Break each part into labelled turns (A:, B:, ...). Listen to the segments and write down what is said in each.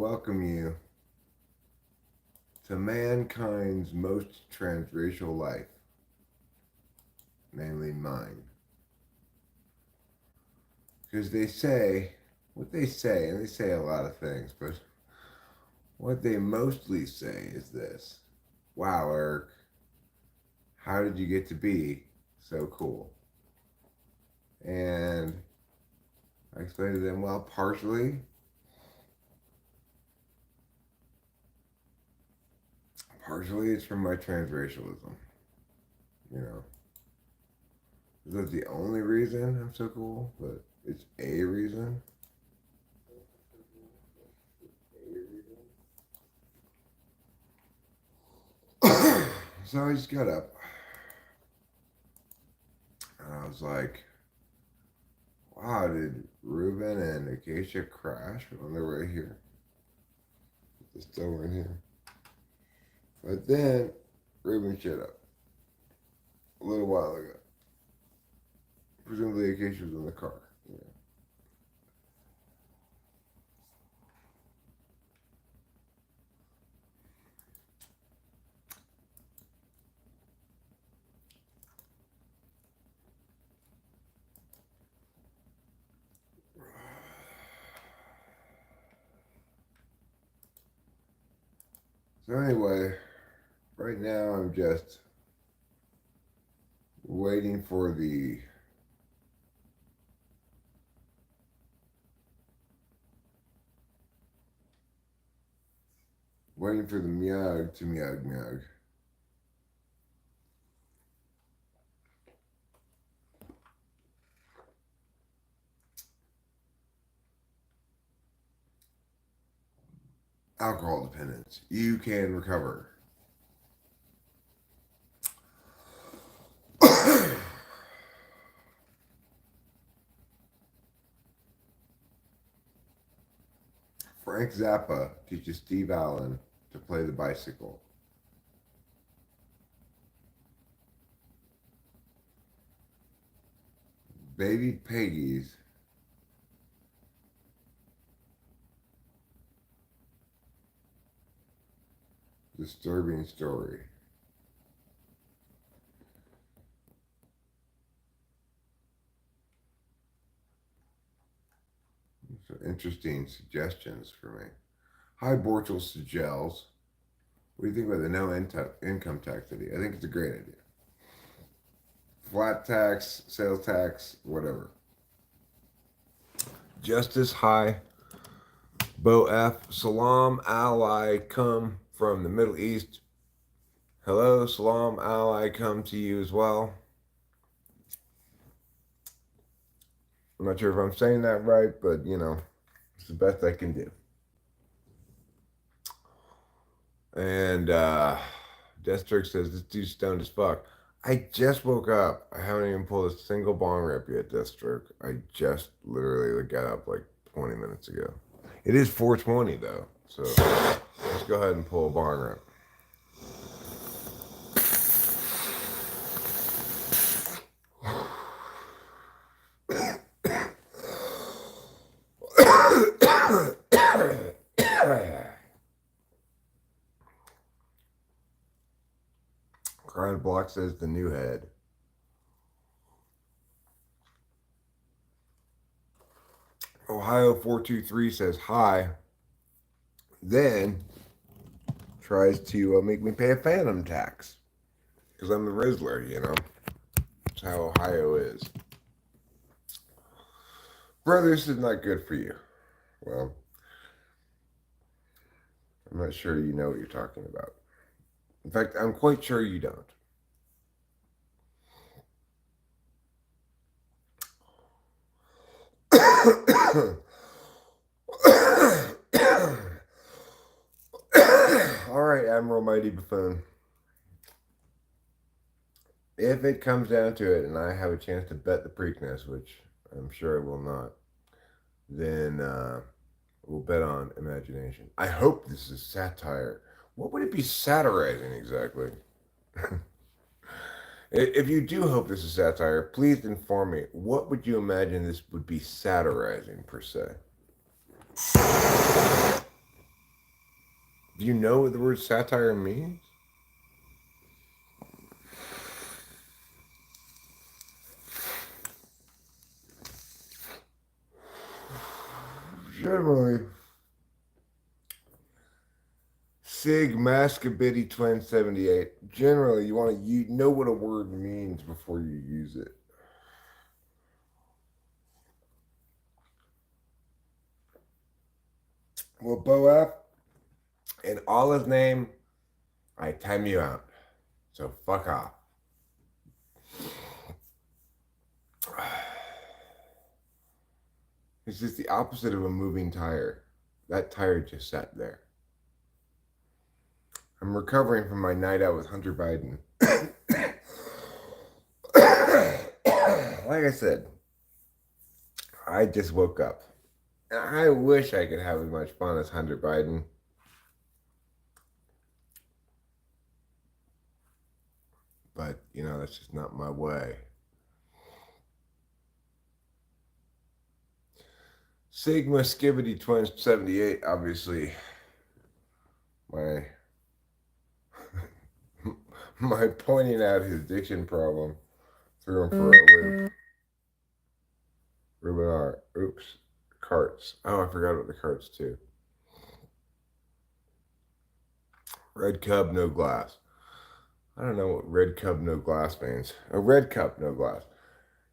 A: welcome you to mankind's most transracial life, namely mine. Because they say, what they say, and they say a lot of things, but what they mostly say is this: wow, Eric, how did you get to be so cool? And I explained to them, well, partially it's from my transracialism. You know, is that the only reason I'm so cool? But it's a reason. So I just got up and I was like, wow, did Ruben and Acacia crash on their way here? They're still in here. But then Ruben shut up a little while ago. Presumably Acacia was in the car. You know. So anyway, right now I'm just waiting for the meowg to meowg meowg. Alcohol dependence. You can recover. Frank Zappa teaches Steve Allen to play the bicycle. Baby Peggy's disturbing story. So interesting suggestions for me. Hi, Borchel Gels. What do you think about the income tax idea? I think it's a great idea. Flat tax, sales tax, whatever. Justice High, Bo F. Salam Ally come from the Middle East. Hello, Salam Ally come to you as well. I'm not sure if I'm saying that right, but you know, it's the best I can do. And Deathstroke says this dude's stoned as fuck. I just woke up. I haven't even pulled a single bong rip yet, Deathstroke. I just literally got up like 20 minutes ago. It is 4:20 though, so let's go ahead and pull a bong rip. Crown Block says the new head. Ohio 423 says hi. Then tries to make me pay a phantom tax because I'm the Rizzler, you know. That's how Ohio is. Brother, this is not good for you. Well, I'm not sure you know what you're talking about. In fact, I'm quite sure you don't. All right, Admiral Mighty Buffoon. If it comes down to it and I have a chance to bet the Preakness, which I'm sure I will not, then we'll bet on imagination. I hope this is satire. What would it be satirizing exactly? If you do hope this is satire, please inform me. What would you imagine this would be satirizing per se? Do you know what the word satire means? Generally, Sig Mascabitty Twin 78. Generally, you know what a word means before you use it. Well, Boab, in Allah's name, I time you out. So fuck off. It's just the opposite of a moving tire. That tire just sat there. I'm recovering from my night out with Hunter Biden. Like I said, I just woke up. I wish I could have as much fun as Hunter Biden. But, that's just not my way. Sigma Skibbity Twin 78, obviously, my my pointing out his diction problem threw him for a loop. Rubinar, oops, carts. Oh, I forgot about the carts too. Red Cub, no glass. I don't know what red cup, no glass means. A red cup, no glass.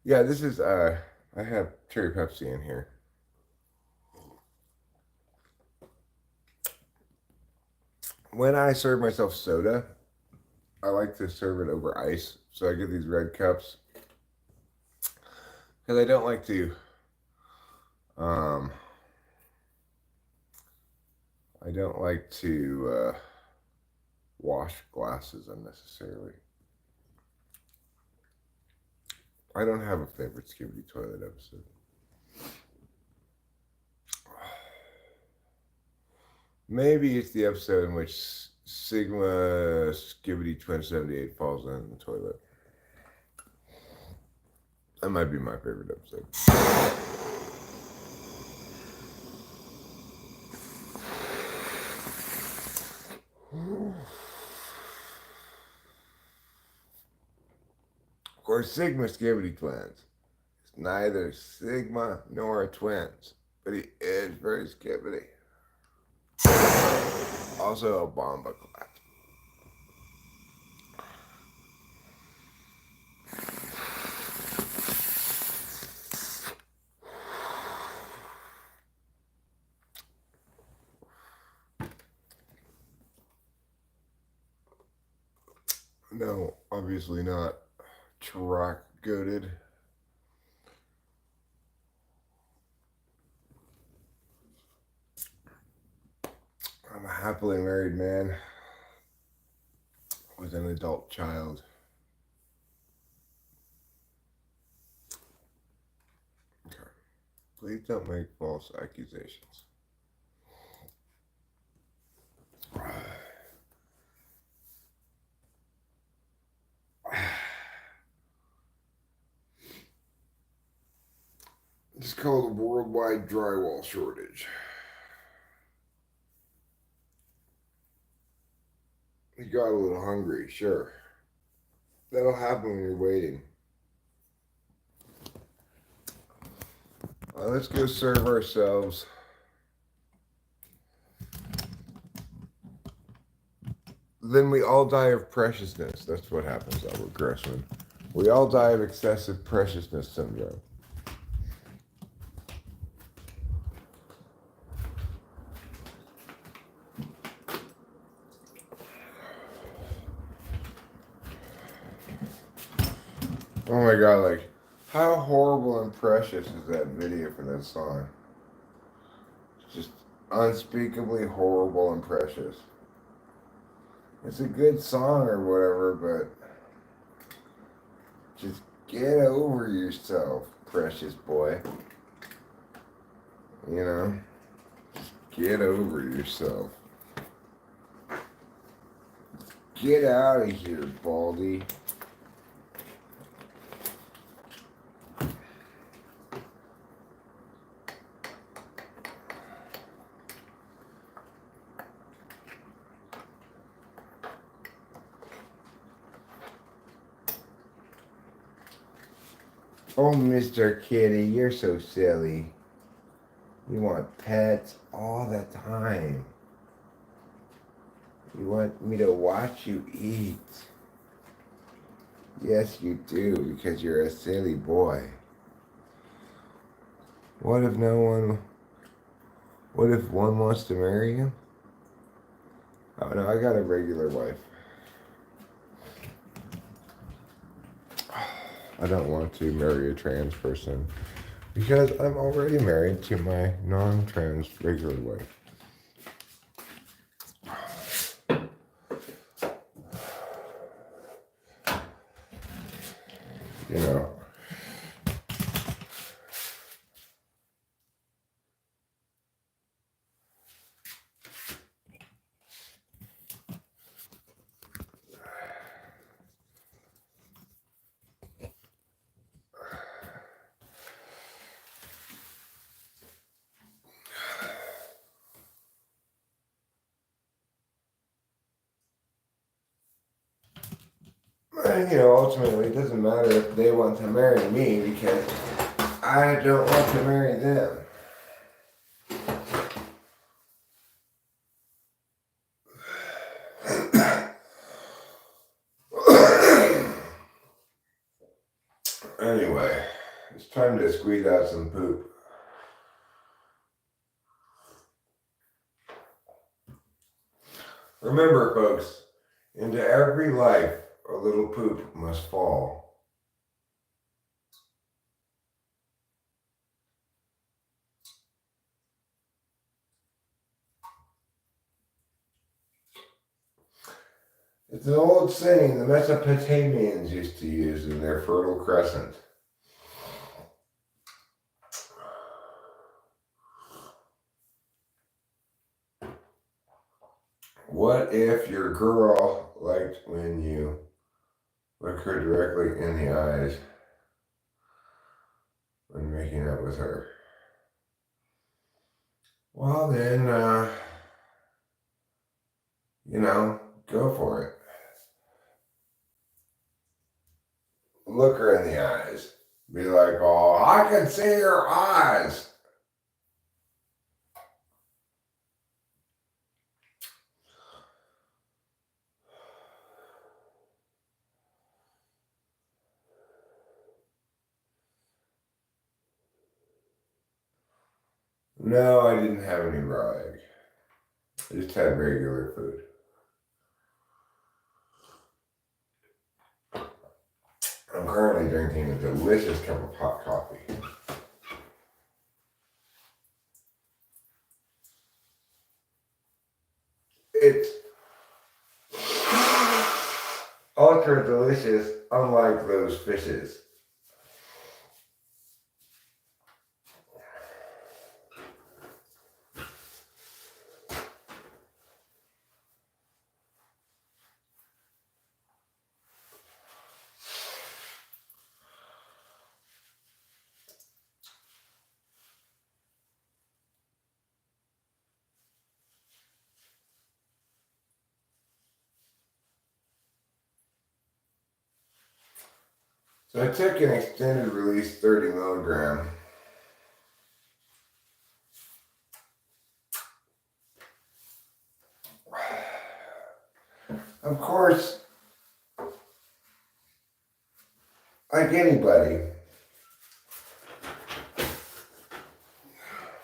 A: Yeah, this is, I have cherry Pepsi in here. When I serve myself soda, I like to serve it over ice. So I get these red cups. Because I don't like to, um, wash glasses unnecessarily. I don't have a favorite Skibidi Toilet episode. Maybe it's the episode in which Sigma Skibidi Twin 78 falls in the toilet. That might be my favorite episode. Of course, Sigma Skibidi Twins. It's neither Sigma nor a twins, but he is very skibbity. Also a bomba clap. No, obviously not. Truck goated. I'm a happily married man with an adult child. Okay. Please don't make false accusations. It's called a worldwide drywall shortage. You got a little hungry, sure. That'll happen when you're waiting. Let's go serve ourselves. Then we all die of preciousness. That's what happens, Albert Grossman. We all die of excessive preciousness syndrome. Oh my god, like, how horrible and precious is that video for that song? It's just unspeakably horrible and precious. It's a good song or whatever, but just get over yourself, precious boy. Just get over yourself. Get out of here, Baldy. Oh, Mr. Kitty, you're so silly. You want pets all the time. You want me to watch you eat. Yes, you do, because you're a silly boy. What if one wants to marry you? Oh no, I got a regular wife. I don't want to marry a trans person because I'm already married to my non-trans regular wife. You know. And, ultimately, it doesn't matter if they want to marry me because I don't want to marry them. Anyway, it's time to squeeze out some poop. Remember, folks, into every life, a little poop must fall. It's an old saying the Mesopotamians used to use in their Fertile Crescent. What if your girl liked when you look her directly in the eyes when making out with her? Well then, go for it. Look her in the eyes. Be like, oh, I can see your eyes. No, I didn't have any raw egg. I just had regular food. I'm currently drinking a delicious cup of hot coffee. It's ultra delicious, unlike those fishes. So I took an extended release 30 milligram. Of course, like anybody,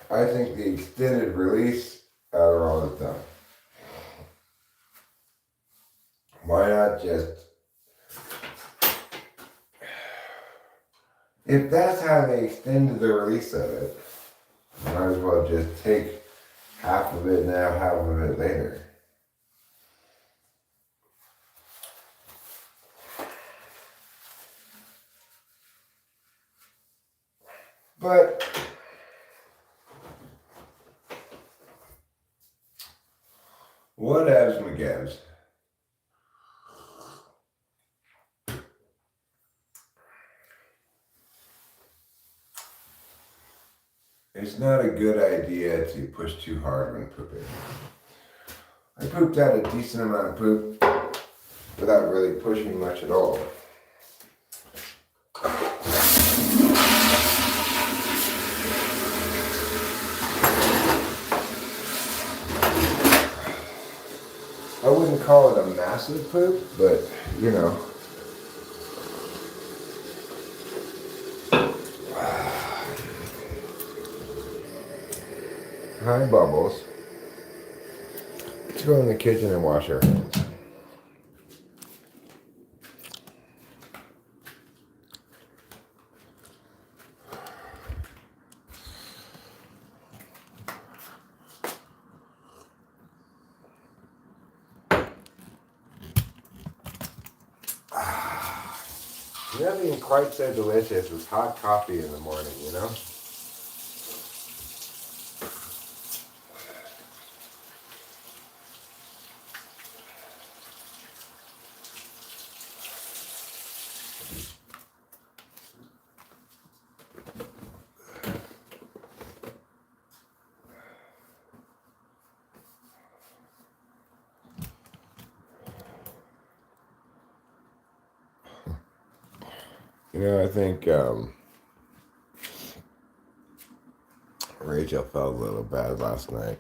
A: I think the extended release Adderall is done. Why not just, if that's how they extended the release of it, might as well just take half of it now, half of it later. But whatevs McGevs. It's not a good idea to push too hard when pooping. I pooped out a decent amount of poop without really pushing much at all. call it a massive poop, but you know. Hi, Bubbles. Let's go in the kitchen and wash our hands. Nothing quite so delicious as hot coffee in the morning, you know? You know, I think Rachel felt a little bad last night.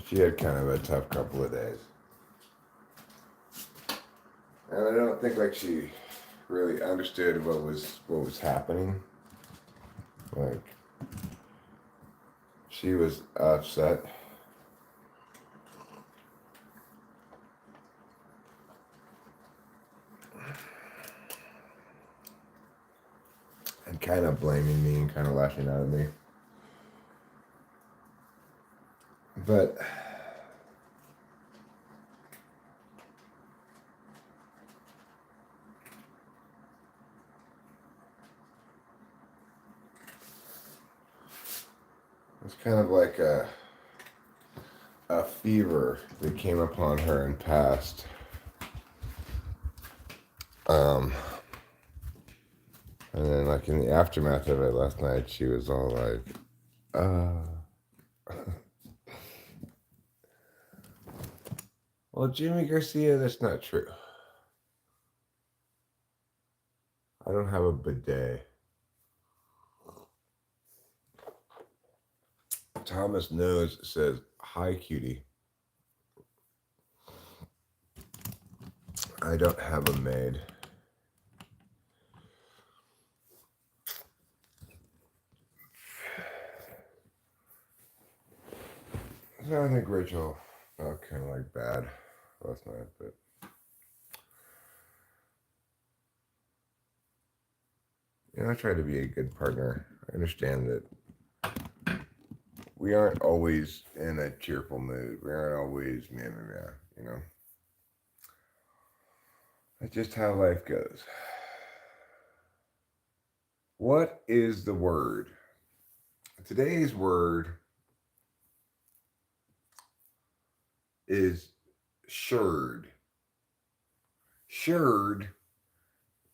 A: She had kind of a tough couple of days. And I don't think like she really understood what was happening. Like she was upset. And kind of blaming me and kind of lashing out at me. But it's kind of like a fever that came upon her and passed. And then like in the aftermath of it last night, she was all like, well, Jimmy Garcia, that's not true. I don't have a bidet. Thomas Nose says, hi, cutie. I don't have a maid. So I think Rachel felt kind of like bad last night, but you know, I try to be a good partner. I understand that we aren't always in a cheerful mood. We aren't always meh, you know. That's just how life goes. What is the word? Today's word is shirred. Shirred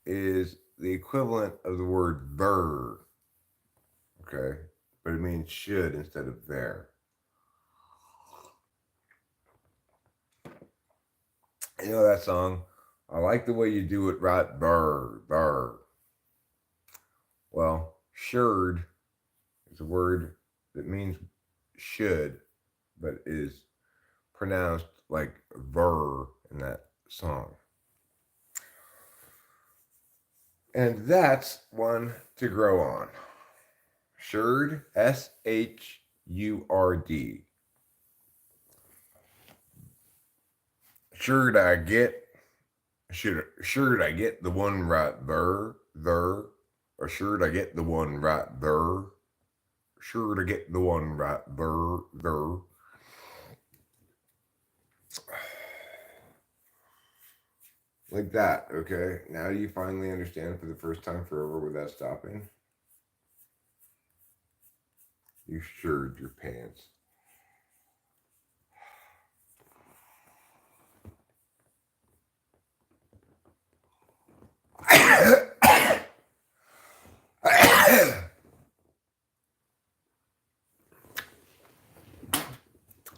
A: is the equivalent of the word ver, okay? But it means should instead of there. You know that song? I like the way you do it right, ver. Well, shirred is a word that means should, but is pronounced like ver in that song. And that's one to grow on. Shurd, Shurd. Shurd I get, shurd I get the one right there, or shurd I get the one right there, shurd I get the one right there. Like that, okay? Now you finally understand for the first time forever without stopping. You shirred your pants.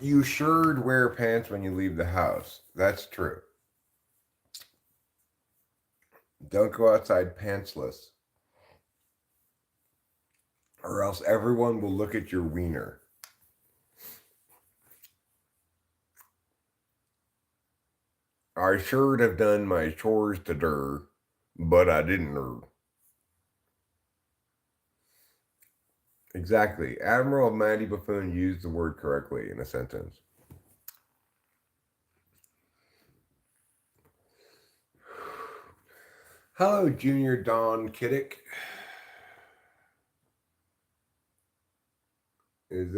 A: You should wear pants when you leave the house. That's true. Don't go outside pantsless. Or else everyone will look at your wiener. I should have done my chores today, but I didn't. Exactly. Admiral Matty Buffoon used the word correctly in a sentence. Hello, Junior Don Kiddick. Is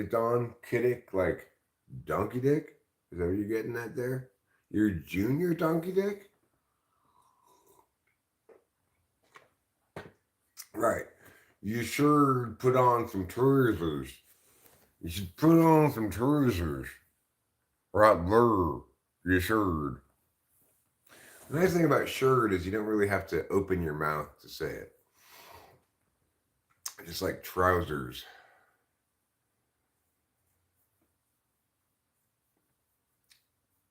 A: Don Kiddick like Donkey Dick? Is that what you're getting at there? You're Junior Donkey Dick? Right. You sure put on some trousers. You should put on some trousers. Right there. You should. The nice thing about shirt is you don't really have to open your mouth to say it. Just like trousers.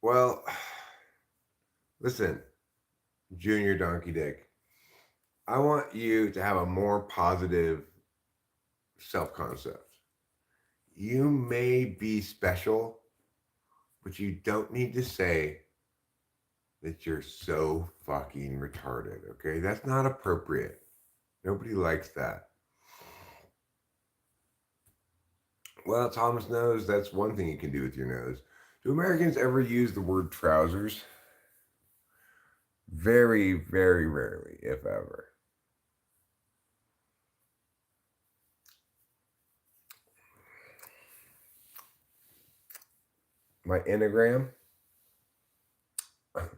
A: Well, listen, Junior Donkey Dick. I want you to have a more positive self concept. You may be special, but you don't need to say that you're so fucking retarded, okay? That's not appropriate. Nobody likes that. Well, Thomas knows that's one thing you can do with your nose. Do Americans ever use the word trousers? Very, very rarely, if ever. My Enneagram,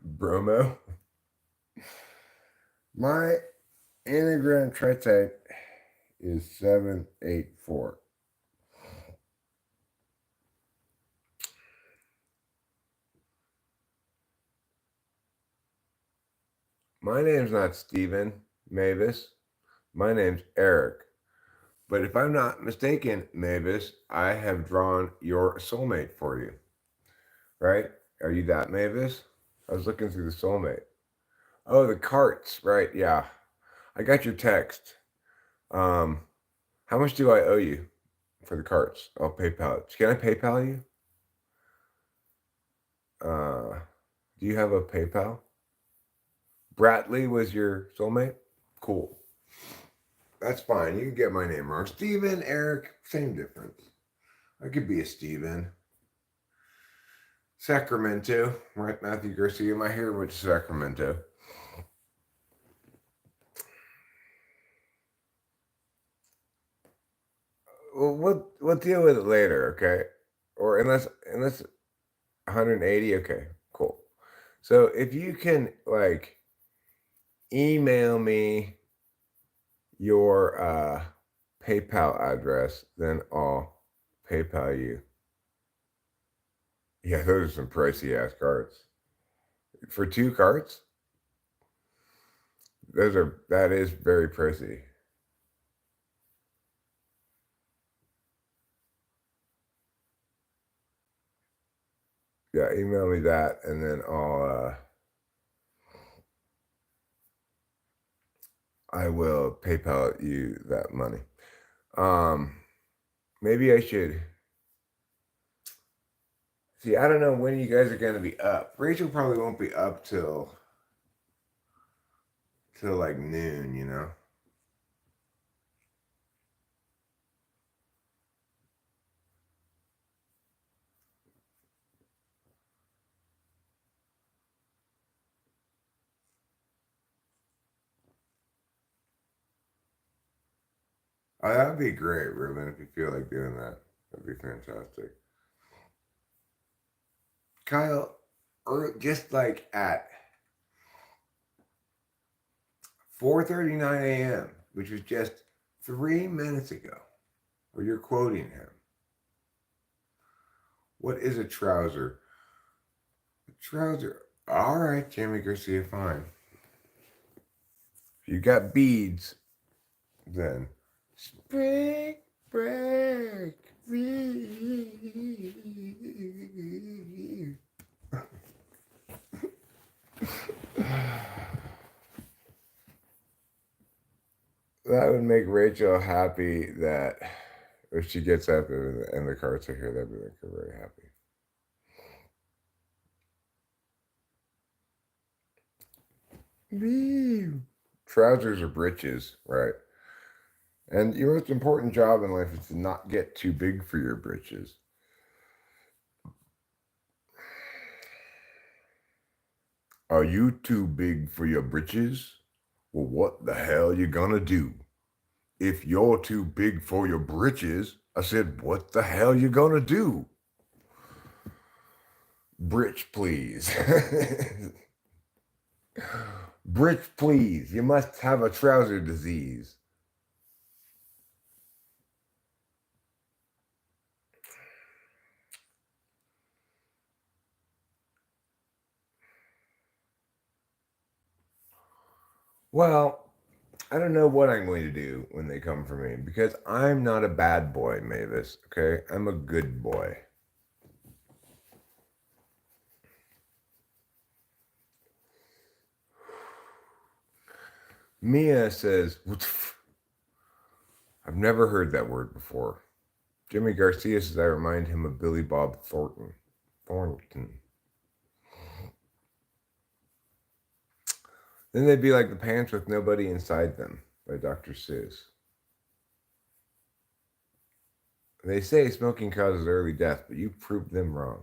A: Bromo. My Enneagram tri-type is 784. My name's not Stephen Mavis. My name's Eric. But if I'm not mistaken, Mavis, I have drawn your soulmate for you. Right? Are you that Mavis? I was looking through the soulmate. Oh, the carts. Right. Yeah. I got your text. Um, how much do I owe you for the carts? I'll PayPal it. Can I PayPal you? Do you have a PayPal? Bratley was your soulmate? Cool. That's fine. You can get my name wrong. Steven, Eric, same difference. I could be a Steven. Sacramento, right? Matthew Garcia. My hair went to Sacramento. Well, we'll deal with it later, okay? Or unless 180, okay, cool. So if you can like email me your PayPal address, then I'll PayPal you. Yeah, those are some pricey ass cards. For two cards, that is very pricey. Yeah, email me that and then I will PayPal you that money. Um maybe I should see, I don't know when you guys are gonna be up. Rachel probably won't be up till like noon, you know. Oh, that'd be great, Ruben, if you feel like doing that. That'd be fantastic. Kyle, or just like at 4:39 a.m., which was just 3 minutes ago, where you're quoting him. What is a trouser? A trouser. All right, Jamie Garcia, fine. If you got beads, then spring break. That would make Rachel happy that if she gets up and the carts are here, that'd make her very happy. Leave. Trousers or breeches, right? And your most important job in life is to not get too big for your breeches. Are you too big for your breeches? Well, what the hell you gonna do? If you're too big for your breeches, I said, what the hell you gonna do? Britch, please. Britch, please. You must have a trouser disease. Well, I don't know what I'm going to do when they come for me because I'm not a bad boy, Mavis. Okay, I'm a good boy. Mia says, I've never heard that word before. Jimmy Garcia says I remind him of Billy Bob Thornton. Thornton. Then they'd be like the pants with nobody inside them by Dr. Seuss. They say smoking causes early death, but you proved them wrong.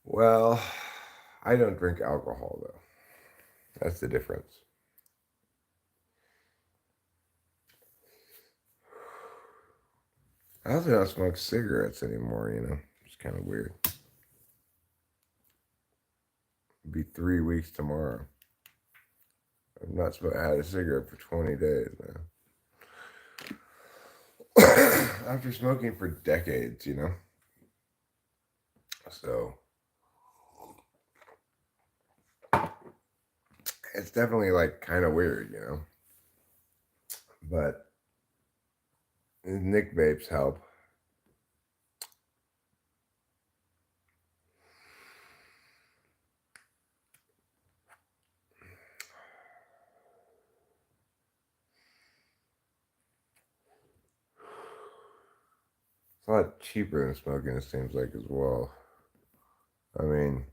A: Well, I don't drink alcohol though. That's the difference. I also don't smoke cigarettes anymore, It's kind of weird. It'll be 3 weeks tomorrow. I've not had a cigarette for 20 days now. After smoking for decades. So it's definitely like kind of weird. But Nick vapes help. It's a lot cheaper than smoking, it seems like, as well. I mean,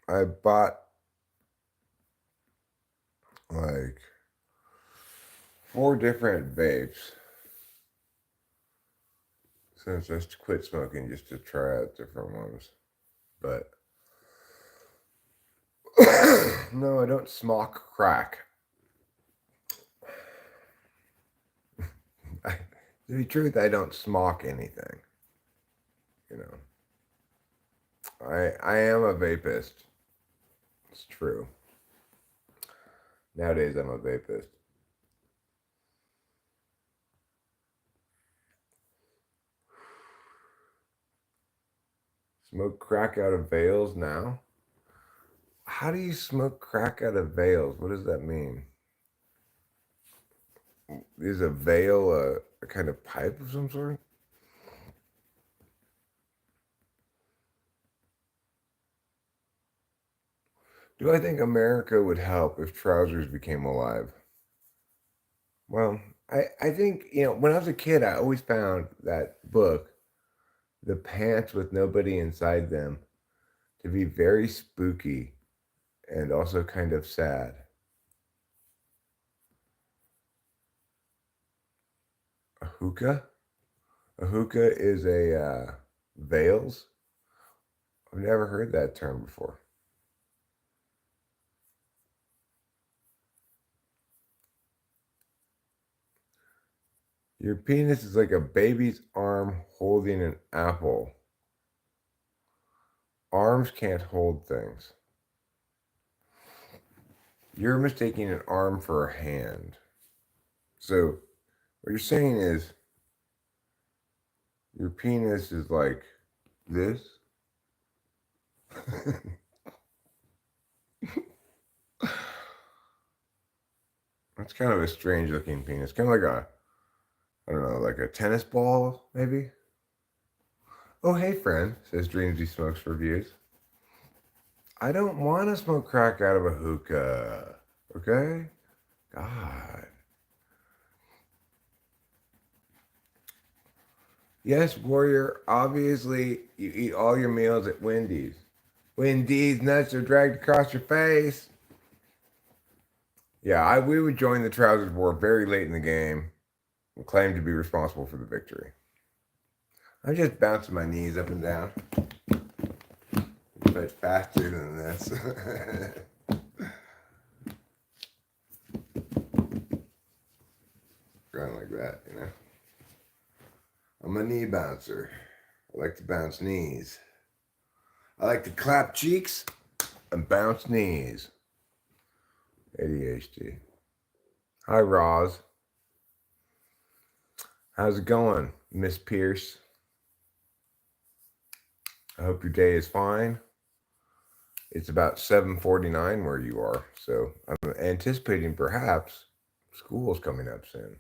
A: I bought like 4 different vapes since I quit smoking just to try out different ones. But no, I don't smoke crack. To be truth, I don't smoke anything. I am a vapist. It's true. Nowadays, I'm a vapist. Smoke crack out of veils now? How do you smoke crack out of veils? What does that mean? Is a veil a kind of pipe of some sort? Do I think America would help if trousers became alive? Well, I think, when I was a kid, I always found that book, The Pants with Nobody Inside Them, to be very spooky and also kind of sad. A hookah? A hookah is a veils? I've never heard that term before. Your penis is like a baby's arm holding an apple. Arms can't hold things. You're mistaking an arm for a hand. So, what you're saying is your penis is like this. That's kind of a strange looking penis. Kind of like I don't know, like a tennis ball, maybe? Oh, hey, friend, says Dreams He Smokes Reviews. I don't want to smoke crack out of a hookah. Okay? God. Yes, warrior. Obviously, you eat all your meals at Wendy's. Wendy's nuts are dragged across your face. Yeah, we would join the Trousers War very late in the game and claim to be responsible for the victory. I'm just bouncing my knees up and down, but faster than this. Going like that, you know. I'm a knee bouncer. I like to bounce knees. I like to clap cheeks and bounce knees. ADHD. Hi, Roz. How's it going, Miss Pierce? I hope your day is fine. It's about 7:49 where you are, so I'm anticipating perhaps school's coming up soon.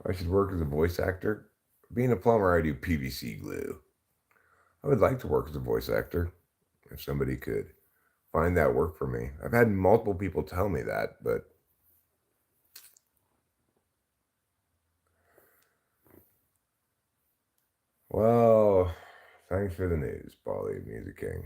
A: I should work as a voice actor. Being a plumber, I do PVC glue. I would like to work as a voice actor if somebody could find that work for me. I've had multiple people tell me that, but well, thanks for the news, Polly Music King.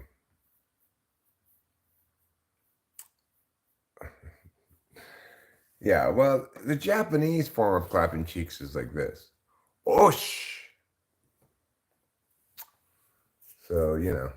A: Yeah, well, the Japanese form of clapping cheeks is like this. Osh! So, you know.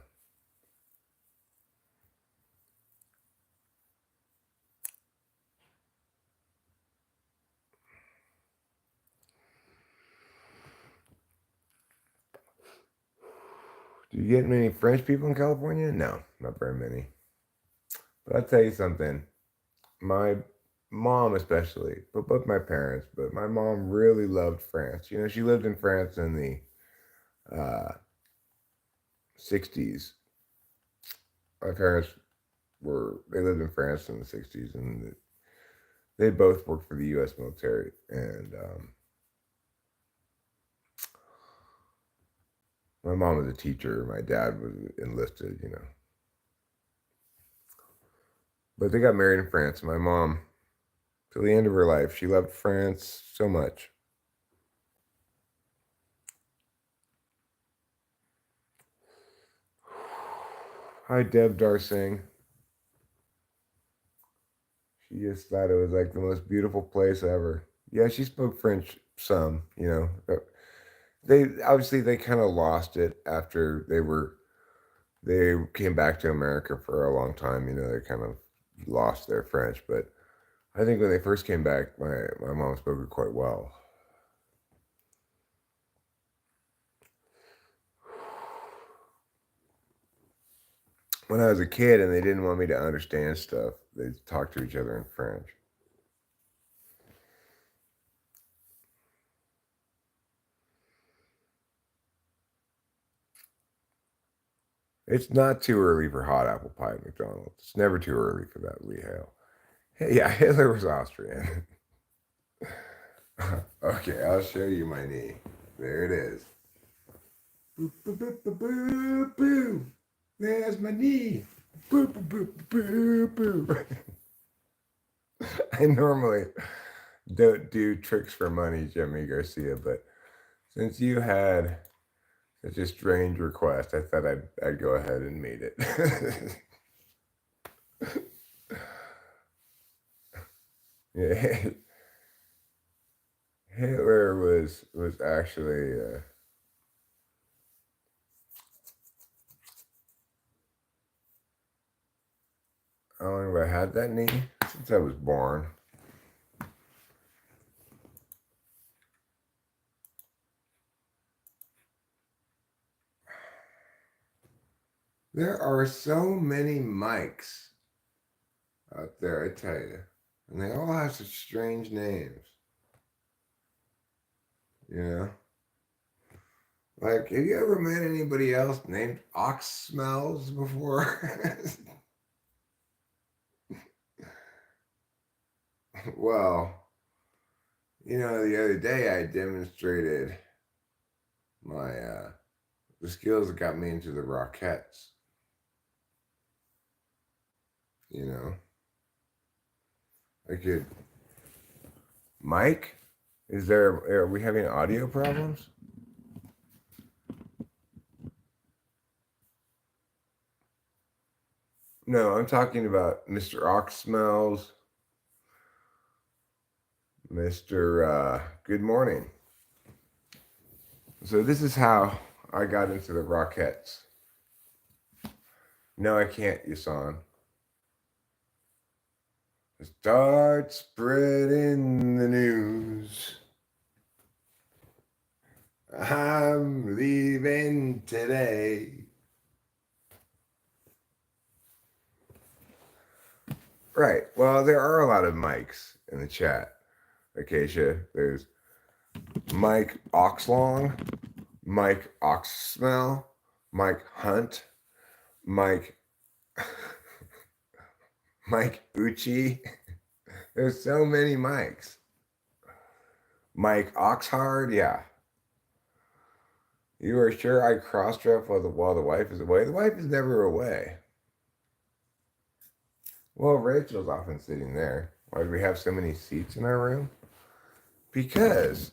A: Do you get many French people in California? No, not very many. But I'll tell you something. My mom, especially, but both my parents, but my mom really loved France. You know, she lived in France in the 60s. My parents they lived in France in the 60s, and they both worked for the U.S. military. And my mom was a teacher, my dad was enlisted, you know. But they got married in France. My mom, till the end of her life, she loved France so much. Hi, Deb Darsing. She just thought it was like the most beautiful place ever. Yeah, she spoke French some, you know. But they kind of lost it after they came back to America for a long time. You know, they kind of lost their French. But I think when they first came back, my mom spoke it quite well. When I was a kid and they didn't want me to understand stuff, they talked to each other in French. It's not too early for hot apple pie at McDonald's. It's never too early for that, Lee Hale. Hey, yeah, Hitler was Austrian. Okay, I'll show you my knee. There it is. Boop, boop, boop, boop, boop, boop. There's my knee. Boop, boop, boop, boop, boop. I normally don't do tricks for money, Jimmy Garcia, but since you had such a strange request, I thought I'd go ahead and meet it. Yeah, Hitler was actually I don't know if I had that knee since I was born. There are so many mics out there, I tell you, and they all have such strange names. You know, like have you ever met anybody else named Ox Smells before? Well, you know, the other day I demonstrated my the skills that got me into the Rockettes. You know, I could. Mike, are we having audio problems? No, I'm talking about Mr. Ox Smells, Mr. Good Morning. So this is how I got into the Rockettes. No, I can't, Yasan. Start spreading the news. I'm leaving today. Right. Well, there are a lot of mics in the chat, Acacia. There's Mike Oxlong, Mike Oxsmell, Mike Hunt, Mike Mike Uchi. There's so many mics. Mike Oxhard, yeah. You are sure I cross-dress while the wife is away? The wife is never away. Well, Rachel's often sitting there. Why do we have so many seats in our room? Because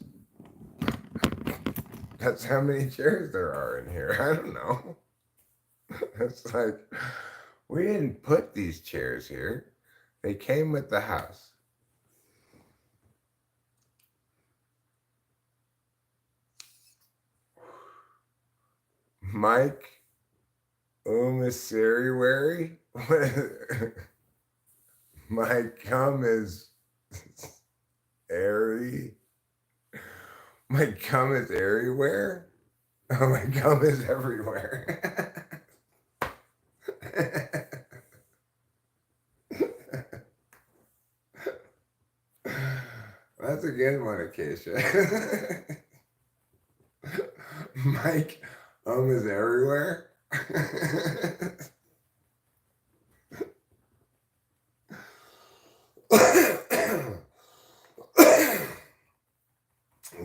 A: that's how many chairs there are in here. I don't know. It's like, we didn't put these chairs here. They came with the house. Mike Umasariwary? My cum is airy. My cum is everywhere? Oh, my cum is everywhere. That's a good one, Acacia. Mike is everywhere.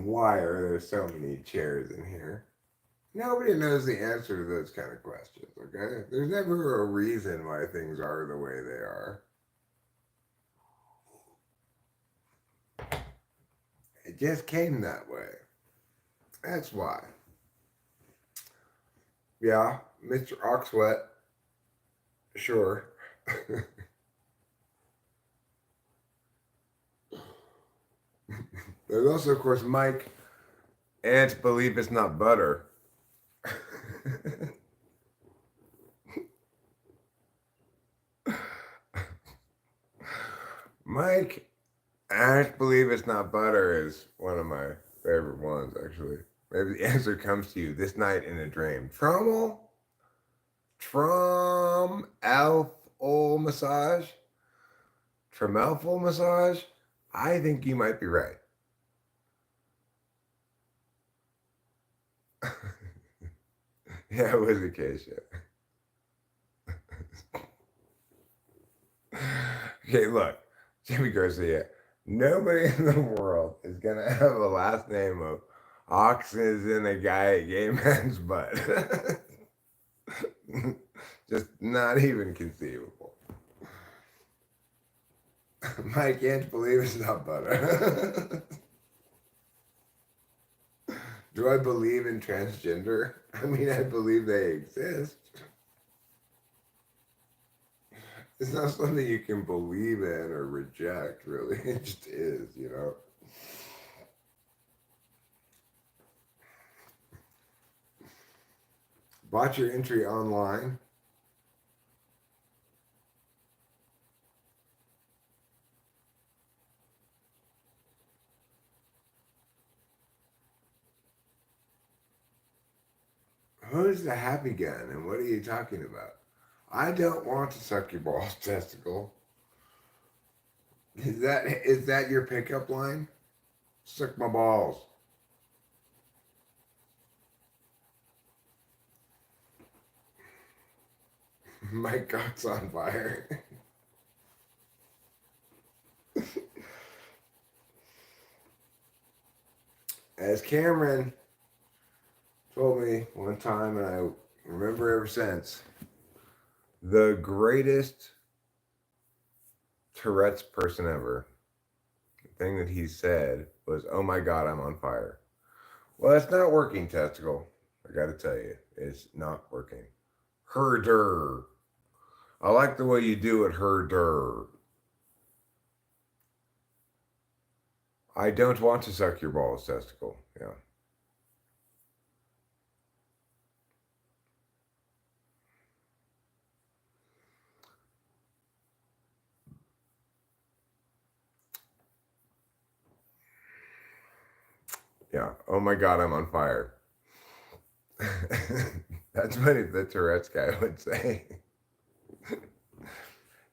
A: Why are there so many chairs in here? Nobody knows the answer to those kind of questions, okay? There's never a reason why things are the way they are. It just came that way. That's why. Yeah, Mr. Oxwet. Sure. There's also, of course, Mike. Ants believe it's not butter. Mike, ants believe it's not butter is one of my favorite ones, actually. Maybe the answer comes to you this night in a dream. Trommel? Elf-ol massage? Tremelful massage? I think you might be right. Yeah, it was Acacia. Okay, look, Jimmy Garcia. Nobody in the world is gonna have a last name of oxes in a gay man's butt. Just not even conceivable. I can't believe it's not butter. Do I believe in transgender? I mean, I believe they exist. It's not something you can believe in or reject, really. It just is, you know. Bought your entry online. Who's the happy gun and what are you talking about? I don't want to suck your balls, testicle. Is that your pickup line? Suck my balls. My cock's on fire. As Cameron told me one time, and I remember ever since, the greatest Tourette's person ever. The thing that he said was, "Oh my God, I'm on fire." Well, it's not working, testicle. I got to tell you, it's not working. Herder. I like the way you do it, herder. I don't want to suck your balls, testicle. Yeah. Yeah. Oh my God, I'm on fire. That's what the Tourette's guy would say.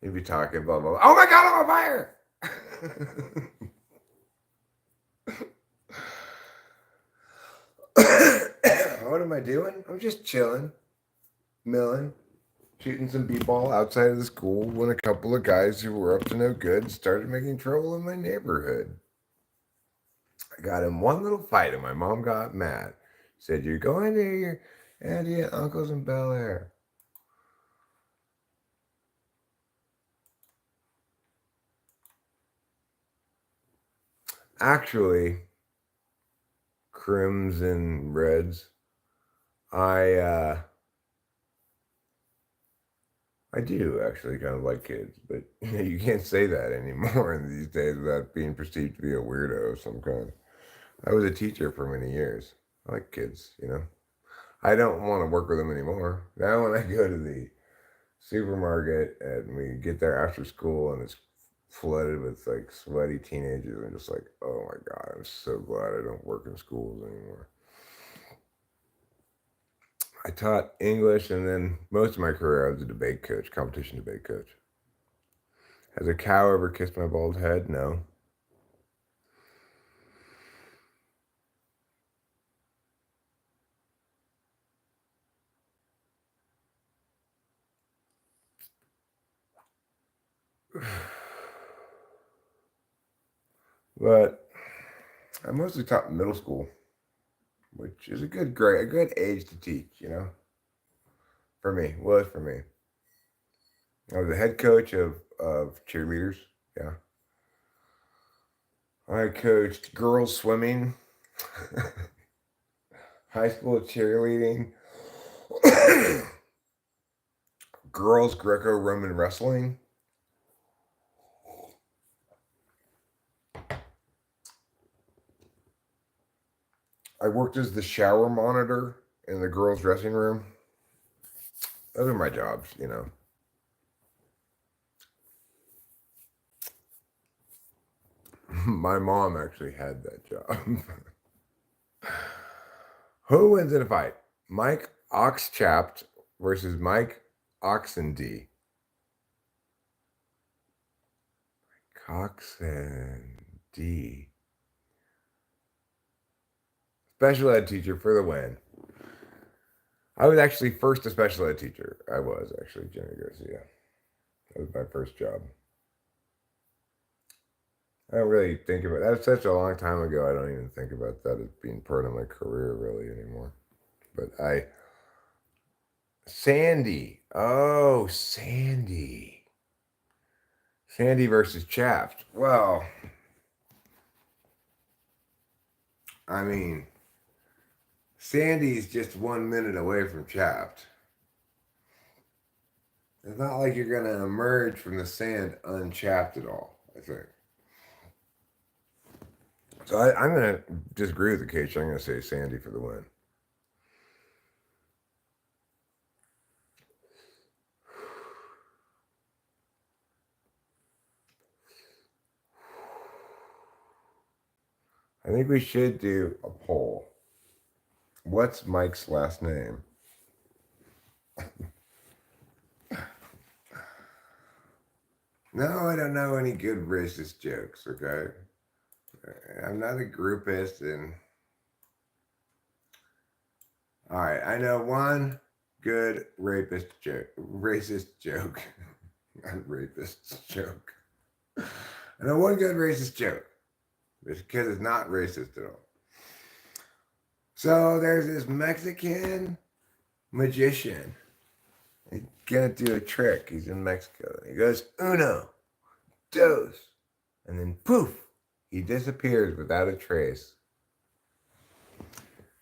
A: He'd be talking, blah, blah, blah. Oh my God, I'm on fire. What am I doing? I'm just chilling, milling, shooting some b-ball outside of the school when a couple of guys who were up to no good started making trouble in my neighborhood. I got in one little fight and my mom got mad. Said, "You're going to your auntie and uncles in Bel Air." Actually, Crims and Reds, I uh, I do actually kind of like kids, but you can't say that anymore in these days without being perceived to be a weirdo of some kind. I was a teacher for many years. I like kids. I don't want to work with them anymore. Now when I go to the supermarket and we get there after school and it's flooded with like sweaty teenagers, I'm just like, oh my God, I'm so glad I don't work in schools anymore. I taught English and then most of my career I was a debate coach, competition debate coach. Has a cow ever kissed my bald head? No. But I mostly taught middle school, which is a good grade, a good age to teach. For me, was for me. I was a head coach of cheerleaders. Yeah. I coached girls swimming, high school cheerleading, girls Greco-Roman wrestling. I worked as the shower monitor in the girls' dressing room. Those are my jobs. My mom actually had that job. Who wins in a fight? Mike Oxchapped versus Mike Oxendy. Coxendy. Special ed teacher for the win. I was actually first a special ed teacher. I was actually, Jenny Garcia. That was my first job. I don't really think about that. Was such a long time ago. I don't even think about that as being part of my career really anymore. But Sandy. Oh, Sandy. Sandy versus Chapped. Well, I mean, Sandy's just 1 minute away from Chapped. It's not like you're gonna emerge from the sand unchapped at all. I think. So I'm gonna disagree with the case. I'm gonna say Sandy for the win. I think we should do a poll. What's Mike's last name? No, I don't know any good racist jokes. Okay, I'm not a groupist, and all right, I know one good racist joke, not rapist joke. I know one good racist joke. This kid is not racist at all. So there's this Mexican magician. He's gonna do a trick. He's in Mexico. He goes, Uno, dose. And then poof, he disappears without a trace.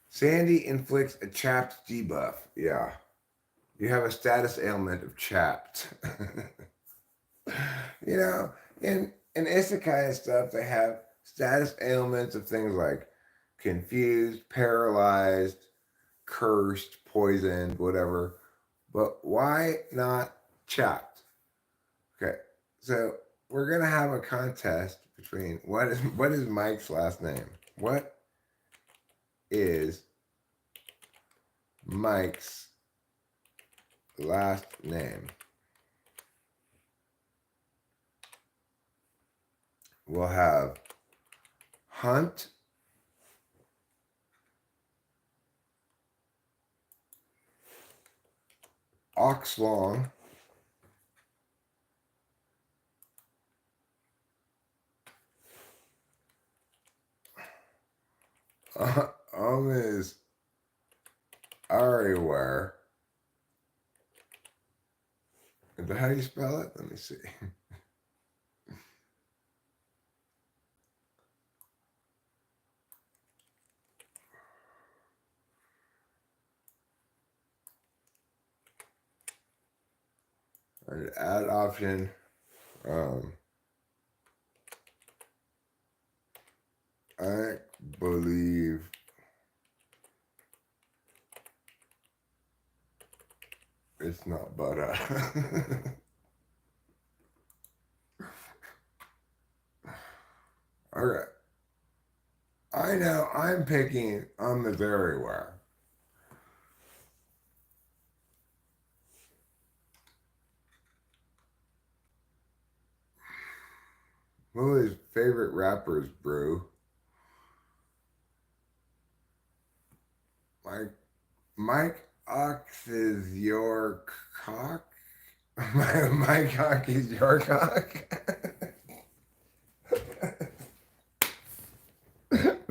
A: Sandy inflicts a chapped debuff. Yeah. You have a status ailment of chapped. You know, in isekai and stuff, they have status ailments of things like confused, paralyzed, cursed, poisoned, whatever. But why not chapped? Okay, so we're gonna have a contest between what is Mike's last name? What is Mike's last name? We'll have Hunt, Oxlong, is Ariware. Is that how you spell it? Let me see. An add option. I believe it's not butter. Okay. I know I'm picking on the everywhere. Who are his favorite rappers, bro? Mike Ox is your cock? My cock is your cock?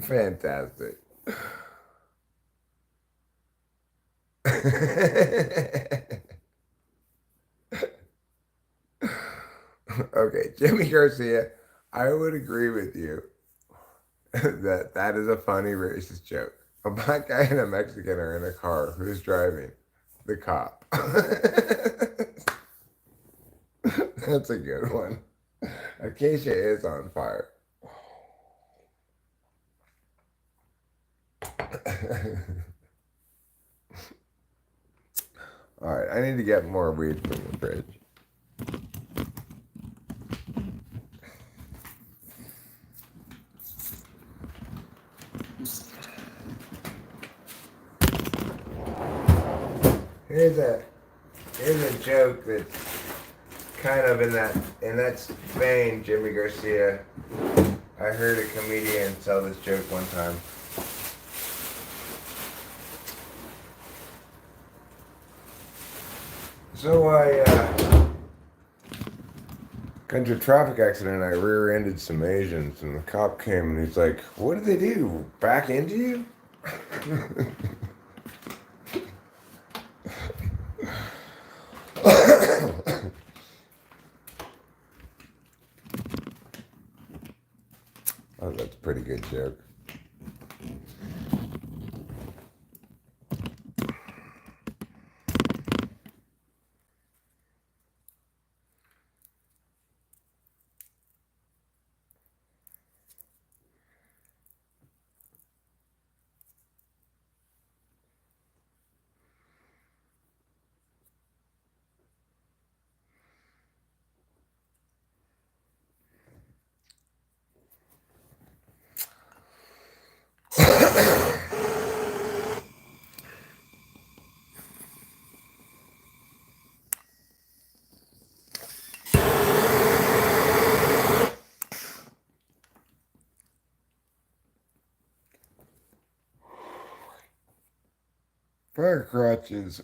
A: Fantastic. Okay, Jimmy Garcia, I would agree with you that is a funny racist joke. A black guy and a Mexican are in a car. Who's driving? The cop. That's a good one. Acacia is on fire. All right, I need to get more weed from the fridge. Here's a joke that's kind of in that vein, Jimmy Garcia. I heard a comedian tell this joke one time. So I got into a traffic accident. I rear-ended some Asians, and the cop came and he's like, "What did they do? Back into you?" Oh, that's a pretty good joke. Fire crotches.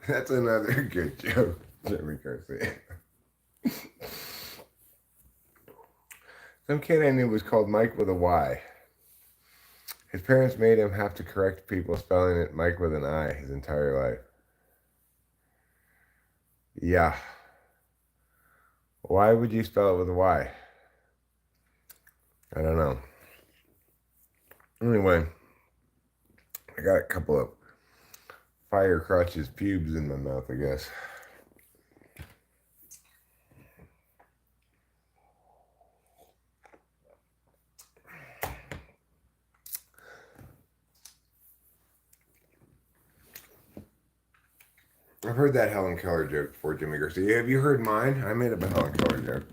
A: That's another good joke, Jimmy Garcia. Some kid I knew was called Mike with a Y. His parents made him have to correct people spelling it Mike with an I his entire life. Yeah. Why would you spell it with a Y? I don't know. Anyway, I got a couple of fire crotches pubes in my mouth, I guess. I've heard that Helen Keller joke before, Jimmy Garcia. Have you heard mine? I made up a Helen Keller joke.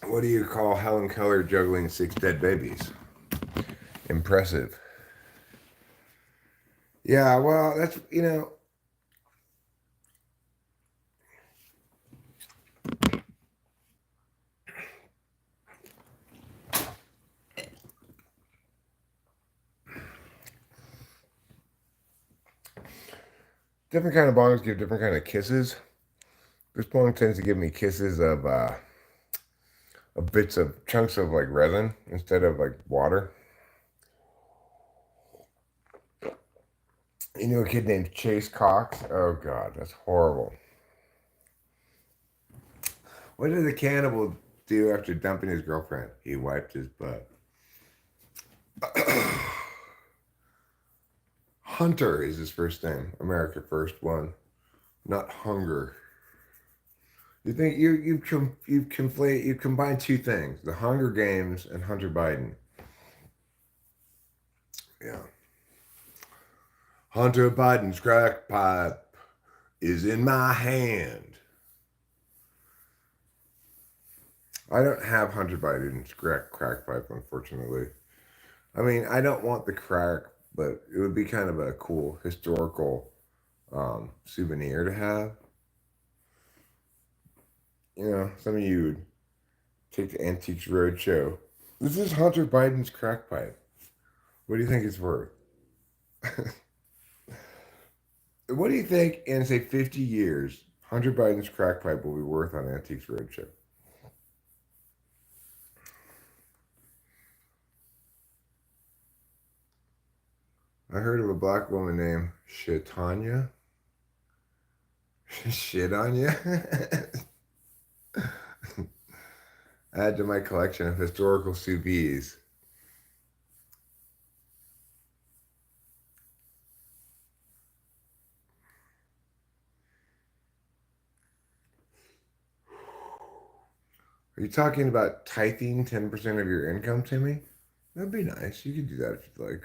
A: What do you call Helen Keller juggling 6 dead babies? Impressive. Yeah, well, that's, different kind of bongs give different kind of kisses. This bong tends to give me kisses of bits of chunks of like resin instead of like water. You know a kid named Chase Cox? Oh God, that's horrible. What did the cannibal do after dumping his girlfriend? He wiped his butt. Hunter is his first name. America first one, not Hunger. You think you conflate you combine two things: the Hunger Games and Hunter Biden. Yeah, Hunter Biden's crack pipe is in my hand. I don't have Hunter Biden's crack pipe, unfortunately. I mean, I don't want the crack, but it would be kind of a cool historical souvenir to have. Some of you would take the Antiques Roadshow. This is Hunter Biden's crack pipe. What do you think it's worth? What do you think in, say, 50 years, Hunter Biden's crack pipe will be worth on Antiques Roadshow? I heard of a black woman named Shitanya. Shit on you? Add to my collection of historical sous vides. Are you talking about tithing 10% of your income to me? That'd be nice. You could do that if you'd like.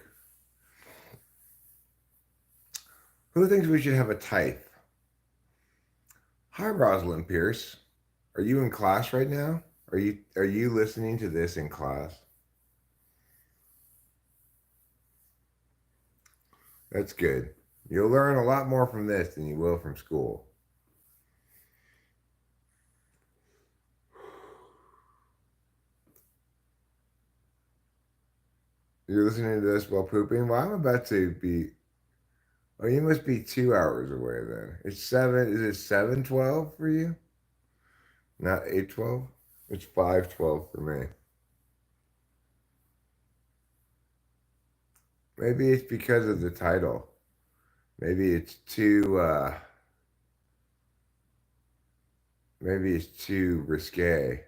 A: Who thinks we should have a tithe? Hi, Rosalind Pierce. Are you in class right now? Are you listening to this in class? That's good. You'll learn a lot more from this than you will from school. You're listening to this while pooping? Well, I'm about to be. Oh, you must be 2 hours away then. It's seven. Is it 7:12 for you? Not 8:12? It's 5:12 for me. Maybe it's because of the title. Maybe it's too. Maybe it's too risque.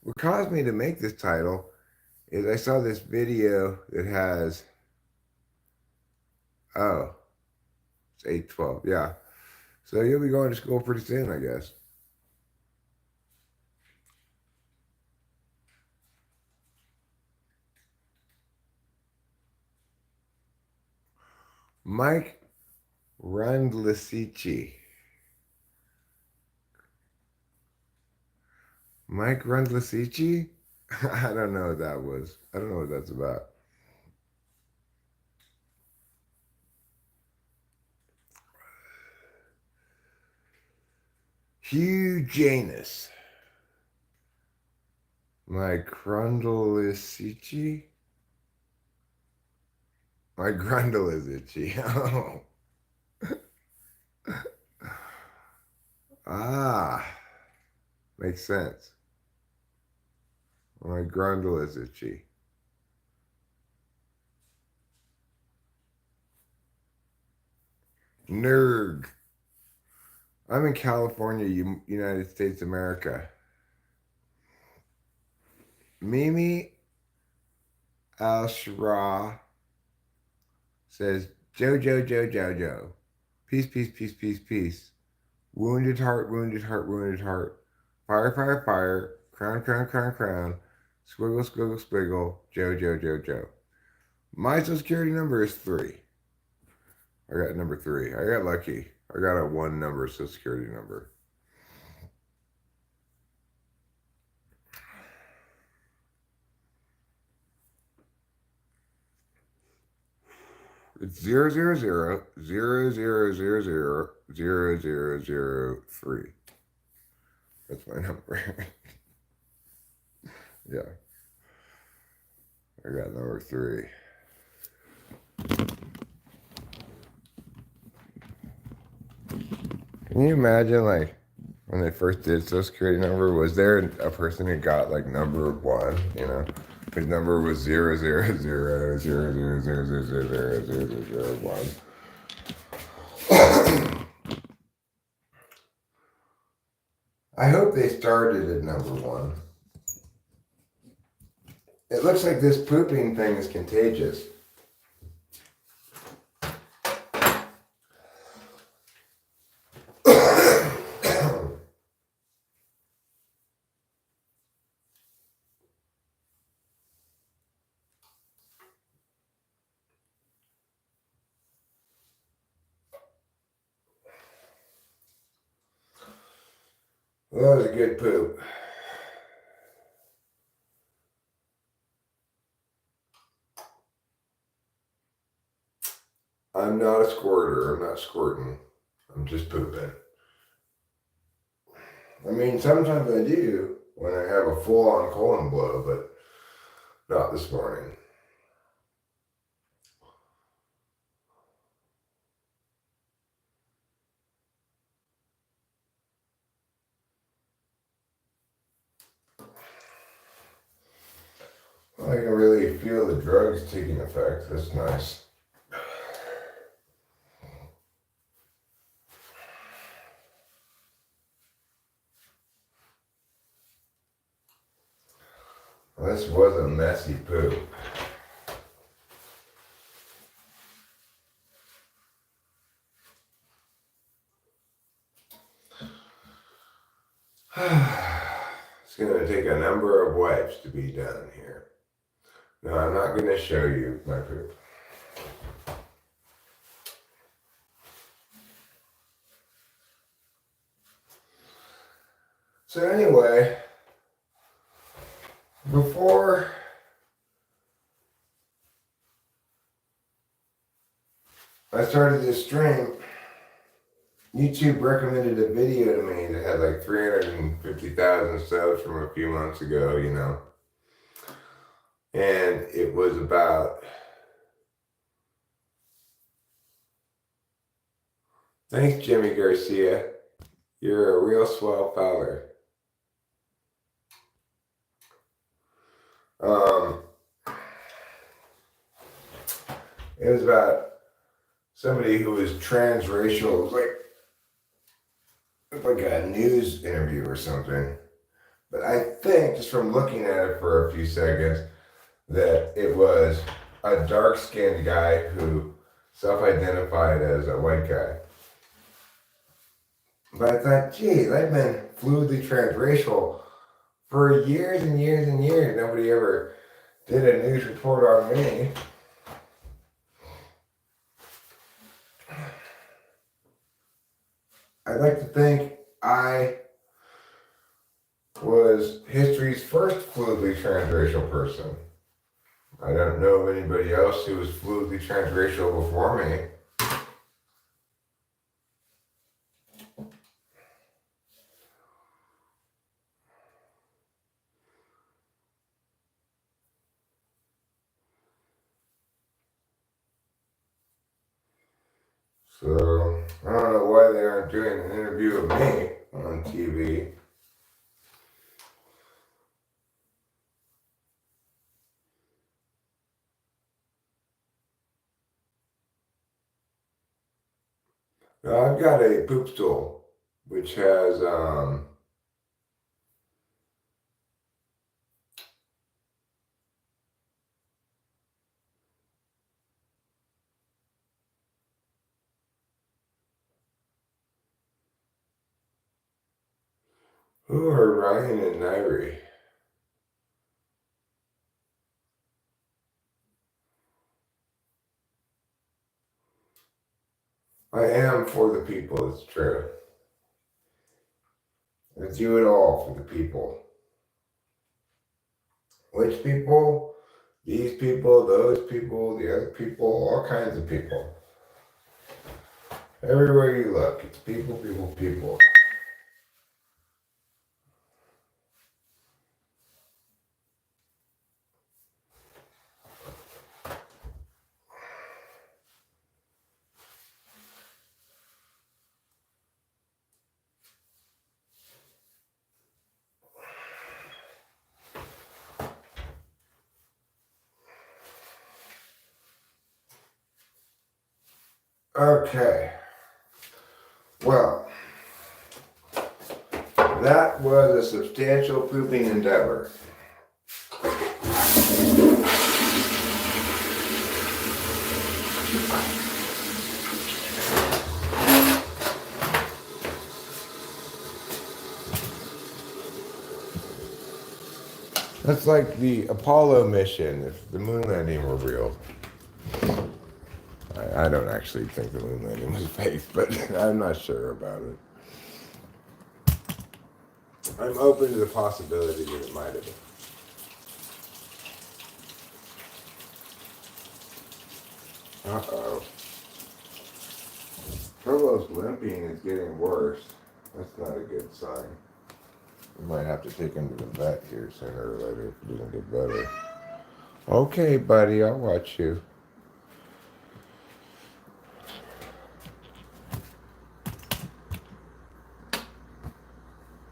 A: What caused me to make this title is I saw this video that has. Oh, it's 8:12. Yeah. So you'll be going to school pretty soon, I guess. Mike Rundlisici. Mike Rundlisici? I don't know what that was. I don't know what that's about. Hugh Janus. Mike Rundlisici? My grundle is itchy. Oh. Ah, makes sense. My grundle is itchy. Nerg. I'm in California, United States of America. Mimi Al Shra says, Jojo, Joe, Jojo. Peace, peace, peace, peace, peace. Wounded heart, wounded heart, wounded heart. Fire, fire, fire. Crown, crown, crown, crown. Squiggle, squiggle, squiggle. Joe, Joe, Joe, Joe. My social security number is 3. I got number 3. I got lucky. I got a 1 number social security number. It's 000 000000003. That's my number. Yeah. I got number 3. Can you imagine, like, when they first did social security number, was there a person who got, like, number 1, you know? His number was 0000000000001. I hope they started at number 1. It looks like this pooping thing is contagious. Well, that was a good poop. I'm not a squirter. I'm not squirting. I'm just pooping. I mean, sometimes I do when I have a full-on colon blow, but not this morning. Well, I can really feel the drugs taking effect. That's nice. Well, this was a messy poop. It's going to take a number of wipes to be done here. No, I'm not going to show you my poop. So anyway, before I started this stream, YouTube recommended a video to me that had like 350,000 subs from a few months ago, you know. And it was about, thanks Jimmy Garcia, you're a real swell feller. It was about somebody who was transracial, like a news interview or something. But I think, just from looking at it for a few seconds, that it was a dark-skinned guy who self-identified as a white guy. But I thought, geez, I've been fluidly transracial for years and years and years. Nobody ever did a news report on me. I'd like to think I was history's first fluidly transracial person. I don't know of anybody else who was fluidly transracial before me. So I don't know why they aren't doing an interview of me on TV. I've got a poop stool which has who are Ryan and Nairi? I am for the people, it's true. I do it all for the people. Which people? These people, those people, the other people, all kinds of people. Everywhere you look, it's people, people, people. Okay. Well, that was a substantial pooping endeavor. That's like the Apollo mission, if the moon landing were real. I don't actually think the moon landing was fake, but I'm not sure about it. I'm open to the possibility that it might have been. Uh-oh. Provo's limping is getting worse. That's not a good sign. We might have to take him to the vet here sooner or later if it doesn't get better. Okay, buddy, I'll watch you.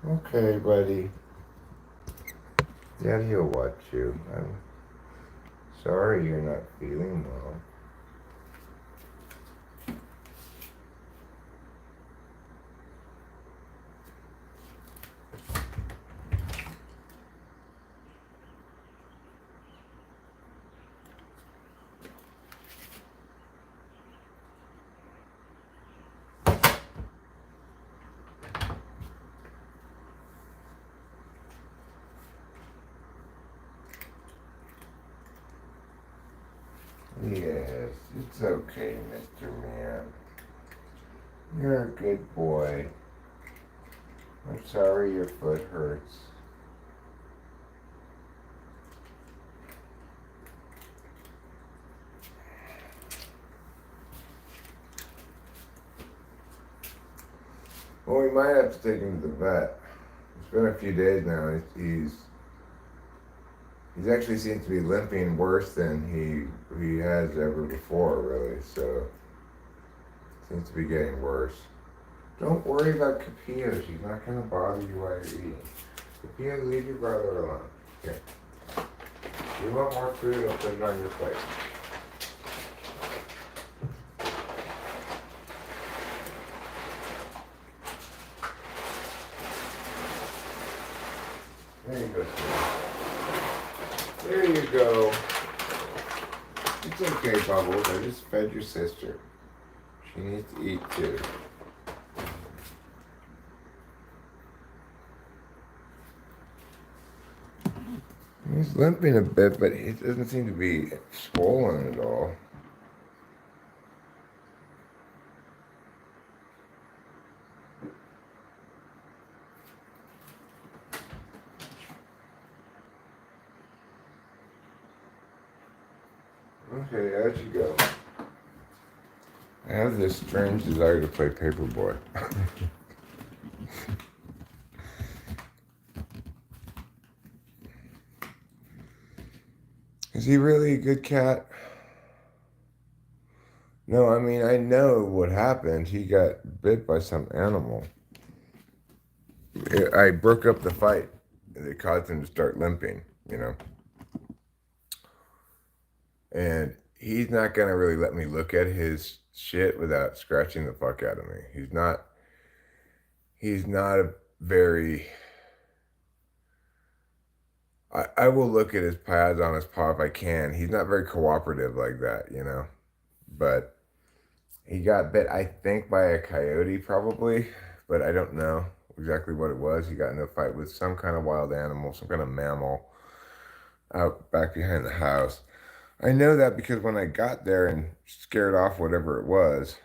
A: Okay, buddy. Daddy will watch you. I'm sorry you're not feeling well. Yes, it's okay, Mr. Man. You're a good boy. I'm sorry your foot hurts. Well, we might have to take him to the vet. It's been a few days now. He's actually seems to be limping worse than he has ever before, really. So seems to be getting worse. Don't worry about Capilla. She's not going to bother you while you're eating. Capilla, leave your brother alone. Here. You want more food? I'll put it on your plate. There you go, sweetie. There you go. It's okay, Bubbles. I just fed your sister. She needs to eat too. He's limping a bit, but he doesn't seem to be swollen at all. Okay, out you go. I have this strange desire to play Paperboy. Is he really a good cat? No, I mean, I know what happened. He got bit by some animal. I broke up the fight, and it caused him to start limping, you know. And he's not gonna really let me look at his shit without scratching the fuck out of me. He's not a very I will look at his pads on his paw if I can. He's not very cooperative like that, you know. But he got bit, I think, by a coyote probably, but I don't know exactly what it was. He got in a fight with some kind of wild animal, some kind of mammal out back behind the house. I know that because when I got there and scared off whatever it was,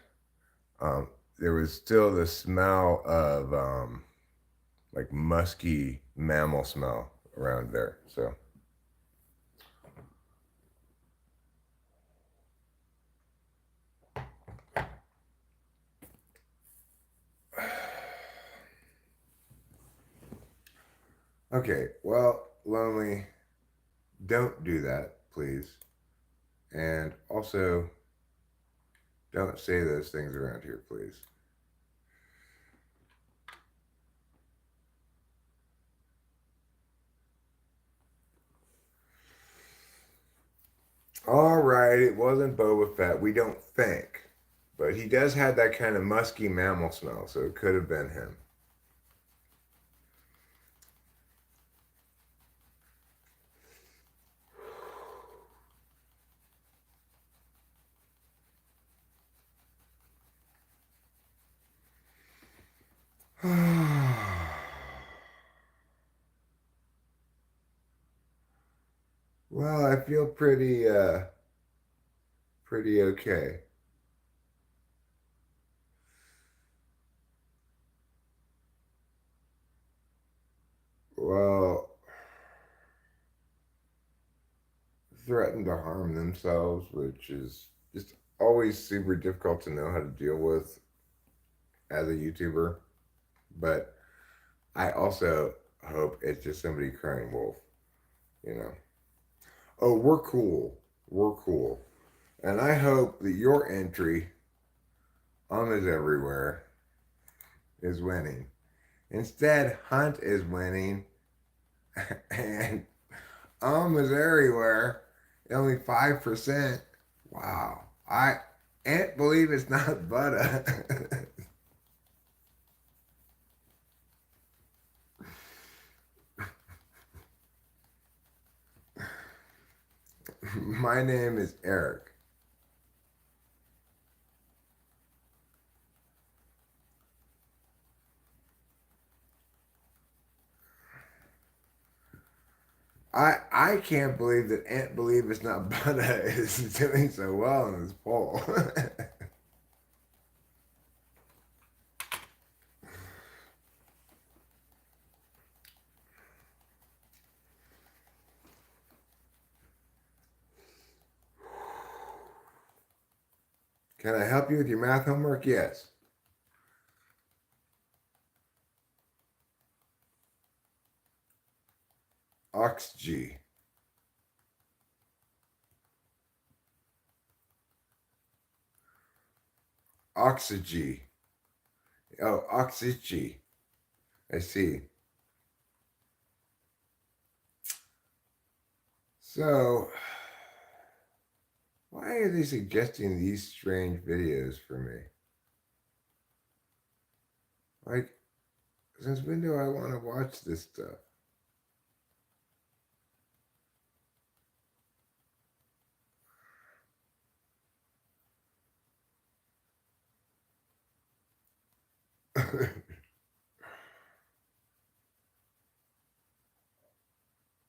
A: um, there was still the smell of like musky mammal smell around there. So, okay, well, Lonely, don't do that, please. And also, don't say those things around here, please. All right, it wasn't Boba Fett. We don't think. But he does have that kind of musky mammal smell, so it could have been him. Well, I feel pretty okay. Well, threaten to harm themselves, which is just always super difficult to know how to deal with as a YouTuber. But I also hope it's just somebody crying wolf, you know. Oh, we're cool. We're cool. And I hope that your entry, is everywhere, is winning. Instead, Hunt is winning, and is everywhere. Only 5%. Wow. I can't believe it's not butter. My name is Eric. I can't believe that Aunt Believe It's Not Butter is doing so well in this poll. Can I help you with your math homework? Yes. Oxg. Oxygy. Oh, oxygy. I see. So, why are they suggesting these strange videos for me? Like, since when do I want to watch this stuff?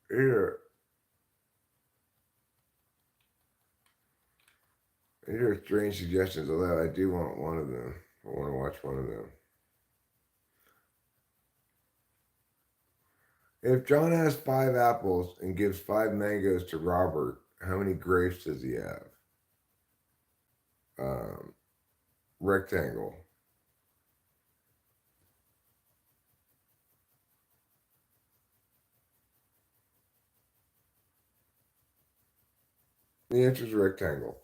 A: Here, here are strange suggestions, although I do want one of them. I want to watch one of them. If John has 5 apples and gives 5 mangoes to Robert, how many grapes does he have? Um, rectangle. The answer is rectangle.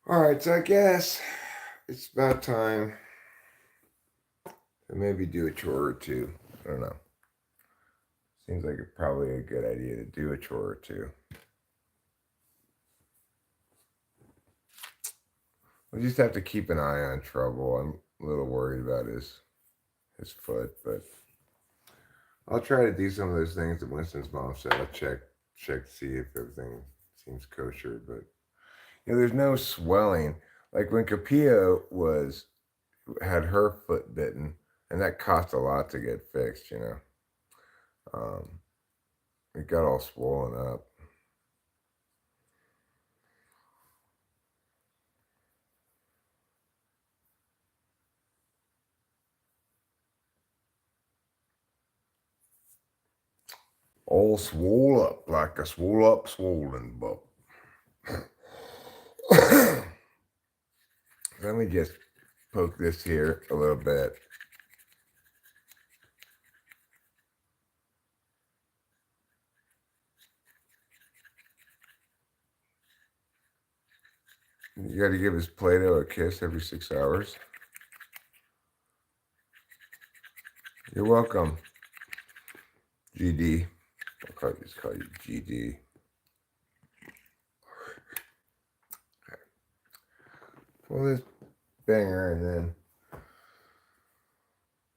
A: All right, so I guess it's about time to maybe do a chore or two. I don't know. Seems like it's probably a good idea to do a chore or two. We just have to keep an eye on Trouble. I'm a little worried about his foot, but I'll try to do some of those things that Winston's mom said. I'll check to see if everything seems kosher, but there's no swelling. Like when Capio had her foot bitten, and that cost a lot to get fixed. Um, it got all swollen up. All swole up like a swole up swollen bub. Let me just poke this here a little bit. You got to give his Play-Doh a kiss every 6 hours. You're welcome, GD. I'll just call you GD. Pull this banger and then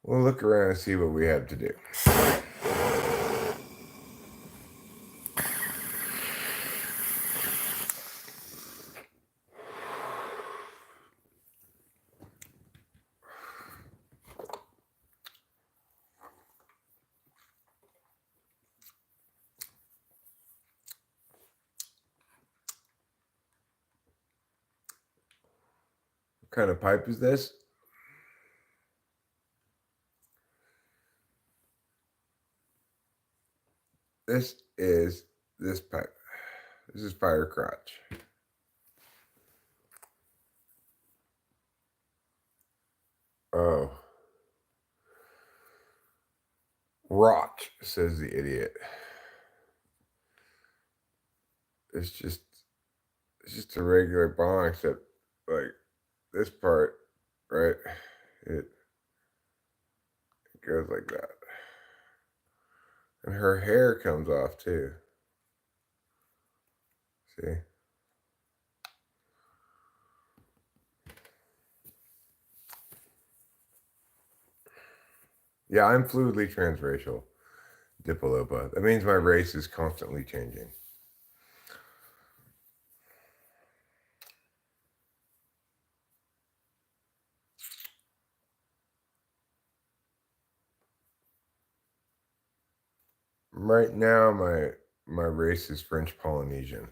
A: we'll look around and see what we have to do. What kind of pipe is this? This is this pipe. This is fire crotch. Oh. Rot, says the idiot. It's just a regular bong, except like this part, right? It goes like that. And her hair comes off too. See? Yeah, I'm fluidly transracial. Diplopa. That means my race is constantly changing. Right now, my race is French Polynesian.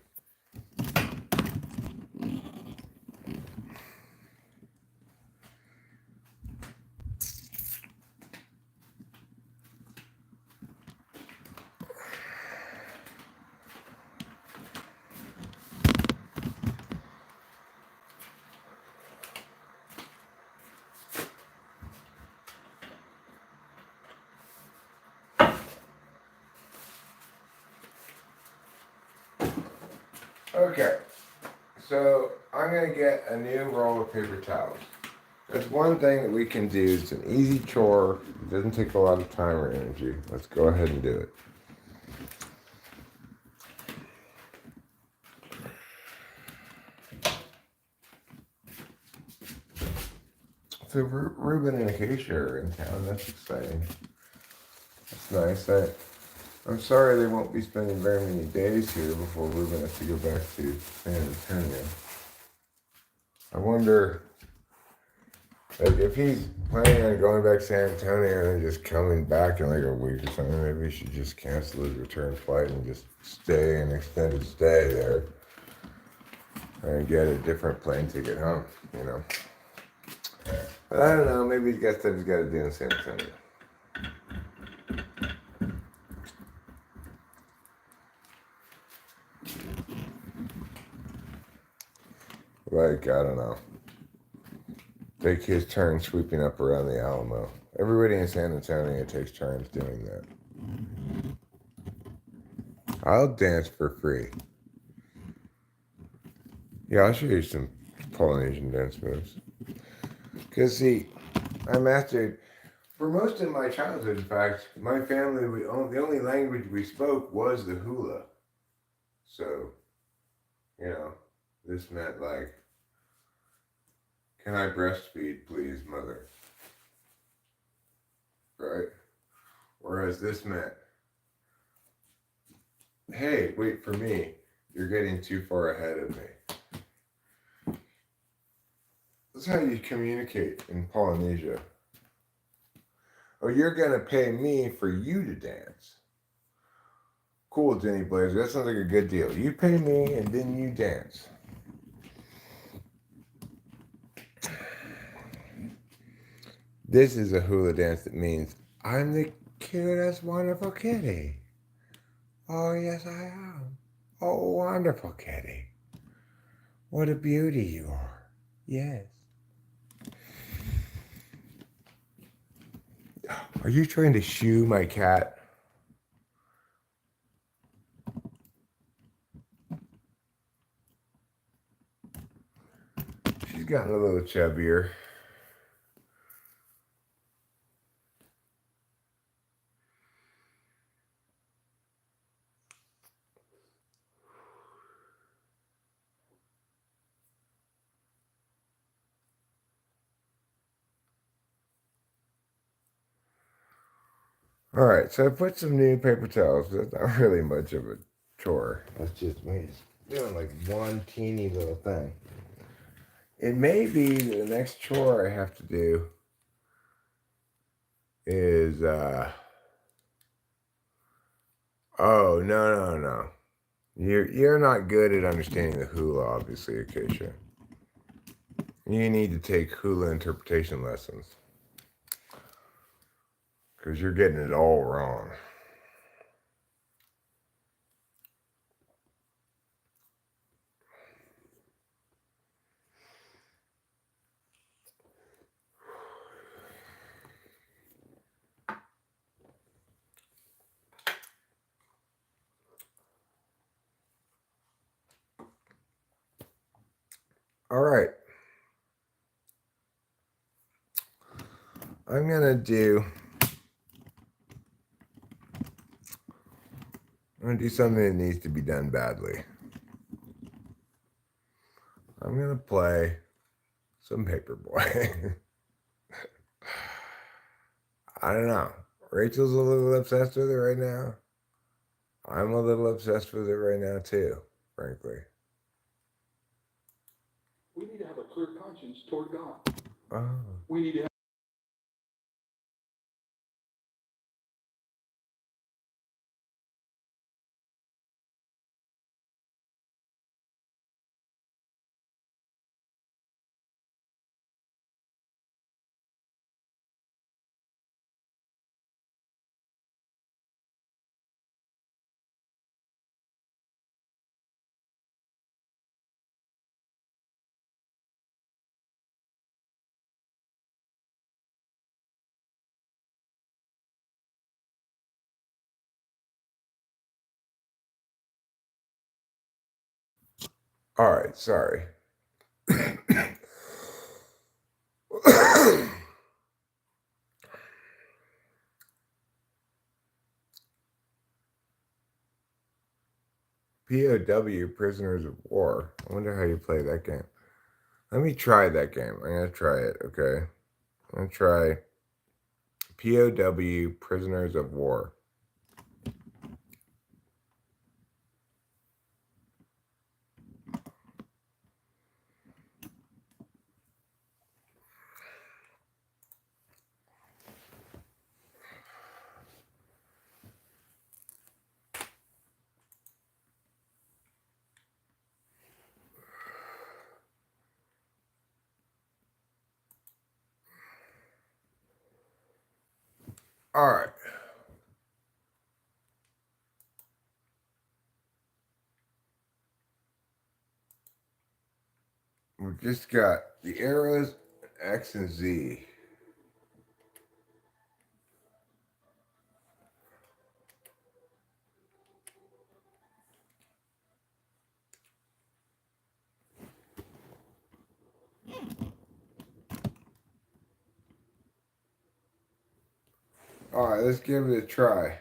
A: Okay, so I'm going to get a new roll of paper towels. There's one thing that we can do. It's an easy chore. It doesn't take a lot of time or energy. Let's go ahead and do it. So Ruben and Acacia are in town. That's exciting. That's nice. I'm sorry they won't be spending very many days here before Ruben has to go back to San Antonio. I wonder, like, if he's planning on going back to San Antonio and then just coming back in like a week or something, maybe he should just cancel his return flight and just stay an extended stay there and get a different plane ticket home, But I don't know, maybe he's got stuff he's got to do in San Antonio. Like, I don't know. Take his turn sweeping up around the Alamo. Everybody in San Antonio takes turns doing that. I'll dance for free. Yeah, I'll show you some Polynesian dance moves. Because, see, I mastered, for most of my childhood, in fact, my family, the only language we spoke was the hula. So, you know, this meant like, can I breastfeed, please, mother? Right? Whereas this meant, hey, wait for me. You're getting too far ahead of me. That's how you communicate in Polynesia. Oh, you're gonna pay me for you to dance. Cool, Jenny Blazer. That sounds like a good deal. You pay me and then you dance. This is a hula dance that means I'm the cutest, wonderful kitty. Oh, yes, I am. Oh, wonderful kitty. What a beauty you are. Yes. Are you trying to shoo my cat? She's gotten a little chubbier. All right, so I put some new paper towels. That's not really much of a chore. That's just me doing like one teeny little thing. It may be the next chore I have to do is oh no. You're not good at understanding the hula, obviously, Acacia. You need to take hula interpretation lessons. Because you're getting it all wrong. All right. I'm going to do something that needs to be done badly. I'm going to play some Paperboy. I don't know. Rachel's a little obsessed with it right now. I'm a little obsessed with it right now, too, frankly.
B: We need to have a clear conscience toward God.
A: Oh.
B: We need to have
A: All right, sorry. POW, Prisoners of War. I wonder how you play that game. Let me try that game. I'm going to try it, okay? I'm going to try POW, Prisoners of War. All right. We've just got the arrows, X and Z. Alright, let's give it a try.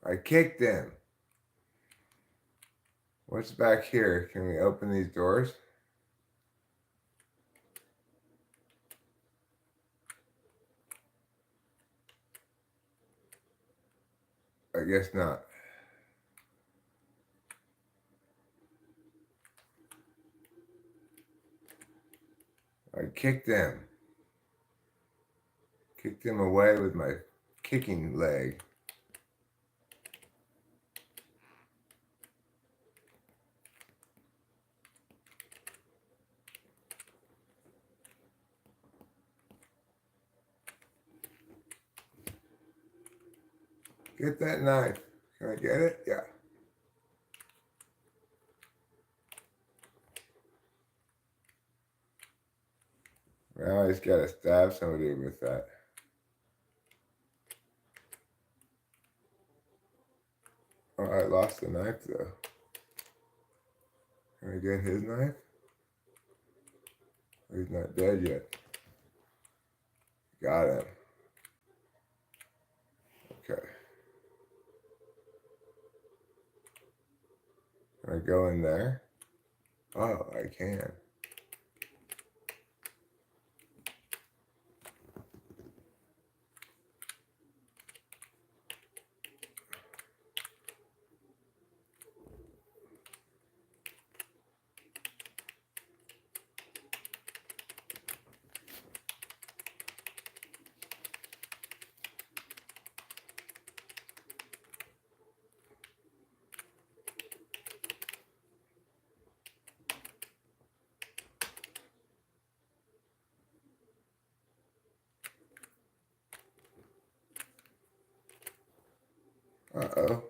A: I kicked him. What's back here? Can we open these doors? I guess not. I kicked him. Kicked him away with my kicking leg. Get that knife. Can I get it? Yeah. Now I just gotta stab somebody with that. Oh, I lost the knife though. Can I get his knife? He's not dead yet. Got him. Okay. Can I go in there? Oh, I can. Uh-oh.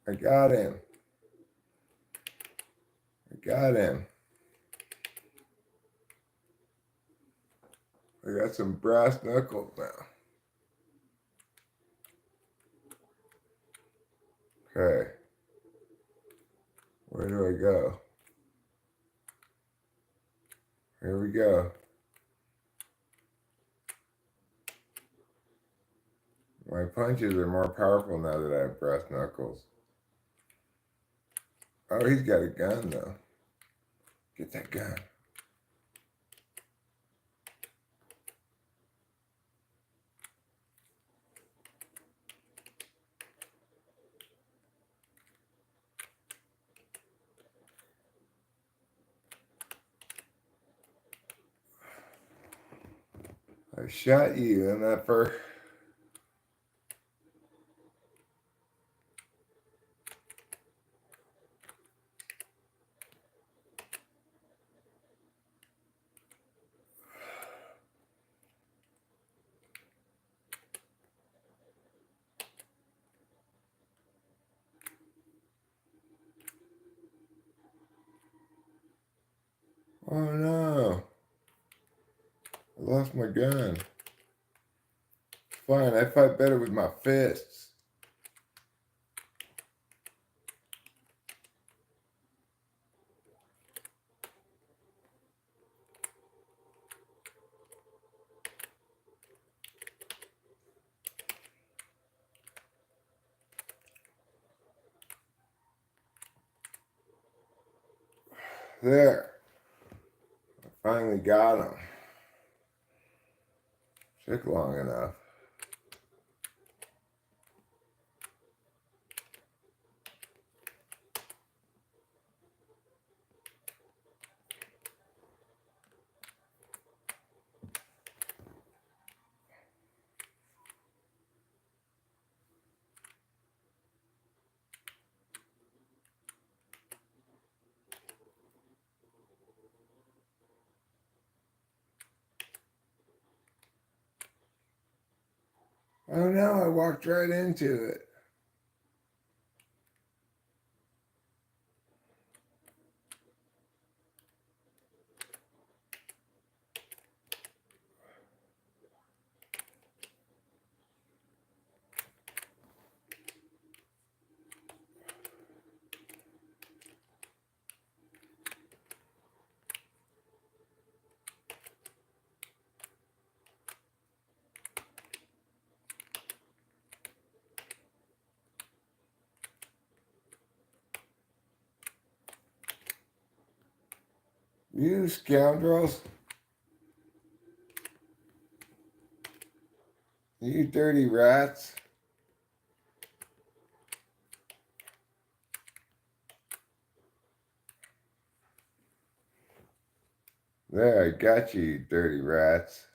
A: I got him. I got him. I got some brass knuckles now. Okay. Where do I go? Here we go. My punches are more powerful now that I have brass knuckles. Oh, he's got a gun though. Get that gun. I shot you in that first. Oh no. I lost my gun. Fine, I fight better with my fists. There. I finally got him. Took long enough. Oh no, I walked right into it. You scoundrels. You dirty rats. There, I got you, you dirty rats.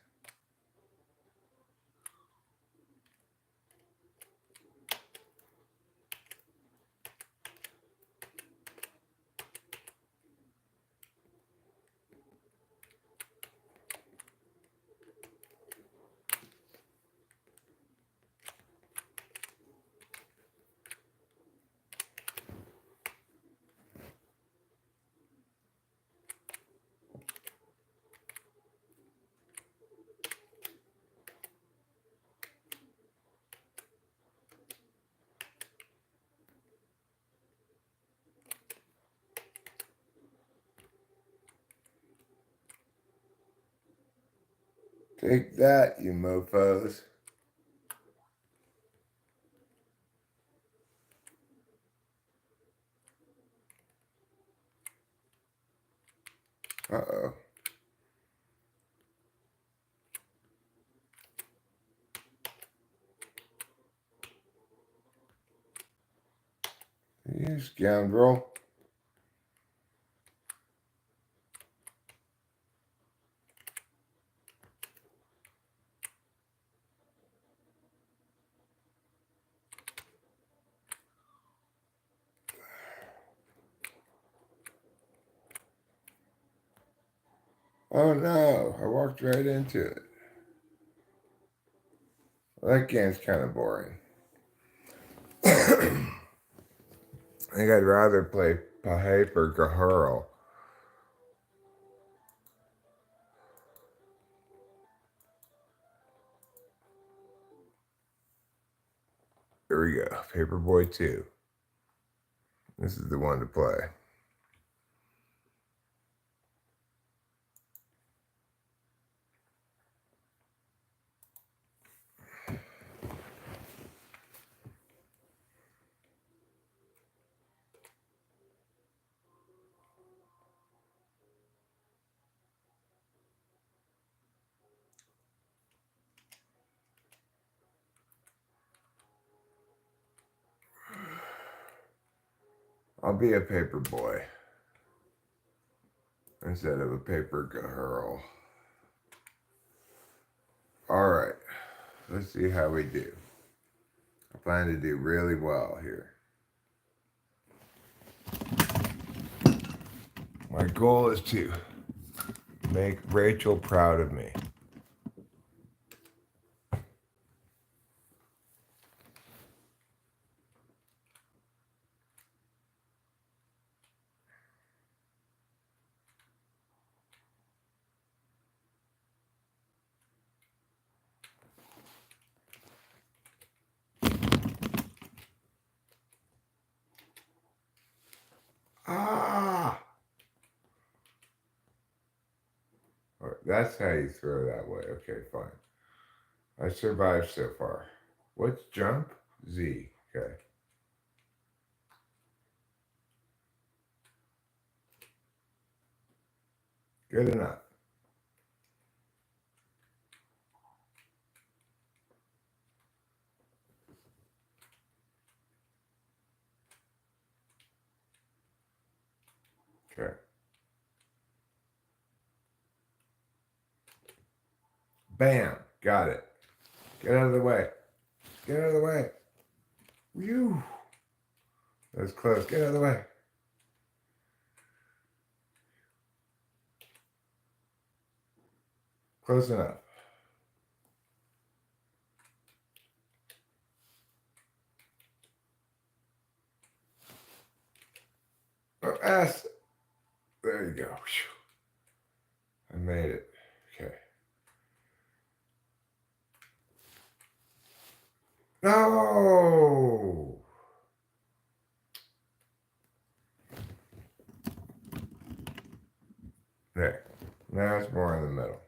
A: Take that, you mofos. Uh-oh. You scoundrel. Oh no, I walked right into it. Well, that game's kind of boring. I think I'd rather play Paper Gahurl. Here we go. Paperboy 2. This is the one to play. I'll be a paper boy instead of a paper girl. All right, let's see how we do. I plan to do really well here. My goal is to make Rachel proud of me. Ah! All right, that's how you throw that way. Okay, fine. I survived so far. What's jump? Z. Okay. Good enough. Okay. Bam. Got it. Get out of the way. Get out of the way. Whew. That was close. Get out of the way. Close enough. Oh, S. There you go. Whew. I made it. Okay. No. There. Now it's more in the middle.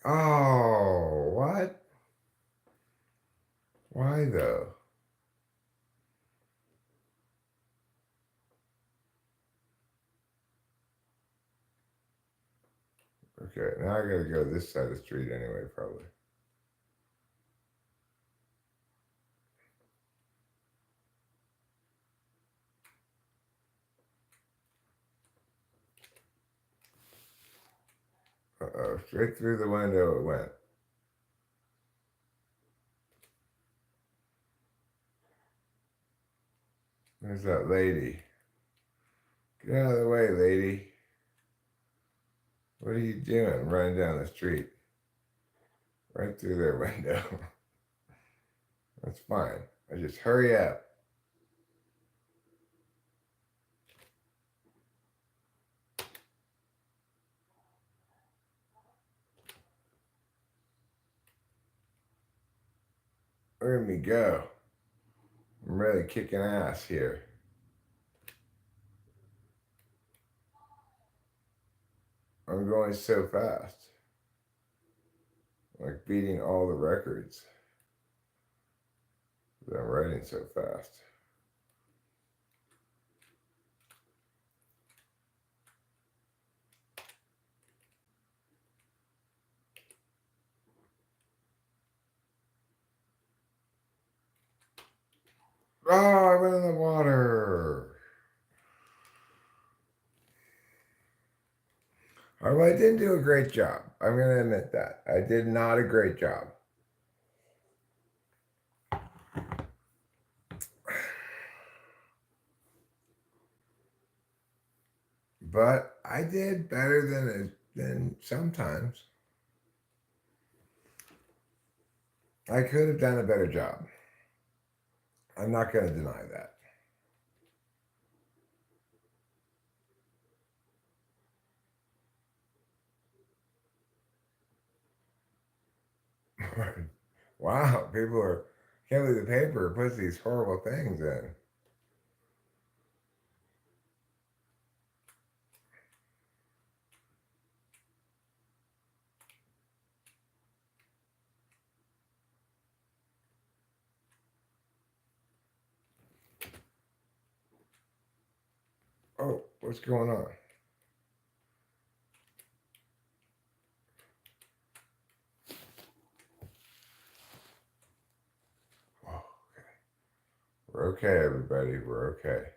A: Oh, what? Why though? Okay, now I gotta go this side of the street anyway, probably. Uh-oh, straight through the window it went. There's that lady. Get out of the way, lady. What are you doing running down the street? Right through their window. That's fine. I just hurry up. Look at me go. I'm really kicking ass here. I'm going so fast. Like beating all the records. I'm writing so fast. Oh, I went in the water. Oh, well, I didn't do a great job. I'm going to admit that. I did not a great job. But I did better than sometimes. I could have done a better job. I'm not going to deny that. Wow, people are can't believe the paper puts these horrible things in. Oh, what's going on? Oh, we're okay, everybody. We're okay.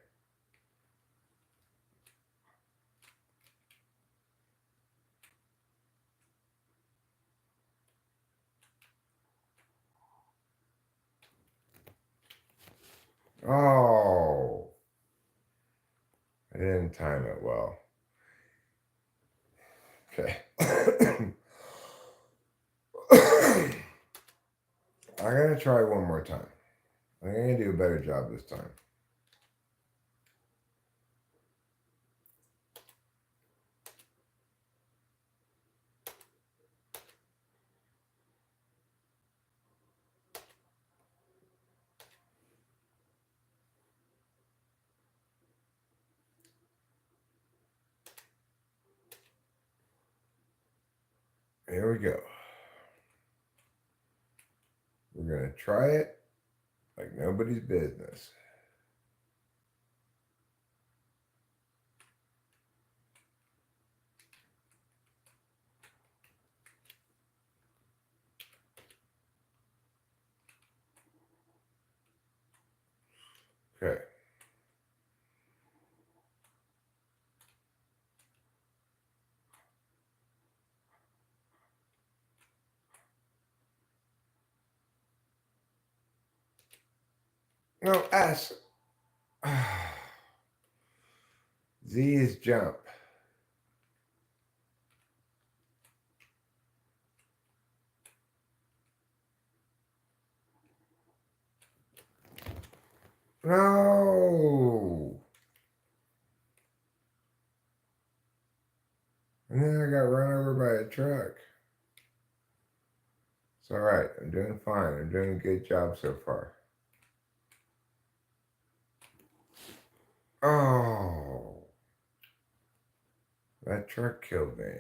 A: Oh, I didn't time it well. Okay. I'm gonna try one more time. I'm gonna do a better job this time. Here we go. We're gonna try it like nobody's business. Okay. No, S. Z is jump. No. And then I got run over by a truck. It's all right. I'm doing fine. I'm doing a good job so far. Oh, that truck killed me.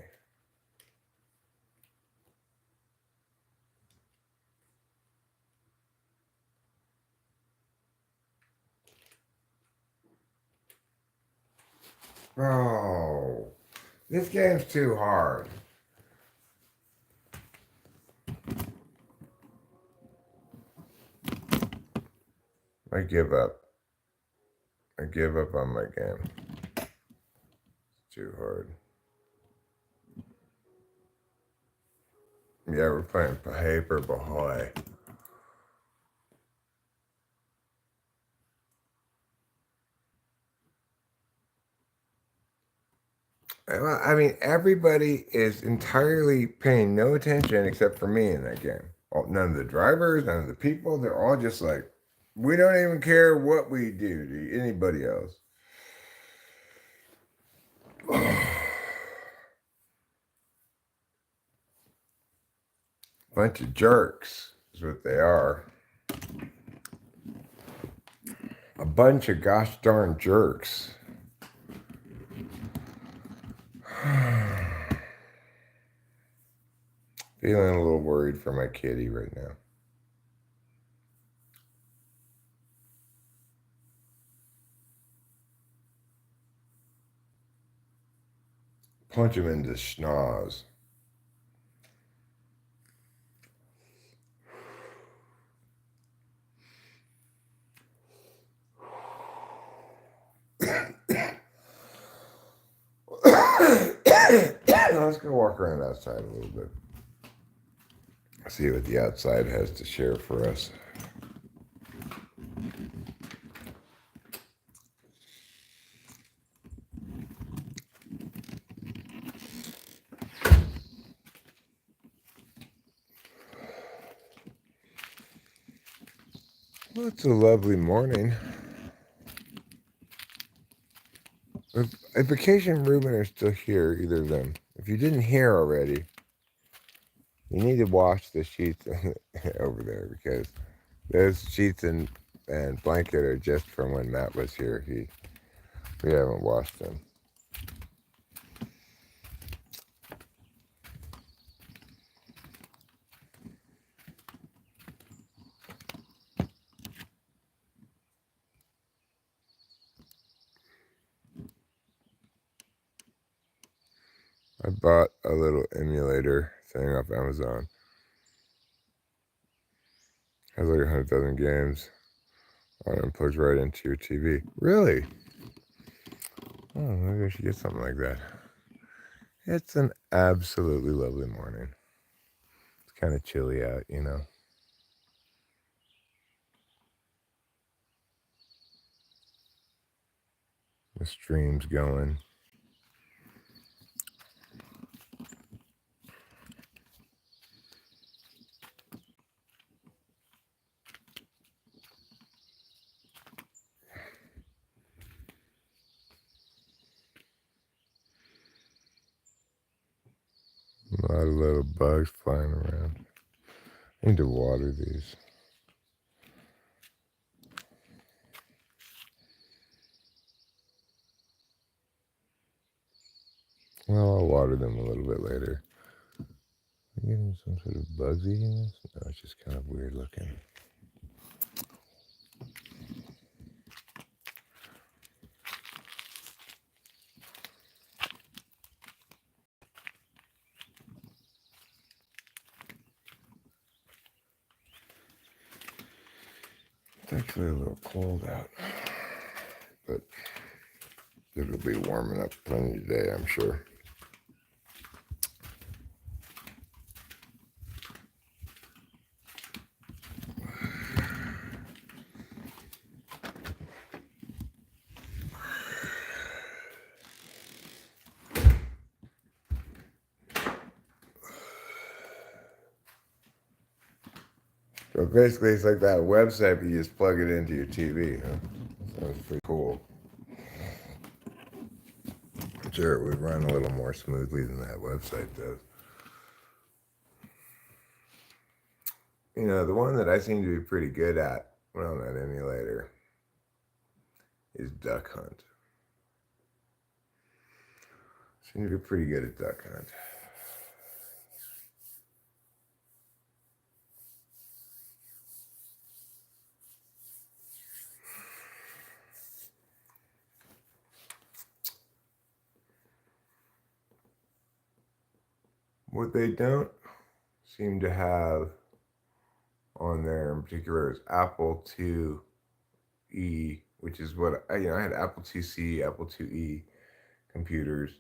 A: Oh, this game's too hard. I give up. I give up on my game. It's too hard. Yeah, we're playing Paper Bahoy. I mean, everybody is entirely paying no attention except for me in that game. None of the drivers, none of the people, they're all just like, we don't even care what we do to anybody else. Bunch of jerks is what they are. A bunch of gosh darn jerks. Feeling a little worried for my kitty right now. Punch him into schnoz. Let's go walk around outside a little bit. See what the outside has to share for us. Well, it's a lovely morning. If Vacation and Ruben are still here, either of them, if you didn't hear already, you need to wash the sheets over there because those sheets and blanket are just from when Matt was here. We haven't washed them. I bought a little emulator thing off Amazon. Has like 100,000 games on it and plugs right into your TV. Really? Oh, maybe I should get something like that. It's an absolutely lovely morning. It's kind of chilly out, you know. The stream's going. A lot of little bugs flying around. I need to water these. Well, I'll water them a little bit later. Are you getting some sort of bugs eating this? No, it's just kind of weird looking. It's actually a little cold out, but it'll be warming up plenty today, I'm sure. So basically, it's like that website, but you just plug it into your TV. Huh? Sounds pretty cool. I'm sure it would run a little more smoothly than that website does. You know, the one that I seem to be pretty good at when on that emulator is Duck Hunt. Seem to be pretty good at Duck Hunt. What they don't seem to have on there in particular is Apple IIe, which is what I had Apple IIc, Apple IIe computers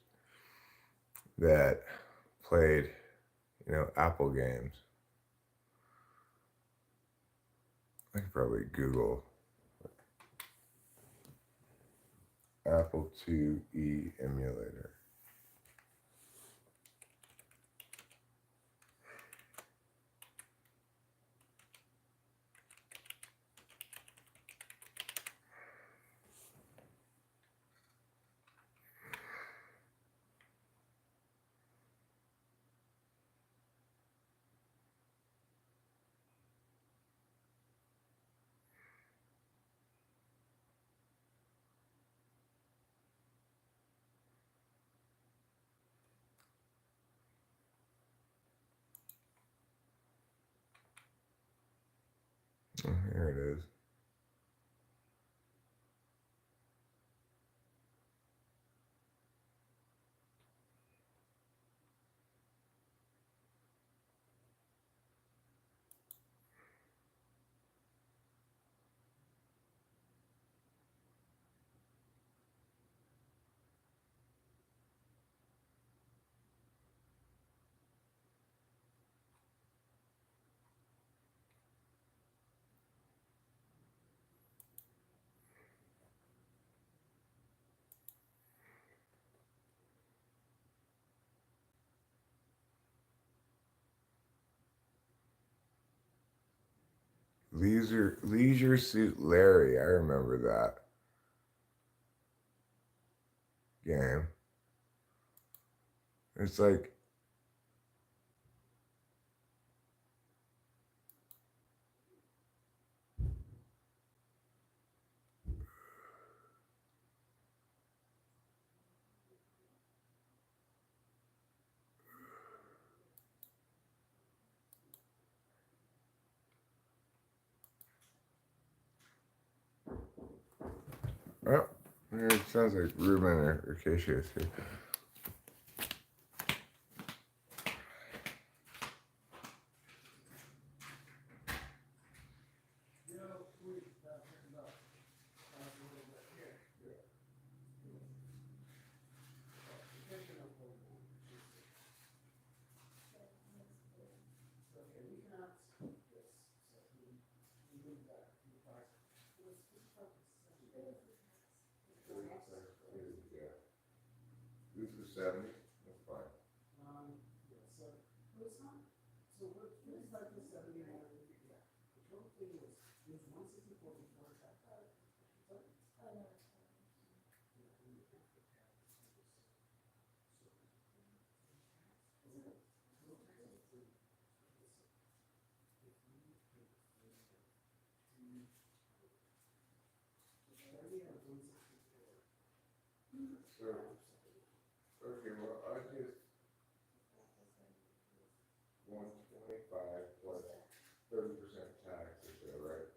A: that played, Apple games. I could probably Google Apple IIe emulator. Oh, here it is. Leisure Suit Larry. I remember that game. It's like, oh, it sounds like Ruben or Casey is here. This is 70. That's fine. So, okay, well, I just 125 plus 30% tax or so, right?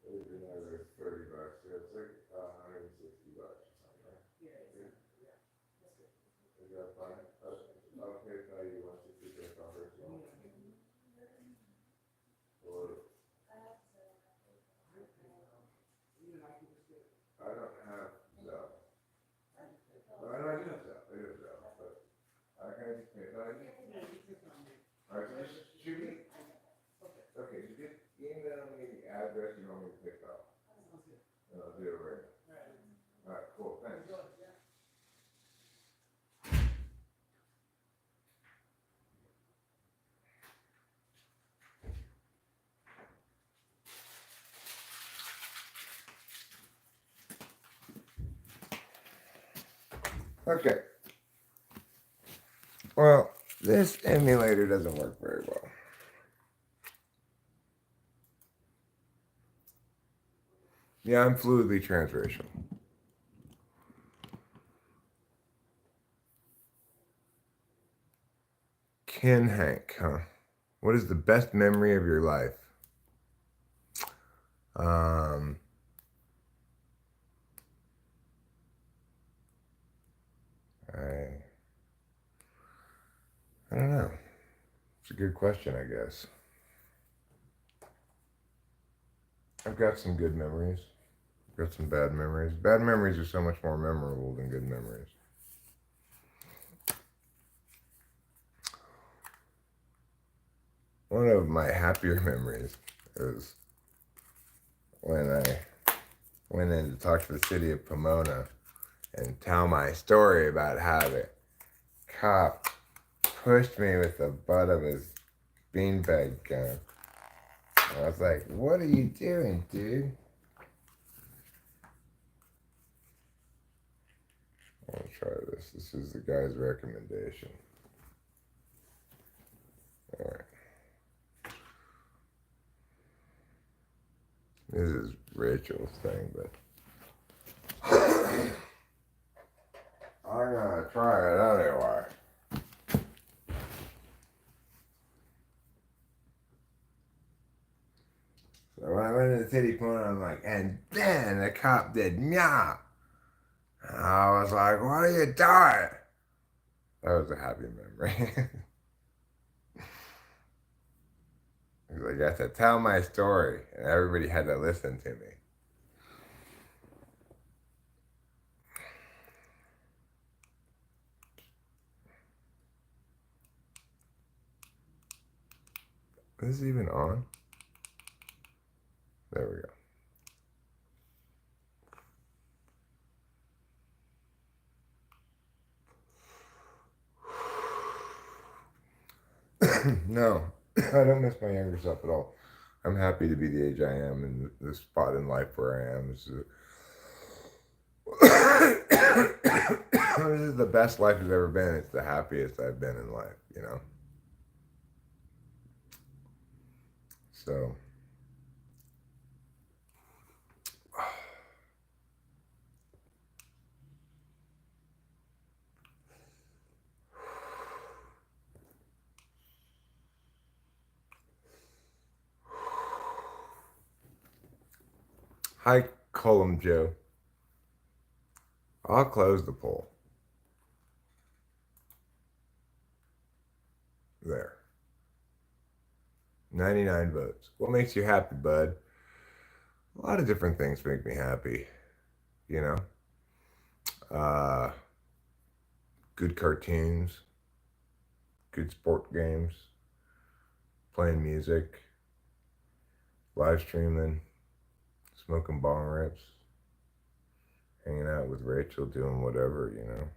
A: Is another $30. So it's like $160 or something, right? Is that fine? Okay, tell you 160 for the conference room. Or I don't have Zelle. Well, I do have Zelle. I do have Zelle, but I can just pay. But I need. All right, so just shoot me. Okay, so just email me the address you want me to pick up, and I'll do it right now. All right, cool. Thanks. Okay. Well, this emulator doesn't work very well. Yeah, I'm fluidly transracial. Ken Hank, huh? What is the best memory of your life? Um, I It's a good question, I guess. I've got some good memories. I've got some bad memories. Bad memories are so much more memorable than good memories. One of my happier memories is when I went in to talk to the city of Pomona and tell my story about how the cop pushed me with the butt of his beanbag gun. I was like, "What are you doing, dude?" I'm gonna try this. This is the guy's recommendation. All right. This is Rachel's thing, but I'm gonna try it anyway. So when I went to the city point, I'm like, and then the cop did meow. I was like, "What are you doing?" That was a happy memory. He's like, "I had to tell my story," and everybody had to listen to me. Is this even on? There we go. No, I don't miss my younger self at all. I'm happy to be the age I am and the spot in life where I am. This is the best life has ever been. It's the happiest I've been in life, you know? So, hi, Column Joe. I'll close the poll. There. 99 votes. What makes you happy, bud? A lot of different things make me happy, you know? Uh, Good cartoons, good sport games, playing music, live streaming, smoking bong rips, hanging out with Rachel, doing whatever, you know?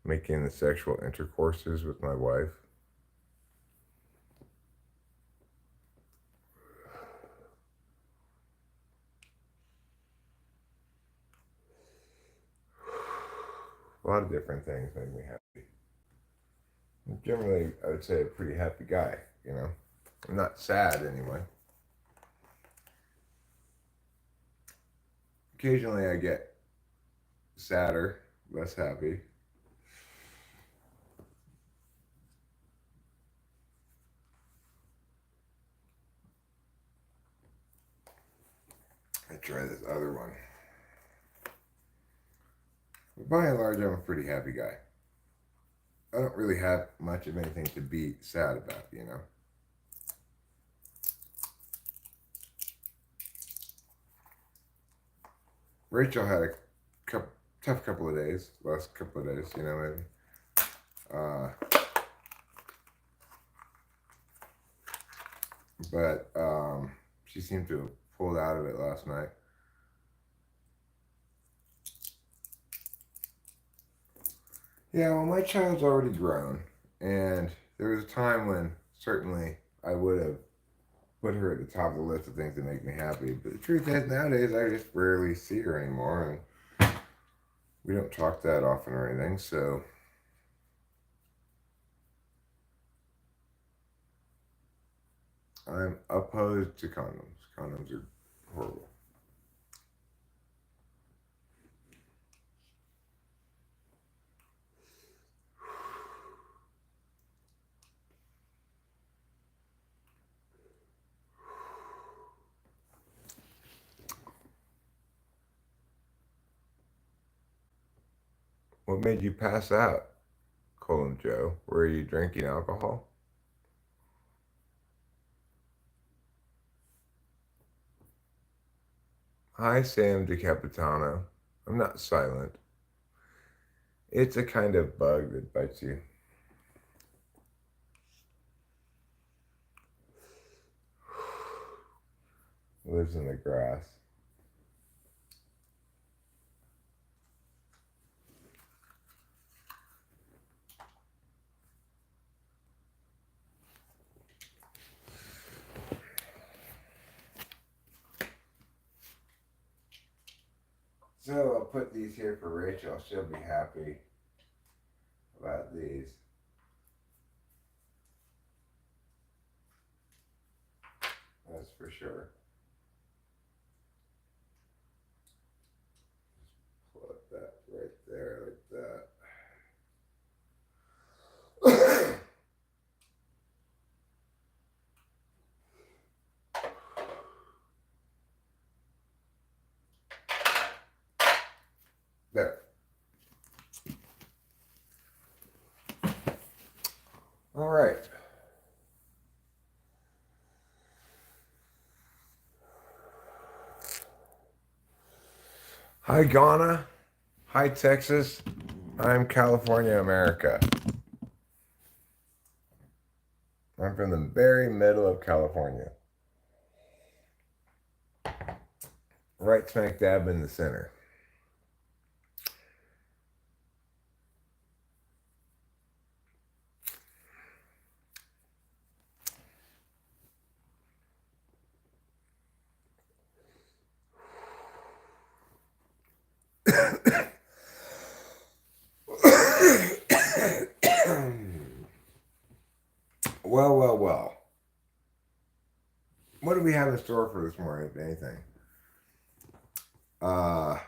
A: Making the sexual intercourses with my wife. A lot of different things make me happy. I'm generally, I would say, a pretty happy guy, you know? I'm not sad anyway. Occasionally I get sadder, less happy. I try this other one. But by and large, I'm a pretty happy guy. I don't really have much of anything to be sad about, you know? Rachel had a tough couple of days, last couple of days, you know, maybe. Uh, but she seemed to have pulled out of it last night. Yeah, well, my child's already grown, and there was a time when certainly I would have put her at the top of the list of things that make me happy. But the truth is, nowadays I just rarely see her anymore, and we don't talk that often or anything. So I'm opposed to condoms. Condoms are horrible. What made you pass out, Colin Joe? Were you drinking alcohol? Hi, Sam DeCapitano. I'm not silent. It's a kind of bug that bites you. Lives in the grass. So I'll put these here for Rachel. She'll be happy about these. That's for sure. Put that right there like that. There. All right. Hi, Ghana. Hi, Texas. I'm California, America. I'm from the very middle of California. Right smack dab in the center. Well, well, well. What do we have in store for this morning, if anything? Uh,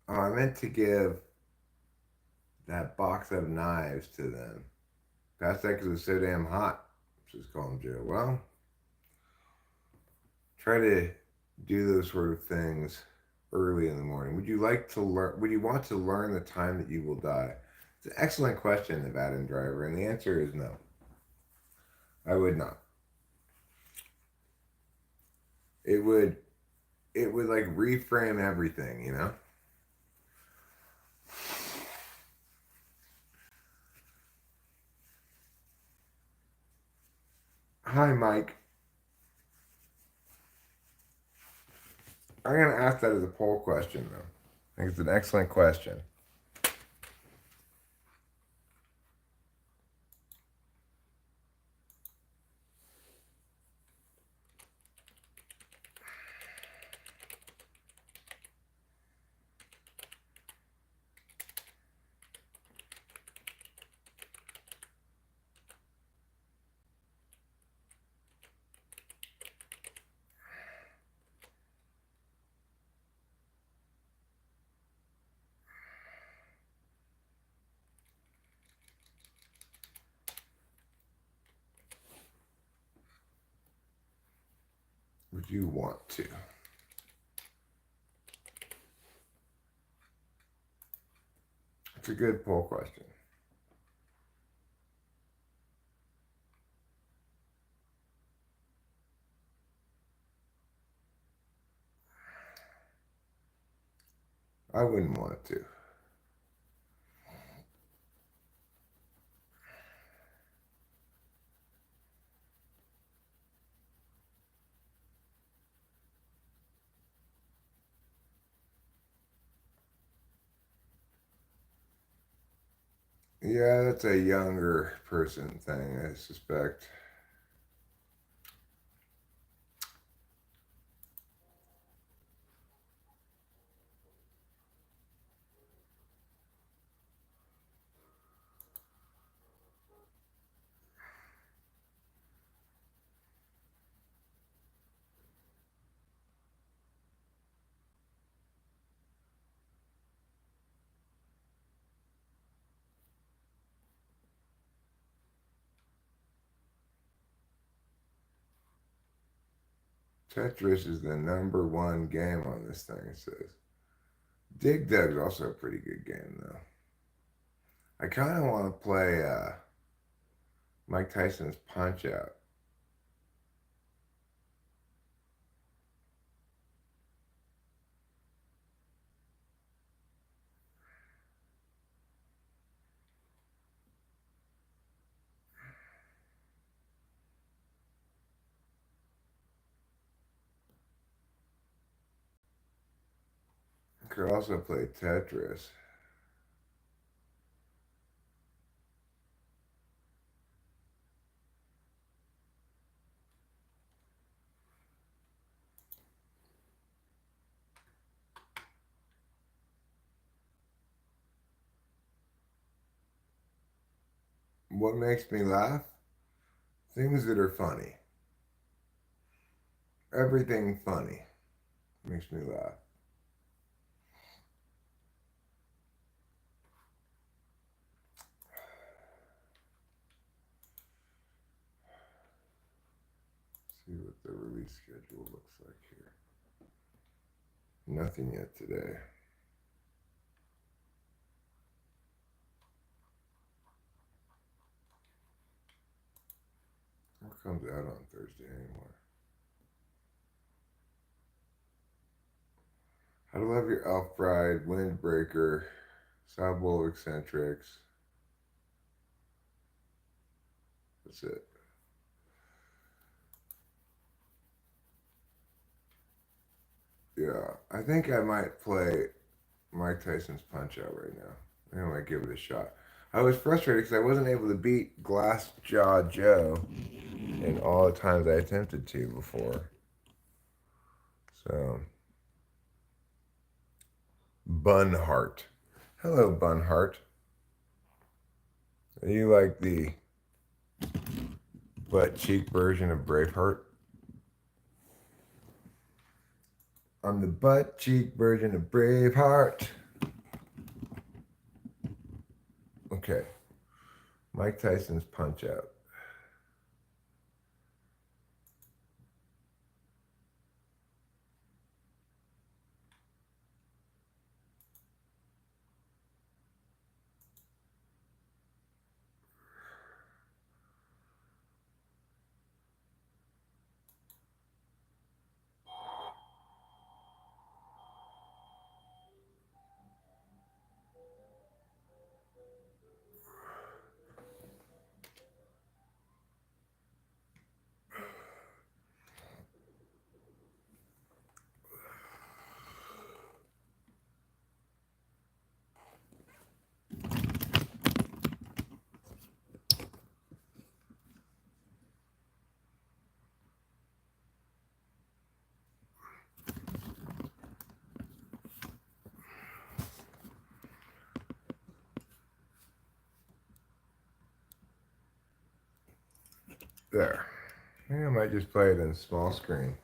A: I meant to give that box of knives to them. That's that because it's so damn hot. Just call them Joe. Well, try to do those sort of things early in the morning. Would you like to learn? Would you want to learn the time that you will die? It's an excellent question, Nevada driver, and the answer is no. I would not. It would. It would like reframe everything, you know. Hi, Mike. I'm gonna ask that as a poll question, though. I think it's an excellent question. Would you want to? It's a good poll question. I wouldn't want to. Yeah, that's a younger person thing, I suspect. Tetris is the number one game on this thing, it says. Dig Dug's also a pretty good game, though. I kind of want to play Mike Tyson's Punch Out. Could also play Tetris. What makes me laugh? Things that are funny. Everything funny makes me laugh. See what the release schedule looks like here. Nothing yet today. What comes out on Thursday anymore? How to Love Your Elf Bride, Windbreaker, Bowl of Eccentrics. That's it. Yeah, I think I might play Mike Tyson's Punch Out right now. I might give it a shot. I was frustrated because I wasn't able to beat Glass Jaw Joe in all the times I attempted to before. So, Bunhart. Hello, Bunhart. Are you like the butt cheek version of Braveheart? I'm the butt cheek version of Braveheart. Okay. Mike Tyson's Punch Out. There. I think I might just play it in small screen.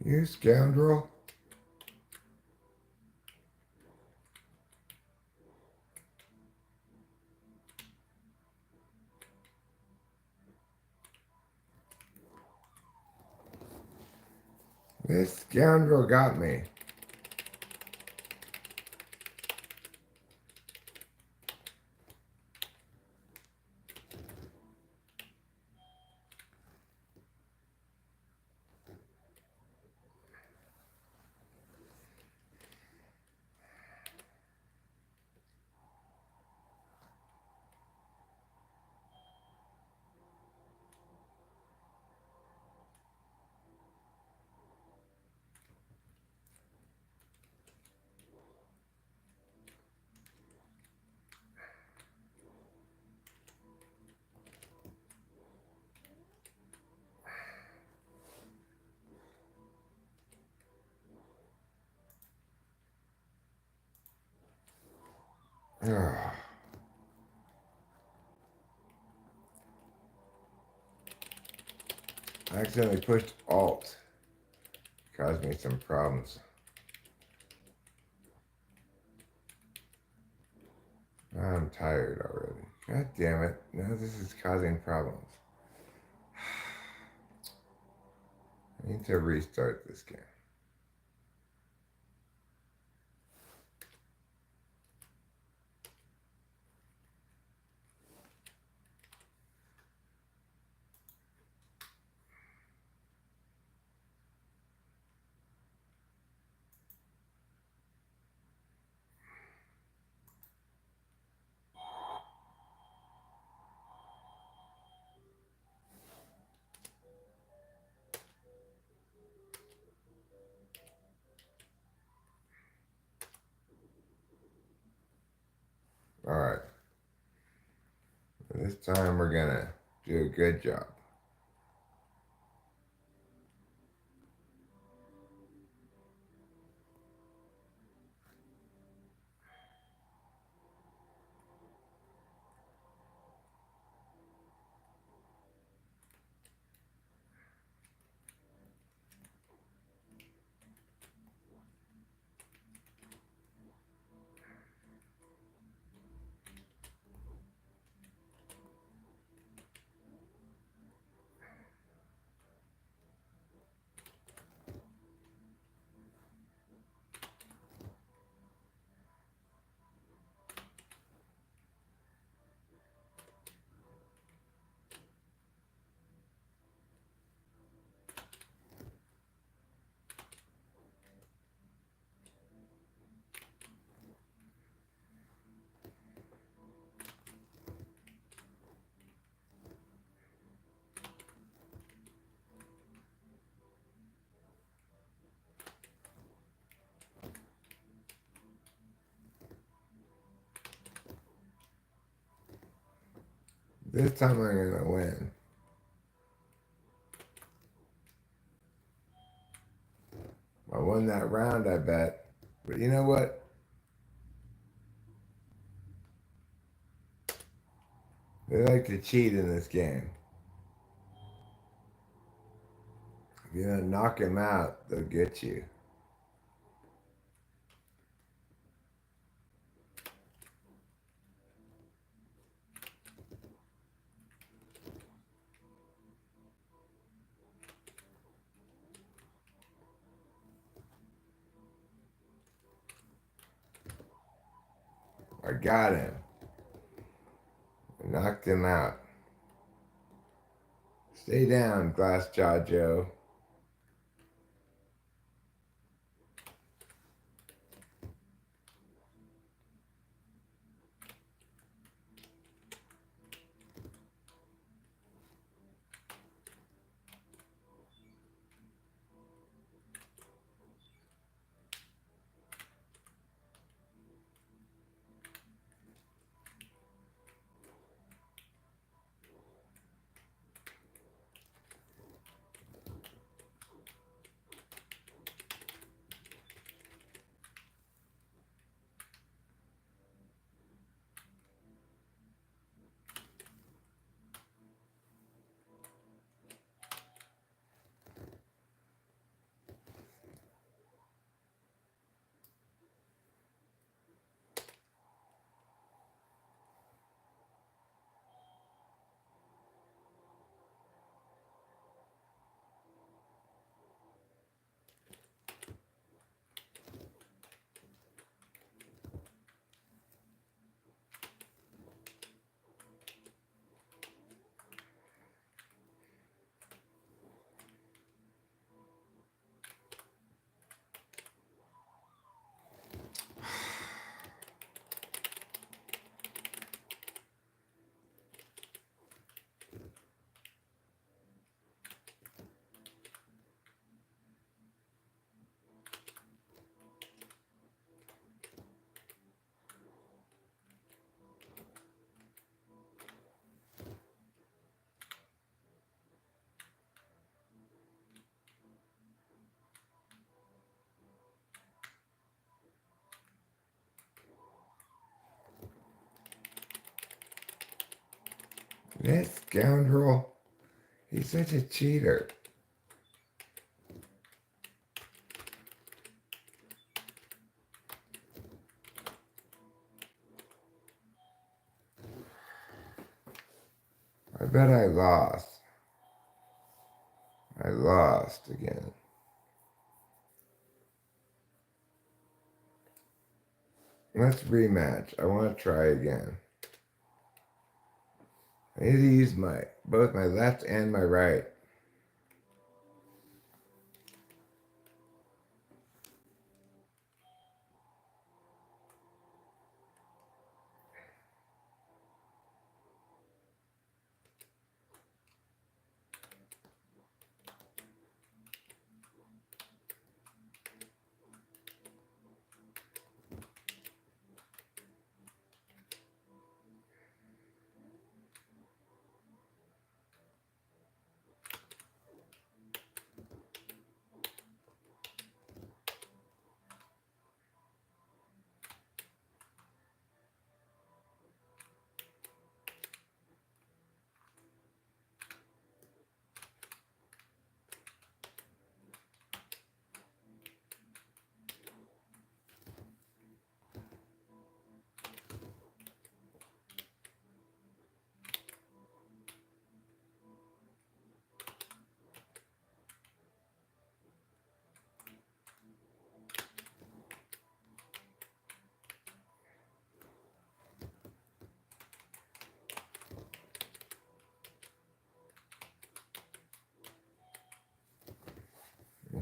A: You scoundrel. This scoundrel got me. I accidentally pushed Alt. Caused me some problems. I'm tired already. God damn it. Now this is causing problems. I need to restart this game. Alright. This time we're gonna do a good job. This time I'm gonna win. I won that round, I bet. But you know what? They like to cheat in this game. If you don't knock him out, they'll get you. I got him. I knocked him out. Stay down, Glass Jaw Joe. That scoundrel. He's such a cheater. I bet I lost. I lost again. Let's rematch. I want to try again. I need to use both my left and my right.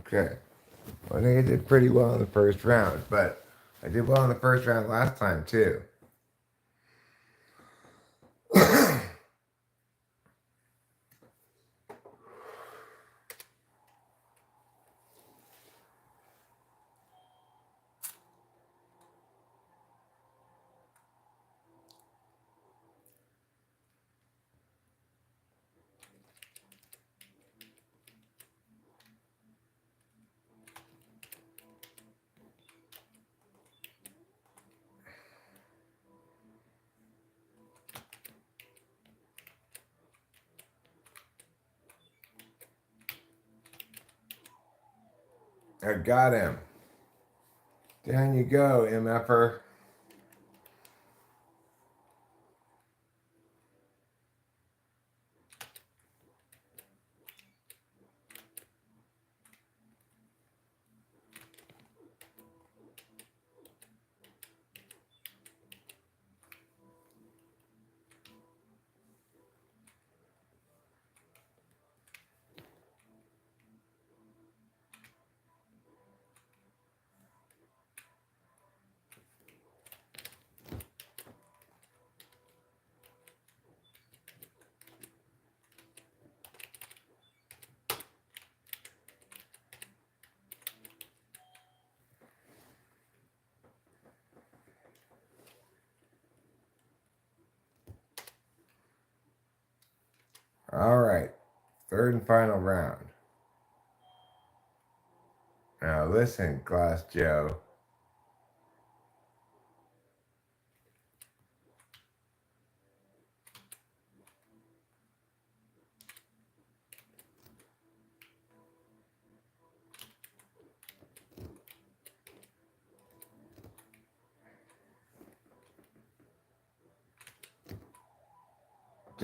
A: Okay. Well, I think I did pretty well in the first round, but I did well in the first round last time too. I got him. Down you go, MFer. All right. Third and final round. Now listen, Glass Joe.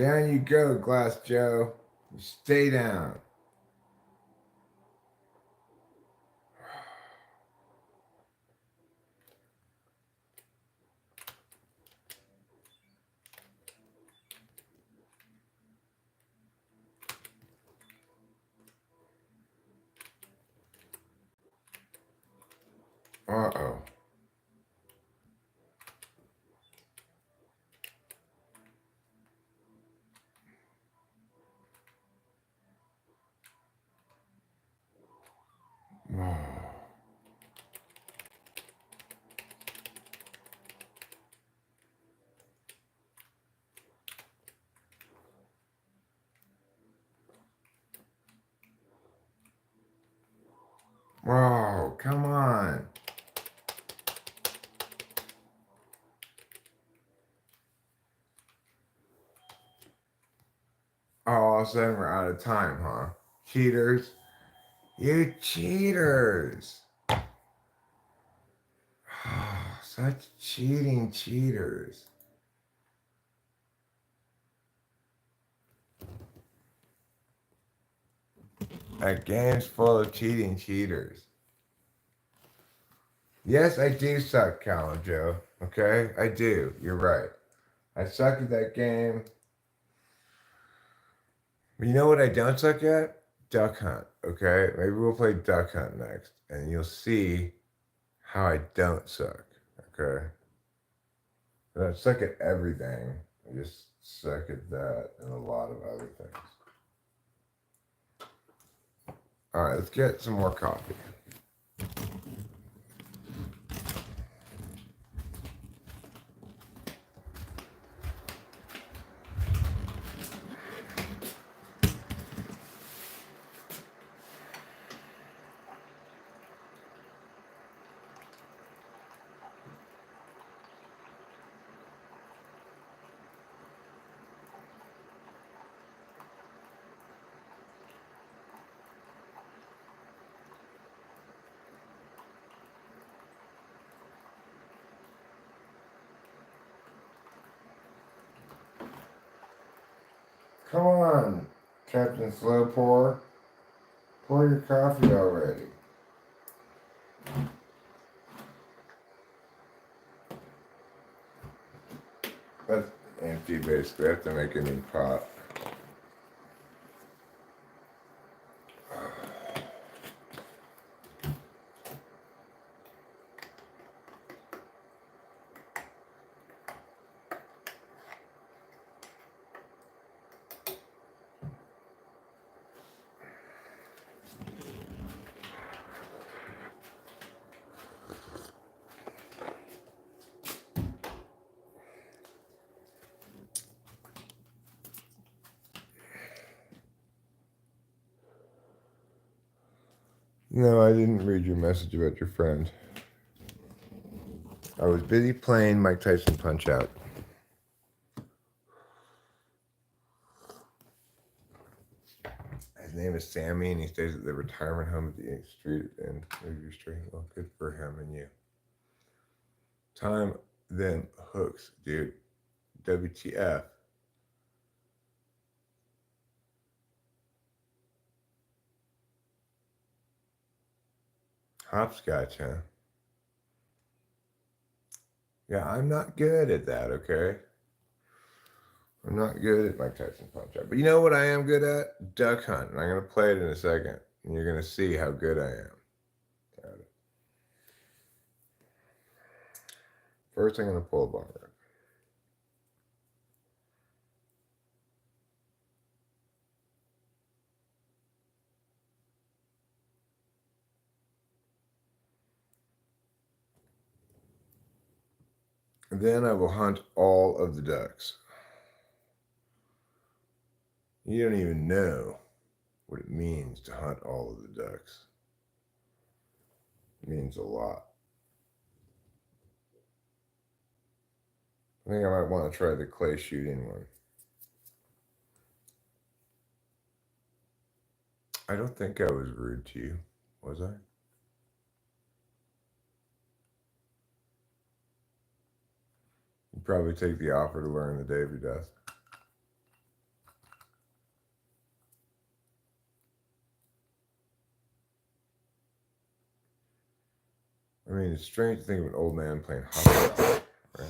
A: Down you go, Glass Joe. You stay down. Uh-oh. Whoa, come on. all of a sudden we're out of time, huh? Cheaters. You cheaters. Such cheating cheaters. That game's full of cheating cheaters. Yes, I do suck, Cal and Joe. Okay? I do. You're right. I suck at that game. But you know what I don't suck at? Duck Hunt. Okay? Maybe we'll play Duck Hunt next. And you'll see how I don't suck. Okay? I don't suck at everything. I just suck at that and a lot of other things. Alright, let's get some more coffee. Come on, Captain Slow Pour. Pour your coffee already. That's empty, basically. I have to make a new pot. No, I didn't read your message about your friend. I was busy playing Mike Tyson Punch Out. His name is Sammy, and he stays at the retirement home at the 8th Street and Movie Street. Well, good for him and you. Time then hooks, dude. WTF. Hopscotch, huh? Yeah, I'm not good at that, okay? I'm not good at Mike Tyson Punch Out. But you know what I am good at? Duck Hunt. And I'm going to play it in a second. And you're going to see how good I am at it. First, I'm going to pull a bar up. Then I will hunt all of the ducks. You don't even know what it means to hunt all of the ducks. It means a lot. I think I might want to try the clay shooting one. I don't think I was rude to you, was I? You'd probably take the offer to learn the day of your death. I mean, it's strange to think of an old man playing hopscotch, right?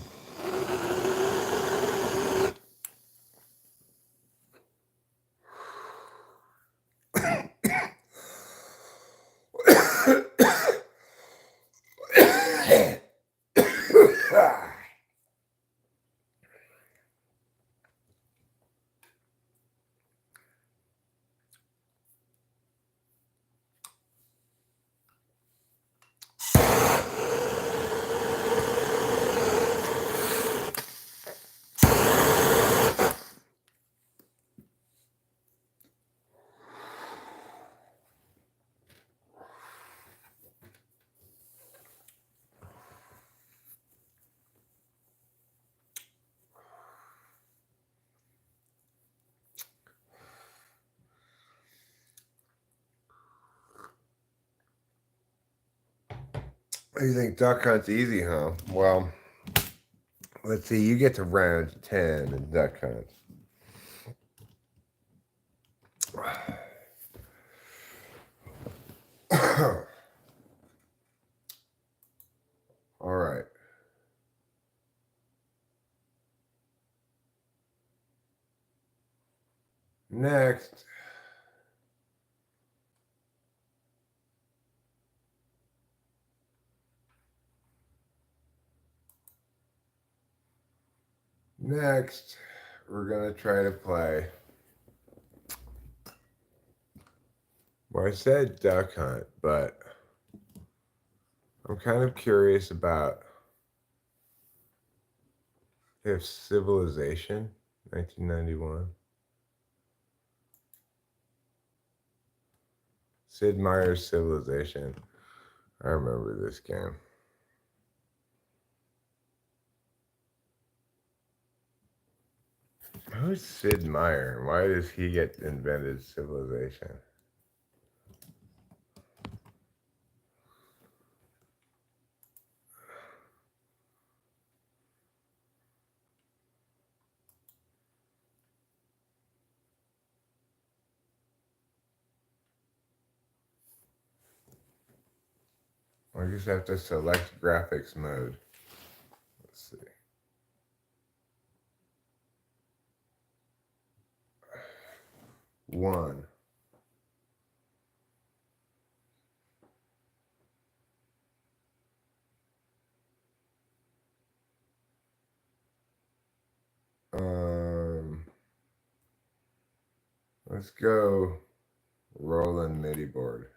A: You think duck hunt's easy, huh? Well, let's see. You get to round 10 in duck hunt. All right. Next. Next, we're going to try to play. Well, I said duck hunt, but I'm kind of curious about if Civilization, 1991. Sid Meier's Civilization. I remember this game. Who's Sid Meier? Why does he get invented Civilization? I just have to select graphics mode. Let's see. One. Um, let's go Roland MIDI board.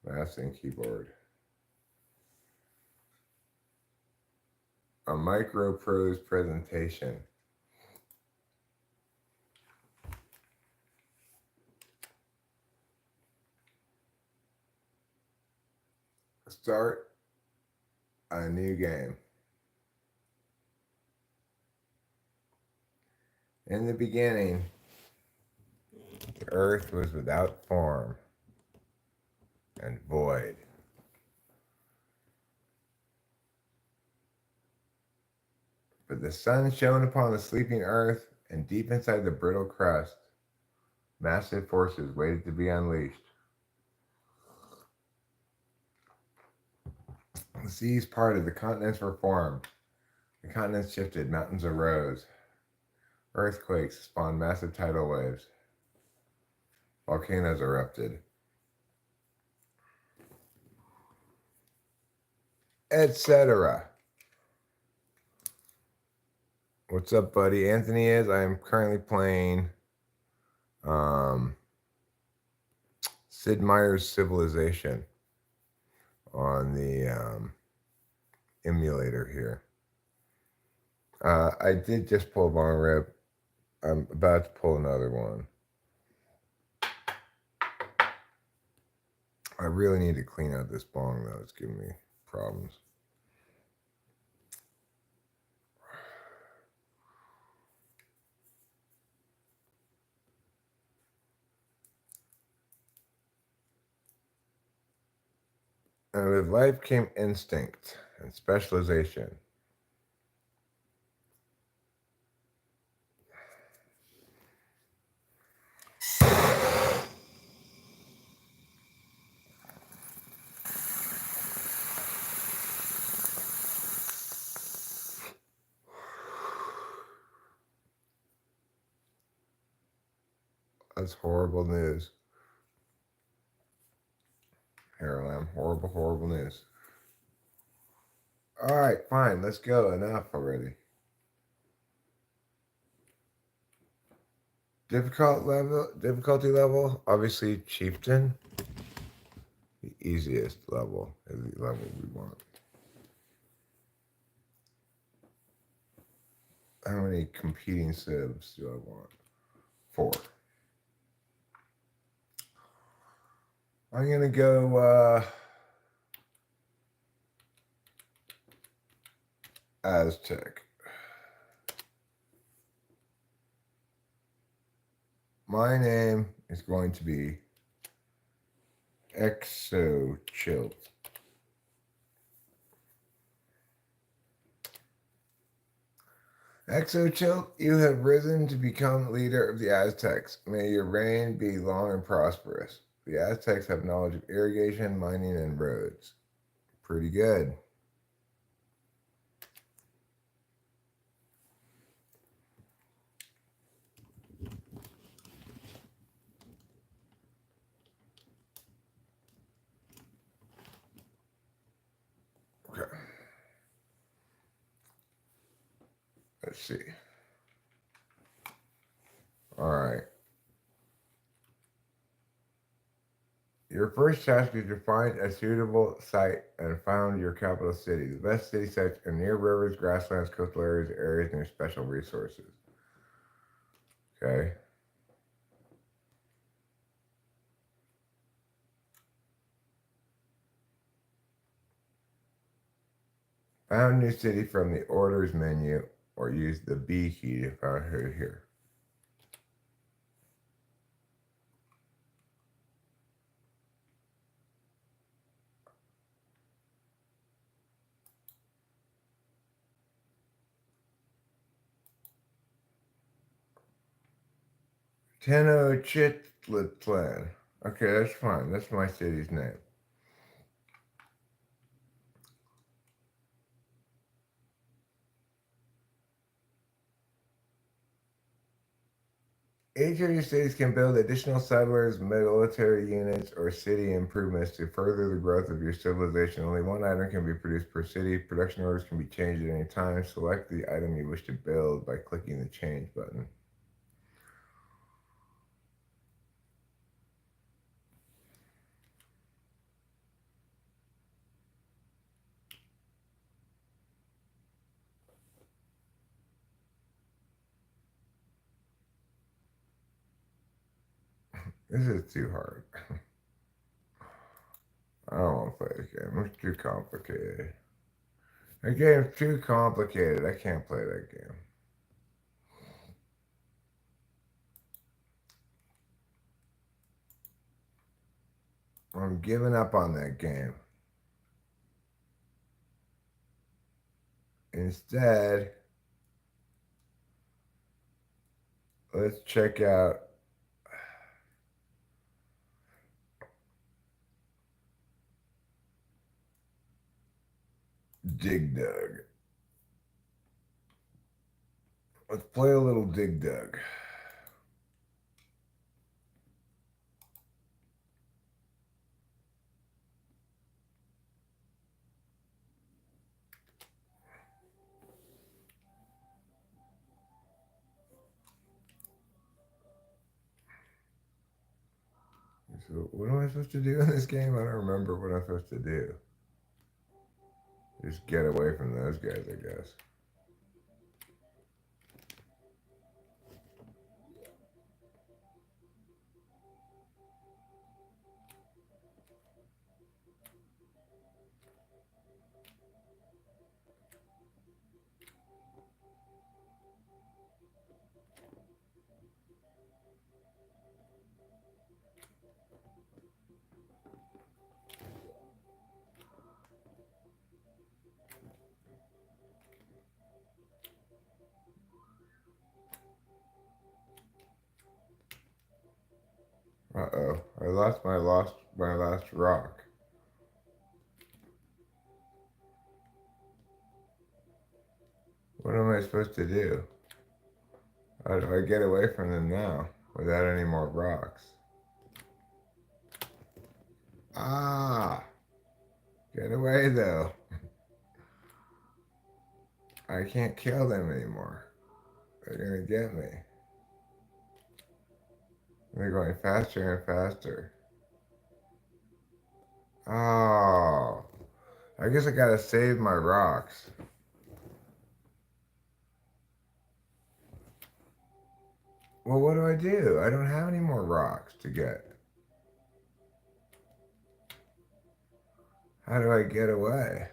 A: Mouse and keyboard. A Micro Prose presentation. Start a new game. In the beginning, the earth was without form and void. But the sun shone upon the sleeping earth, and deep inside the brittle crust, massive forces waited to be unleashed. The seas parted, the continents were formed. The continents shifted, mountains arose. Earthquakes spawned massive tidal waves. Volcanoes erupted, etc. What's up, buddy? Anthony is. I am currently playing Sid Meier's Civilization on the emulator here. I did just pull a bong rip. I'm about to pull another one. I really need to clean out this bong, though. It's giving me problems. And with life came instinct and specialization. That's horrible news. Here I am. Horrible, horrible news. All right, fine. Let's go. Enough already. Difficulty level. Obviously, Chieftain. The easiest level is the level we want. How many competing civs do I want? 4. I'm gonna go Aztec. My name is going to be Exo Chill. Exochill, you have risen to become leader of the Aztecs. May your reign be long and prosperous. The Aztecs have knowledge of irrigation, mining, and roads. Pretty good. Okay, let's see. All right. Your first task is to find a suitable site and found your capital city. The best city sites are near rivers, grasslands, coastal areas, areas near special resources. Okay. Found new city from the orders menu or use the B key to find her here. Tenochtitlan. Okay, that's fine. That's my city's name. Each of your cities can build additional settlers, military units, or city improvements to further the growth of your civilization. Only one item can be produced per city. Production orders can be changed at any time. Select the item you wish to build by clicking the change button. This is too hard. I don't want to play this game. It's too complicated. The game's too complicated. I can't play that game. I'm giving up on that game. Instead, let's check out Dig Dug. Let's play a little Dig Dug. So what am I supposed to do in this game? I don't remember what I'm supposed to do. Just get away from those guys, I guess. Uh-oh. I lost my last rock. What am I supposed to do? How do I get away from them now without any more rocks? Ah! Get away though. I can't kill them anymore. They're gonna get me. They're going faster and faster. Oh. I guess I gotta save my rocks. Well, what do I do? I don't have any more rocks to get. How do I get away?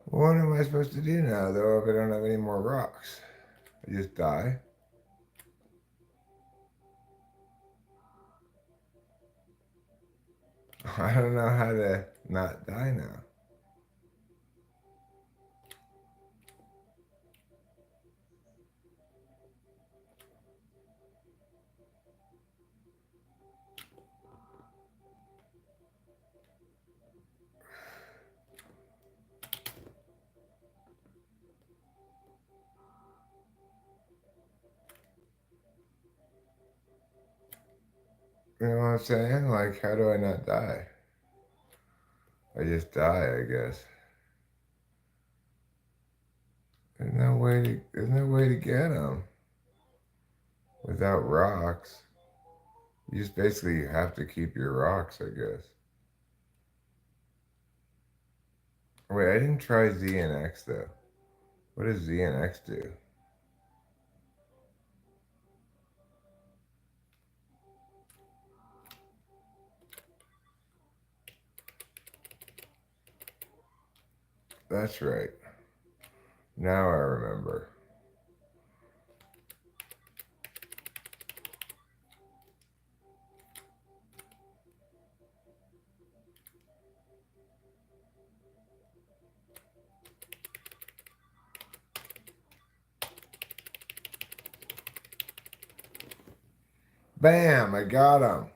A: What am I supposed to do now, though, if I don't have any more rocks? I just die? I don't know how to not die now. You know what I'm saying? Like, how do I not die? I just die, I guess. There's no way to get them without rocks. You just basically have to keep your rocks, I guess. Wait, I didn't try Z and X though. What does Z and X do? That's right. Now I remember. Bam! I got him.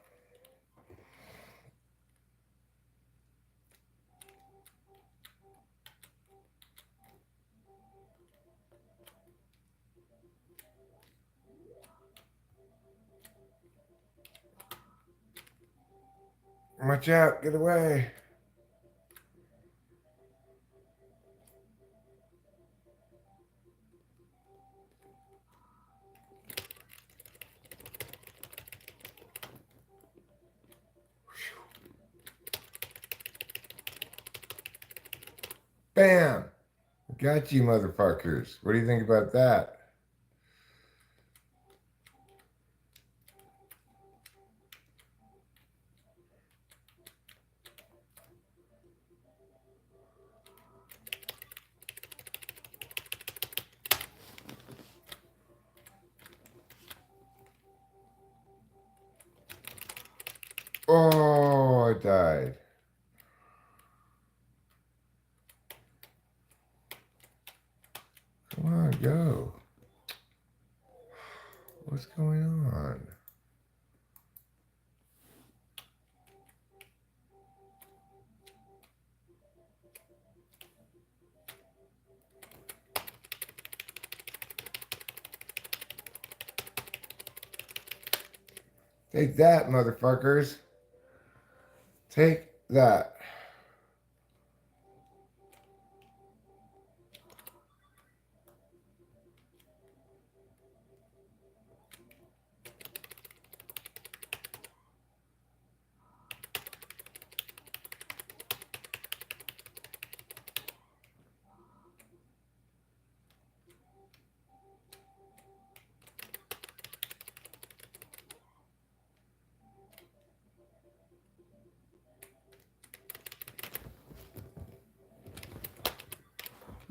A: Watch out! Get away! Bam! Got you, motherfuckers. What do you think about that? Oh, I died. Come on, go. What's going on? Take that, motherfuckers. Take that.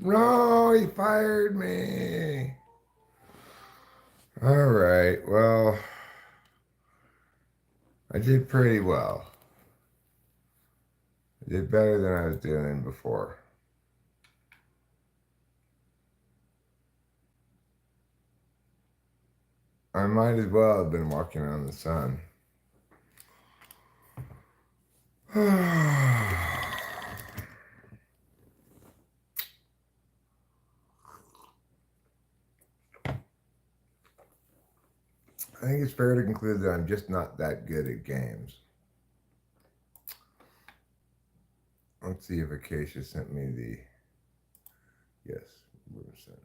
A: No, he fired me. All right, well, I did pretty well. I did better than I was doing before. I might as well have been walking around the sun. I think it's fair to conclude that I'm just not that good at games. Let's see if Acacia sent me the. Yes, sent.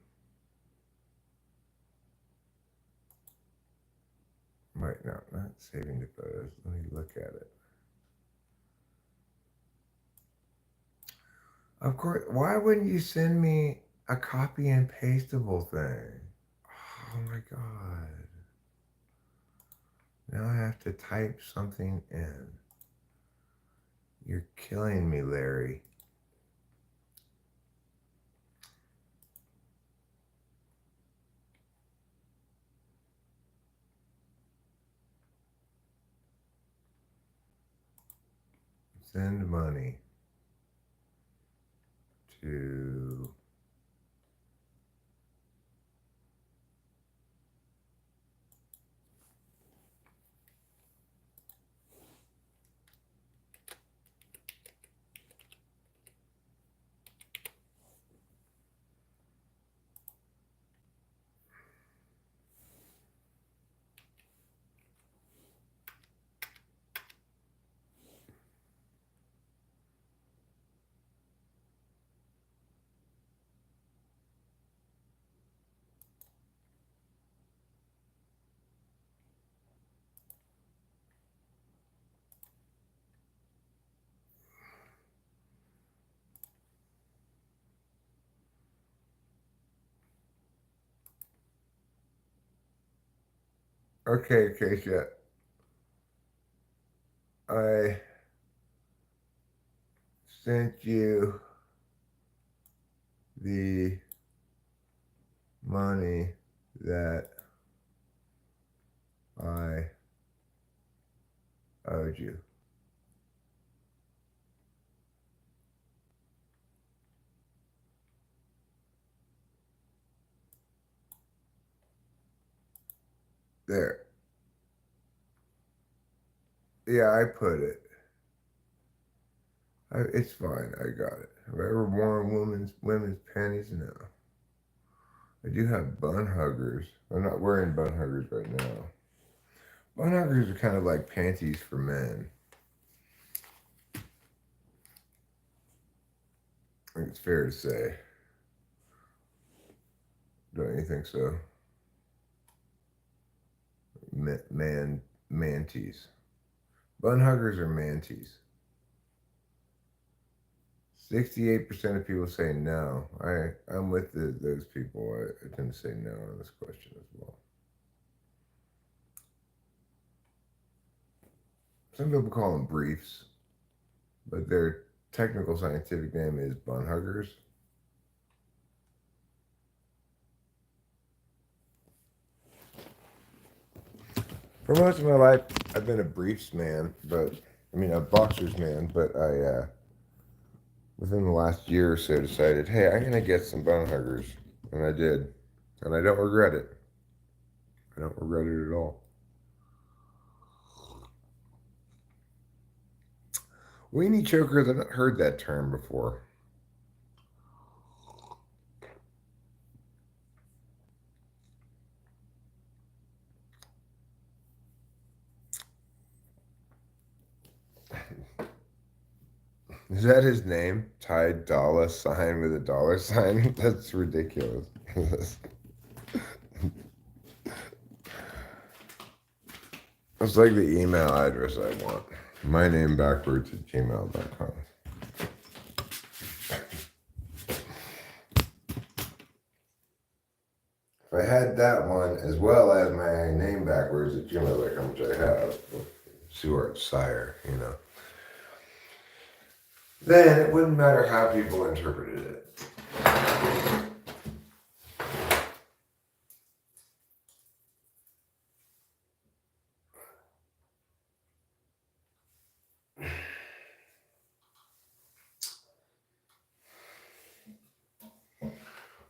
A: Wait, no, not saving the photos. Let me look at it. Of course, why wouldn't you send me a copy and pastable thing? Oh my God. Now I have to type something in. You're killing me, Larry. send money to okay, yeah. I sent you the money that I owed you. There. Yeah, I put it. It's fine. I got it. Have I ever worn women's panties? No. I do have bun huggers. I'm not wearing bun huggers right now. Bun huggers are kind of like panties for men. I think it's fair to say. Don't you think so? Manties. Bun huggers are manties. 68% of people say no. I'm with those people. I tend to say no on this question as well. Some people call them briefs, but their technical scientific name is bun huggers. For most of my life, I've been a briefs man, a boxers man, but within the last year or so, decided, hey, I'm going to get some bone huggers. And I did. And I don't regret it. I don't regret it at all. Weenie chokers, I've not heard that term before. Is that his name? Ty Dolla Sign with a dollar sign? That's ridiculous. That's like the email address I want. My name backwards at gmail.com. If I had that one as well as my name backwards at gmail.com, which I have, Stuart Sire, then it wouldn't matter how people interpreted it.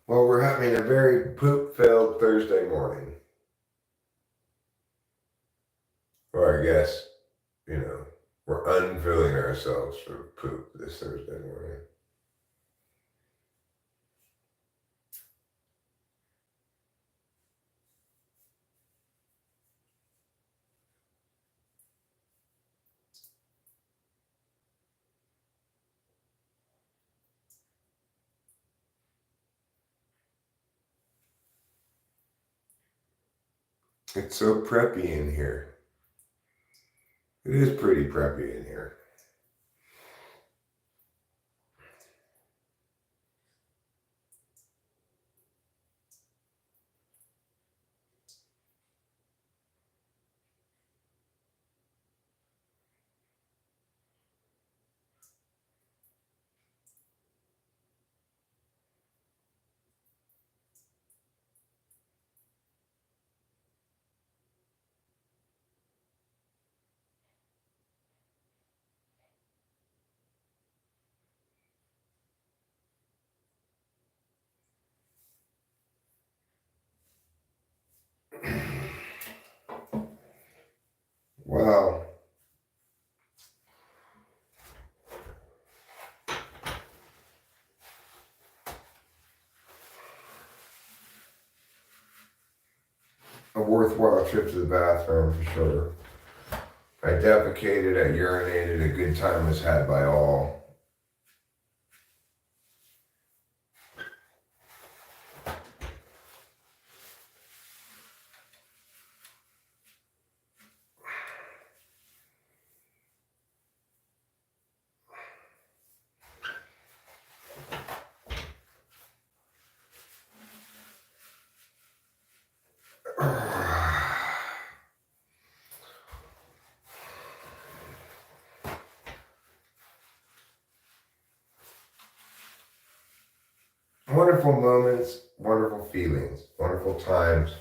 A: Well, we're having a very poop-filled Thursday morning. Or I guess, we're unfilling ourselves for poop this Thursday morning. It's so preppy in here. It is pretty preppy in here. worthwhile trip to the bathroom for sure. I defecated, I urinated, a good time was had by all. Wonderful moments, wonderful feelings, wonderful times,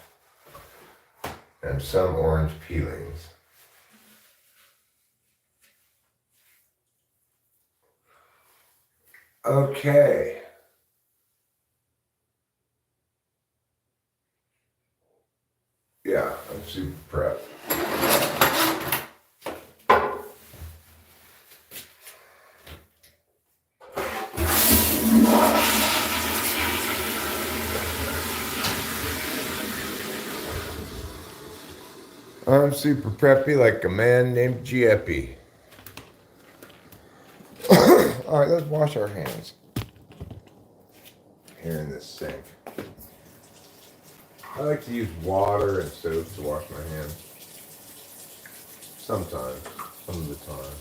A: and some orange peelings. Okay. Yeah, I'm super prepped. I'm super preppy like a man named Jeppy. All right, let's wash our hands here in this sink. I like to use water and soap to wash my hands. Sometimes, some of the time.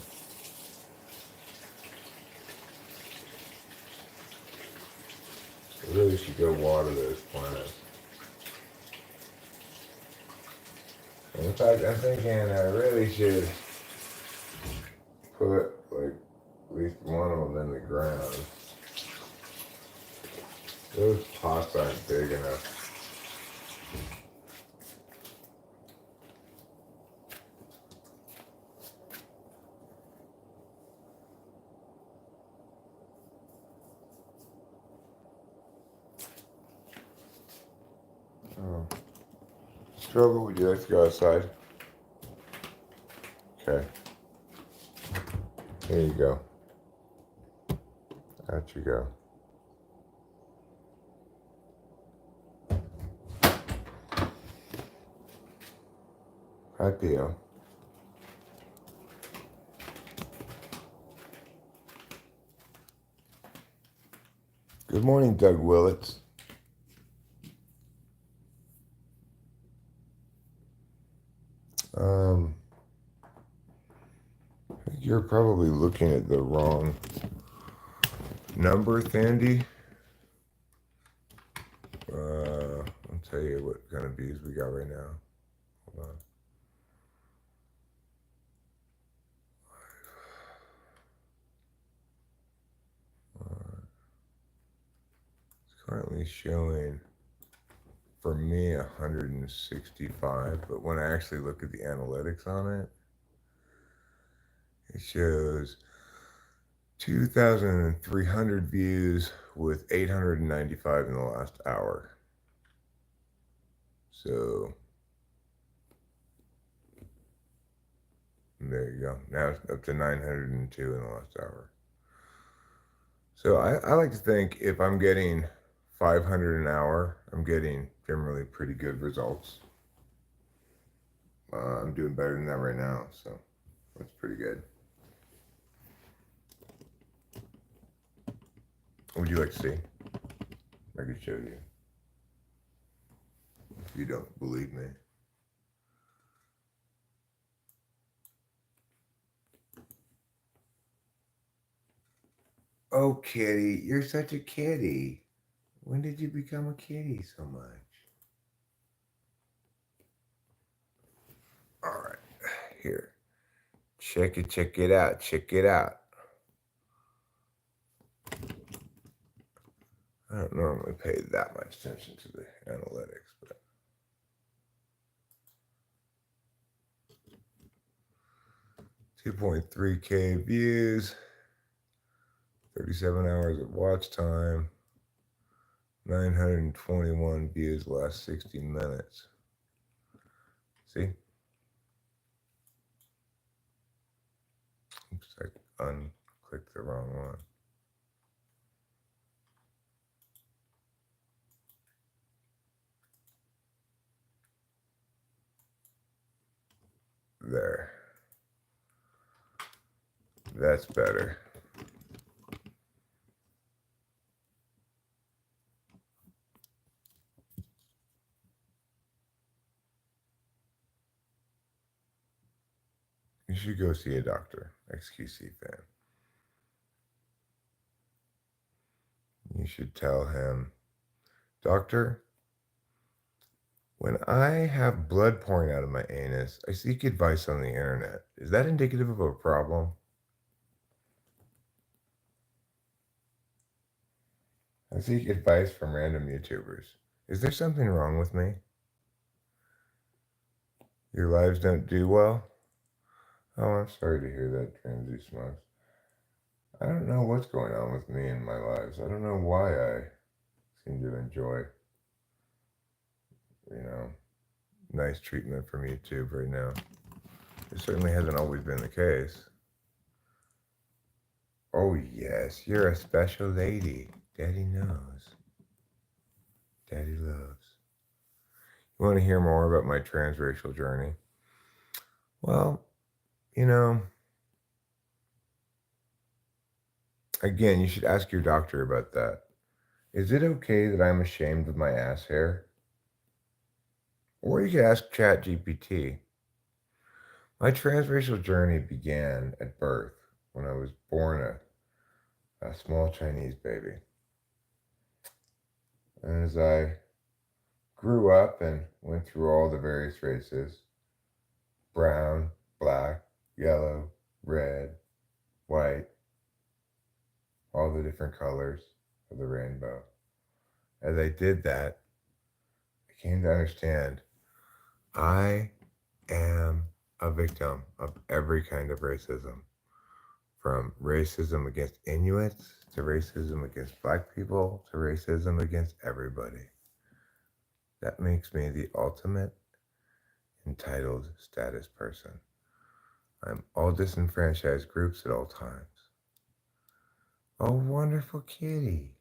A: I really should go water those plants. And in fact, I'm thinking I really should put like at least one of them in the ground. Those pots aren't big enough. Oh. Struggle, would you like to go outside? Okay. Here you go. Out you go. Hi, Theo. Good morning, Doug Willits. I think you're probably looking at the wrong number, Thandy. I'll tell you what kind of bees we got right now. Hold on. It's currently showing for me 165, but when I actually look at the analytics on it, it shows 2,300 views with 895 in the last hour. So there you go. Now it's up to 902 in the last hour. So I like to think if I'm getting 500 an hour, I'm getting generally pretty good results. I'm doing better than that right now, so that's pretty good. What would you like to see? I could show you. If you don't believe me. Oh, kitty, you're such a kitty. When did you become a kitty so much? All right, here. Check it out, check it out. I don't normally pay that much attention to the analytics, but 2.3K views, 37 hours of watch time, 921 views last 60 minutes. See? Oops, I unclicked the wrong one. there. That's better. You should go see a doctor, XQC fan. You should tell him, Doctor, when I have blood pouring out of my anus, I seek advice on the internet. Is that indicative of a problem? I seek advice from random YouTubers. Is there something wrong with me? Your lives don't do well? Oh, I'm sorry to hear that, Transy Smokes. I don't know what's going on with me in my lives. I don't know why I seem to enjoy, you know, nice treatment from YouTube right now. It certainly hasn't always been the case. Oh, yes, you're a special lady. Daddy knows. Daddy loves. You want to hear more about my transracial journey? Well, you know, again, you should ask your doctor about that. Is it okay that I'm ashamed of my ass hair? Or you could ask ChatGPT. My transracial journey began at birth when I was born a small Chinese baby. And as I grew up and went through all the various races, brown, black, yellow, red, white, all the different colors of the rainbow. As I did that, I came to understand I am a victim of every kind of racism, from racism against Inuits to racism against Black people to racism against everybody. That makes me the ultimate entitled status person. I'm all disenfranchised groups at all times. Oh, wonderful kitty.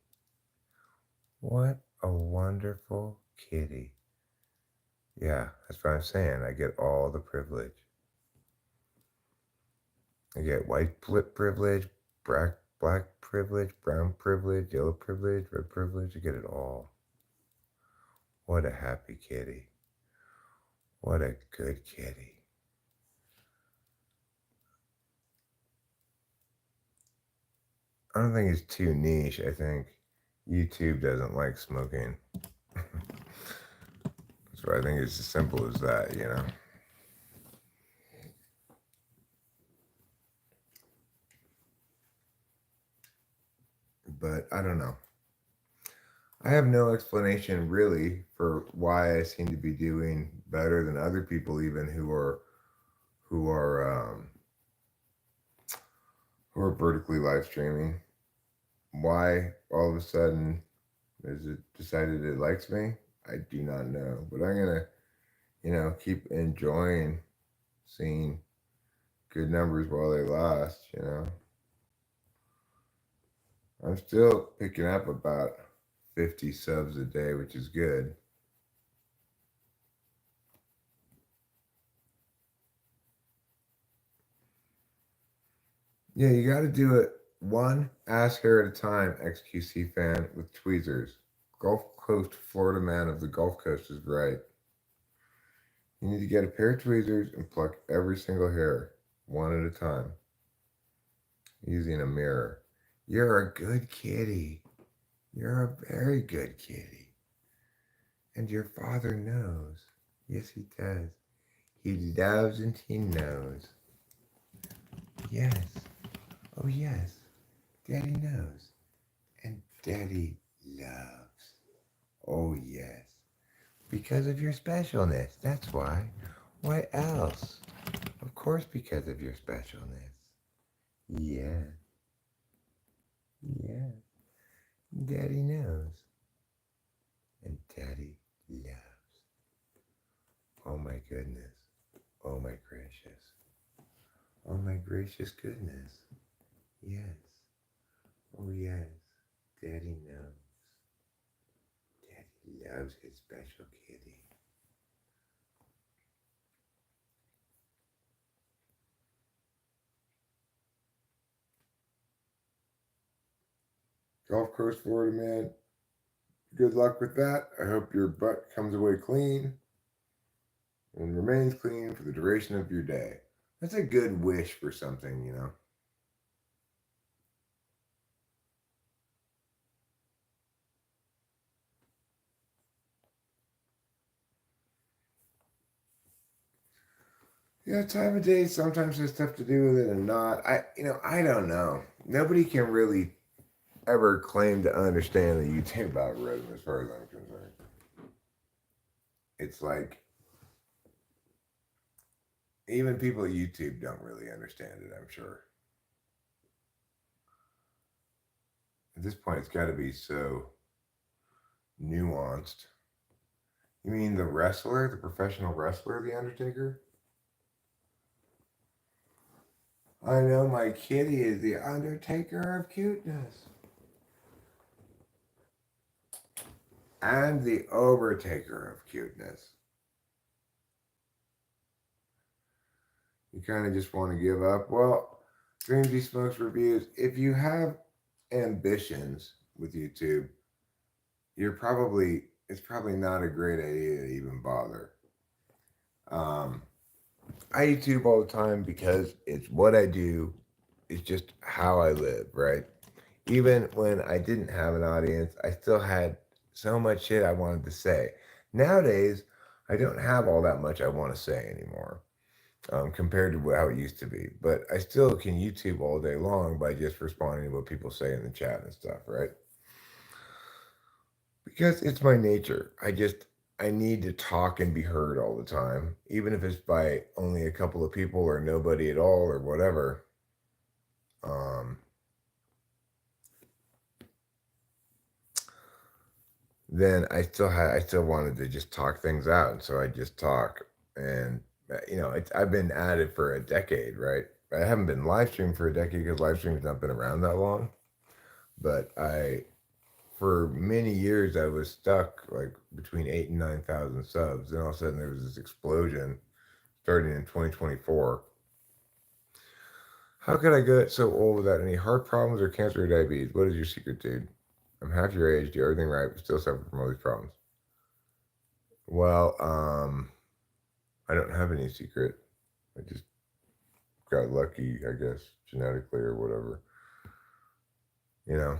A: What a wonderful kitty. Yeah, that's what I'm saying. I get all the privilege. I get white privilege, black privilege, brown privilege, yellow privilege, red privilege. I get it all. What a happy kitty. What a good kitty. I don't think it's too niche. I think YouTube doesn't like smoking. So I think it's as simple as that, you know? But I don't know. I have no explanation really for why I seem to be doing better than other people, even who are who are vertically live streaming. Why all of a sudden is it decided it likes me? I do not know, but I'm gonna, keep enjoying seeing good numbers while they last. I'm still picking up about 50 subs a day, which is good. Yeah, you got to do it one ass hair at a time, XQC fan, with tweezers. Gulf Coast Florida man of the Gulf Coast is right. You need to get a pair of tweezers and pluck every single hair, one at a time, using a mirror. You're a good kitty. You're a very good kitty. And your father knows. Yes, he does. He loves and he knows. Yes. Oh, yes. Daddy knows. And Daddy loves. Oh, yes. Because of your specialness. That's why. Why else? Of course, because of your specialness. Yeah. Yeah. Daddy knows. And Daddy loves. Oh, my goodness. Oh, my gracious. Oh, my gracious goodness. Yes. Oh, yes. Daddy knows. Daddy loves his special kitty. Gulf Coast, Florida, man. Good luck with that. I hope your butt comes away clean and remains clean for the duration of your day. That's a good wish for something, you know. Yeah, time of day sometimes has stuff to do with it and not. I don't know. Nobody can really ever claim to understand the YouTube algorithm as far as I'm concerned. It's like even people at YouTube don't really understand it, I'm sure. At this point, it's got to be so nuanced. You mean the wrestler, the professional wrestler, The Undertaker? I know my kitty is the Undertaker of cuteness. And the Overtaker of cuteness. You kind of just want to give up. Well, Dreamsy Smokes reviews. If you have ambitions with YouTube, it's probably not a great idea to even bother. Um, I YouTube all the time because it's what I do. It's just how I live, right? Even when I didn't have an audience, I still had so much shit I wanted to say. Nowadays, I don't have all that much I want to say anymore, compared to how it used to be. But I still can YouTube all day long by just responding to what people say in the chat and stuff, right? Because it's my nature. I need to talk and be heard all the time, even if it's by only a couple of people or nobody at all or whatever. Um, then I still wanted to just talk things out, and so I just talk. And I've been at it for a decade, right? I haven't been live streaming for a decade because live streaming's not been around that long. But for many years, I was stuck like between 8 and 9 thousand subs. Then all of a sudden, there was this explosion starting in 2024. How could I get so old without any heart problems or cancer or diabetes? What is your secret, dude? I'm half your age, do everything right, but still suffer from all these problems. Well, I don't have any secret. I just got lucky, I guess, genetically or whatever. You know,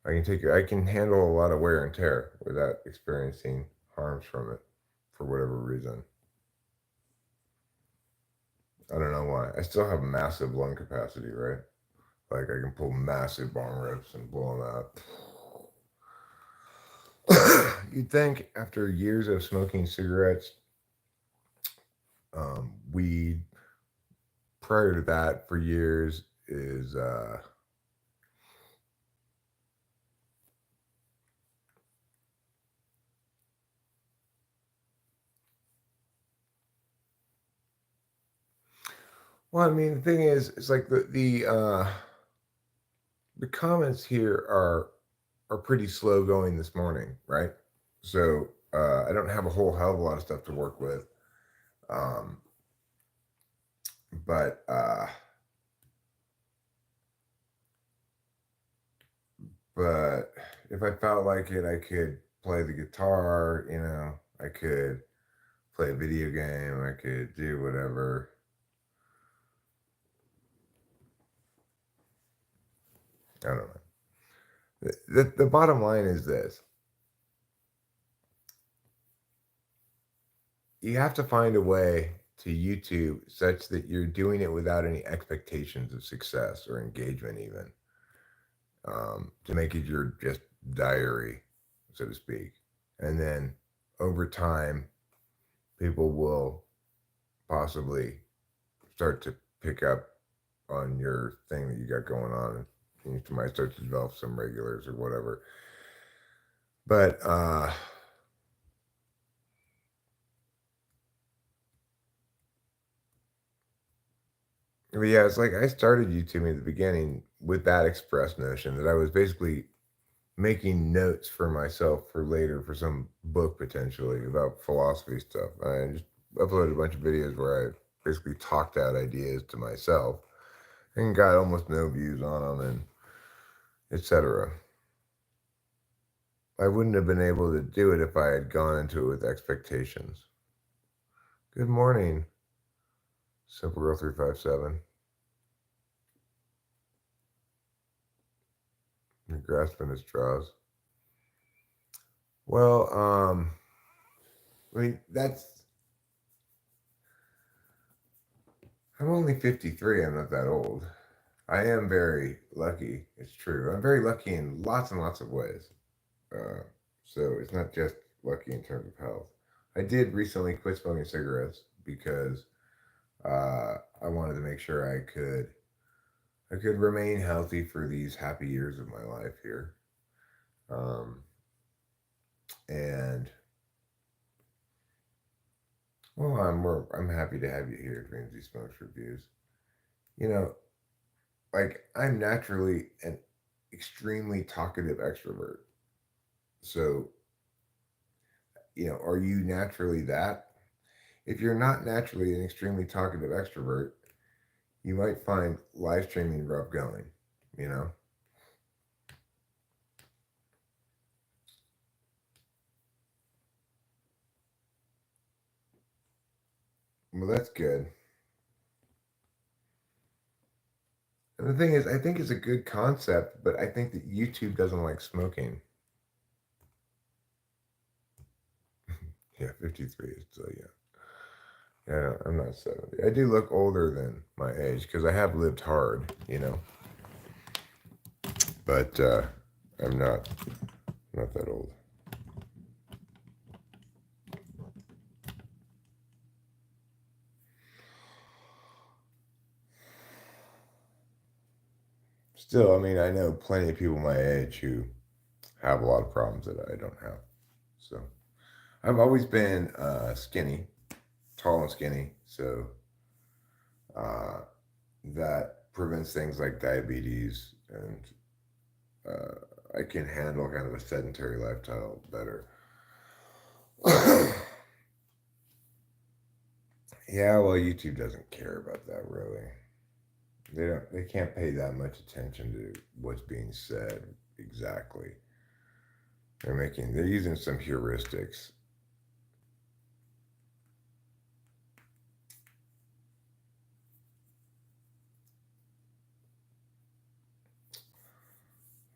A: I can handle a lot of wear and tear without experiencing harms from it for whatever reason. I don't know why. I still have massive lung capacity, right? Like I can pull massive bong rips and blow them out. You'd think after years of smoking cigarettes, weed, prior to that for years is well, I mean, the thing is, it's like the comments here are pretty slow going this morning, right? So I don't have a whole hell of a lot of stuff to work with, um, but but if I felt like it, I could play the guitar. I could play a video game. I could do whatever. I don't know. The bottom line is this: you have to find a way to YouTube such that you're doing it without any expectations of success or engagement, even to make it your just diary, so to speak. And then over time, people will possibly start to pick up on your thing that you got going on. And you might start to develop some regulars or whatever. But yeah, it's like I started YouTubing at the beginning with that express notion that I was basically making notes for myself for later for some book potentially about philosophy stuff. I just uploaded a bunch of videos where I basically talked out ideas to myself and got almost no views on them and etc. I wouldn't have been able to do it if I had gone into it with expectations. Good morning, Simple Girl 357. You're grasping at straws. Well, I mean, I'm only 53. I'm not that old. I am very lucky. It's true. I'm very lucky in lots and lots of ways. Uh, so it's not just lucky in terms of health. I did recently quit smoking cigarettes because I wanted to make sure I could remain healthy for these happy years of my life here. Um, and well, I'm happy to have you here, Dreamsy Smokes Reviews. You know, like I'm naturally an extremely talkative extrovert. So, are you naturally that? If you're not naturally an extremely talkative extrovert, you might find live streaming rough going, you know? Well, that's good. And the thing is, I think it's a good concept, but I think that YouTube doesn't like smoking. Yeah, 53 is still young. Yeah, I'm not 70. I do look older than my age because I have lived hard. But I'm not that old. Still, I mean, I know plenty of people my age who have a lot of problems that I don't have. So I've always been skinny, tall and skinny. So uh, that prevents things like diabetes, and I can handle kind of a sedentary lifestyle better. Yeah, well, YouTube doesn't care about that really. They can't pay that much attention to what's being said exactly. They're using some heuristics.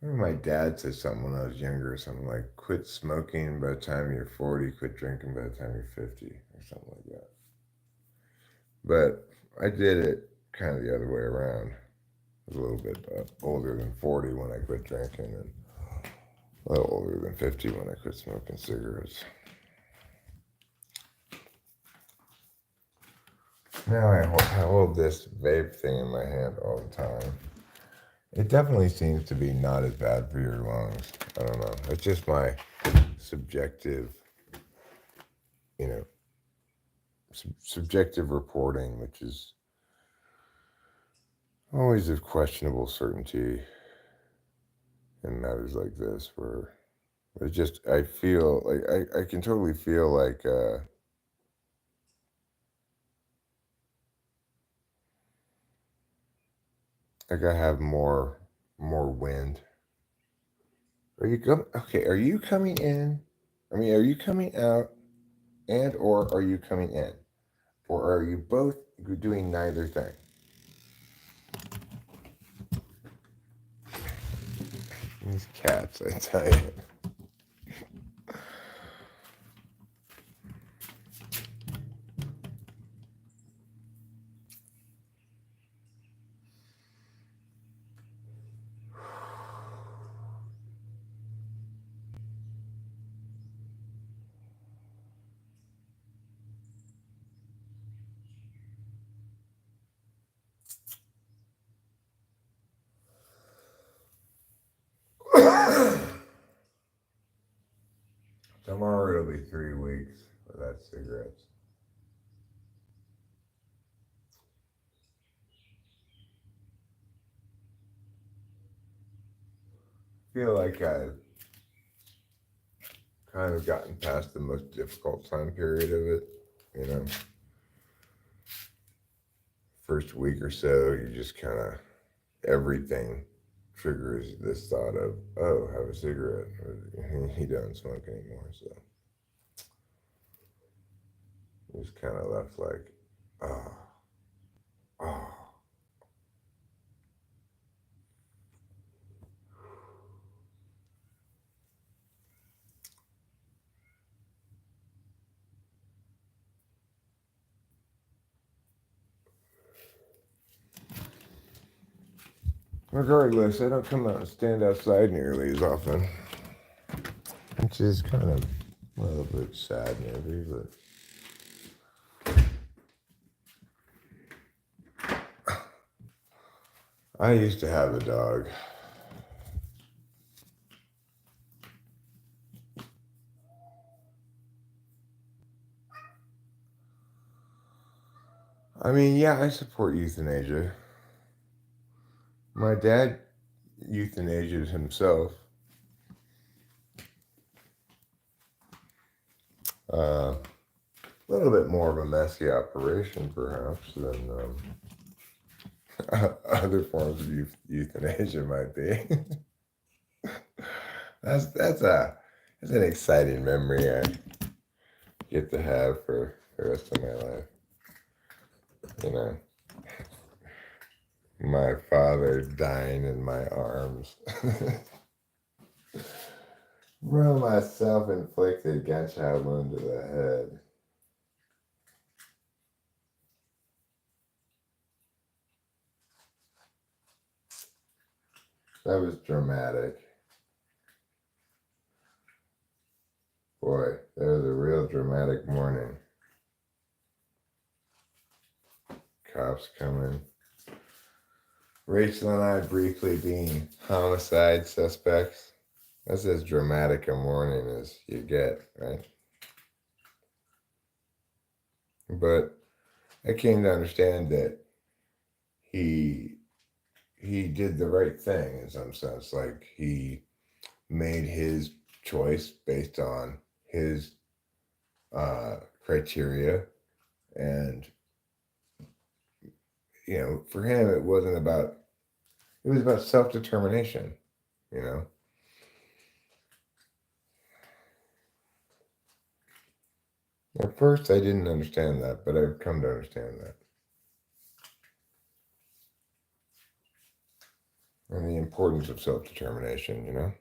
A: I remember my dad said something when I was younger, something like quit smoking by the time you're 40, quit drinking by the time you're 50, or something like that. But I did it kind of the other way around. I was a little bit older than 40 when I quit drinking, and a little older than 50 when I quit smoking cigarettes. Now I hold this vape thing in my hand all the time. It definitely seems to be not as bad for your lungs. I don't know. It's just my subjective, you know, subjective reporting, which is always of questionable certainty in matters like this, where it's just, I feel like I can totally feel like I have more wind. Are you okay? Are you coming in? I mean, are you coming out, and or are you coming in, or are you both doing neither thing? These cats, I tell you. Tomorrow it'll be 3 weeks without cigarettes. I feel like I've kind of gotten past the most difficult time period of it. You know, first week or so, you just kind of everything. triggers this thought of, oh, have a cigarette. He doesn't smoke anymore, so he's kind of left like, oh, oh. Regardless, I don't come out and stand outside nearly as often, which is kind of a little bit sad, maybe, but I used to have a dog. I mean, yeah, I support euthanasia. My dad euthanasiaed himself. A little bit more of a messy operation, perhaps, than other forms of euthanasia might be. That's an exciting memory I get to have for the rest of my life. You know, my father dying in my arms. Bro, my self-inflicted gunshot wound to the head. That was dramatic. Boy, that was a real dramatic morning. Cops coming. Rachel and I briefly being homicide suspects. That's as dramatic a morning as you get, right? But I came to understand that he he did the right thing in some sense. Like he made his choice based on his criteria, and for him, it wasn't about. It was about self determination. You know. At first, I didn't understand that, but I've come to understand that. And the importance of self determination.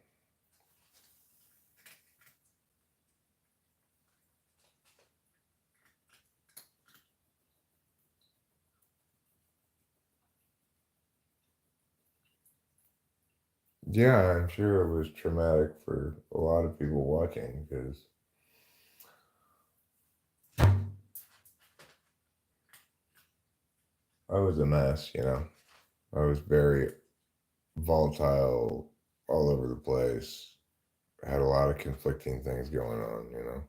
A: Yeah, I'm sure it was traumatic for a lot of people watching because I was a mess. I was very volatile all over the place. I had a lot of conflicting things going on.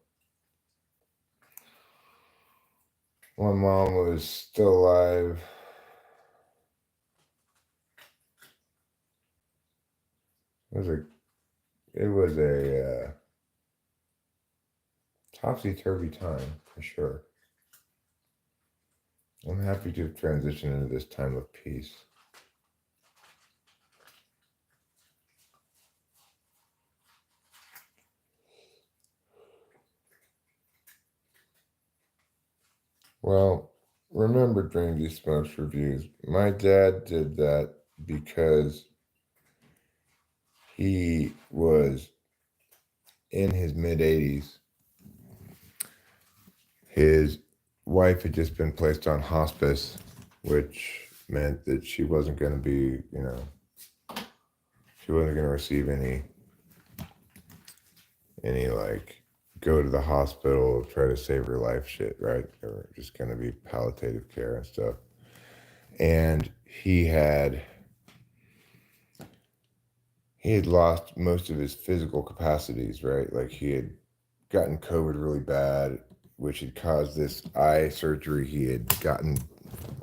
A: One mom was still alive. It was a topsy-turvy time for sure. I'm happy to transition into this time of peace. Well, remember during these smokes reviews, my dad did that because he was in his mid 80s. His wife had just been placed on hospice, which meant that she wasn't going to be, she wasn't going to receive any like go to the hospital, try to save her life shit, right? They were just going to be palliative care and stuff. And he had lost most of his physical capacities, right? Like he had gotten COVID really bad, which had caused this eye surgery he had gotten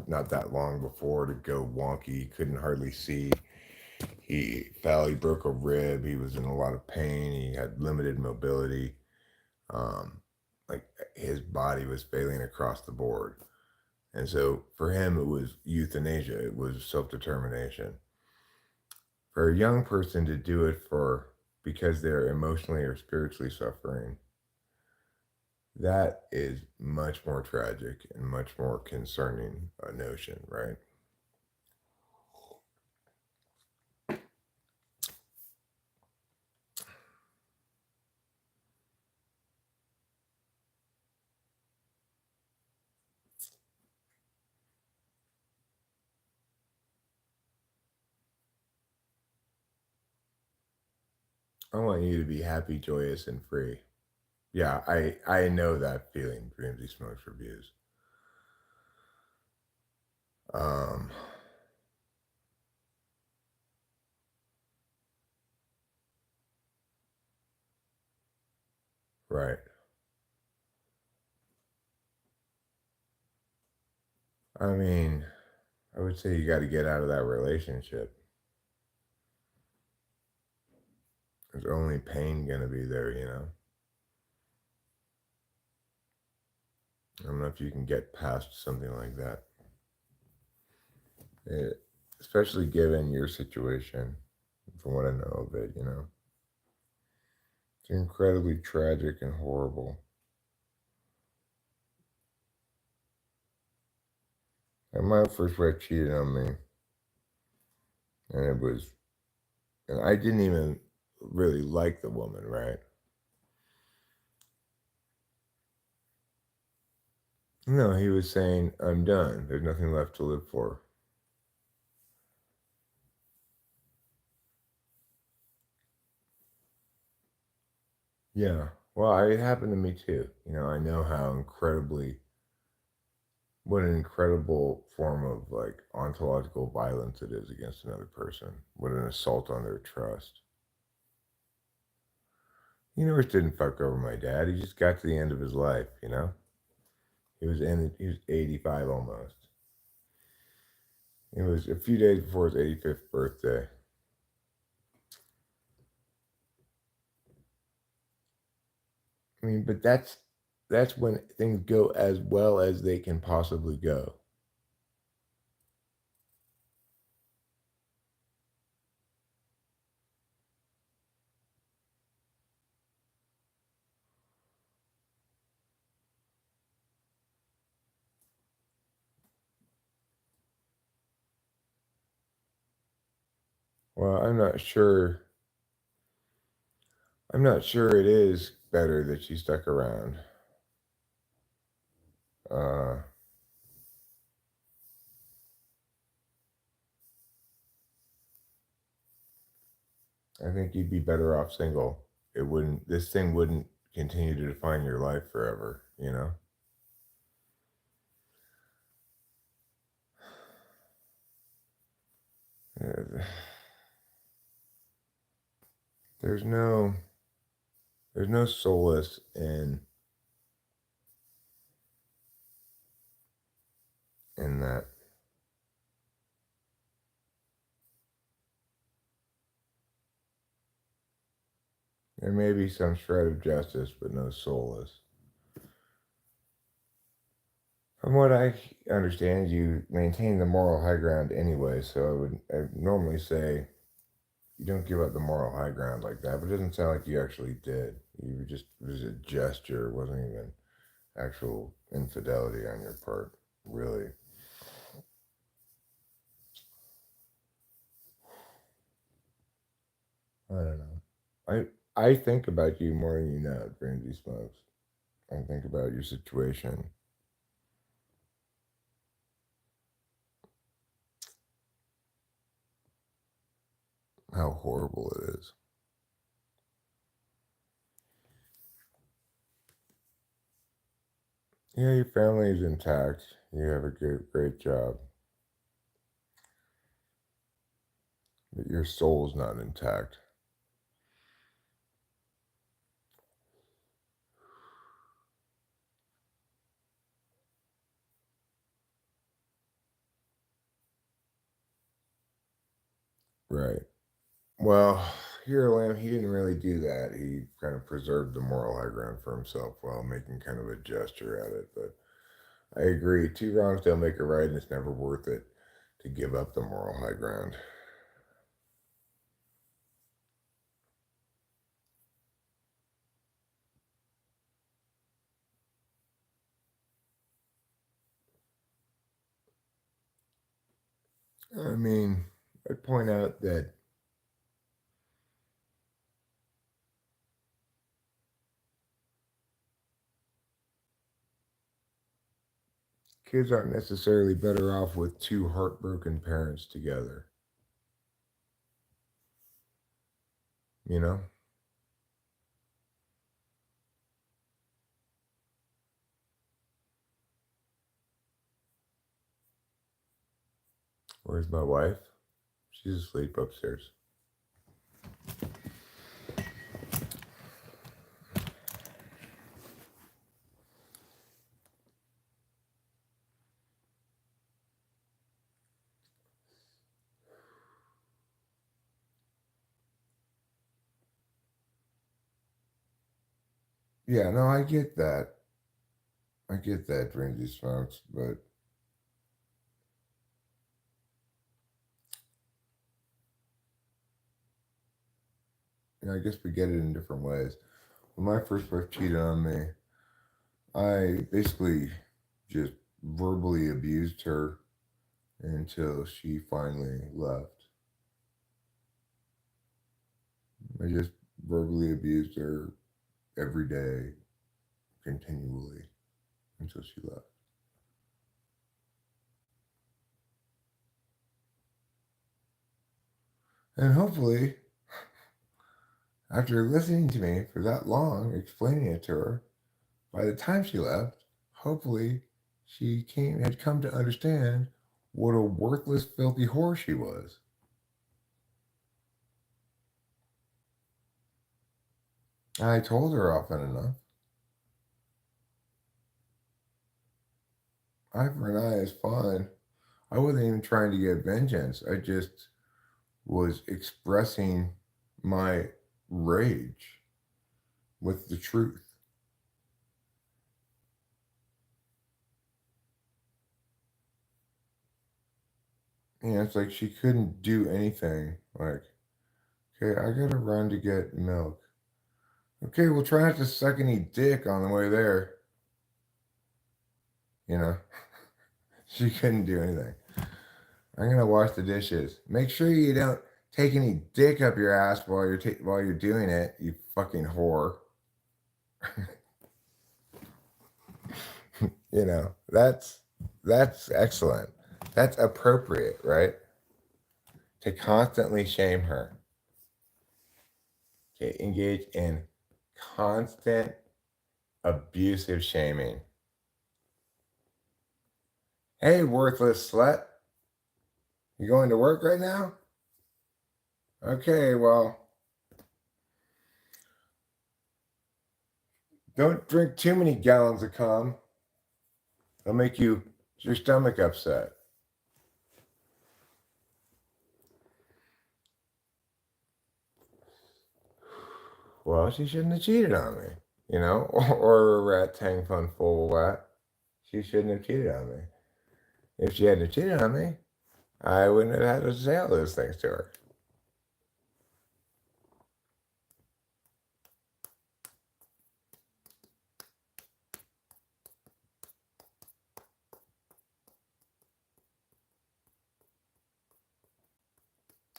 A: not that long before to go wonky. He couldn't hardly see. He fell, he broke a rib, he was in a lot of pain, he had limited mobility. Um, like his body was failing across the board. And so for him, it was euthanasia, it was self determination. For a young person to do it for because they're emotionally or spiritually suffering, that is much more tragic and much more concerning a notion, right? I want you to be happy, joyous, and free. Yeah, I know that feeling. Dreamsy smokes reviews. Um, right. I mean, I would say you got to get out of that relationship. There's only pain gonna be there, you know. I don't know if you can get past something like that, it, especially given your situation. From what I know of it, you know, it's incredibly tragic and horrible. And my first wife cheated on me, and and I didn't even really like the woman, right? No, he was saying, I'm done. There's nothing left to live for. Yeah. Well, it happened to me too. You know, I know how what an incredible form of like ontological violence it is against another person. What an assault on their trust. Universe didn't fuck over my dad. He just got to the end of his life, you know? He was 85 almost. It was a few days before his 85th birthday. I mean, but that's when things go as well as they can possibly go. Well, I'm not sure it is better that she stuck around. Uh, I think you'd be better off single. This thing wouldn't continue to define your life forever, you know? Uh, There's no, there's no solace in that. There may be some shred of justice, but no solace. From what I understand, you maintain the moral high ground anyway, so I'd normally say you don't give up the moral high ground like that, but it doesn't sound like you actually did. You were just, it was a gesture, it wasn't even actual infidelity on your part, really. I don't know. I think about you more than you know, Brandy Smokes. I think about your situation, how horrible it is. Yeah, your family is intact. You have a great job, but your soul is not intact. Right. Well, here, Lamb, he didn't really do that. He kind of preserved the moral high ground for himself while making kind of a gesture at it. But I agree, two wrongs don't make a right, and it's never worth it to give up the moral high ground. I mean, I'd point out that kids aren't necessarily better off with two heartbroken parents together. You know? Where's my wife? She's asleep upstairs. Yeah, no, I get that. I get that, Rangy Smokes, but you know, I guess we get it in different ways. When my first wife cheated on me, I basically just verbally abused her until she finally left. I just verbally abused her every day, continually, until she left. And hopefully, after listening to me for that long, explaining it to her, by the time she left, hopefully she had come to understand what a worthless, filthy whore she was. I told her often enough. Eye for an eye is fine. I wasn't even trying to get vengeance. I just was expressing my rage with the truth. You know, it's like she couldn't do anything. Like, okay, I gotta run to get milk. Okay, well, try not to suck any dick on the way there. You know, she couldn't do anything. I'm gonna wash the dishes. Make sure you don't take any dick up your ass while while you're doing it. You fucking whore. You know, that's excellent. That's appropriate, right? To constantly shame her. Okay, engage in constant abusive shaming. Hey, worthless slut. You going to work right now? Okay, well, don't drink too many gallons of cum. It'll make your stomach upset. Well, she shouldn't have cheated on me, you know, or a rat tank fun full of wet. She shouldn't have cheated on me. If she hadn't cheated on me, I wouldn't have had to say all those things to her.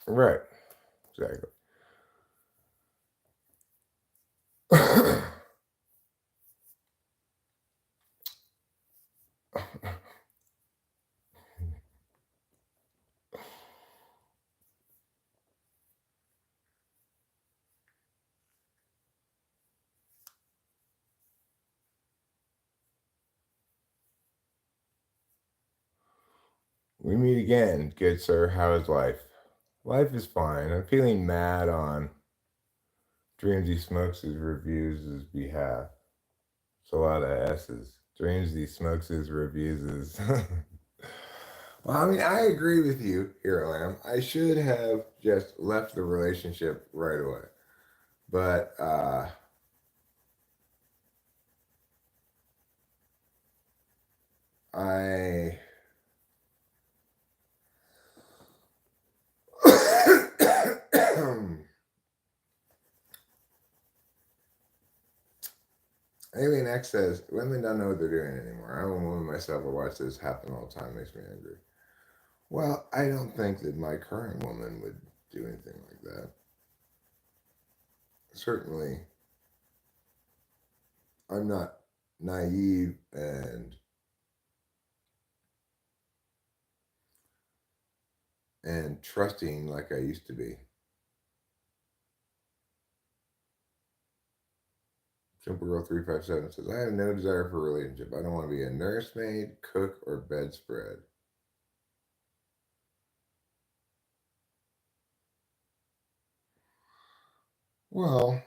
A: Right, exactly. We meet again, good sir. How is life? Life is fine. I'm feeling mad on Dreamsy Smokes' reviews' behalf. It's a lot of S's. Dreamsy Smokes' reviews. Well, I mean, I agree with you here, Lamb. I should have just left the relationship right away. But I Alien X says women don't know what they're doing anymore. I'm a woman myself. I watch this happen all the time. Makes me angry. Well, I don't think that my current woman would do anything like that. Certainly, I'm not naive and trusting like I used to be. Simple Girl 357 says, I have no desire for a relationship. I don't want to be a nursemaid, cook, or bedspread. Well,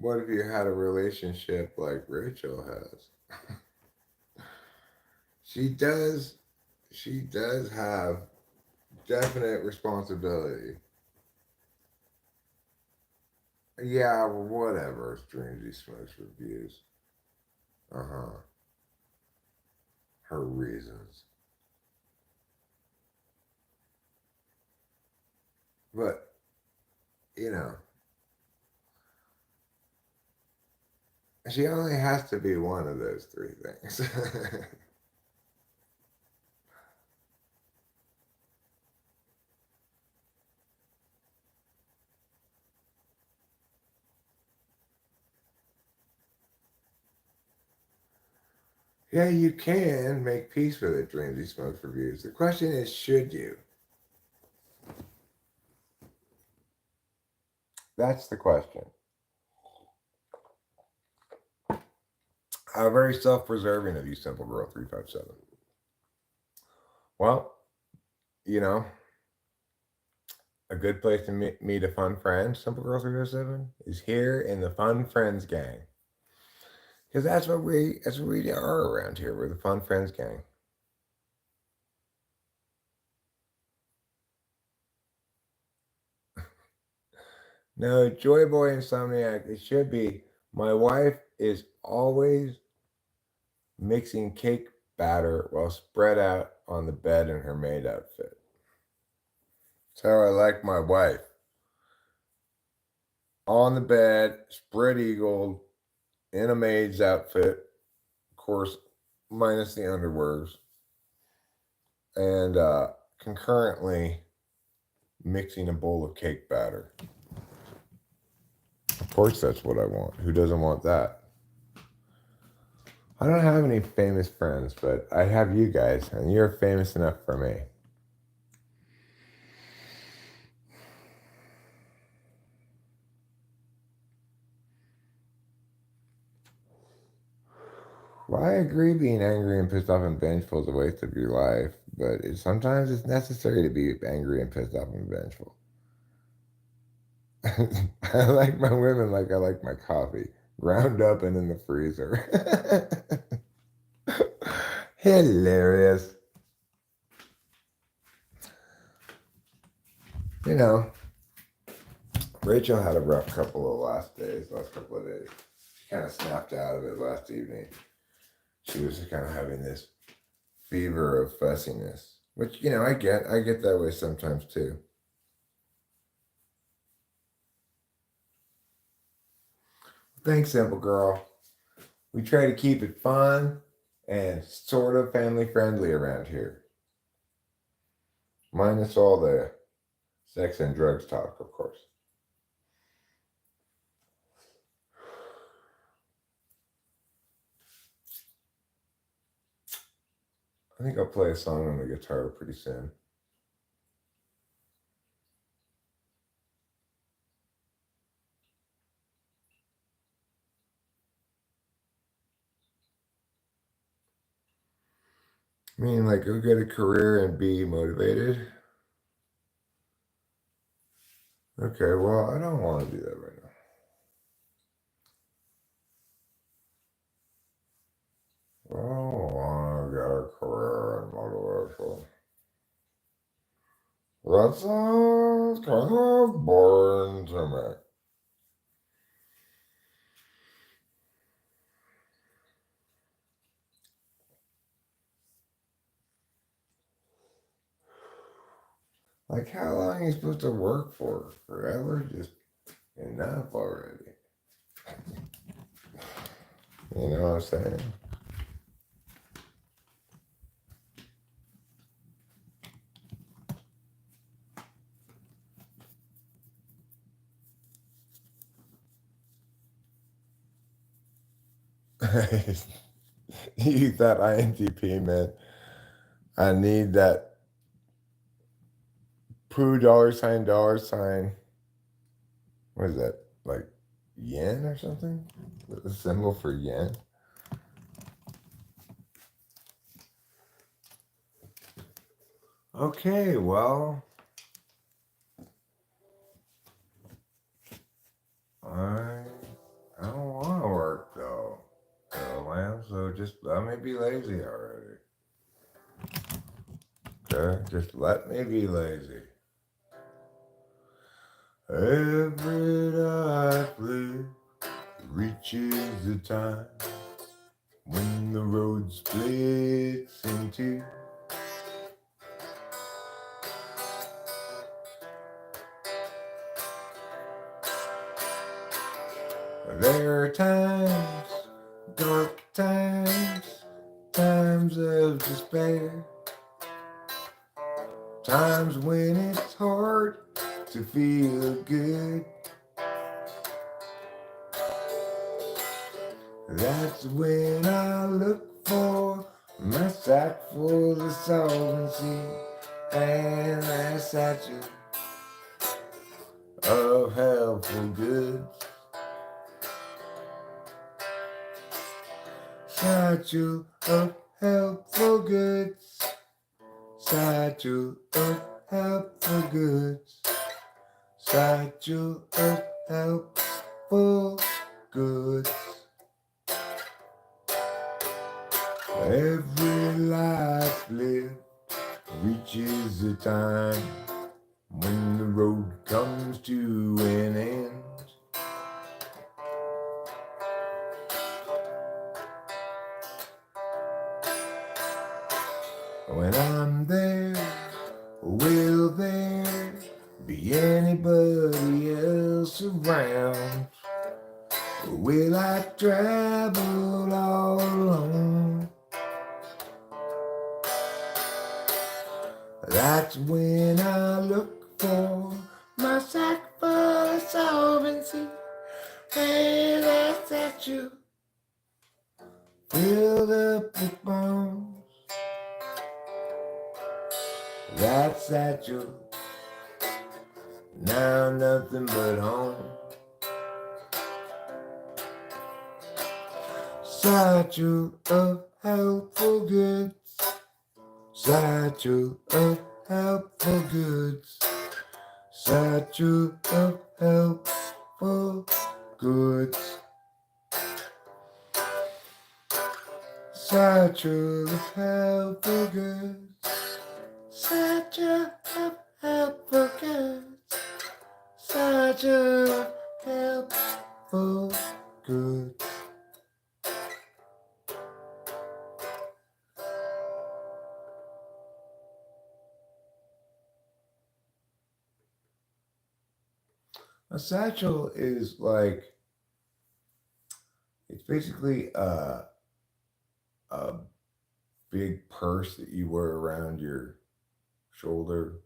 A: what if you had a relationship like Rachel has? She does she does have definite responsibility. Yeah, well, whatever. Stringy Smokes reviews. Uh-huh. Her reasons. But, you know, she only has to be one of those three things. Yeah, you can make peace with it, Dreamsy Smokes reviews. The question is, should you? That's the question. How very self-preserving of you, Simple Girl 357. Well, you know, a good place to meet a fun friend, Simple Girl 357, is here in the Fun Friends gang. Because that's what we are around here. We're the Fun Friends gang. No, Joy Boy Insomniac, it should be. My wife is always mixing cake batter while spread out on the bed in her maid outfit. That's how I like my wife. On the bed, spread eagled, in a maid's outfit, of course, minus the underwears, and concurrently mixing a bowl of cake batter. Of course, that's what I want. Who doesn't want that? I don't have any famous friends, but I have you guys, and you're famous enough for me. Well, I agree being angry and pissed off and vengeful is a waste of your life, but sometimes it's necessary to be angry and pissed off and vengeful. I like my women like I like my coffee, ground up and in the freezer. Hilarious. You know, Rachel had a rough couple of last couple of days. She kind of snapped out of it last evening. She was kind of having this fever of fussiness, which, I get that way sometimes too. Thanks, Simple Girl. We try to keep it fun and sort of family friendly around here. Minus all the sex and drugs talk, of course. I think I'll play a song on the guitar pretty soon. I mean, like, go get a career and be motivated. Okay, well, I don't want to do that right now. I don't want to get a career and motivation. That sounds kind of boring to me. Like, how long are you supposed to work for? Forever? Just enough already. You know what I'm saying? You thought INTP meant I need that poo dollar sign. What is that? Like yen or something? The symbol for yen? Okay, well, I I don't want to work though, Lamb. So just let me be lazy already. Okay, just let me be lazy. Every life lived reaches the time when the road splits in two. There are times, dark times, times of despair, times when it's hard to feel good. That's when I look for my sack full of solvency and a satchel of helpful goods. Satchel of helpful goods. Satchel of helpful goods. Satchel of helpful goods. Every life lived reaches a time when the road comes to an end. When I'm there, will there be anybody else around? Or will I travel all alone? That's when I look for my sack full of solvency and a statue filled up with bones. That satchel, now nothing but home. Satchel of helpful goods. Satchel of helpful goods. Satchel of helpful goods. Satchel of helpful goods. Satchel of helpful goods. Satchel of helpful goods. A satchel is like, it's basically a big purse that you wear around your shoulder.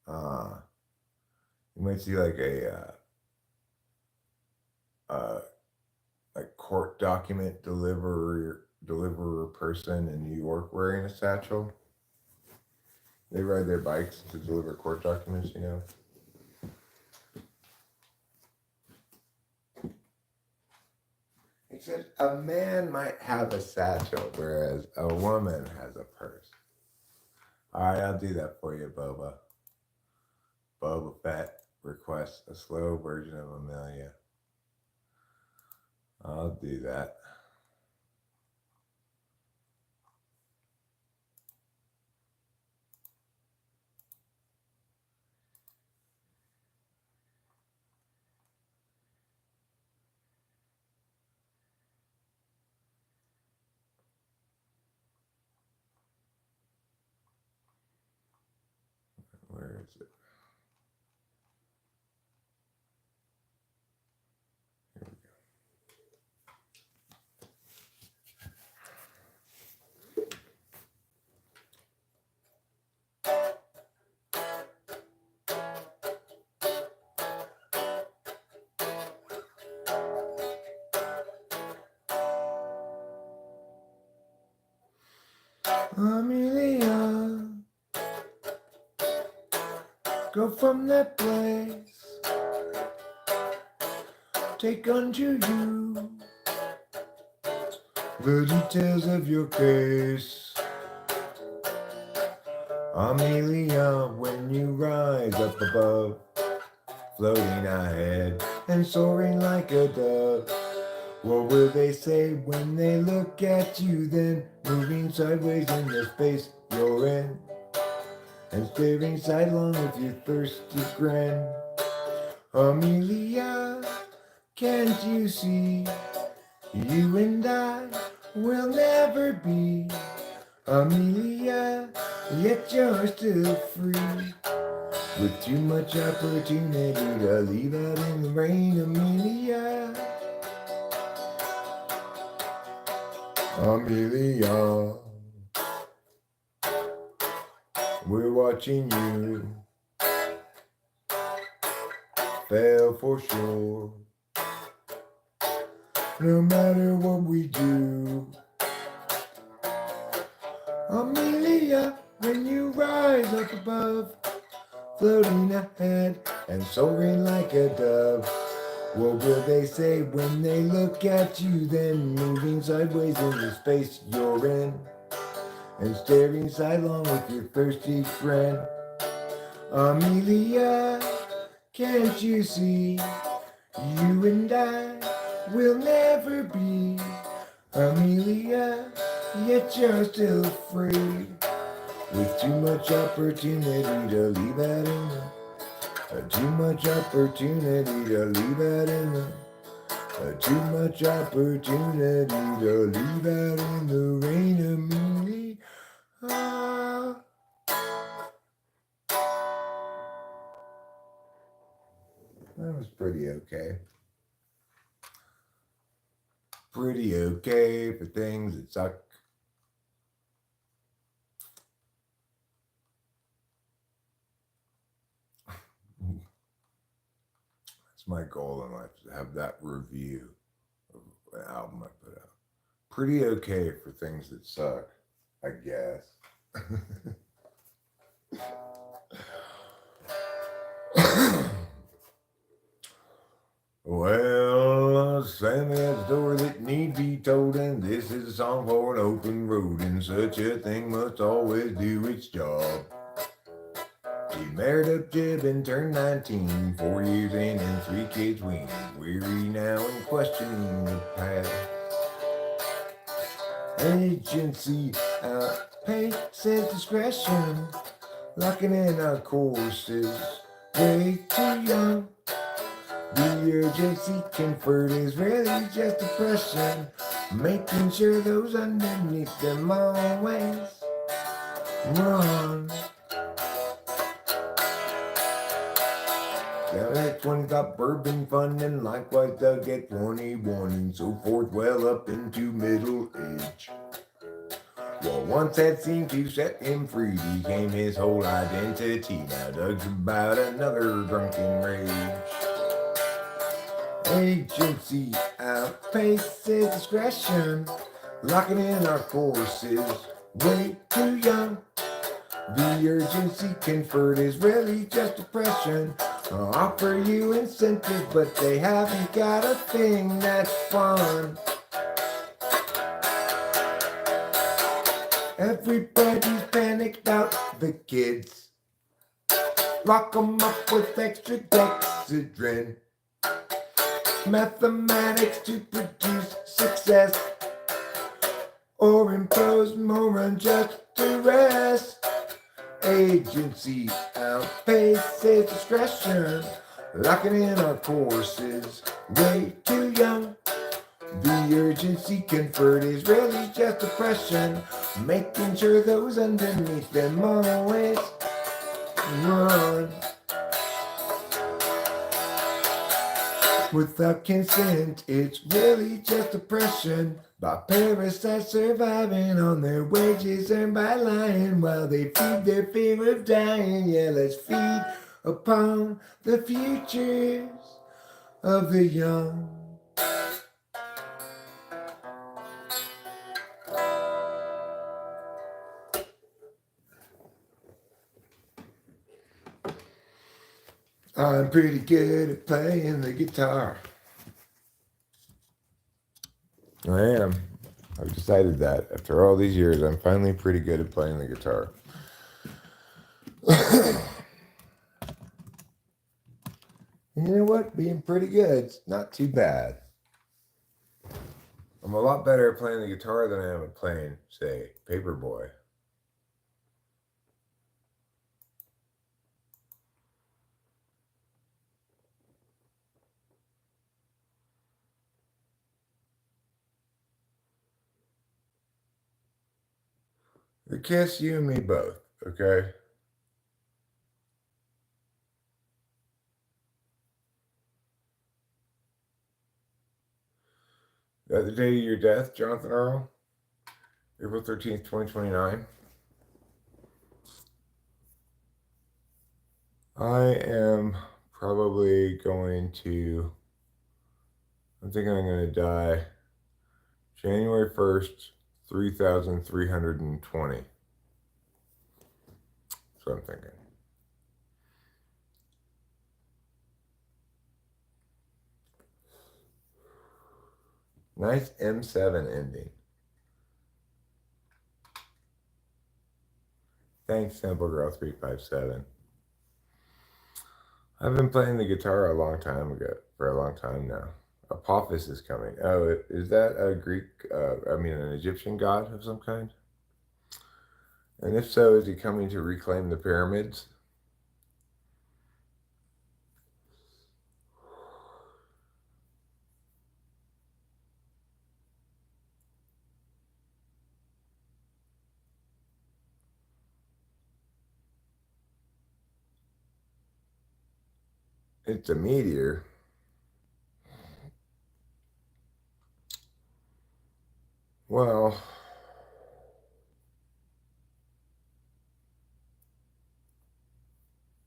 A: Uh, you might see like uh, like court document deliverer person in New York wearing a satchel. They ride their bikes to deliver court documents, you know. Except a man might have a satchel, whereas a woman has a purse. All right, I'll do that for you, Boba. Boba Fett requests a slow version of Amelia. I'll do that. Where is it? Here we go. Go from that place, take unto you the details of your case. Amelia, when you rise up above, floating ahead and soaring like a dove. What will they say when they look at you then, moving sideways in the space you're in, and staring sidelong with your thirsty grin? Amelia, can't you see, you and I will never be Amelia, yet you're still free. With too much opportunity to leave out in the rain, Amelia. Amelia, we're watching you fail for sure. No matter what we do, Amelia, when you rise up above, floating ahead and soaring like a dove. What will they say when they look at you then, moving sideways in the space you're in, and staring sidelong with your thirsty friend? Amelia, can't you see, you and I will never be Amelia, yet you're still free. With too much opportunity to leave out in the too much opportunity to leave out in the too much opportunity to leave out in the rain, Amelia. That was pretty okay. Pretty okay for things that suck. That's my goal in life, to have that review of an album I put out. Pretty okay for things that suck, I guess. Well, Sammy has a story that need be told, and this is a song for an open road, and such a thing must always do its job. He married up Jib and turned 19, 4 years in and 3 kids weaned, weary now and questioning the past. Agency outpaces discretion, locking in our courses, way too young. The urgency conferred is really just depression, making sure those underneath them always run. Down at 20 got bourbon fun, and likewise Doug at 21, and so forth, well up into middle age. Well, once that seemed to set him free, became his whole identity. Now Doug's about another drunken rage. Agency outpaces discretion, locking in our courses, way too young. The urgency conferred is really just depression. Offer you incentives, but they haven't got a thing that's fun. Everybody's panicked out the kids. Lock 'em up with extra dexedrine. Mathematics to produce success, or impose more unjust duress. Agency outpaces discretion, locking in our courses, way too young. The urgency conferred is really just depression, making sure those underneath them always run. Without consent, it's really just oppression by parasites surviving on their wages earned by lying while they feed their fear of dying. Yeah, let's feed upon the futures of the young. I'm pretty good at playing the guitar. I am. I've decided that after all these years, I'm finally pretty good at playing the guitar. You know what? Being pretty good's not too bad. I'm a lot better at playing the guitar than I am at playing, say, Paperboy. The kiss, you and me both, okay? The day of your death, Jonathan Earl, April 13th, 2029. I am probably going to, I'm thinking I'm going to die January 1st, 3320. That's what I'm thinking. Nice M7 ending. Thanks, Simple Girl 357. I've been playing the guitar for a long time now. Apophis is coming. Oh, is that a Greek, an Egyptian god of some kind? And if so, is he coming to reclaim the pyramids? It's a meteor. Well,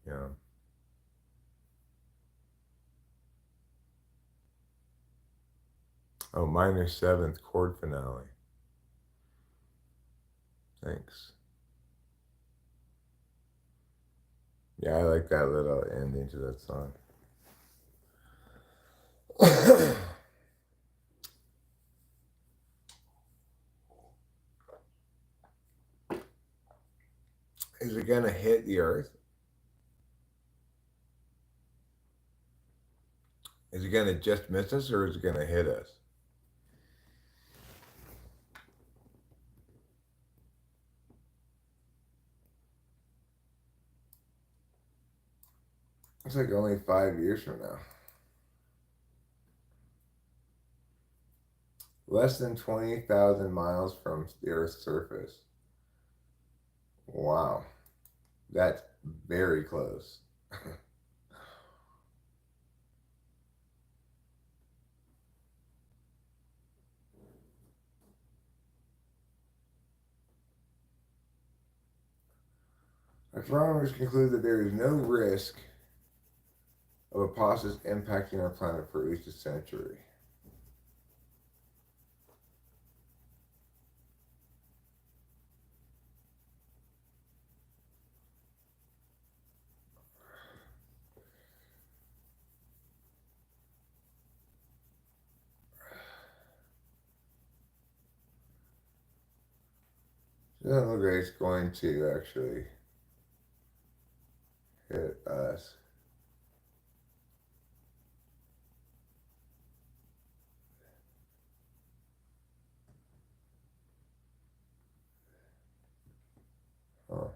A: yeah. Oh, minor seventh chord finale. Thanks. Yeah, I like that little ending to that song. Is it gonna hit the earth? Is it gonna just miss us or is it gonna hit us? It's like only 5 years from now. Less than 20,000 miles from the Earth's surface. Wow. That's very close. Astronomers conclude that there is no risk of apophis impacting our planet for at least a century. It doesn't look like it's going to actually hit us. Huh.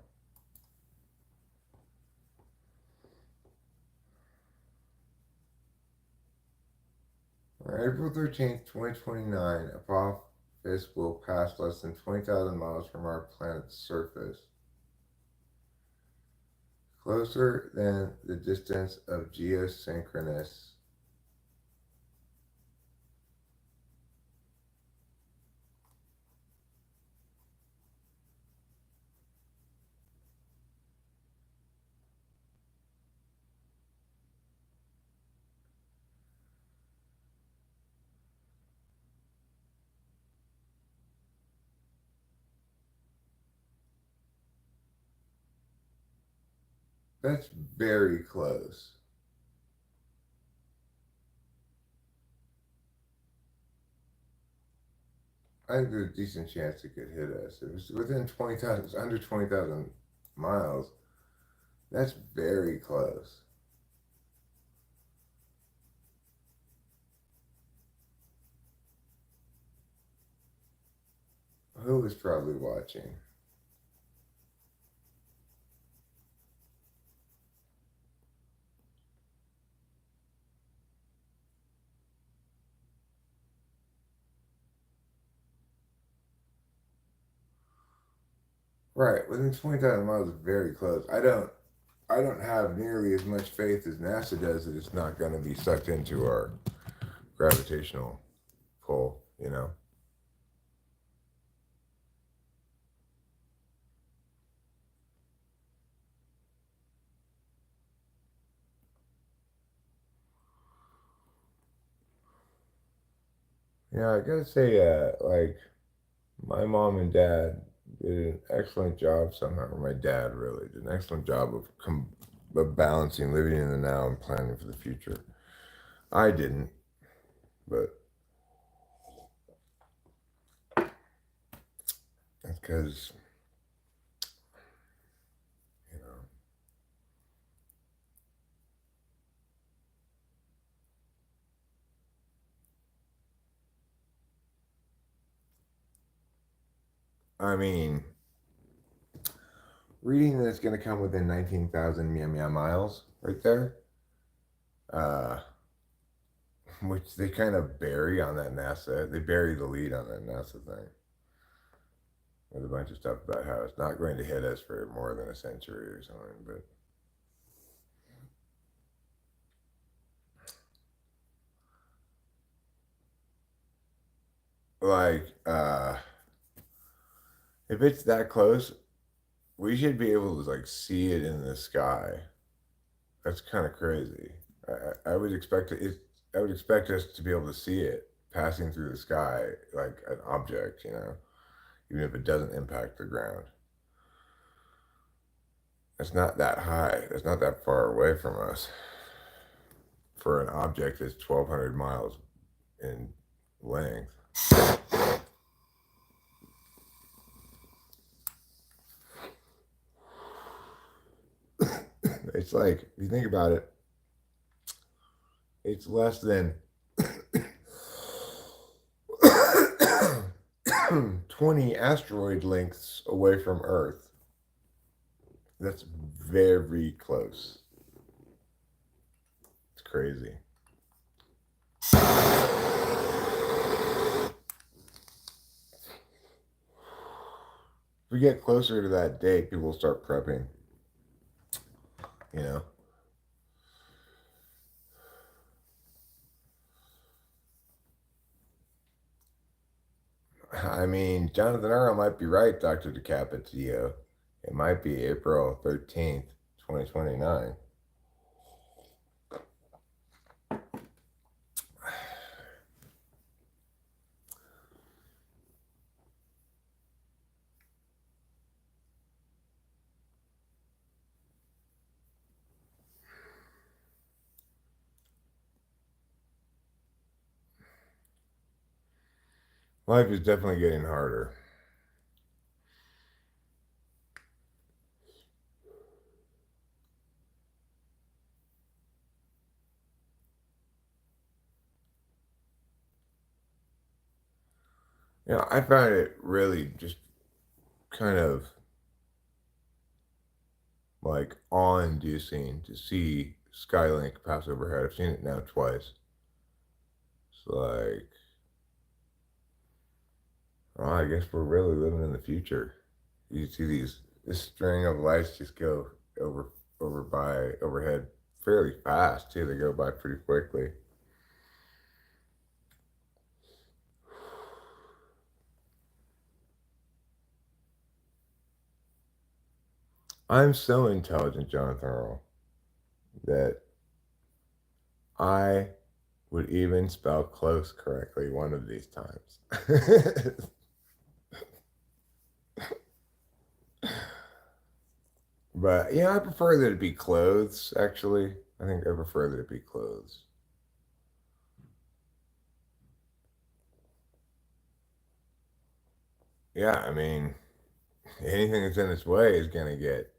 A: On April 13th, 2029, Apophis will pass less than 20,000 miles from our planet's surface. Closer than the distance of geosynchronous. That's very close. I think there's a decent chance it could hit us. It was within 20,000, it's under 20,000 miles. That's very close. Who was probably watching? Right, within 20,000 miles is very close. I don't have nearly as much faith as NASA does that it's not going to be sucked into our gravitational pull, you know? Yeah, I gotta say, like, my mom and dad did an excellent job somehow, or my dad really did an excellent job of balancing living in the now and planning for the future. I didn't, but that's because, you know, I mean, reading that it's going to come within 19,000 meow meow miles right there, uh, which they kind of bury on that NASA. They bury the lead on that NASA thing with a bunch of stuff about how it's not going to hit us for more than a century or something. But like, if it's that close, we should be able to like see it in the sky. That's kind of crazy. I would expect it. I would expect us to be able to see it passing through the sky like an object, you know, even if it doesn't impact the ground. It's not that high. It's not that far away from us for an object that's 1,200 miles in length. It's like, if you think about it, it's less than 20 asteroid lengths away from Earth. That's very close. It's crazy. If we get closer to that date, people will start prepping, you know? I mean, Jonathan Earl might be right, Dr. Decapitio. It might be April 13th, 2029. Life is definitely getting harder. You know, I find it really just kind of like awe-inducing to see Skylink pass overhead. I've seen it now twice. It's like, oh, I guess we're really living in the future. You see this string of lights just go overhead fairly fast too. They go by pretty quickly. I'm so intelligent, Jonathan Earl, that I would even spell close correctly one of these times. But yeah, I prefer that it be clothes, actually. I think I prefer that it be clothes. Yeah, I mean, anything that's in its way is going to get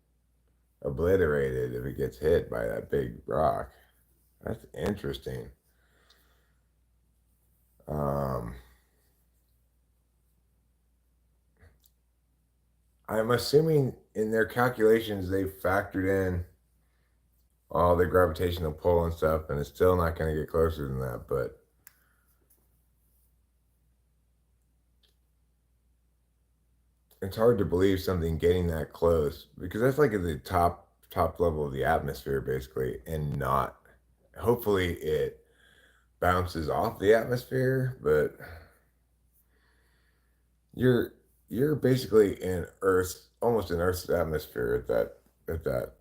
A: obliterated if it gets hit by that big rock. That's interesting. Um, I'm assuming in their calculations they factored in all the gravitational pull and stuff, and it's still not going to get closer than that. But it's hard to believe something getting that close because that's like at the top level of the atmosphere, basically, and not. Hopefully, it bounces off the atmosphere, but you're you're basically in Earth, almost in Earth's atmosphere at that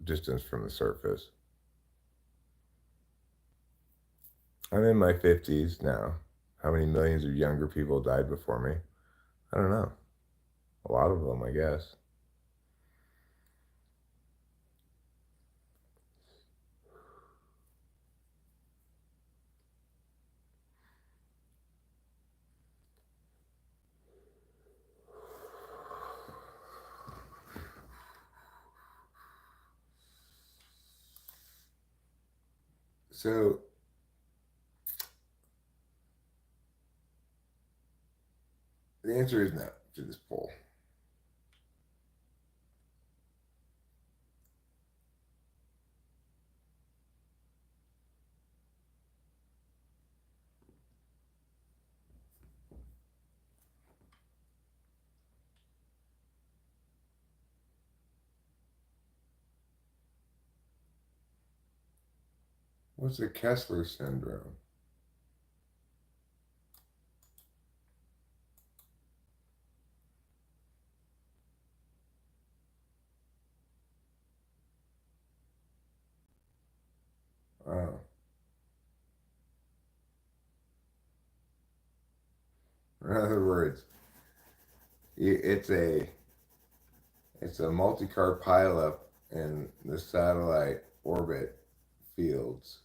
A: distance from the surface. I'm in my 50s now. How many millions of younger people died before me? I don't know. A lot of them, I guess. So the answer is no to this poll. What's the Kessler syndrome? Oh, in other words, it's a multi-car pileup in the satellite orbit fields.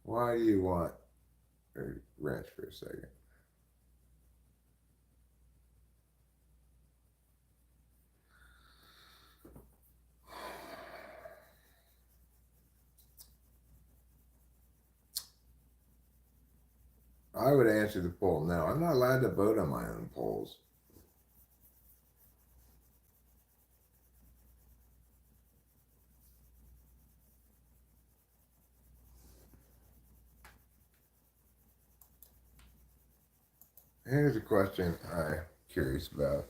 A: Why do you want a wrench for a second? I would answer the poll. No, I'm not allowed to vote on my own polls. Here's a question I'm curious about.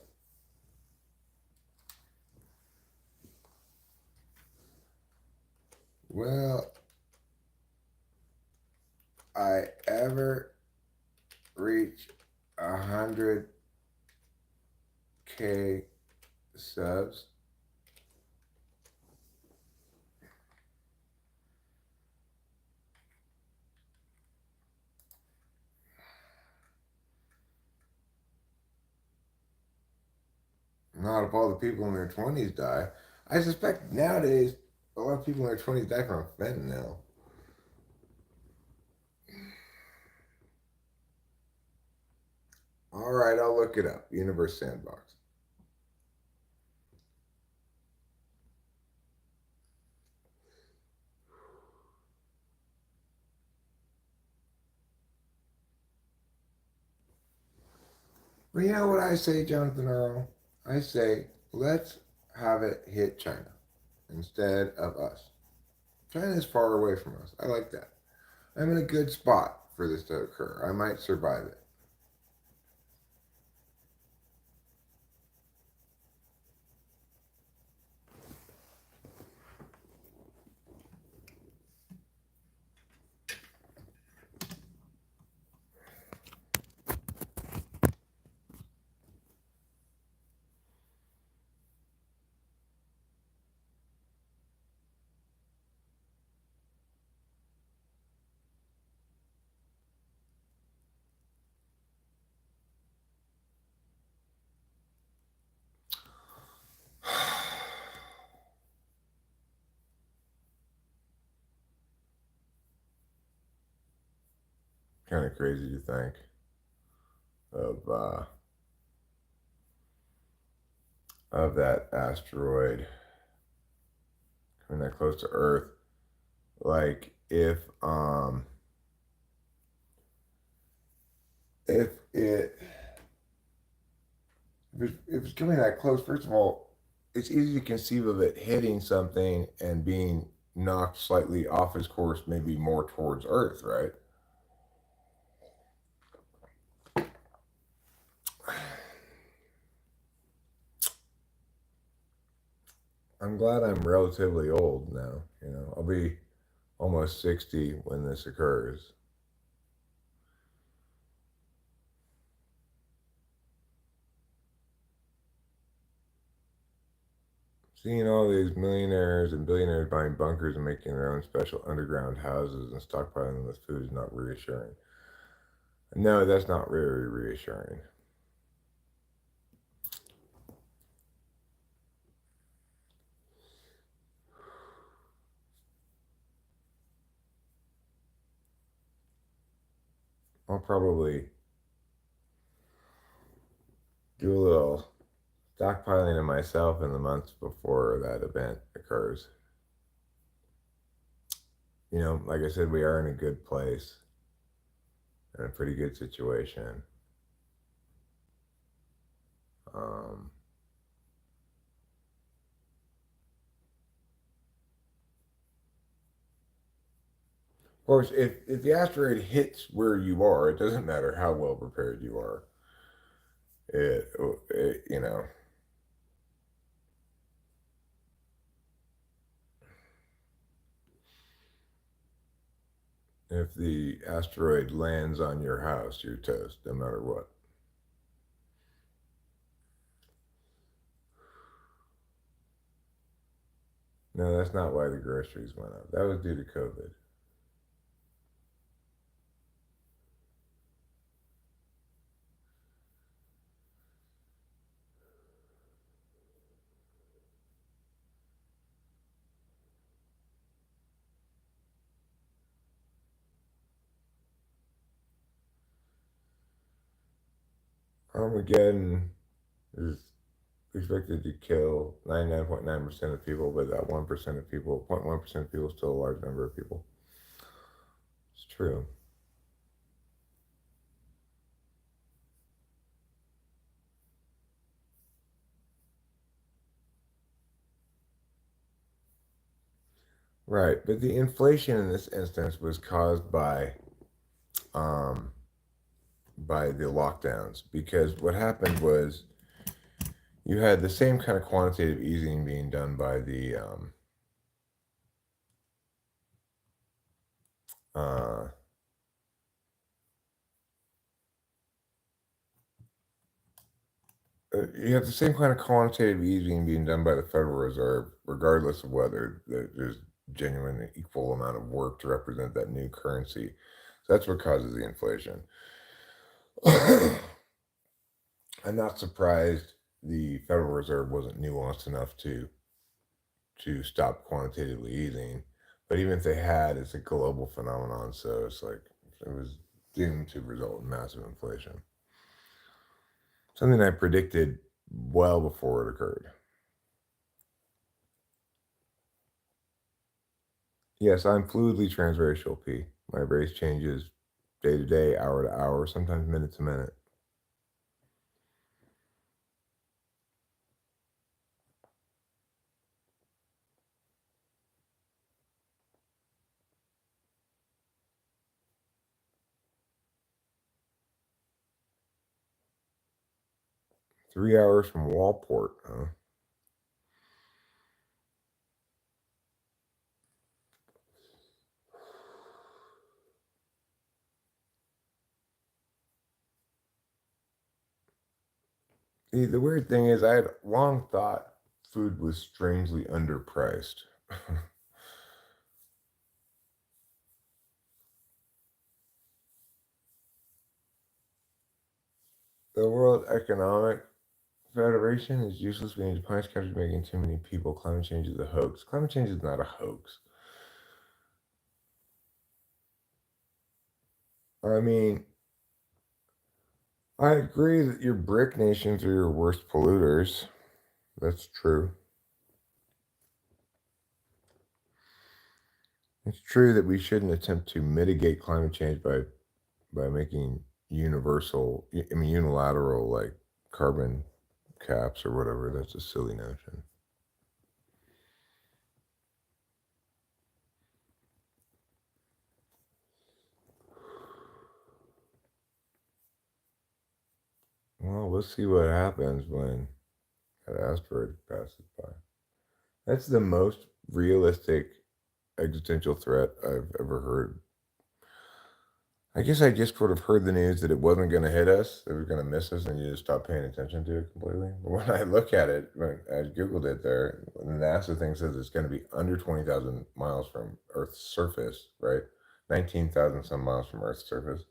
A: Will I ever reach 100K subs? Not if all the people in their 20s die. I suspect nowadays a lot of people in their 20s die from fentanyl. All right, I'll look it up. Universe Sandbox. Well, you know what I say, Jonathan Earl? I say, let's have it hit China instead of us. China is far away from us. I like that. I'm in a good spot for this to occur. I might survive it. Kind of crazy to think of of that asteroid coming that close to Earth. Like if it if it's coming that close, first of all, it's easy to conceive of it hitting something and being knocked slightly off its course, maybe more towards Earth, right? I'm glad I'm relatively old now. You know, I'll be almost 60 when this occurs. Seeing all these millionaires and billionaires buying bunkers and making their own special underground houses and stockpiling them with food is not reassuring. No, that's not very reassuring. I'll probably do a little stockpiling of myself in the months before that event occurs. You know, like I said, we are in a good place, in a pretty good situation. Um, of course, if the asteroid hits where you are, it doesn't matter how well prepared you are. It, it you know, if the asteroid lands on your house, you're toast, no matter what. No, that's not why the groceries went up. That was due to COVID. Armageddon is expected to kill 99.9% of people, but that 1% of people, 0.1% of people, is still a large number of people. It's true. Right, but the inflation in this instance was caused um, by the lockdowns because what happened was you had the same kind of quantitative easing being done by uh, you have the same kind of quantitative easing being done by the Federal Reserve, regardless of whether there's genuine equal amount of work to represent that new currency. So that's what causes the inflation. I'm not surprised the Federal Reserve wasn't nuanced enough to stop quantitatively easing, but even if they had, it's a global phenomenon, so it's like it was doomed to result in massive inflation. Something I predicted well before it occurred. Yes, I'm fluidly transracial, P. My race changes day to day, hour to hour, sometimes minute to minute. 3 hours from Walport, huh? The weird thing is, I had long thought food was strangely underpriced. The World Economic Federation is useless. We need to punish countries making too many people. Climate change is a hoax. Climate change is not a hoax. I mean, I agree that your brick nations are your worst polluters. That's true. It's true that we shouldn't attempt to mitigate climate change by making unilateral like carbon caps or whatever. That's a silly notion. Well, we'll see what happens when that asteroid passes by. That's the most realistic existential threat I've ever heard. I guess I just sort of heard the news that it wasn't going to hit us, that it was going to miss us, and you just stop paying attention to it completely. But when I look at it, when I Googled it there, the NASA thing says it's going to be under 20,000 miles from Earth's surface, right? 19,000 some miles from Earth's surface.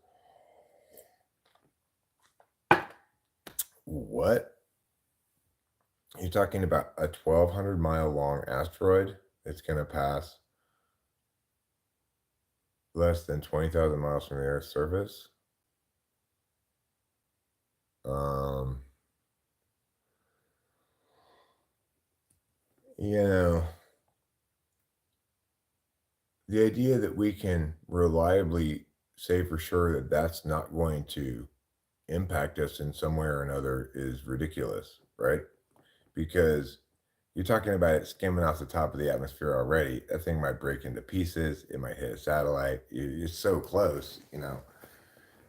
A: What? You're talking about a 1,200-mile long asteroid that's going to pass less than 20,000 miles from the Earth's surface? Um, you know, the idea that we can reliably say for sure that that's not going to impact us in some way or another is ridiculous, right? Because you're talking about it skimming off the top of the atmosphere already. That thing might break into pieces. It might hit a satellite. It's so close, you know.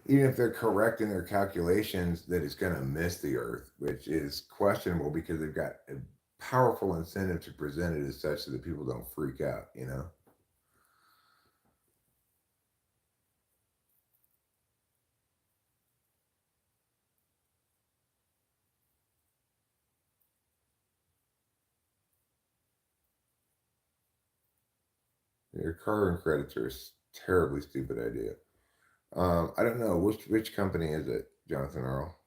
A: Even if they're correct in their calculations that it's going to miss the Earth, which is questionable because they've got a powerful incentive to present it as such so that people don't freak out, you know. Your carbon credits are a terribly stupid idea. I don't know which company is it, Jonathan Earl.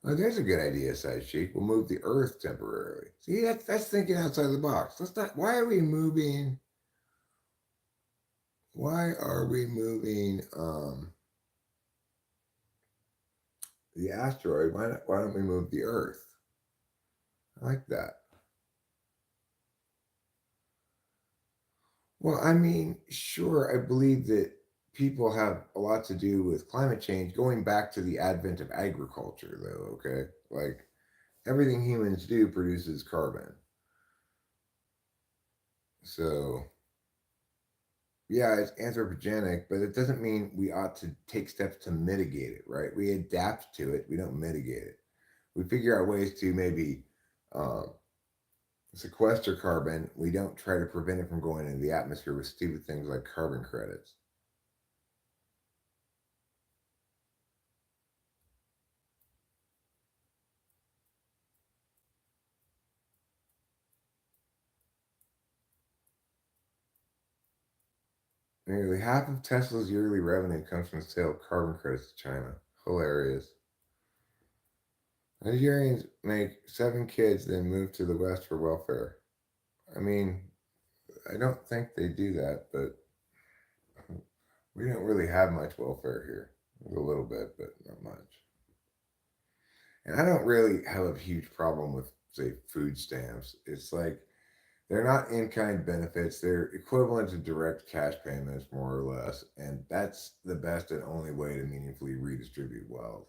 A: Oh, there's a good idea, says Sheik. We'll move the Earth temporarily. See, that's thinking outside the box. Let's not. Why are we moving? Why are we moving the asteroid? Why don't we move the Earth? I like that. Well, I mean, sure, I believe that people have a lot to do with climate change. Going back to the advent of agriculture, though, okay, like everything humans do produces carbon. So, yeah, it's anthropogenic, but it doesn't mean we ought to take steps to mitigate it, right? We adapt to it, we don't mitigate it. We figure out ways to maybe um, sequester carbon. We don't try to prevent it from going into the atmosphere with stupid things like carbon credits. Nearly half of Tesla's yearly revenue comes from the sale of carbon credits to China. Hilarious. Nigerians make 7 kids, then move to the West for welfare. I mean, I don't think they do that, but we don't really have much welfare here. A little bit, but not much. And I don't really have a huge problem with, say, food stamps. It's like they're not in kind benefits, they're equivalent to direct cash payments, more or less. And that's the best and only way to meaningfully redistribute wealth.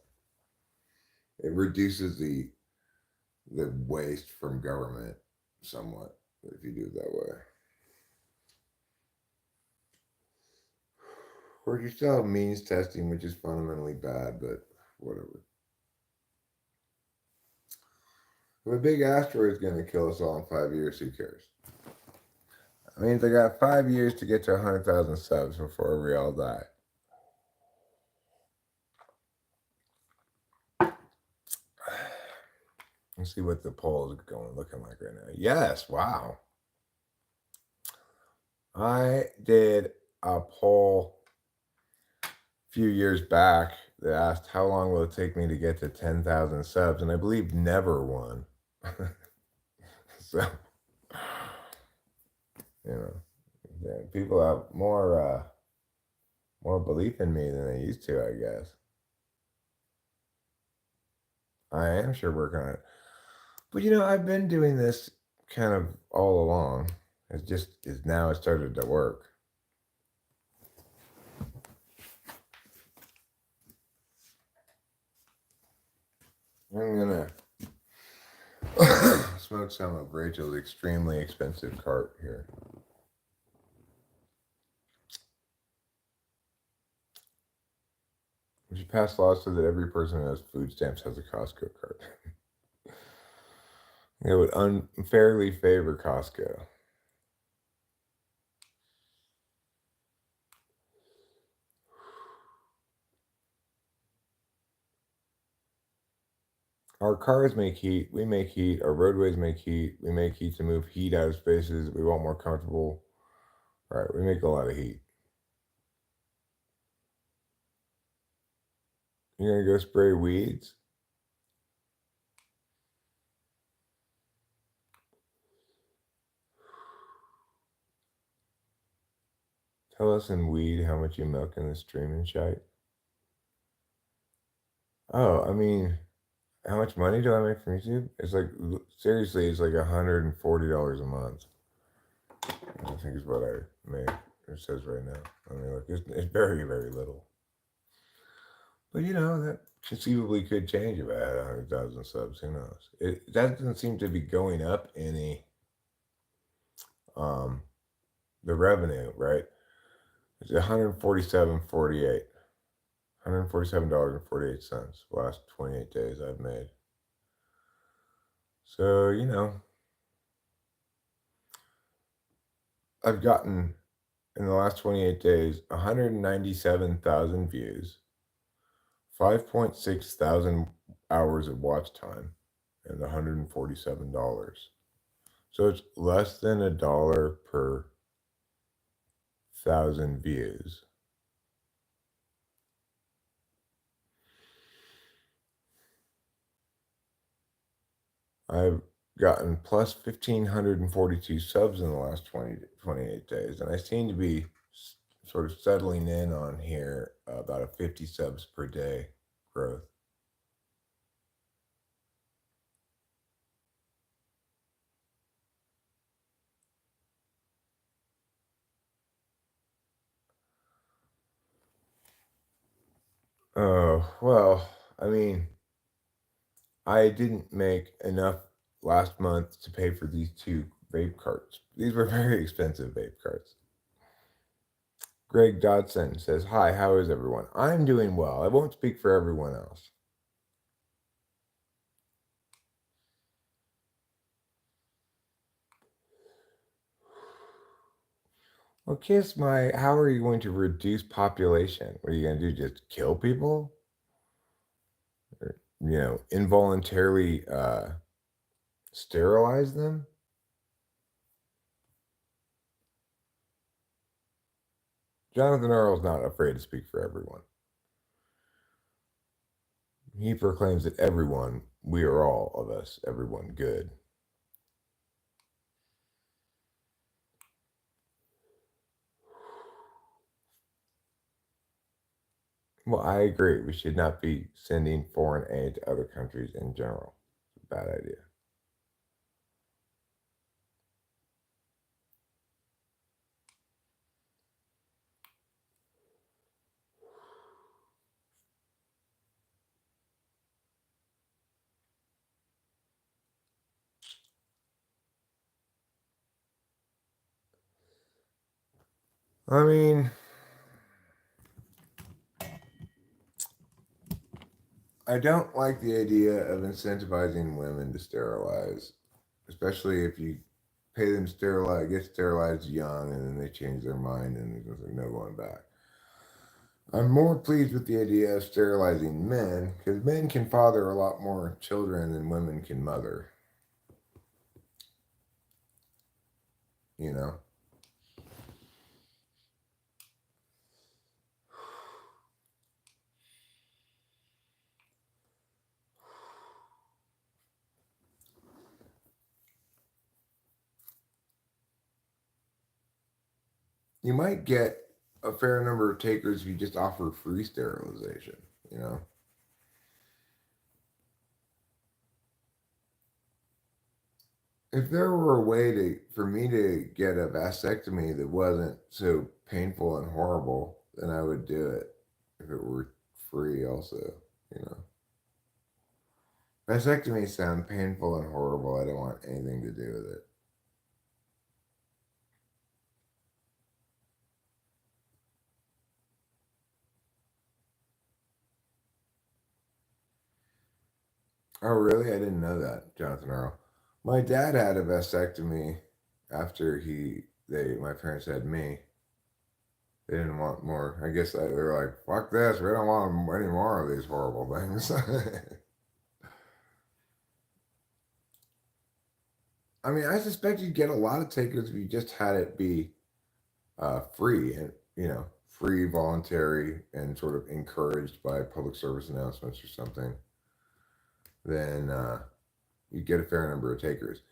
A: It reduces the waste from government somewhat if you do it that way. Of course, you still have means testing, which is fundamentally bad, but whatever. If a big asteroid is going to kill us all in 5 years, who cares? I mean, they got 5 years to get to 100,000 subs before we all die. Let's see what the poll is looking like right now. Yes, wow. I did a poll a few years back that asked how long will it take me to get to 10,000 subs, and I believe never won. So, you know, yeah, people have more more belief in me than they used to, I guess. I am sure working on it. But I've been doing this kind of all along. It just is now it started to work. I'm gonna smoke some of Rachel's extremely expensive cart here. We should pass laws so that every person who has food stamps has a Costco cart. It would unfairly favor Costco. Our cars make heat. We make heat. Our roadways make heat. We make heat to move heat out of spaces we want more comfortable. Right, we make a lot of heat. You're gonna go spray weeds? Tell us in weed how much you milk in the stream and shite. Oh, I mean, how much money do I make from YouTube? It's like seriously, it's like $140 a month. I think is what I make. It says right now. I mean, look, it's very, very little. But that conceivably could change if I had 100,000 subs. Who knows? That doesn't seem to be going up any. Um, the revenue, right? It's 147.48. $147.48 last 28 days I've made. So, I've gotten in the last 28 days 197,000 views, 5.6 thousand hours of watch time, and $147. So it's less than $1 per 1,000 views. I've gotten plus 1,542 subs in the last 28 days, and I seem to be sort of settling in on here about a 50 subs per day growth. Oh, well, I mean, I didn't make enough last month to pay for these two vape carts. These were very expensive vape carts. Greg Dodson says, "Hi, how is everyone? I'm doing well. I won't speak for everyone else." Well, kiss my. How are you going to reduce population? What are you going to do? Just kill people? Or, involuntarily sterilize them? Jonathan Earl's not afraid to speak for everyone. He proclaims that everyone, we are all of us, everyone good. Well, I agree. We should not be sending foreign aid to other countries in general. It's a bad idea. I mean, I don't like the idea of incentivizing women to sterilize, especially if you pay them get sterilized young, and then they change their mind and there's no going back. I'm more pleased with the idea of sterilizing men because men can father a lot more children than women can mother. You know, you might get a fair number of takers if you just offer free sterilization, you know? If there were a way to for me to get a vasectomy that wasn't so painful and horrible, then I would do it. If it were free also, you know. Vasectomies sound painful and horrible. I don't want anything to do with it. Oh, really? I didn't know that, Jonathan Earl. My dad had a vasectomy after my parents had me. They didn't want more. I guess they were like, fuck this. We don't want any more of these horrible things. I mean, I suspect you'd get a lot of takers if you just had it be free and, free, voluntary, and sort of encouraged by public service announcements or something. Then you get a fair number of takers.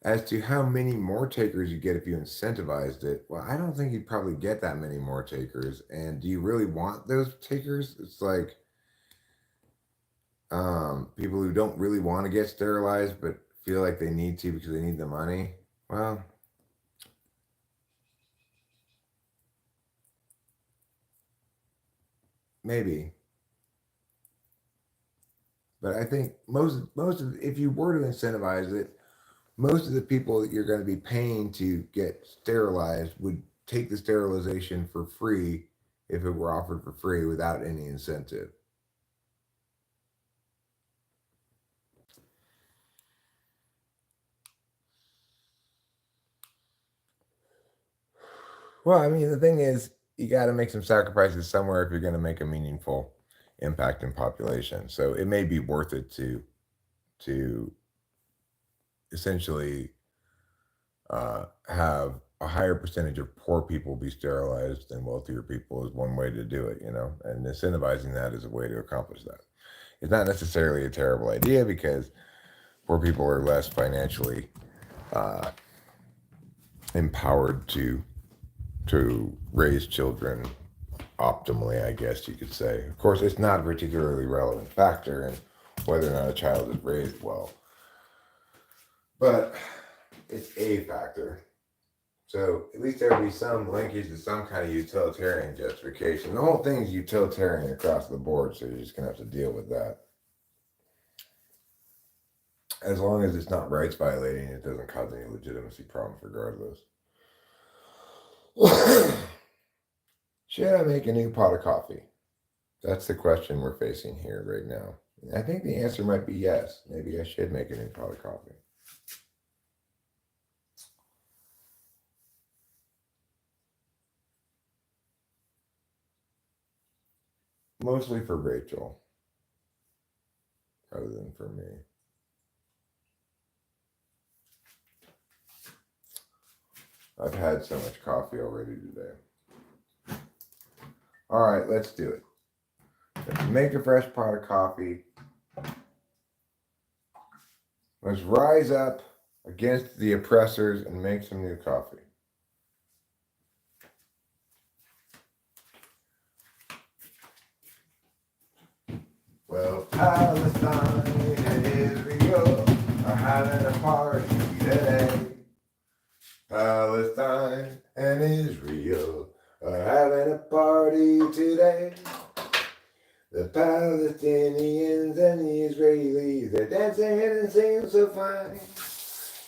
A: As to how many more takers you get if you incentivized it, well, I don't think you'd probably get that many more takers. And do you really want those takers? It's like people who don't really want to get sterilized but feel like they need to because they need the money. Well, maybe, but I think most of if you were to incentivize it, most of the people that you're going to be paying to get sterilized would take the sterilization for free if it were offered for free without any incentive. Well, I mean, the thing is, you got to make some sacrifices somewhere if you're going to make a meaningful impact in population. So it may be worth it to essentially have a higher percentage of poor people be sterilized than wealthier people is one way to do it, and incentivizing that is a way to accomplish that. It's not necessarily a terrible idea because poor people are less financially uh, empowered to raise children optimally, I guess you could say. Of course, it's not a particularly relevant factor in whether or not a child is raised well, but it's a factor. So at least there would be some linkage to some kind of utilitarian justification. The whole thing is utilitarian across the board, so you're just going to have to deal with that. As long as it's not rights violating, it doesn't cause any legitimacy problems regardless. Should I make a new pot of coffee? That's the question we're facing here right now. I think the answer might be yes. Maybe I should make a new pot of coffee. Mostly for Rachel, rather than for me. I've had so much coffee already today. All right, let's do it. Let's make a fresh pot of coffee. Let's rise up against the oppressors and make some new coffee. Well, Palestine and Israel are having a party today. Palestine and Israel are having a party today. The Palestinians and the Israelis, they're dancing and singing so fine.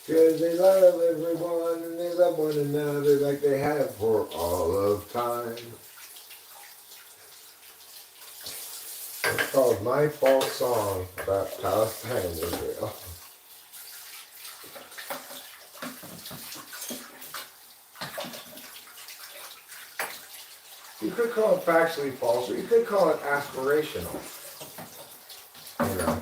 A: Cause they love everyone and they love one another like they have for all of time. It's called My False Song about Palestine and Israel. You could call it factually false, or you could call it aspirational. You know.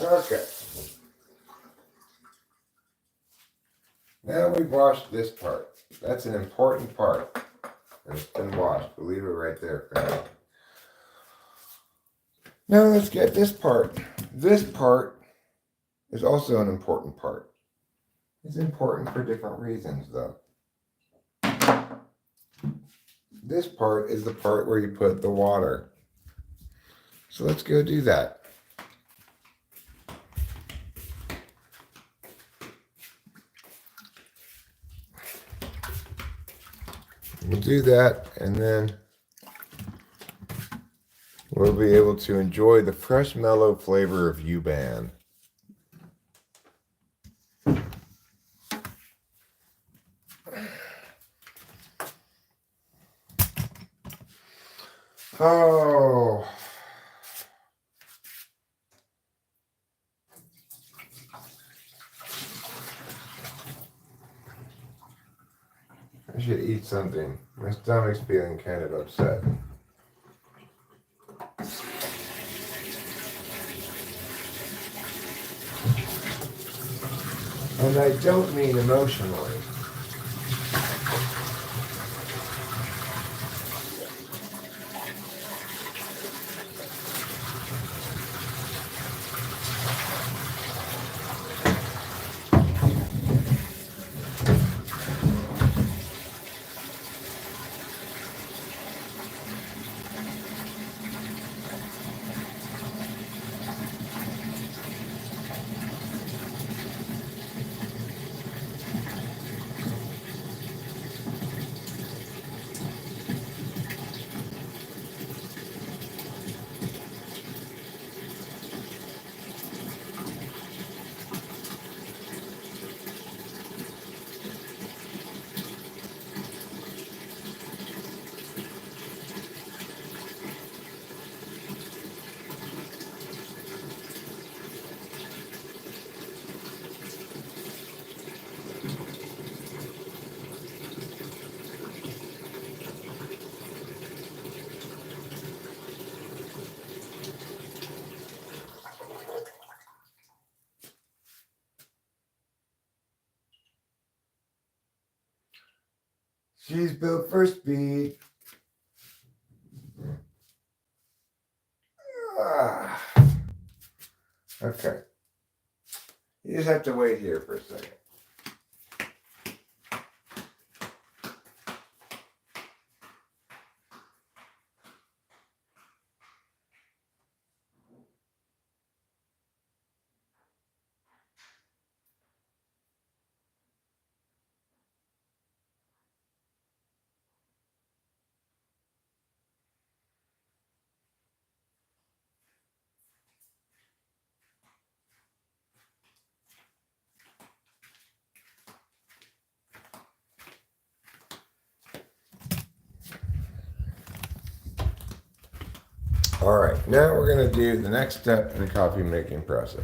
A: Okay. Now we've washed this part. That's an important part. And it's been washed. We'll leave it right there for now. Now let's get this part. This part is also an important part. It's important for different reasons, though. This part is the part where you put the water. So let's go do that. We'll do that, and then we'll be able to enjoy the fresh, mellow flavor of U-Ban. Oh. I should eat something. My stomach's feeling kind of upset. And I don't mean emotionally. She's built for speed. Ah. Okay. You just have to wait here for a second. All right, now we're going to do the next step in the coffee making process.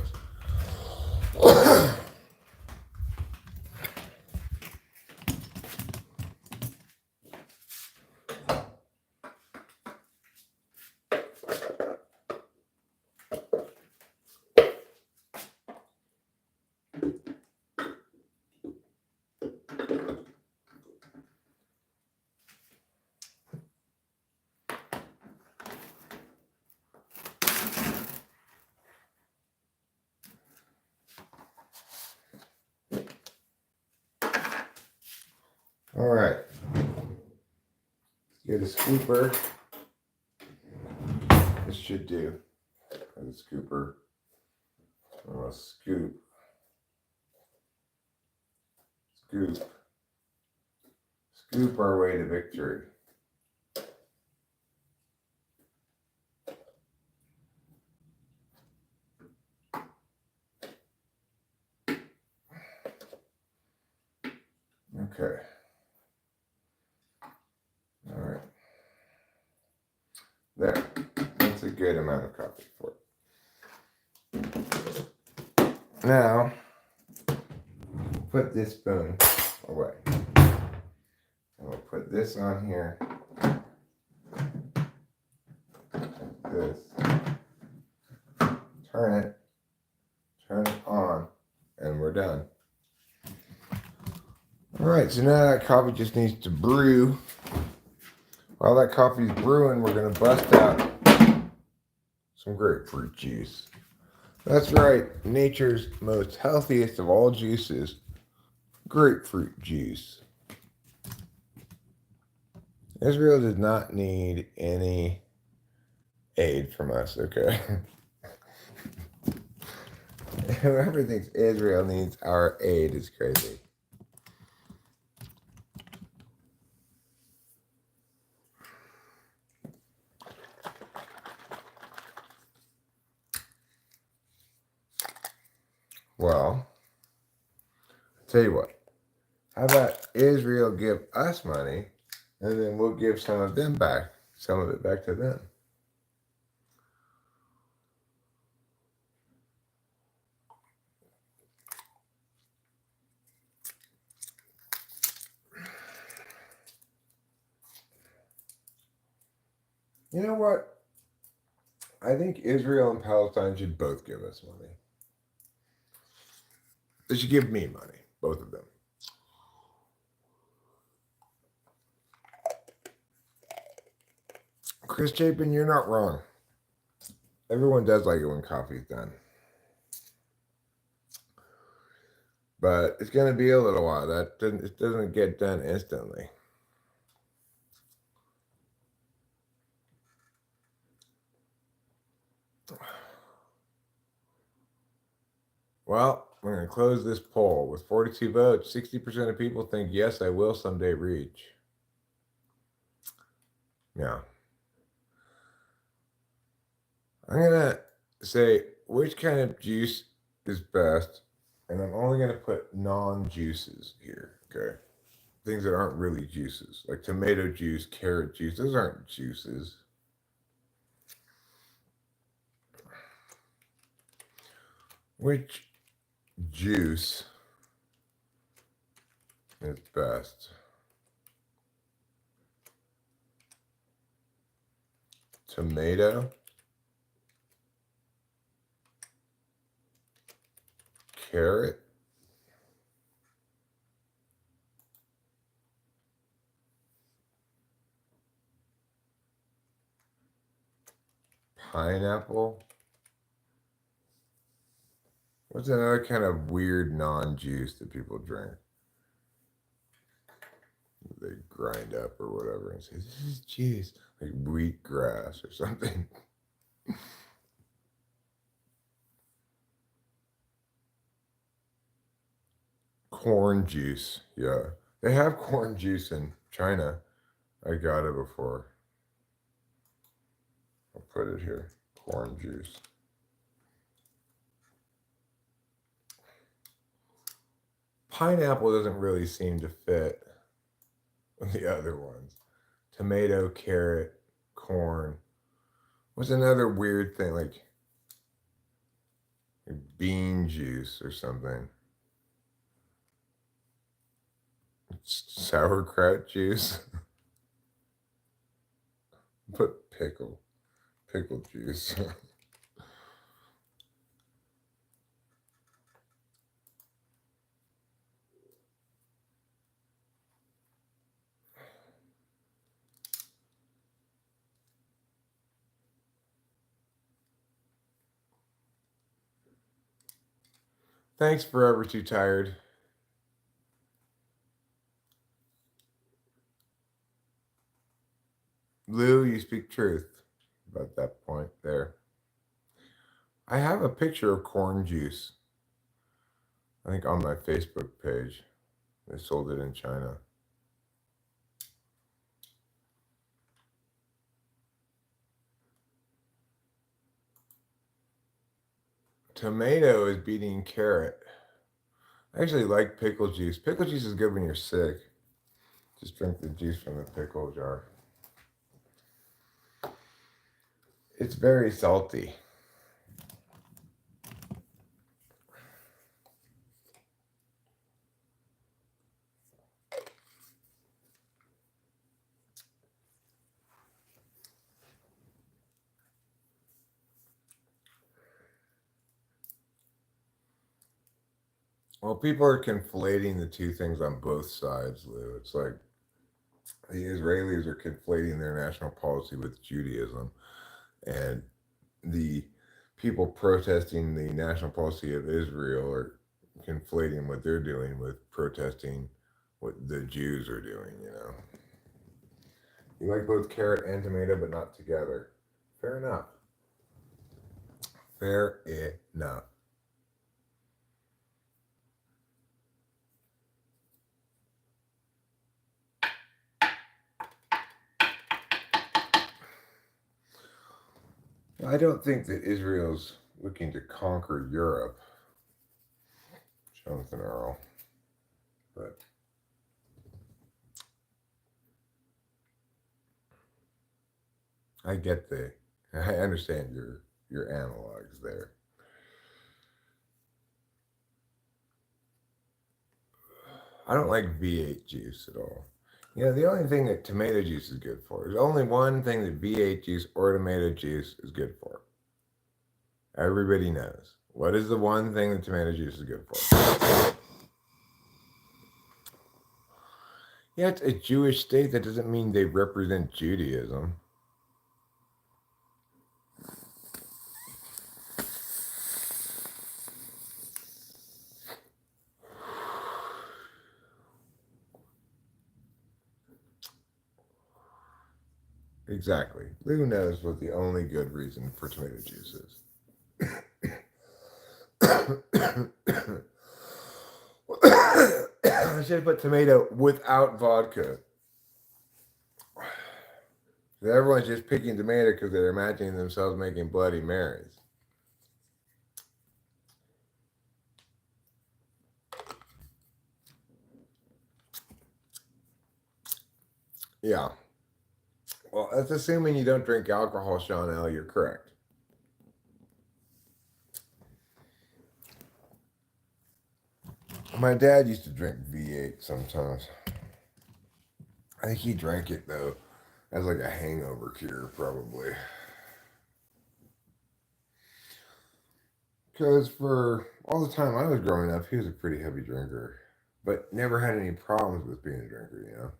A: All right, get a scooper. This should do. And a scooper. I'll scoop. Scoop. Scoop our way to victory. Okay. All right. There. That's a good amount of coffee for it. Now, put this spoon away. And we'll put this on here. This. Turn it. we're done. All right, so now that coffee just needs to brew. While that coffee's brewing, we're going to bust out some grapefruit juice. That's right, nature's most healthiest of all juices, grapefruit juice. Israel does not need any aid from us, okay? Whoever thinks Israel needs our aid is crazy. Well, I'll tell you what. How about Israel give us money and then we'll give some of them back, some of it back to them? You know what? I think Israel and Palestine should both give us money. They should give me money, both of them. Chris Chapin, you're not wrong. Everyone does like it when coffee's done. But it's going to be a little while. It doesn't get done instantly. Well, we're going to close this poll. With 42 votes, 60% of people think, yes, I will someday reach. Yeah. I'm going to say which kind of juice is best, and I'm only going to put non-juices here, okay? Things that aren't really juices, like tomato juice, carrot juice. Those aren't juices. Which juice is best? Tomato, carrot, pineapple. What's another kind of weird non-juice that people drink? They grind up or whatever and say, this is juice. Like wheatgrass or something. Corn juice. Yeah. They have corn juice in China. I got it before. I'll put it here. Corn juice. Pineapple doesn't really seem to fit with the other ones. Tomato, carrot, corn. What's another weird thing like bean juice or something? Sauerkraut juice. Put pickle juice. Thanks, Forever Too Tired. Lou, you speak truth about that point there. I have a picture of corn juice, I think, on my Facebook page. They sold it in China. Tomato is beating carrot. I actually like pickle juice. Pickle juice is good when you're sick. Just drink the juice from the pickle jar. It's very salty. Well, people are conflating the two things on both sides, Lou. It's like the Israelis are conflating their national policy with Judaism, and the people protesting the national policy of Israel are conflating what they're doing with protesting what the Jews are doing, you know. You like both carrot and tomato, but not together. Fair enough. Fair enough. I don't think that Israel's looking to conquer Europe, Jonathan Earl, but I get I understand your analogs there. I don't like V8 juice at all. You know, the only thing that tomato juice is good for is only one thing that V8 juice or tomato juice is good for. Everybody knows. What is the one thing that tomato juice is good for? Yeah, it's a Jewish state. That doesn't mean they represent Judaism. Exactly. Lou knows what the only good reason for tomato juice is. I should have put tomato without vodka. Everyone's just picking tomato because they're imagining themselves making Bloody Marys. Yeah. Well, that's assuming you don't drink alcohol, Sean L. You're correct. My dad used to drink V8 sometimes. I think he drank it, though, as like a hangover cure, probably. Because for all the time I was growing up, he was a pretty heavy drinker, but never had any problems with being a drinker, you know?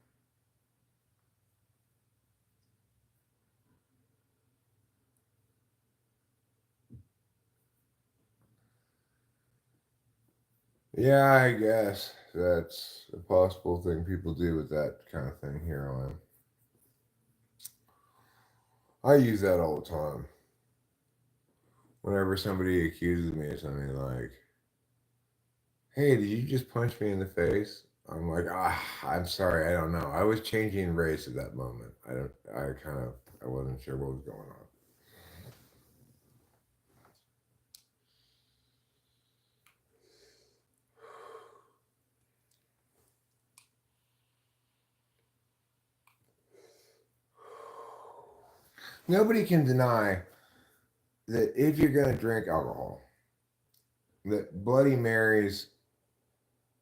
A: Yeah, I guess that's a possible thing people do with that kind of thing here on. I use that all the time. Whenever somebody accuses me of something like, hey, did you just punch me in the face? I'm like, I'm sorry, I don't know. I was changing race at that moment. I wasn't sure what was going on. Nobody can deny that if you're going to drink alcohol, that Bloody Marys,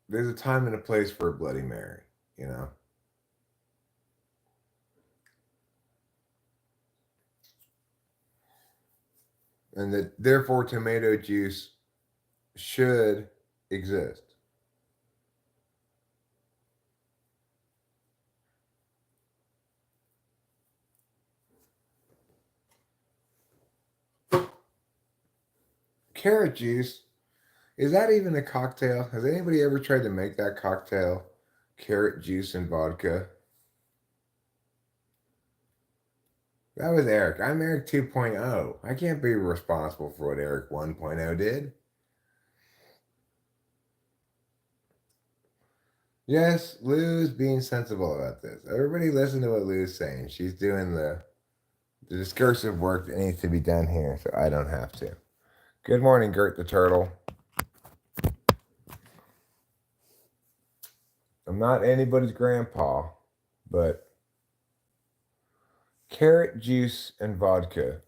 A: there's a time and a place for a Bloody Mary, you know? And that therefore tomato juice should exist. Carrot juice, is that even a cocktail? Has anybody ever tried to make that cocktail? Carrot juice and vodka? That was Eric. I'm Eric 2.0. I can't be responsible for what Eric 1.0 did. Yes, Lou's being sensible about this. Everybody listen to what Lou's saying. She's doing the discursive work that needs to be done here, so I don't have to. Good morning, Gert the Turtle. I'm not anybody's grandpa, but carrot juice and vodka.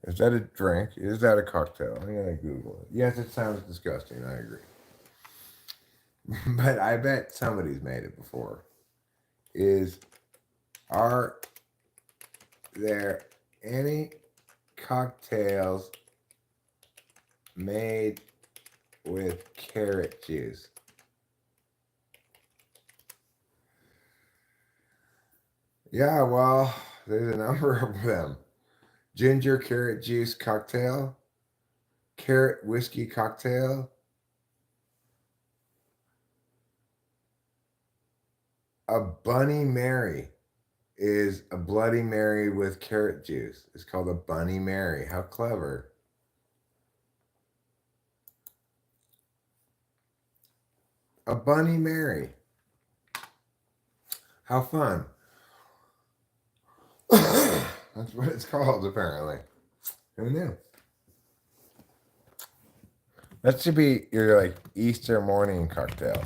A: Is that a drink? Is that a cocktail? I'm gonna Google it. Yes, it sounds disgusting. I agree. But I bet somebody's made it before. Are there any cocktails made with carrot juice? Yeah, well, there's a number of them. Ginger carrot juice cocktail, carrot whiskey cocktail, a Bunny Mary is a Bloody Mary with carrot juice. It's called a Bunny Mary. How clever. A Bunny Mary. How fun. That's what it's called, apparently. Who knew? That should be your like Easter morning cocktail.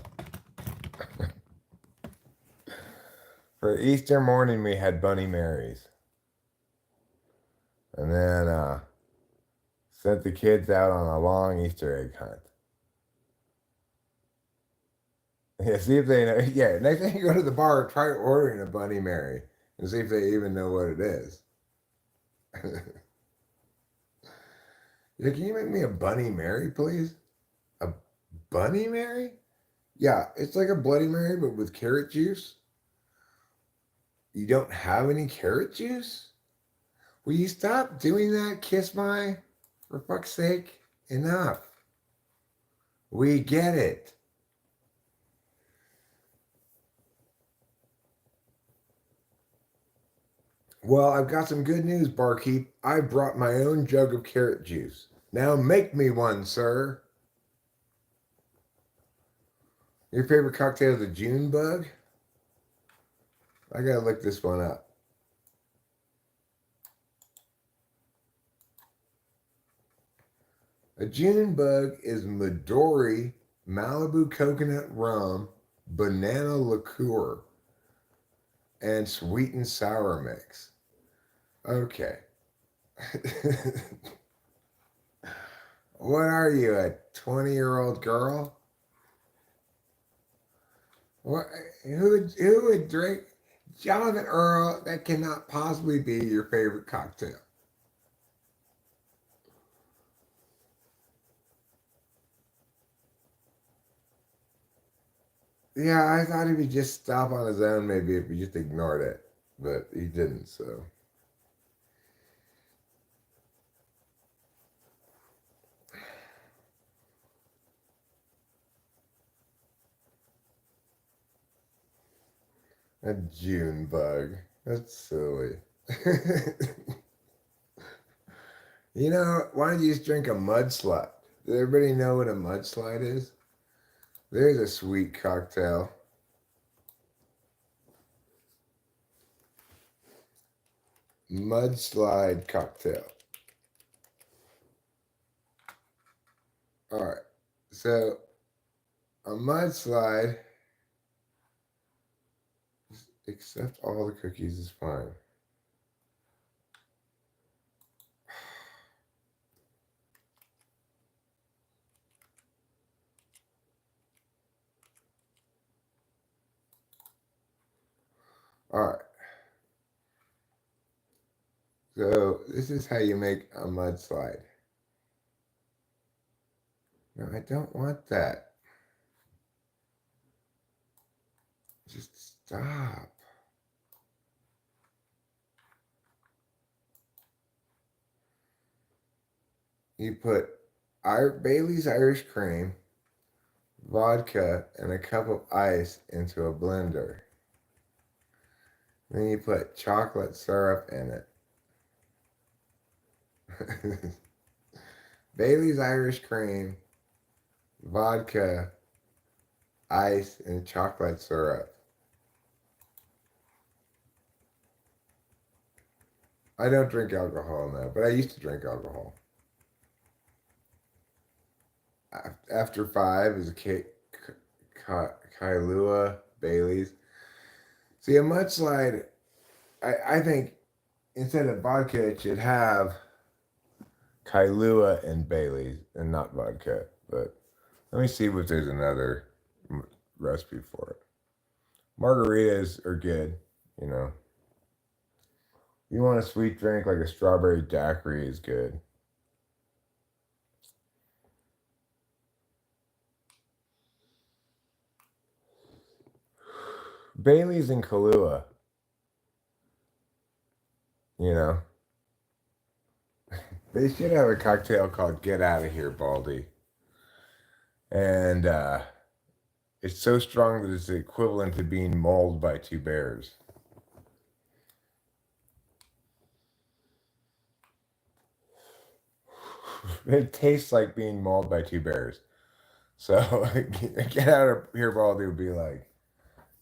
A: For Easter morning, we had Bunny Marys, and then sent the kids out on a long Easter egg hunt. Yeah, see if they know. Yeah, next time you go to the bar, try ordering a Bunny Mary and see if they even know what it is. Yeah, can you make me a Bunny Mary, please? A Bunny Mary? Yeah, it's like a Bloody Mary, but with carrot juice. You don't have any carrot juice? Will you stop doing that, Kiss My? For fuck's sake, enough. We get it. Well, I've got some good news, barkeep. I brought my own jug of carrot juice. Now make me one, sir. Your favorite cocktail is a June bug? I gotta look this one up. A June bug is Midori, Malibu coconut rum, banana liqueur, and sweet and sour mix. Okay. What are you, a 20-year-old girl? What? Who would drink Jonathan Earl? That cannot possibly be your favorite cocktail. Yeah, I thought he would just stop on his own maybe if he just ignored it, but he didn't. So a June bug. That's silly. You know, why don't you just drink a mudslide? Does everybody know what a mudslide is? There's a sweet cocktail. Mudslide cocktail. All right. So a mudslide, except all the cookies, is fine. All right. So this is how you make a mudslide. No, I don't want that. Just stop. You put Bailey's Irish cream, vodka, and a cup of ice into a blender. Then you put chocolate syrup in it. Bailey's Irish cream, vodka, ice, and chocolate syrup. I don't drink alcohol now, but I used to drink alcohol. After five is a Kailua Bailey's. See, a mudslide, I think instead of vodka, it should have Kailua and Bailey's and not vodka. But let me see if there's another recipe for it. Margaritas are good, you know. You want a sweet drink like a strawberry daiquiri is good. Bailey's and Kahlua, you know. They should have a cocktail called Get Out of Here, Baldy. And it's so strong that it's equivalent to being mauled by two bears. It tastes like being mauled by two bears. So Get Out of Here, Baldy would be like,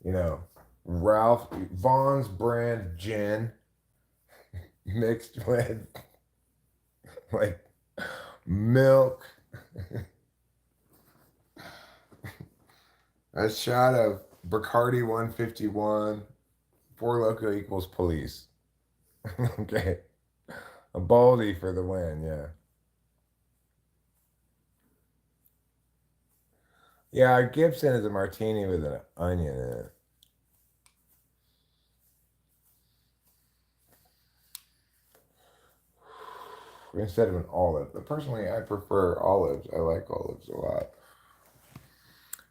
A: you know, Ralph Vaughn's brand gin mixed with like milk, a shot of Bacardi 151, Four Loco equals police. Okay. A Baldy for the win, yeah. Yeah, Gibson is a martini with an onion in it. Instead of an olive. But personally, I prefer olives. I like olives a lot.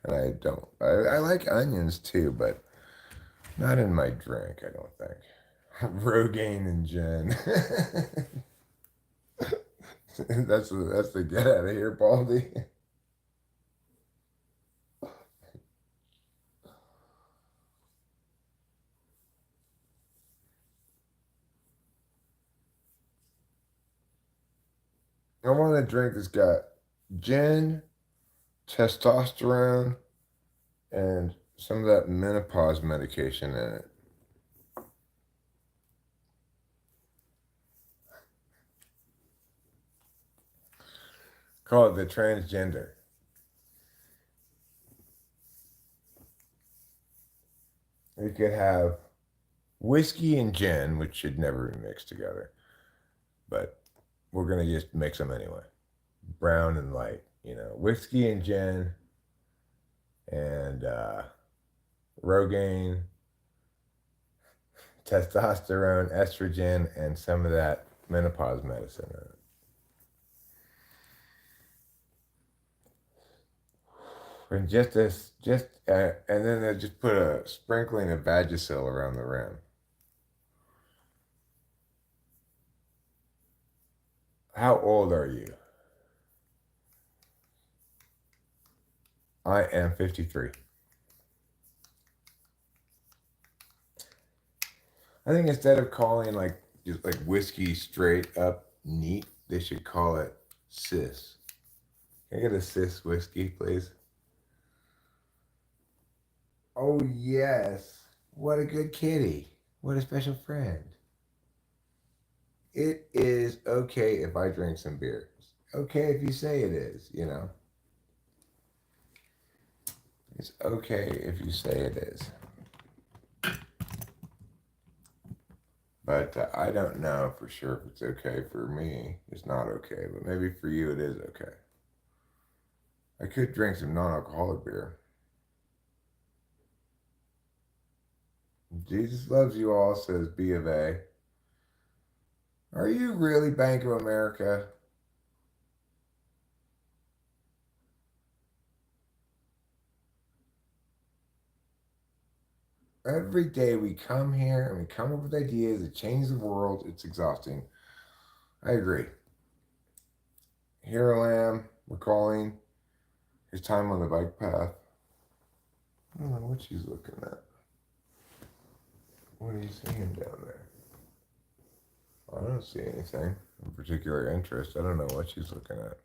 A: And I don't. I like onions too, but not in my drink, I don't think. Rogaine and gin. That's the get out of here, Baldy. I want a drink that's got gin, testosterone, and some of that menopause medication in it. Call it the transgender. You could have whiskey and gin, which should never be mixed together, but we're gonna just mix them anyway. Brown and light, you know, whiskey and gin, and Rogaine, testosterone, estrogen, and some of that menopause medicine in it. And and then they just put a sprinkling of Vagisil around the rim. How old are you? I am 53. I think instead of calling like just like whiskey straight up neat, they should call it cis. Can I get a cis whiskey, please? Oh yes. What a good kitty. What a special friend. It is okay if I drink some beer. Okay if you say it is, you know. It's okay if you say it is. But I don't know for sure if it's okay for me. It's not okay, but maybe for you it is okay. I could drink some non-alcoholic beer. Jesus loves you all, says B of A. Are you really Bank of America? Every day we come here and we come up with ideas that change the world. It's exhausting. I agree. Here I am, recalling his time on the bike path. I don't know what she's looking at. What are you seeing down there? I don't see anything of particular interest. I don't know what she's looking at.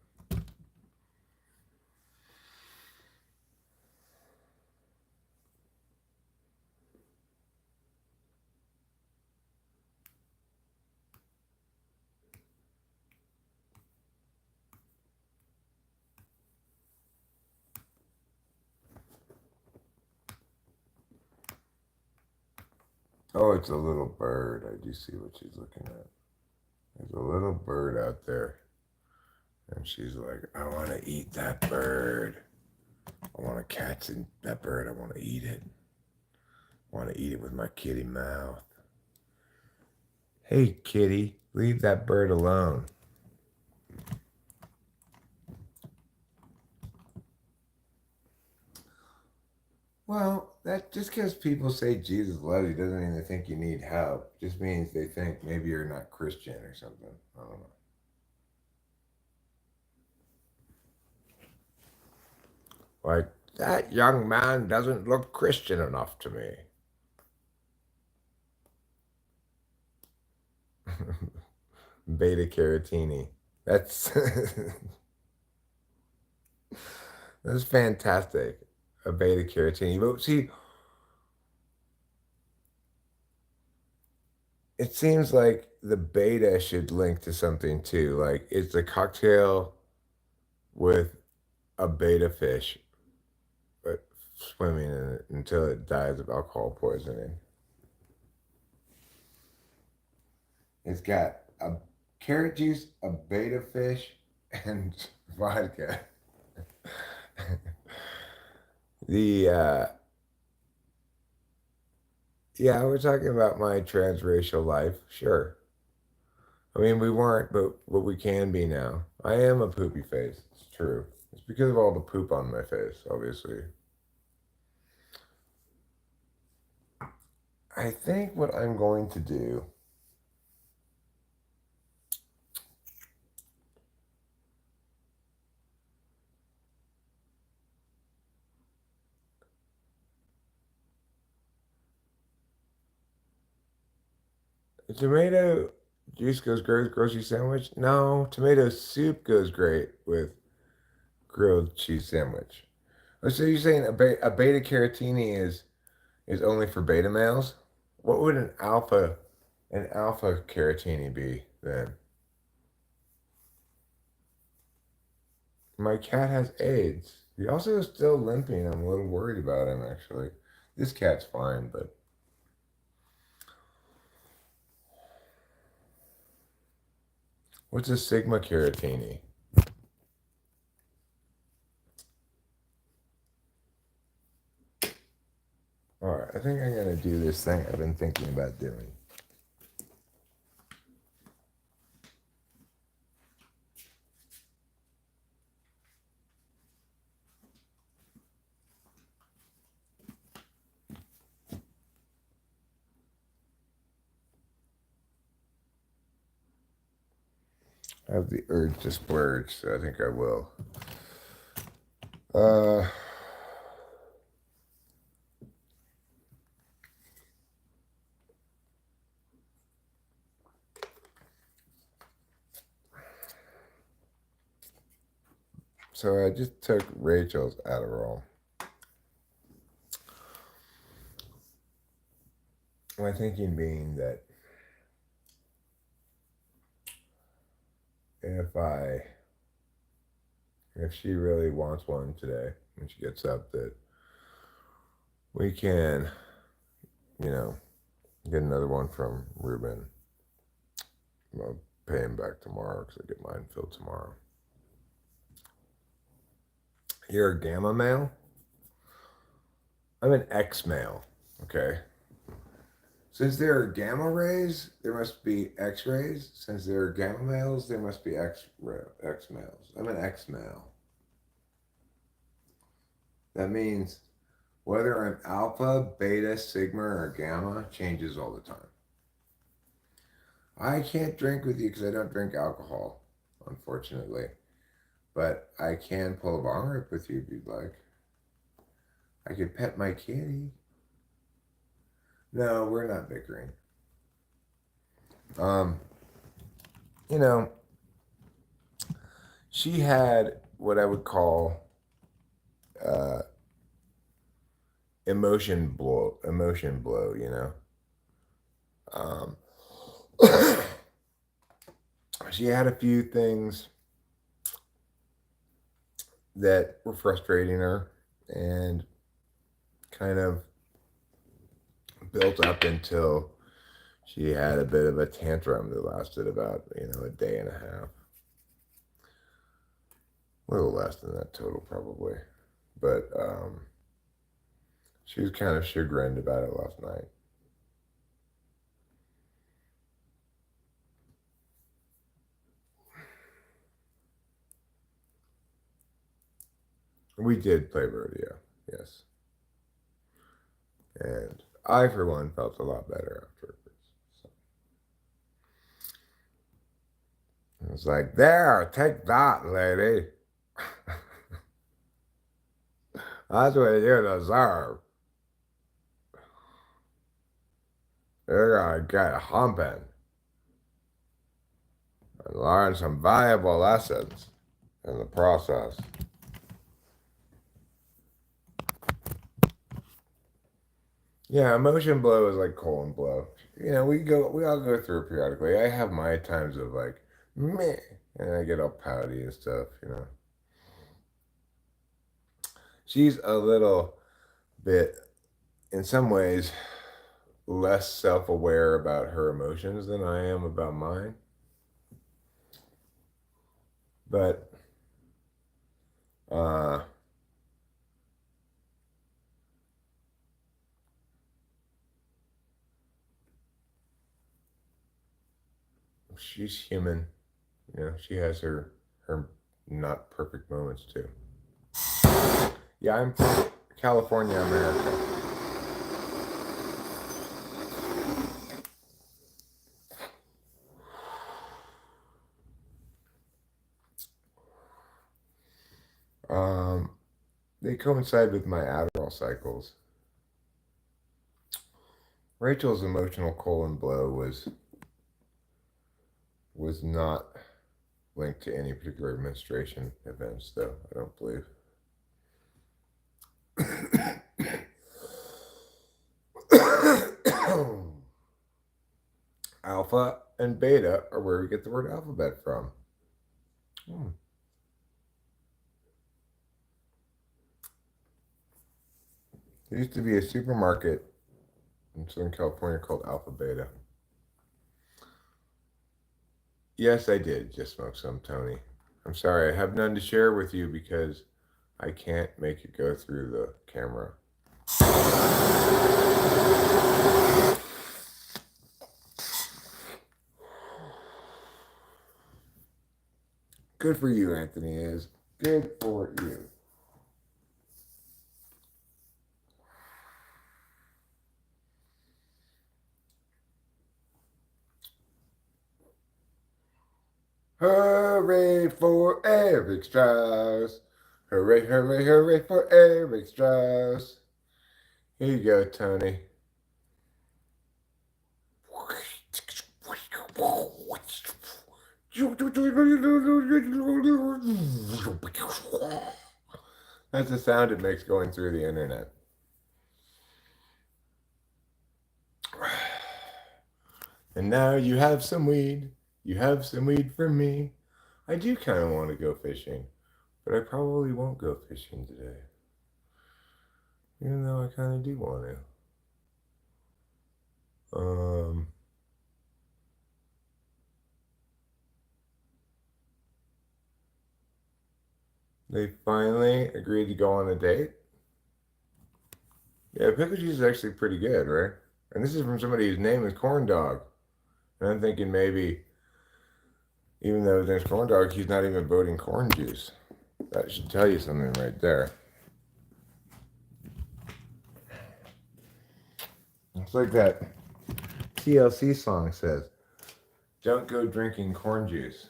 A: Oh, it's a little bird. I do see what she's looking at. There's a little bird out there. And she's like, I want to eat that bird. I want to catch that bird. I want to eat it. I want to eat it with my kitty mouth. Hey, kitty, leave that bird alone. Well, that just because people say Jesus loves you doesn't mean they think you need help. Just means they think maybe you're not Christian or something. I don't know. Like, that young man doesn't look Christian enough to me. Beta carotene. That's that's fantastic. A beta carotene. But see, it seems like the beta should link to something too. Like it's a cocktail with a beta fish, but swimming in it until it dies of alcohol poisoning. It's got a carrot juice, a beta fish, and vodka. the Yeah, we're talking about my transracial life. Sure. I mean, we weren't, but we can be now. I am a poopy face. It's true. It's because of all the poop on my face, obviously. I think what I'm going to do. Tomato juice goes great with grocery sandwich. No, tomato soup goes great with grilled cheese sandwich. Oh, so you're saying a beta carotene is only for beta males? What would an alpha carotene be then? My cat has AIDS. He also is still limping. I'm a little worried about him actually. This cat's fine, but what's a sigma carotene? All right, I think I'm gonna do this thing I've been thinking about doing. I have the urge to splurge, so I think I will. Uh, so I just took Rachel's Adderall. My thinking being that if I if she really wants one today when she gets up, that we can, you know, get another one from Ruben. I'll pay him back tomorrow because I get mine filled tomorrow. You're a gamma male? I'm an X male. Okay. Since there are gamma rays, there must be X rays. Since there are gamma males, there must be X males. I'm an X male. That means whether I'm alpha, beta, sigma, or gamma changes all the time. I can't drink with you because I don't drink alcohol, unfortunately. But I can pull a bong rip with you if you'd like. I could pet my kitty. No, we're not bickering. Um, you know, she had what I would call uh, emotion blow. Um, she had a few things that were frustrating her, and kind of built up until she had a bit of a tantrum that lasted about a day and a half, a little less than that total probably, but she was kind of chagrined about it last night. We did play rodeo, yes. And I, for one, felt a lot better afterwards. So I was like, there, take that, lady. That's what you deserve. You're gonna get humping and learn some valuable lessons in the process. Yeah, emotion blow is like colon blow. We all go through it periodically. I have my times of like meh, and I get all pouty and stuff. She's a little bit, in some ways, less self-aware about her emotions than I am about mine. But uh, she's human. She has her not perfect moments too. Yeah, I'm from California, America. Um, they coincide with my Adderall cycles. Rachel's emotional colon blow was not linked to any particular menstruation events, though, I don't believe. Alpha and beta are where we get the word alphabet from. Hmm. There used to be a supermarket in Southern California called Alpha Beta. Yes, I did just smoke some, Tony. I'm sorry, I have none to share with you because I can't make it go through the camera. Good for you, Anthony is. Good for you. Hooray for Eric Strauss. Hooray, hooray, hooray for Eric Strauss. Here you go, Tony. That's the sound it makes going through the internet. And now you have some weed. You have some weed for me. I do kind of want to go fishing, but I probably won't go fishing today. Even though I kind of do want to. They finally agreed to go on a date. Yeah, pickle juice is actually pretty good, right? And this is from somebody whose name is Corn Dog. And I'm thinking maybe, even though his name's Corn Dog, he's not even voting corn juice. That should tell you something right there. It's like that TLC song says, don't go drinking corn juice.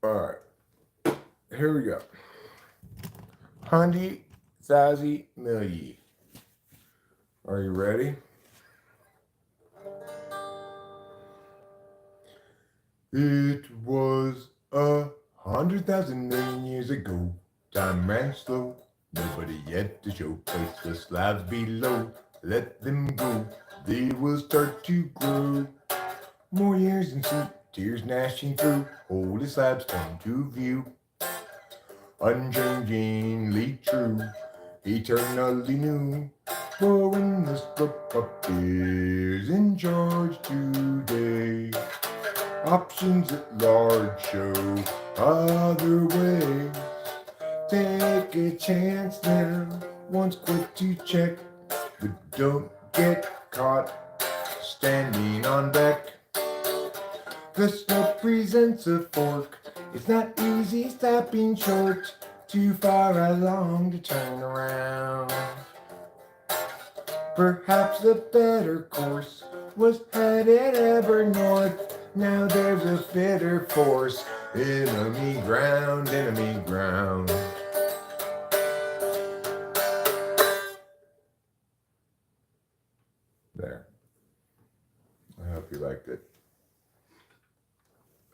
A: All right, here we go. Hundi Zazie Millie. Are you ready? It was 100,000 million years ago. Time ran slow. Nobody yet to show. Place the slabs below. Let them go. They will start to grow. More years ensue. Tears gnashing through. Holy slabs come to view. Unchangingly true. Eternally new. For when the slip up is in charge today. Options at large show other ways. Take a chance now, once quick to check, but don't get caught standing on deck. The snow presents a fork. It's not easy stopping short, too far along to turn around. Perhaps the better course was headed ever north. Now there's a fitter force. Enemy ground, enemy ground. There. I hope you liked it.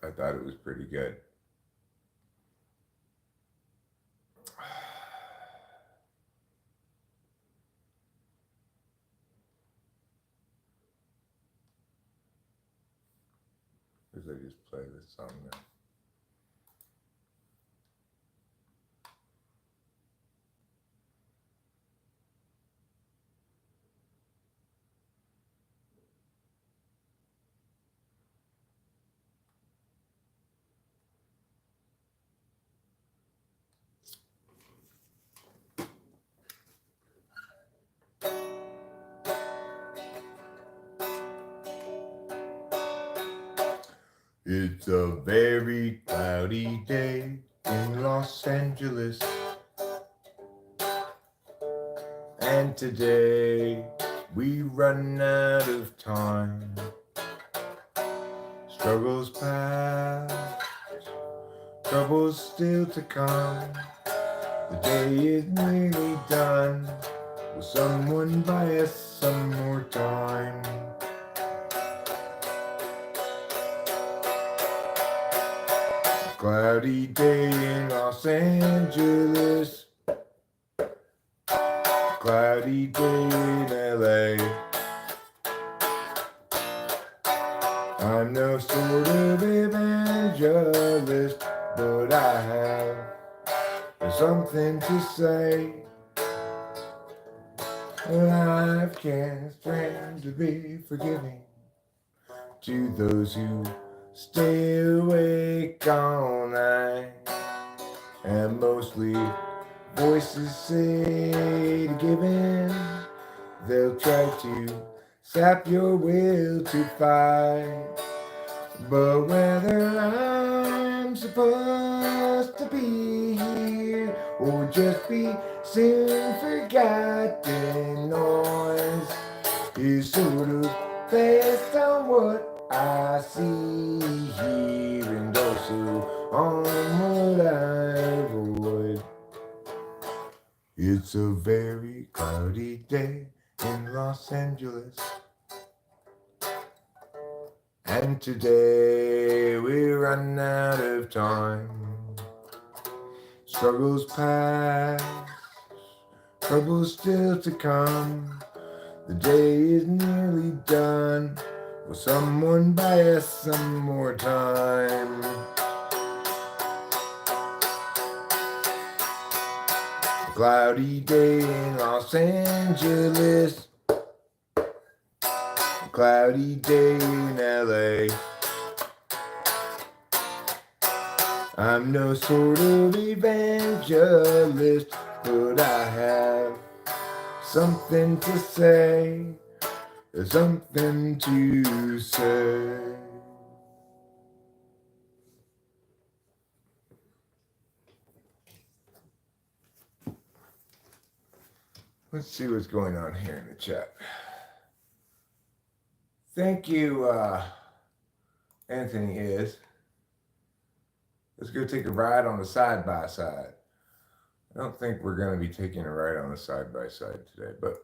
A: I thought it was pretty good. As I just play this song now. It's a very cloudy day in Los Angeles. And today we run out of time. Struggles past, troubles still to come. The day is nearly done. Will someone buy us some more time? Cloudy day in Los Angeles. Cloudy day in LA. I'm no sort of evangelist, but I have something to say. Life can strangely be forgiving to those who stay awake all night. And mostly voices say to give in. They'll try to sap your will to fight. But whether I'm supposed to be here or just be soon forgotten, noise is sort of based on what I see, hear, and also on what I avoid. It's a very cloudy day in Los Angeles. And today we run out of time. Struggles past, troubles still to come. The day is nearly done. Will someone buy us some more time? A cloudy day in Los Angeles. A cloudy day in LA. I'm no sort of evangelist, but I have something to say, something to say. Let's see what's going on here in the chat. Thank you, Anthony is. Let's go take a ride on the side-by-side. I don't think we're going to be taking a ride on the side-by-side today, but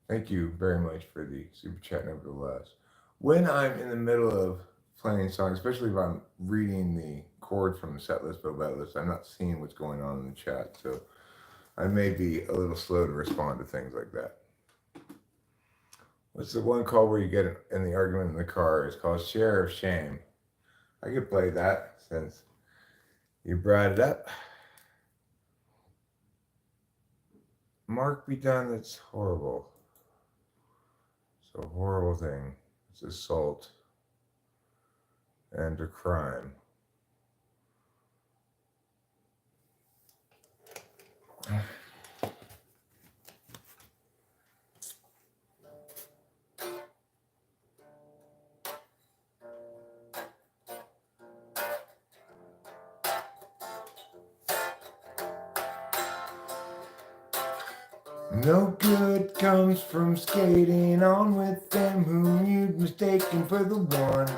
A: thank you very much for the super chat nevertheless. When I'm in the middle of playing songs, especially if I'm reading the chords from the set list, I'm not seeing what's going on in the chat, so I may be a little slow to respond to things like that. What's the one call where you get in the argument in the car? It's called Share of Shame. I could play that since you brought it up. Mark be done, that's horrible. It's a horrible thing. is assault and a crime. No good comes from skating on with them whom you'd mistaken for the one.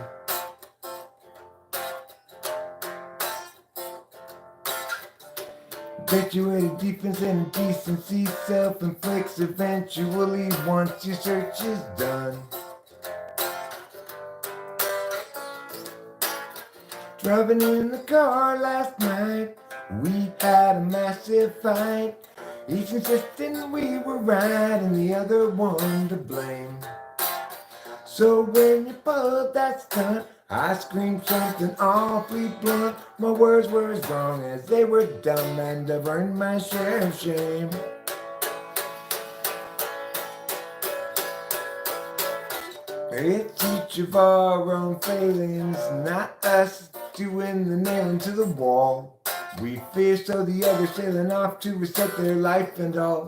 A: Perpetuated defense and decency self-inflicts eventually once your search is done. Driving in the car last night, we had a massive fight. Each insisting we were right and the other one to blame. So when you pulled that stunt, I screamed something awfully blunt. My words were as wrong as they were dumb, and I've earned my share of shame. It's each of our own failings, not us doing the nailing to the wall. We fear so the others sailing off to reset their life and all.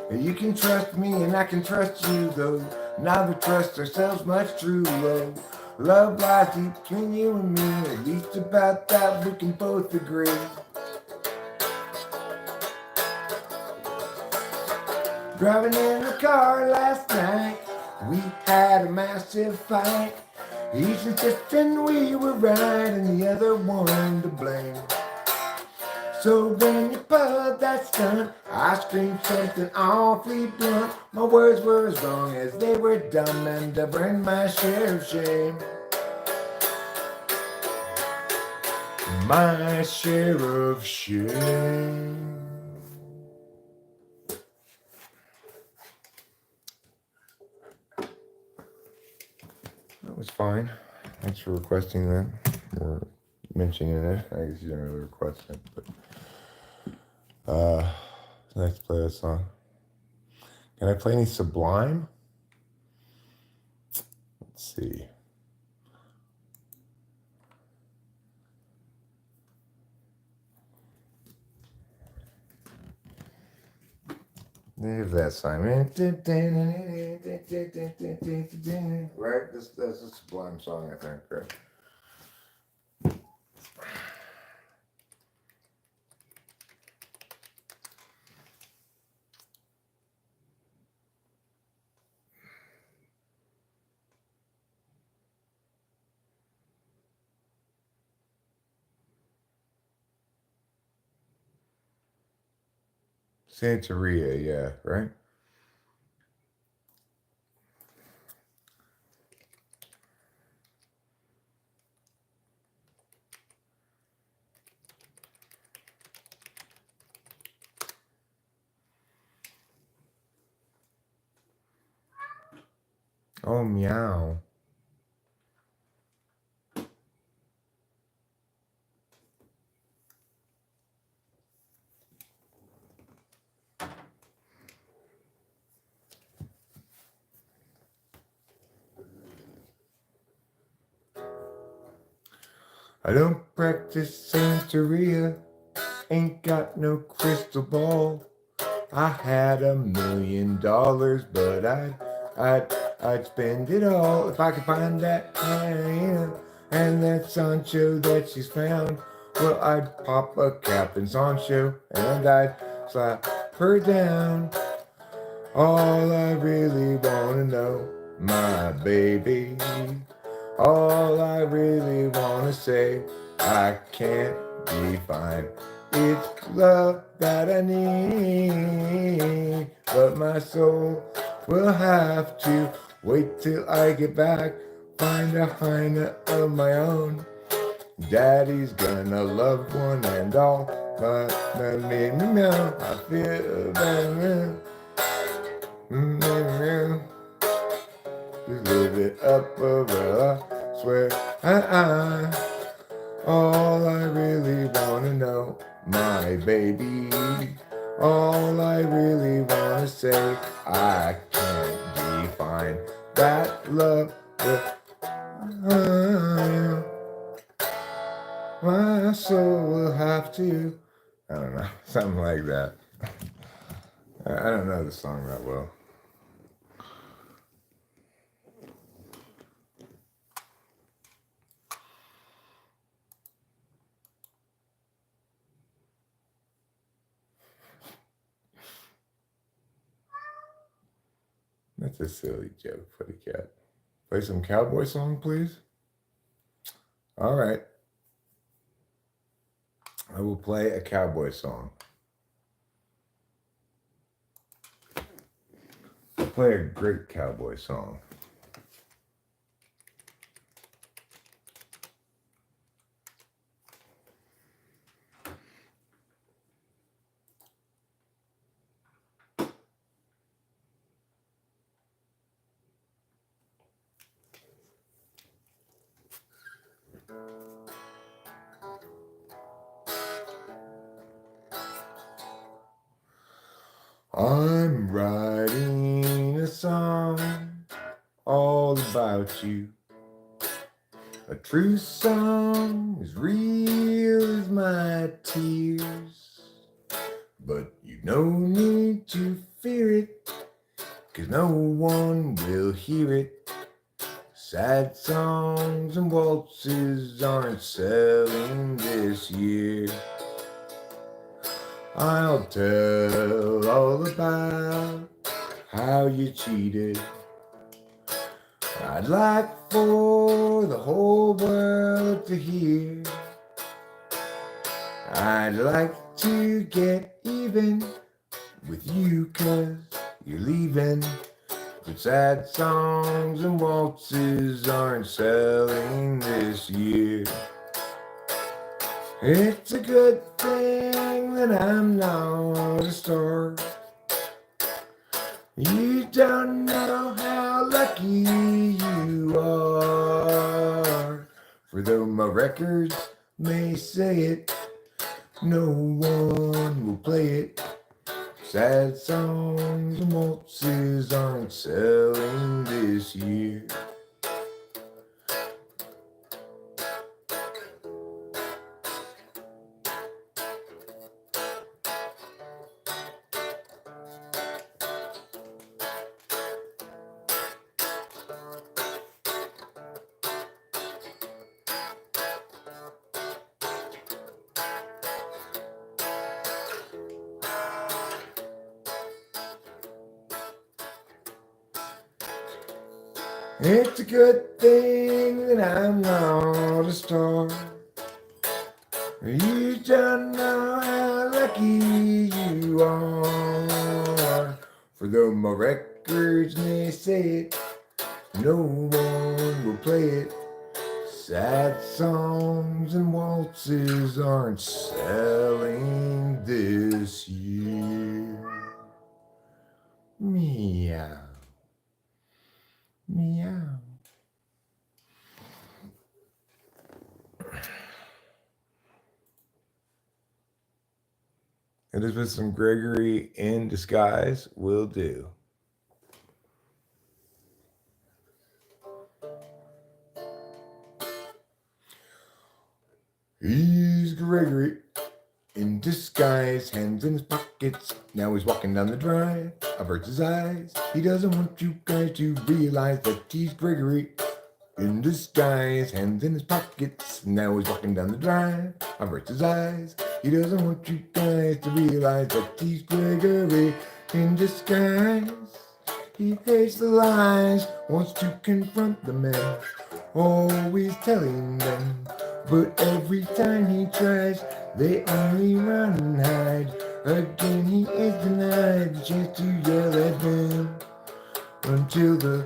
A: You can trust me and I can trust you though. Neither trust ourselves much true love. Love lies deep between you and me. At least about that we can both agree. Driving in the car last night, we had a massive fight. Each insisting we were right and the other one to blame. So when you pulled that stunt, I screamed something awfully blunt. My words were as wrong as they were dumb, and I've earned my share of shame. My share of shame. That was fine. Thanks for requesting that, or mentioning it. I guess you didn't really request it, but let's play that song. Can I play any Sublime? Let's see. Leave that song. Right? That's a Sublime song, I think, right? Santeria, yeah, right? Oh, meow. I don't practice Santeria, ain't got no crystal ball. I had $1,000,000, but I'd spend it all if I could find that hyena and that Sancho that she's found. Well, I'd pop a cap in Sancho and I'd slap her down. All I really wanna know, my baby. All I really wanna say, I can't define. It's love that I need, but my soul will have to wait till I get back, find a hyena of my own. Daddy's gonna love one and all, but me now I feel better. Just live it up, I swear all I really wanna know, my baby. All I really wanna say, I can't define that love Uh, my soul will have to. I don't know, something like that. I don't know the song that well. That's a silly joke for the cat. Play some cowboy song, please. All right. I will play a cowboy song. I'll play a great cowboy song. I'm writing a song all about you. A true song as real as my tears. But you no need to fear it, 'cause no one will hear it. Sad songs and waltzes aren't selling this year. I'll tell all about how you cheated. I'd like for the whole world to hear. I'd like to get even with you 'cause you're leaving. But sad songs and waltzes aren't selling this year. It's a good thing that I'm not a star. You don't know how lucky you are. For though my records may say it, no one will play it. Sad songs and waltzes aren't selling this year. It's a good thing that I'm not a star. You don't know how lucky you are. For though my records may say it, no one will play it. Sad songs and waltzes aren't selling this year. Meow. Meow. It is with some Gregory in disguise will do. He's Gregory in disguise, hands in his pockets. Now he's walking down the drive. Averts his eyes. He doesn't want you guys to realize that he's Gregory in disguise, hands in his pockets. Now he's walking down the drive. Averts his eyes. He doesn't want you guys to realize that he's Gregory in disguise. He hates the lies, wants to confront the men, always telling them. But every time he tries, they only run and hide. Again he is denied the chance to yell at them, until the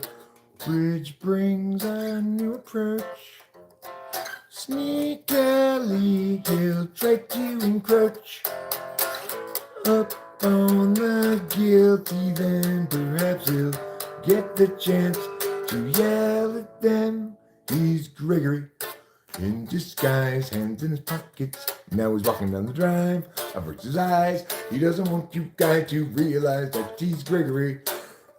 A: bridge brings a new approach. Sneakily he'll try to encroach up on the guilty, then perhaps he'll get the chance to yell at them. He's Gregory in disguise, hands in his pockets. Now he's walking down the drive. Averts his eyes. He doesn't want you guys to realize that he's Gregory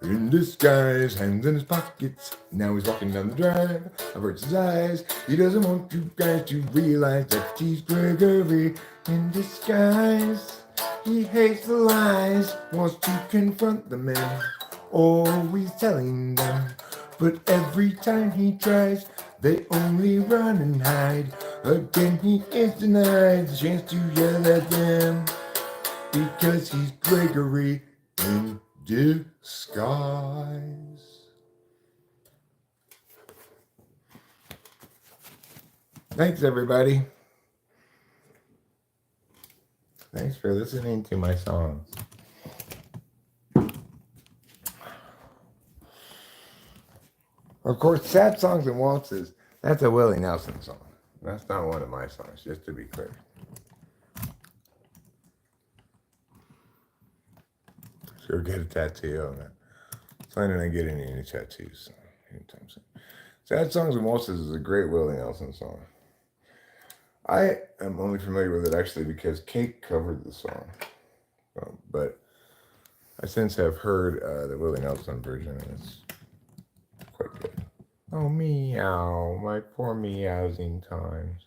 A: In disguise, hands in his pockets. Now he's walking down the drive. Averts his eyes. He doesn't want you guys to realize that he's Gregory in disguise. He hates the lies, wants to confront the men, always telling them. But every time he tries, they only run and hide. Again, he is denied the chance to yell at them because he's Gregory in disguise. Thanks, everybody. Thanks for listening to my songs. Of course, Sad Songs and Waltzes, that's a Willie Nelson song. That's not one of my songs, just to be clear. Let's go get a tattoo on that. Planning on getting any tattoos anytime soon. Sad Songs and Waltzes is a great Willie Nelson song. I am only familiar with it actually because Cake covered the song. But I since have heard the Willie Nelson version, and it's quite good. Oh, meow, my poor meowsing times.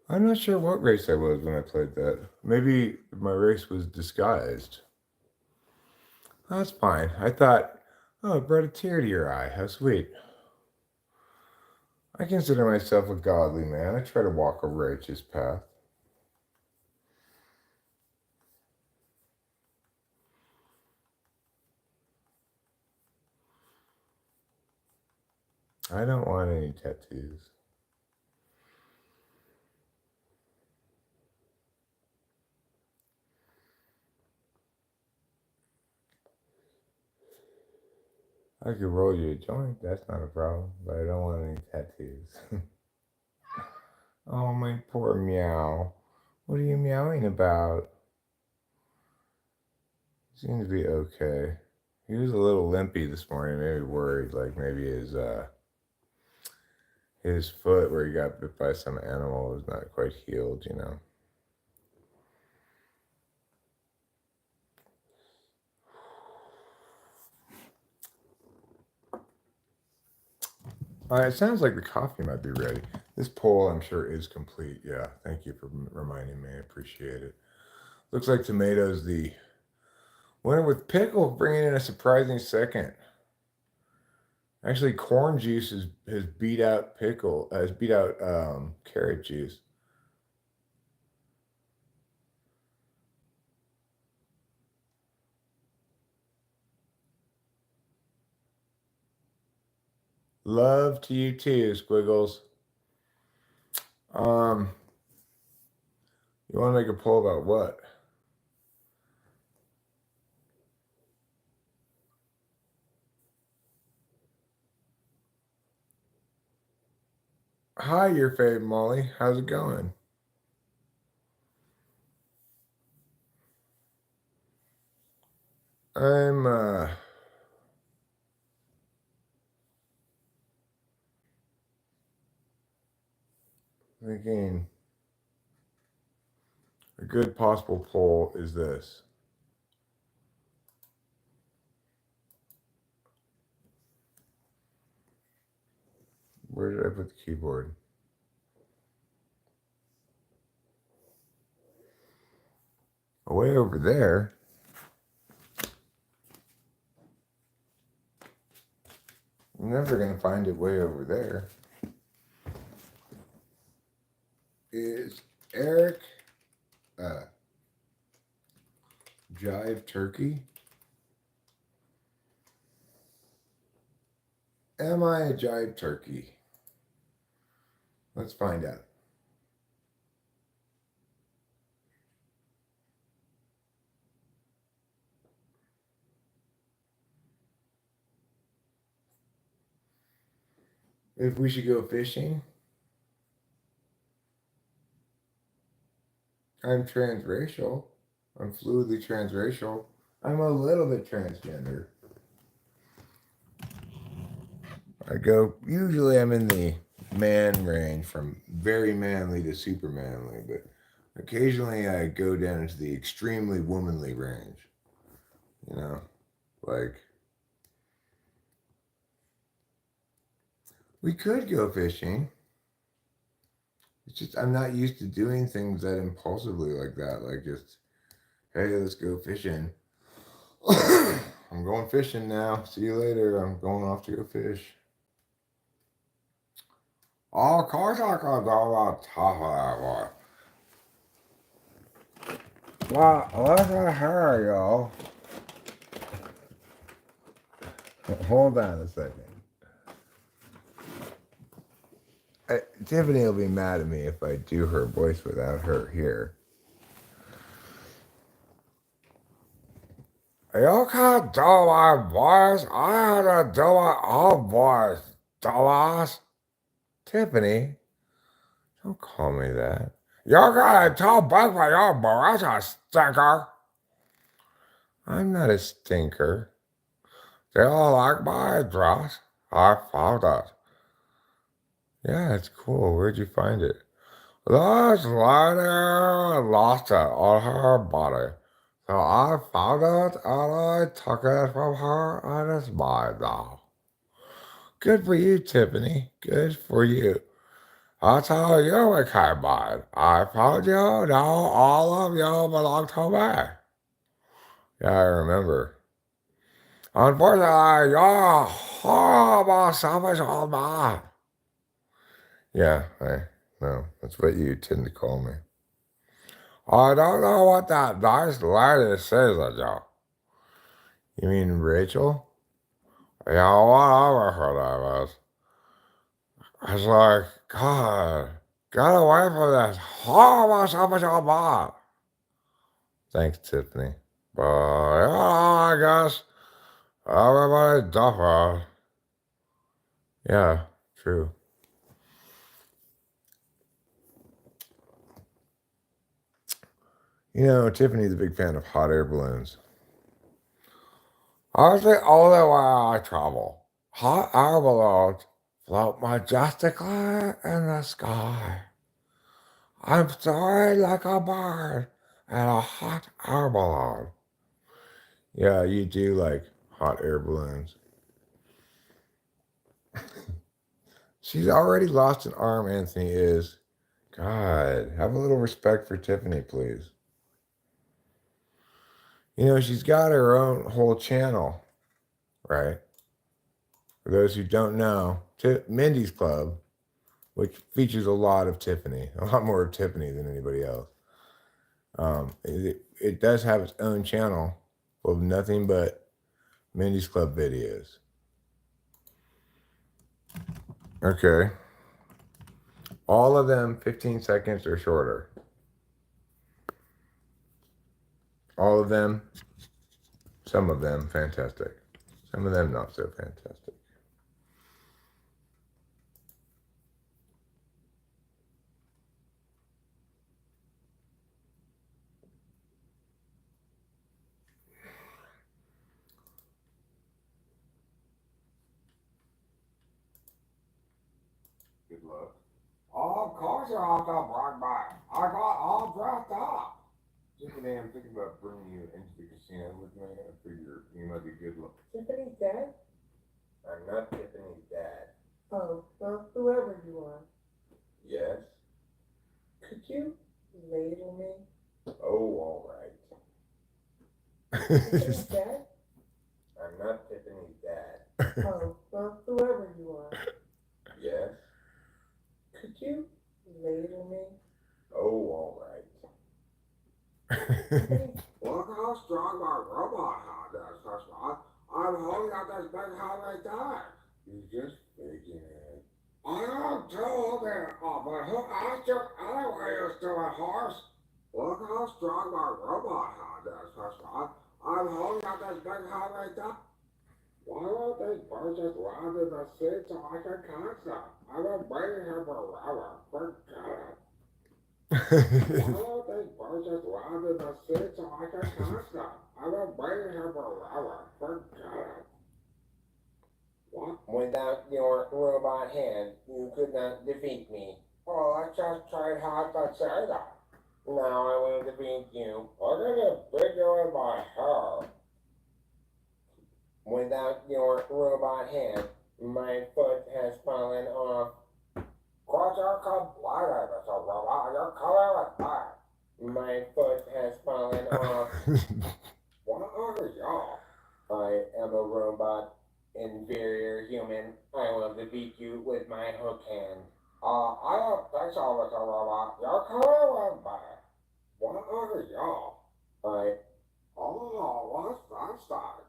A: I'm not sure what race I was when I played that. Maybe my race was disguised. That's fine. I thought, oh, it brought a tear to your eye. How sweet. I consider myself a godly man. I try to walk a righteous path. I don't want any tattoos. I could roll you a joint, that's not a problem, but I don't want any tattoos. Oh, my poor meow. What are you meowing about? Seems to be okay. He was a little limpy this morning, maybe worried, like maybe his foot where he got bit by some animal was not quite healed, you know. All right, it sounds like the coffee might be ready. This poll, I'm sure, is complete. Yeah, thank you for reminding me. I appreciate it. Looks like tomatoes the winner with pickle, bringing in a surprising second. Actually, corn juice has beat out pickle, has beat out carrot juice. Love to you too, Squiggles. Um, you want to make a poll about what? Hi, your fave Molly. How's it going? I'm thinking a good possible poll is this. Where did I put the keyboard? Way over there. I'm never going to find it way over there. Is Eric Jive Turkey? Am I a jive turkey? Let's find out. If we should go fishing, I'm transracial. I'm fluidly transracial. I'm a little bit transgender. Usually I'm in the man range from very manly to super manly, but occasionally I go down into the extremely womanly range. You know, like we could go fishing. It's just I'm not used to doing things that impulsively like that. Like just, hey, let's go fishing. I'm going fishing now. See you later. I'm going off to go fish. Oh, of course I can do on top of that one. Well, listen here, y'all. Hold on a second. Tiffany will be mad at me if I do her voice without her here. You can't do my voice. I had to do my own voice, dumbass. Tiffany, don't call me that. You're gonna tell back my own voice, a stinker. I'm not a stinker. Do you like my dress? I found it. Yeah, it's cool. Where'd you find it? This lady lost it on her body. So I found it and I took it from her and it's mine now. Good for you, Tiffany. Good for you. That's how you became mine. I found you, now all of you belong to me. Yeah, I remember. Unfortunately, you're a horrible, selfish old man. Yeah, I know. That's what you tend to call me. I don't know what that nice lady says at you. You mean Rachel? Yeah, whatever her name is. It's like, God, get away from this horrible, selfish old man. Thanks, Tiffany. But, I guess everybody's different. Yeah, true. You know, Tiffany's a big fan of hot air balloons. Honestly, all the way I travel, hot air balloons float majestically in the sky. I'm soaring like a bird in a hot air balloon. Yeah, you do like hot air balloons. She's already lost an arm, Anthony is. God, have a little respect for Tiffany, please. You know, she's got her own whole channel, right? For those who don't know, Mindy's Club, which features a lot of Tiffany, a lot more of Tiffany than anybody else. It does have its own channel of nothing but Mindy's Club videos. Okay. All of them 15 seconds or shorter. All of them, some of them fantastic. Some of them not so fantastic. Good luck. Oh, of course you're off the block back. I got all dressed up. Tiffany, I'm thinking about bringing you into the casino with me. I figure you might be good luck.
C: Tiffany's dad?
A: I'm not Tiffany's dad.
C: Oh, well, whoever you are.
A: Yes?
C: Could you ladle me?
A: Oh, all right.
C: Tiffany's dad?
A: I'm not Tiffany's dad.
C: Oh, well, whoever you are.
A: Yes?
C: Could you ladle me?
A: Oh, all right. Look how strong my robot hand is, that's right. I'm holding out this big heavy thing. You're just faking it. I am too, but who asked you anyway, you stupid horse? Look how strong my robot hand is, that's right. I'm holding out this big heavy thing. Why won't these birds just land in the sea so I can catch them? I've been waiting here forever. Forget it. Why won't these birds just land in the sea so I can catch them? I've been waiting here forever. Forget it. What? Without your robot hand, you could not defeat me. Well, I just tried hard to say that. Now I will defeat you. I'm gonna beat you with my hair.
D: Without your robot hand, my foot has fallen off. Cause you're complying with a robot, you're color back. My foot has fallen off. What are y'all? I am a robot, inferior human. I will defeat you with my hook hand. I don't think so with a robot. You're color back. What are y'all? What's that side?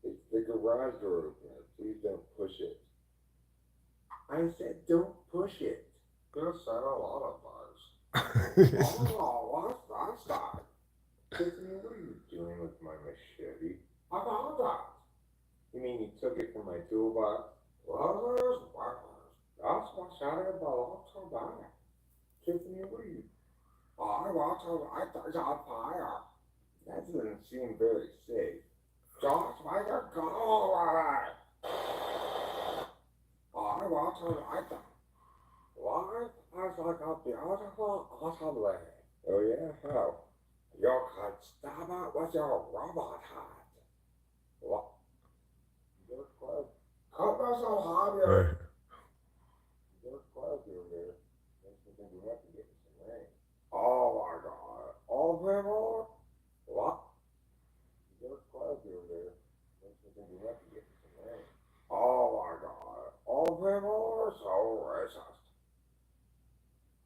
D: It's the garage door opener. Please don't push it. I said don't push it. You said a lot of things. What's that side? Tiffany, what are you doing with my machete? I found that. You mean you took it from my toolbox? Weathers. That's what Saturday belongs to back. Tiffany, what are you? I want to light things on fire. That doesn't seem very safe. Just make it go away. I want to light them. Life is like a beautiful autumn lane. Oh yeah, how? You can stab it with your robot hat. What? You're close. Cut me so hard here. You're close over there. Makes me think we have to get some rain. Oh my god. All people? What? You're close over there. Makes me think we have to get some rain. Oh my god. All people are so racist.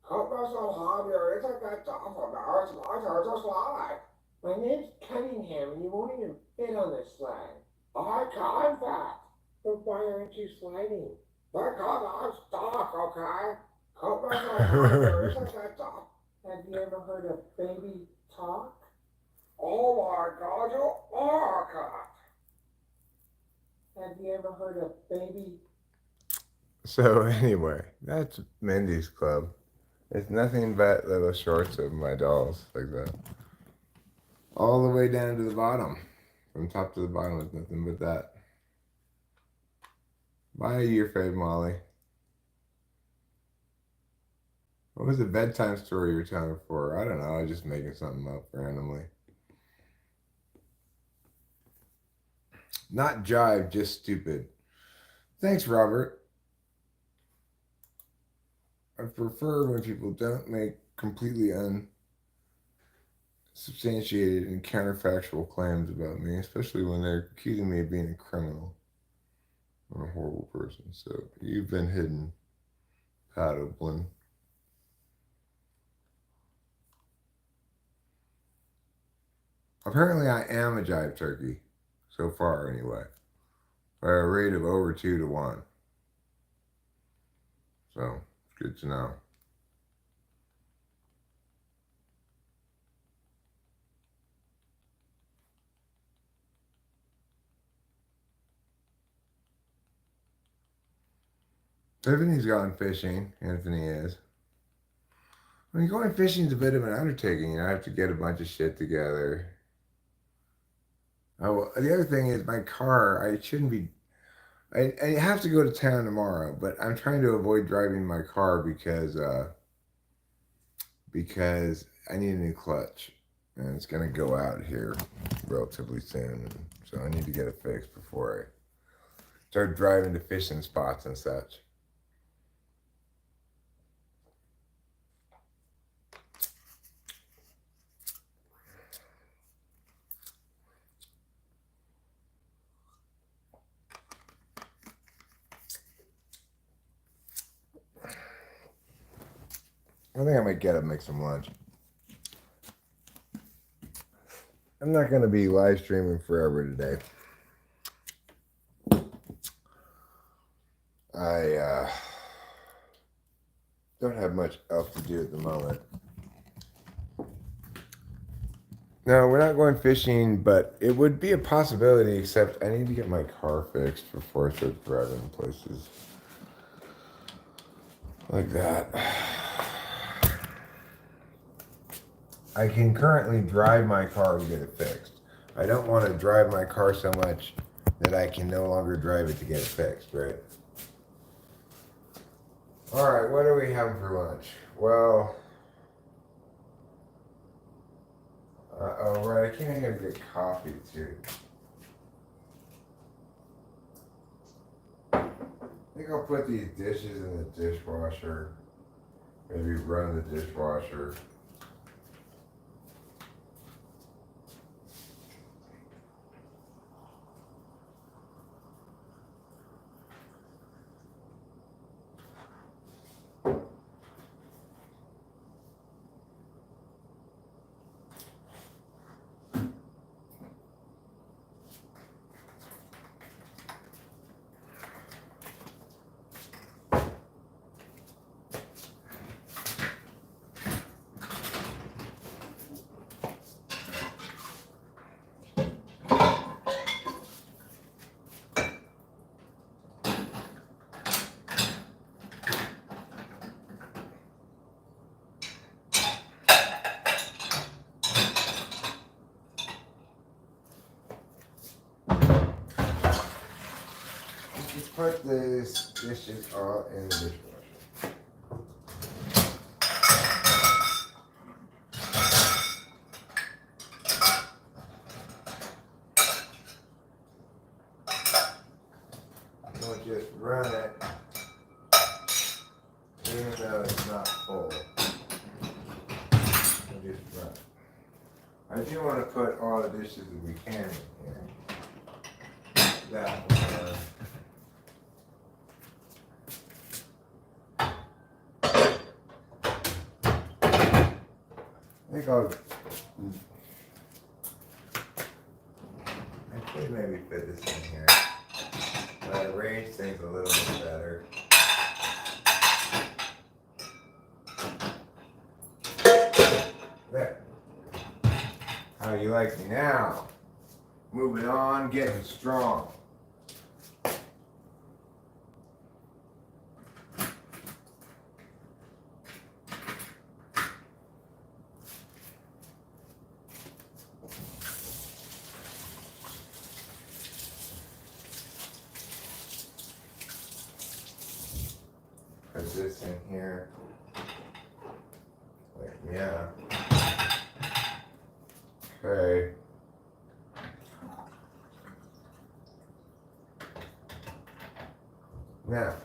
D: Cut me so hard here. It's a bit tough for me. It's my turn to slide. My name's Cunningham and you won't even fit on this slide. I can't fit. But why aren't you sliding? Because I'm stuck, okay? Cut me so hard here. It's a bit tough. Have you ever heard a baby talk? Oh my god, you are a cat. Have you ever heard a baby?
A: So anyway, that's Mindy's Club. It's nothing but little shorts of my dolls like that. All the way down to the bottom. From top to the bottom is nothing but that. Why are you afraid, Molly? What was the bedtime story you were telling before? I don't know. I was just making something up randomly. Not jive, just stupid. Thanks, Robert. I prefer when people don't make completely unsubstantiated and counterfactual claims about me, especially when they're accusing me of being a criminal or a horrible person. So you've been hidden, Pat Oplin. Apparently, I am a jive turkey, so far anyway, by a rate of over 2 to 1. So it's good to know. Tiffany's gone fishing. Anthony is. I mean, going fishing is a bit of an undertaking. I have to get a bunch of shit together. Oh, the other thing is my car. I shouldn't be. I have to go to town tomorrow, but I'm trying to avoid driving my car because I need a new clutch, and it's gonna go out here relatively soon. So I need to get it fixed before I start driving to fishing spots and such. I think I might get up and make some lunch. I'm not going to be live streaming forever today. I don't have much else to do at the moment. No, we're not going fishing, but it would be a possibility, except I need to get my car fixed before I start driving places like that. I can currently drive my car to get it fixed. I don't want to drive my car so much that I can no longer drive it to get it fixed, right? All right, what are we having for lunch? Well, oh right, I can't even get coffee too. I think I'll put these dishes in the dishwasher. Maybe run the dishwasher. Just put these dishes all in the dishwasher. We'll just run it, even though it's not full. We'll just run it. I do want to put all the dishes that we can in here. That one. I think I'll actually maybe fit this in here. I arrange things a little bit better. There. How you like me now? Moving on, getting strong. Put this in here. Like, yeah. Okay. Now,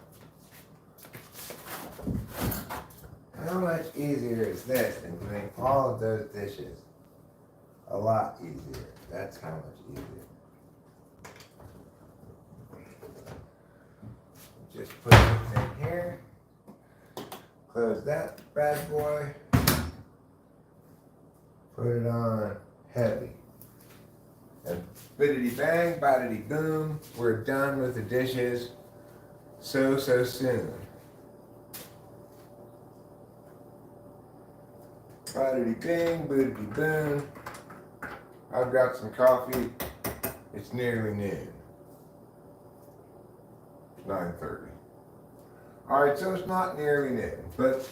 A: how much easier is this than doing all of those dishes? A lot easier. That's how much easier. Just put this in here. Close that bad boy. Put it on heavy. And biddity bang, badity boom. We're done with the dishes so soon. Badity bing, biddity boom. I've got some coffee. It's nearly noon. 9:30. Alright, so it's not nearly noon, but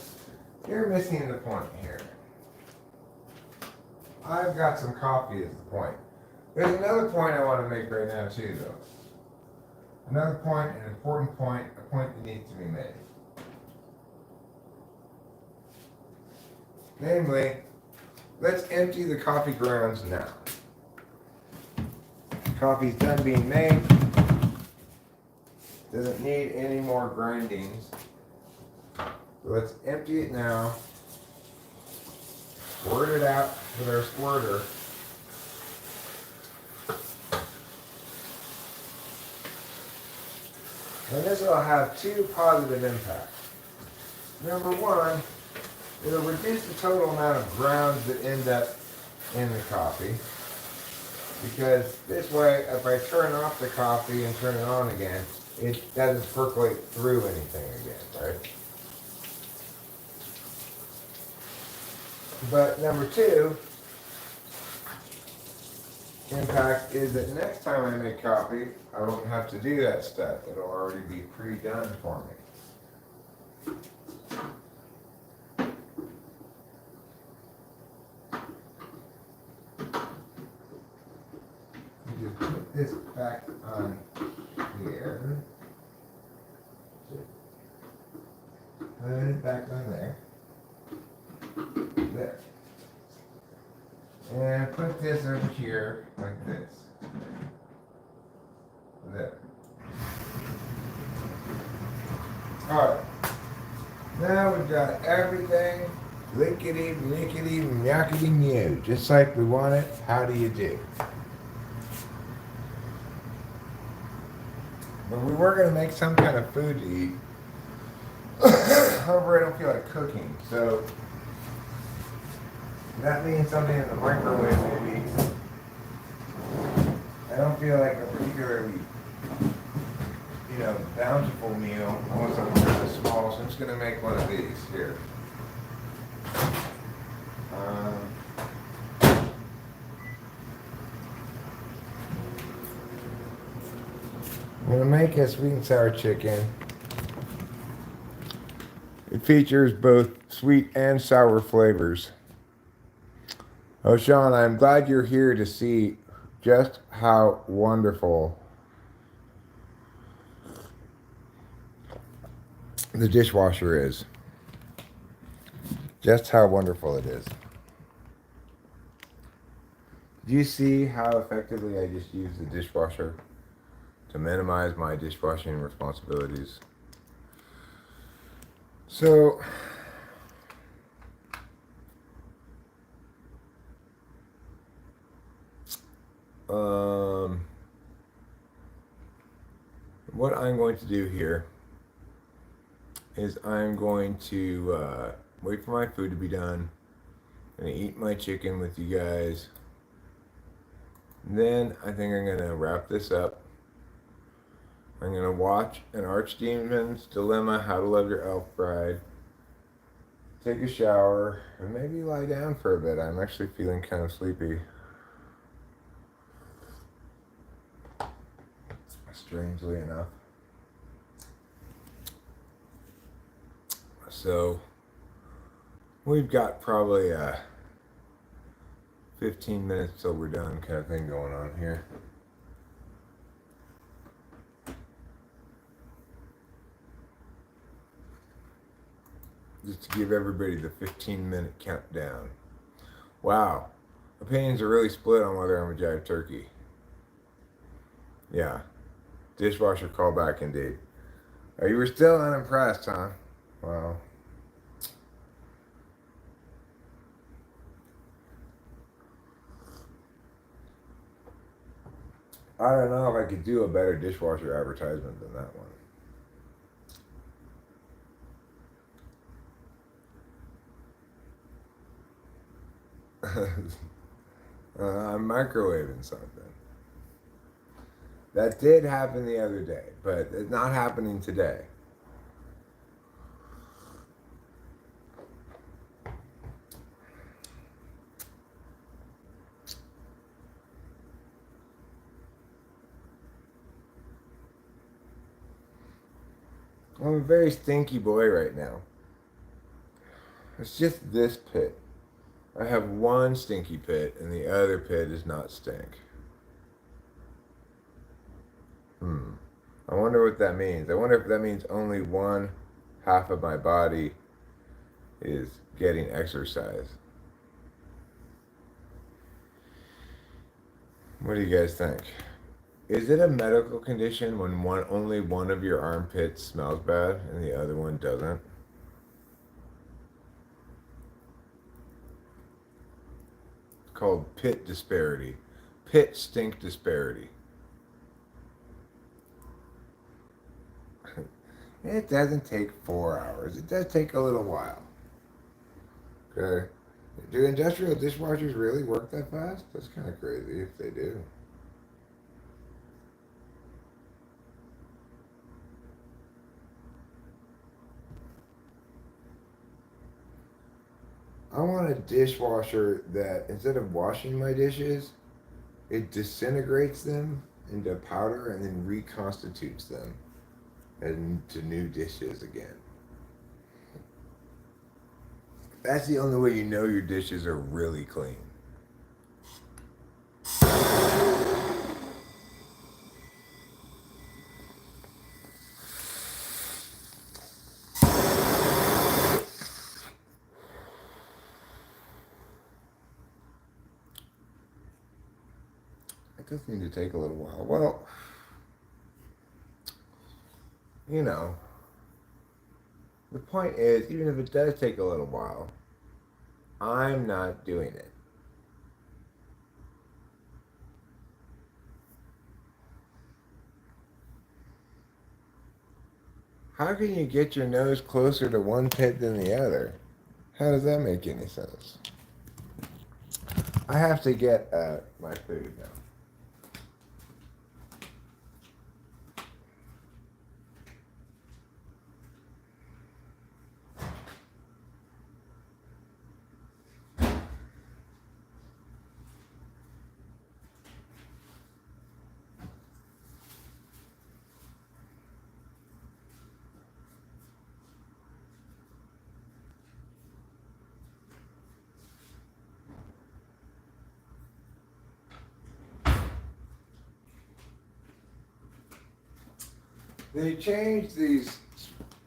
A: you're missing the point here. I've got some coffee is the point. There's another point I want to make right now too though. Another point, an important point, a point that needs to be made. Namely, let's empty the coffee grounds now. Coffee's done being made. Doesn't need any more grindings. So let's empty it now. Squirt it out with our squirter. And this will have two positive impacts. Number one, it'll reduce the total amount of grounds that end up in the coffee. Because this way, if I turn off the coffee and turn it on again, it doesn't percolate through anything again, right? But number two impact is that next time I make coffee, I won't have to do that step. It'll already be pre-done for me. Just put this back on here. Put it back on there. There. And put this over here like this. There. Yickety, nickety, yakety, new. Just like we want it, how do you do? But we were going to make some kind of food to eat. However, I don't feel like cooking. So that means something in the microwave, maybe. I don't feel like a particularly, bountiful meal. I want something really small, so I'm just going to make one of these here. I'm going to make a sweet and sour chicken. It features both sweet and sour flavors. Oh, Sean, I'm glad you're here to see just how wonderful the dishwasher is. Just how wonderful it is. Do you see how effectively I just use the dishwasher to minimize my dishwashing responsibilities? So, what I'm going to do here is I'm going to wait for my food to be done. I'm going to eat my chicken with you guys. Then I think I'm going to wrap this up. I'm going to watch an Archdemon's Dilemma, How to Love Your Elf Bride, take a shower, and maybe lie down for a bit. I'm actually feeling kind of sleepy. Strangely enough. So, we've got probably 15 minutes till we're done kind of thing going on here. Just to give everybody the 15-minute countdown. Wow. Opinions are really split on whether I'm a jive turkey. Yeah. Dishwasher callback indeed. Oh, you were still unimpressed, huh? Wow. I don't know if I could do a better dishwasher advertisement than that one. I'm microwaving something. That did happen the other day, but it's not happening today. I'm a very stinky boy right now. It's just this pit. I have one stinky pit, and the other pit does not stink. I wonder what that means. I wonder if that means only one half of my body is getting exercise. What do you guys think? Is it a medical condition when only one of your armpits smells bad and the other one doesn't? It's called pit disparity. Pit stink disparity. It doesn't take 4 hours. It does take a little while. Okay. Do industrial dishwashers really work that fast? That's kind of crazy if they do. I want a dishwasher that instead of washing my dishes, it disintegrates them into powder and then reconstitutes them into new dishes again. That's the only way you know your dishes are really clean. It does need to take a little while. Well, the point is, even if it does take a little while, I'm not doing it. How can you get your nose closer to one pit than the other? How does that make any sense? I have to get my food now. They changed these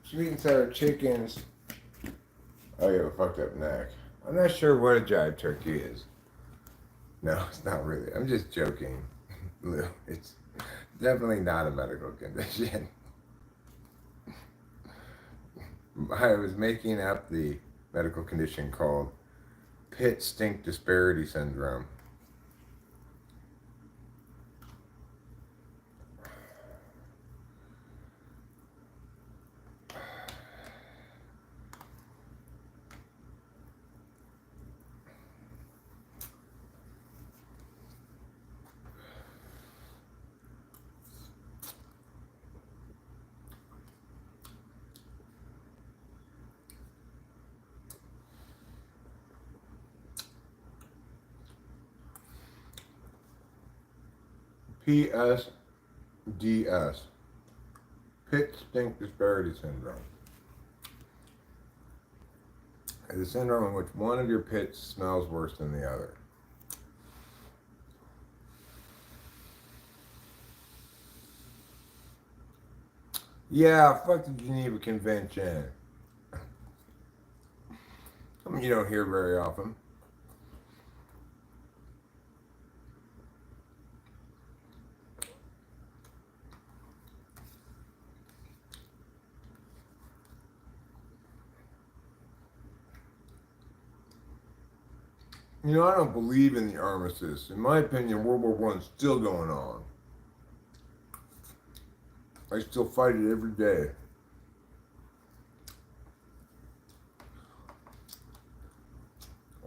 A: sweet and sour chickens. Oh, you have a fucked up neck. I'm not sure what a jive turkey is. No, it's not really. I'm just joking, Lou. It's definitely not a medical condition. I was making up the medical condition called pit stink disparity syndrome. PSDS, pit stink disparity syndrome. It's a syndrome in which one of your pits smells worse than the other. Yeah, fuck the Geneva Convention. Something you don't hear very often. You know, I don't believe in the armistice. In my opinion, World War I's still going on. I still fight it every day.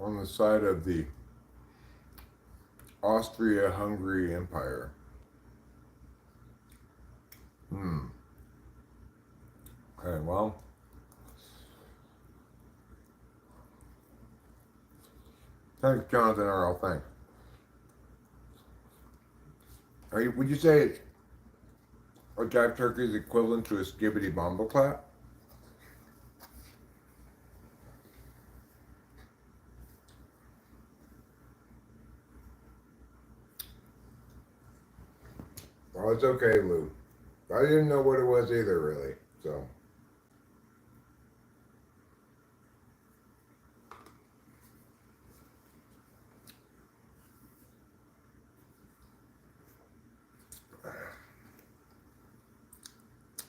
A: On the side of the Austria-Hungary Empire. Okay, well. Thanks, Jonathan Earl. Thanks. Would you say a jive turkey is equivalent to a skibbity bombleclap? Well, it's okay, Lou. I didn't know what it was either, really. So.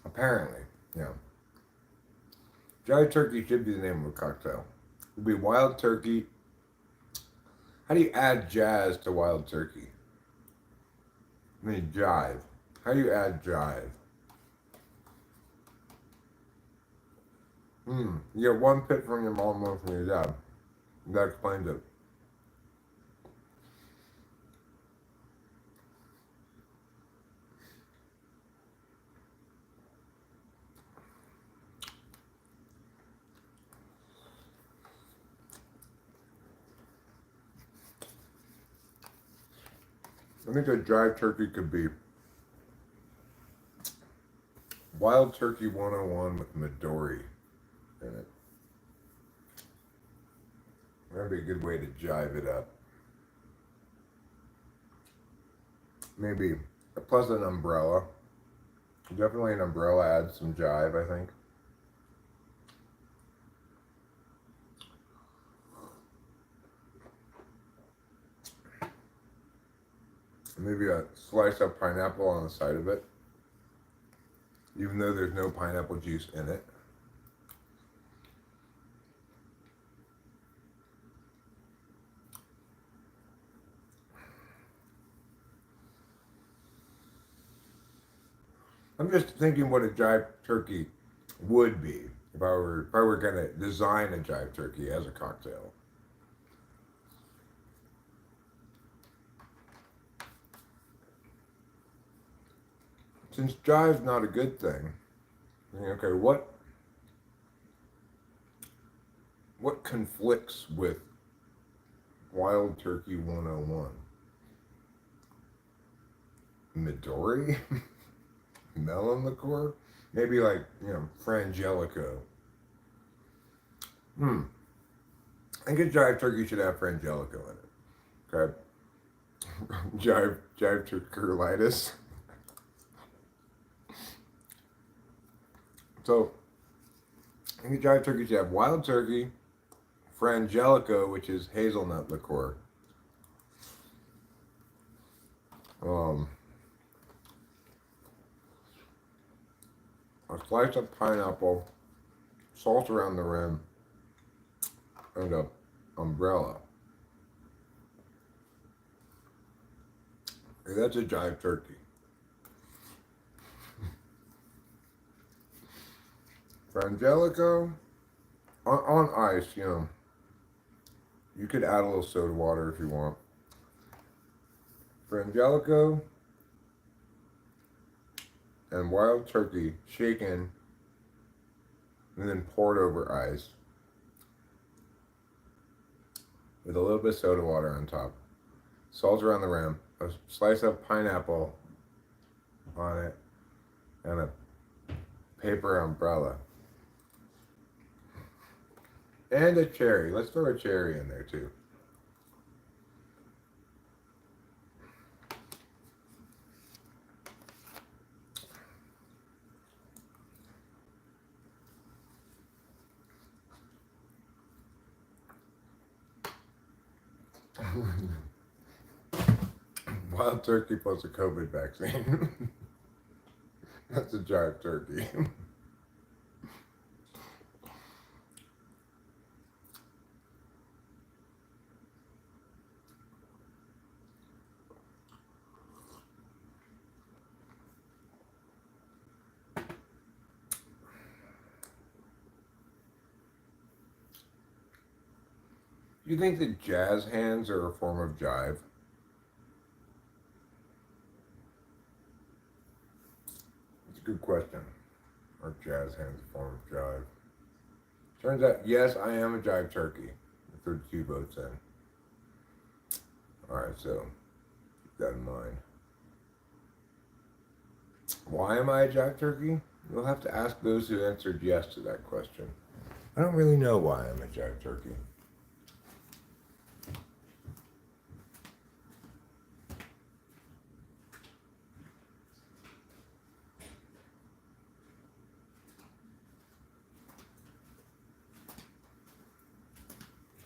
A: Apparently, yeah. Jive turkey should be the name of a cocktail. It would be wild turkey. How do you add jazz to wild turkey? I mean, jive. How do you add jive? You get one pit from your mom, one from your dad. That explains it. I think a jive turkey could be Wild Turkey 101 with Midori in it. That'd be a good way to jive it up. Maybe plus an umbrella. Definitely an umbrella adds some jive, I think. Maybe a slice of pineapple on the side of it, even though there's no pineapple juice in it. I'm just thinking what a jive turkey would be if I were gonna design a jive turkey as a cocktail. Since jive's not a good thing, okay, what conflicts with Wild Turkey 101? Midori? Melon liqueur? Maybe like, Frangelico. I think a jive turkey should have Frangelico in it. Okay? jive turkeritis. So, I think a jive turkey should have wild turkey, Frangelico, which is hazelnut liqueur. A slice of pineapple, salt around the rim, and a umbrella. Hey, that's a jive turkey. Frangelico on ice, You could add a little soda water if you want. Frangelico and wild turkey shaken and then poured over ice with a little bit of soda water on top. Salt around the rim, a slice of pineapple on it, and a paper umbrella. And a cherry. Let's throw a cherry in there too. Wild turkey plus a COVID vaccine. That's a jive turkey. Do you think that jazz hands are a form of jive? It's a good question. Are jazz hands a form of jive? Turns out, yes, I am a jive turkey. 32 votes in. Alright, so keep that in mind. Why am I a jive turkey? You'll have to ask those who answered yes to that question. I don't really know why I'm a jive turkey.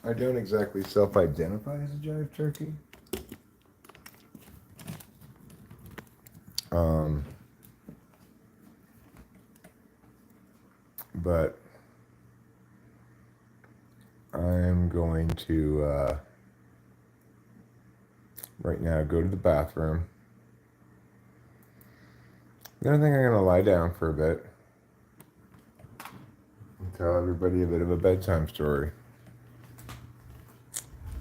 A: I don't exactly self-identify as a jive turkey. But I'm going to right now go to the bathroom. Then I think I'm going to lie down for a bit and tell everybody a bit of a bedtime story.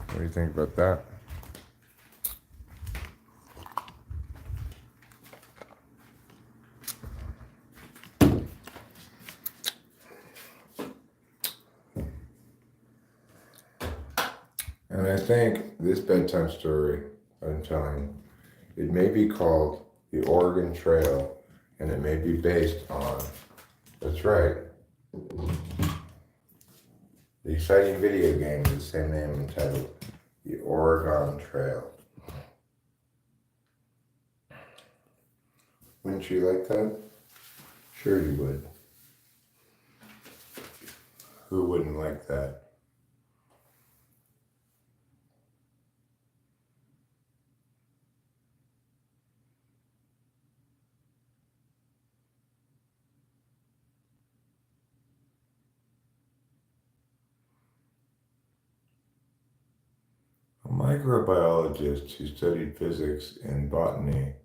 A: What do you think about that? And I think this bedtime story I'm telling, it may be called The Oregon Trail, and it may be based on, that's right, the exciting video game with the same name entitled The Oregon Trail. Wouldn't you like that? Sure you would. Who wouldn't like that? A microbiologist who studied physics and botany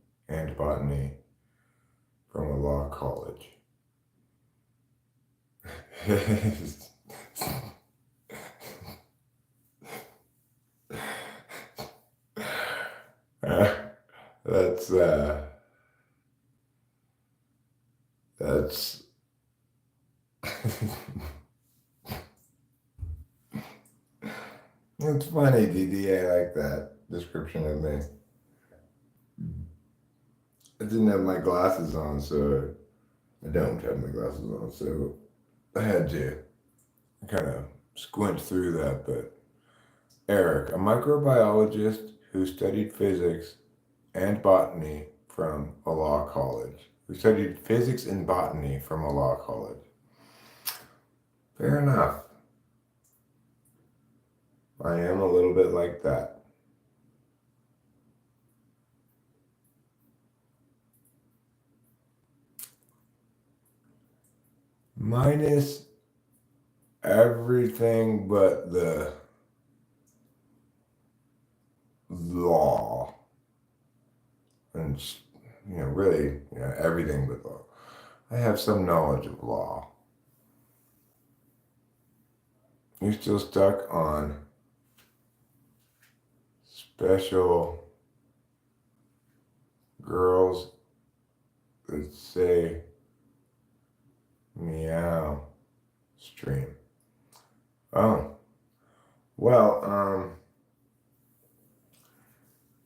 A: from a law college. That's that's it's funny, DD. I like that description of me. I didn't have my glasses on, so I don't have my glasses on, so I had to kind of squint through that. But Eric, a microbiologist who studied physics and botany from a law college. Who studied physics and botany from a law college. Fair enough. I am a little bit like that. Minus everything but the law. And, really, everything but law. I have some knowledge of law. You're still stuck on special girls that say meow stream. Oh, well,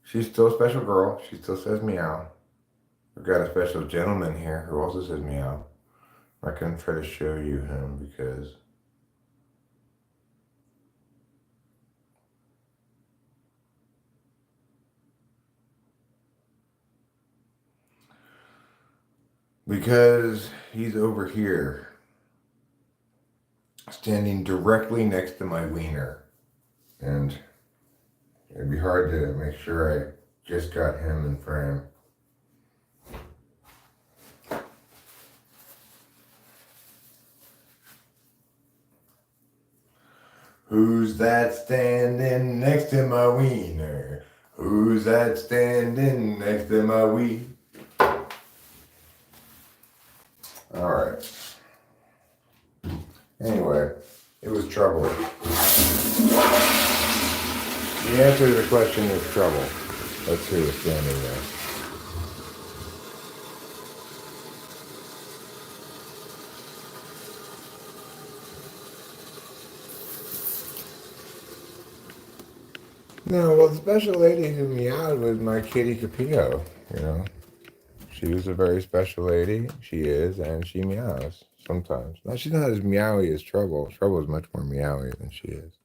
A: she's still a special girl. She still says meow. We've got a special gentleman here who also says meow. I'm not going to try to show you him because he's over here standing directly next to my wiener, and it'd be hard to make sure I just got him in frame. Who's that standing next to my wiener? Who's that standing next to my wee? All right. Anyway, it was trouble. The answer to the question is trouble. That's who was standing there. No, well, the special lady who meowed was my kitty Capillo, She was a very special lady. She is, and she meows sometimes. Now, she's not as meowy as Trouble. Trouble is much more meowy than she is.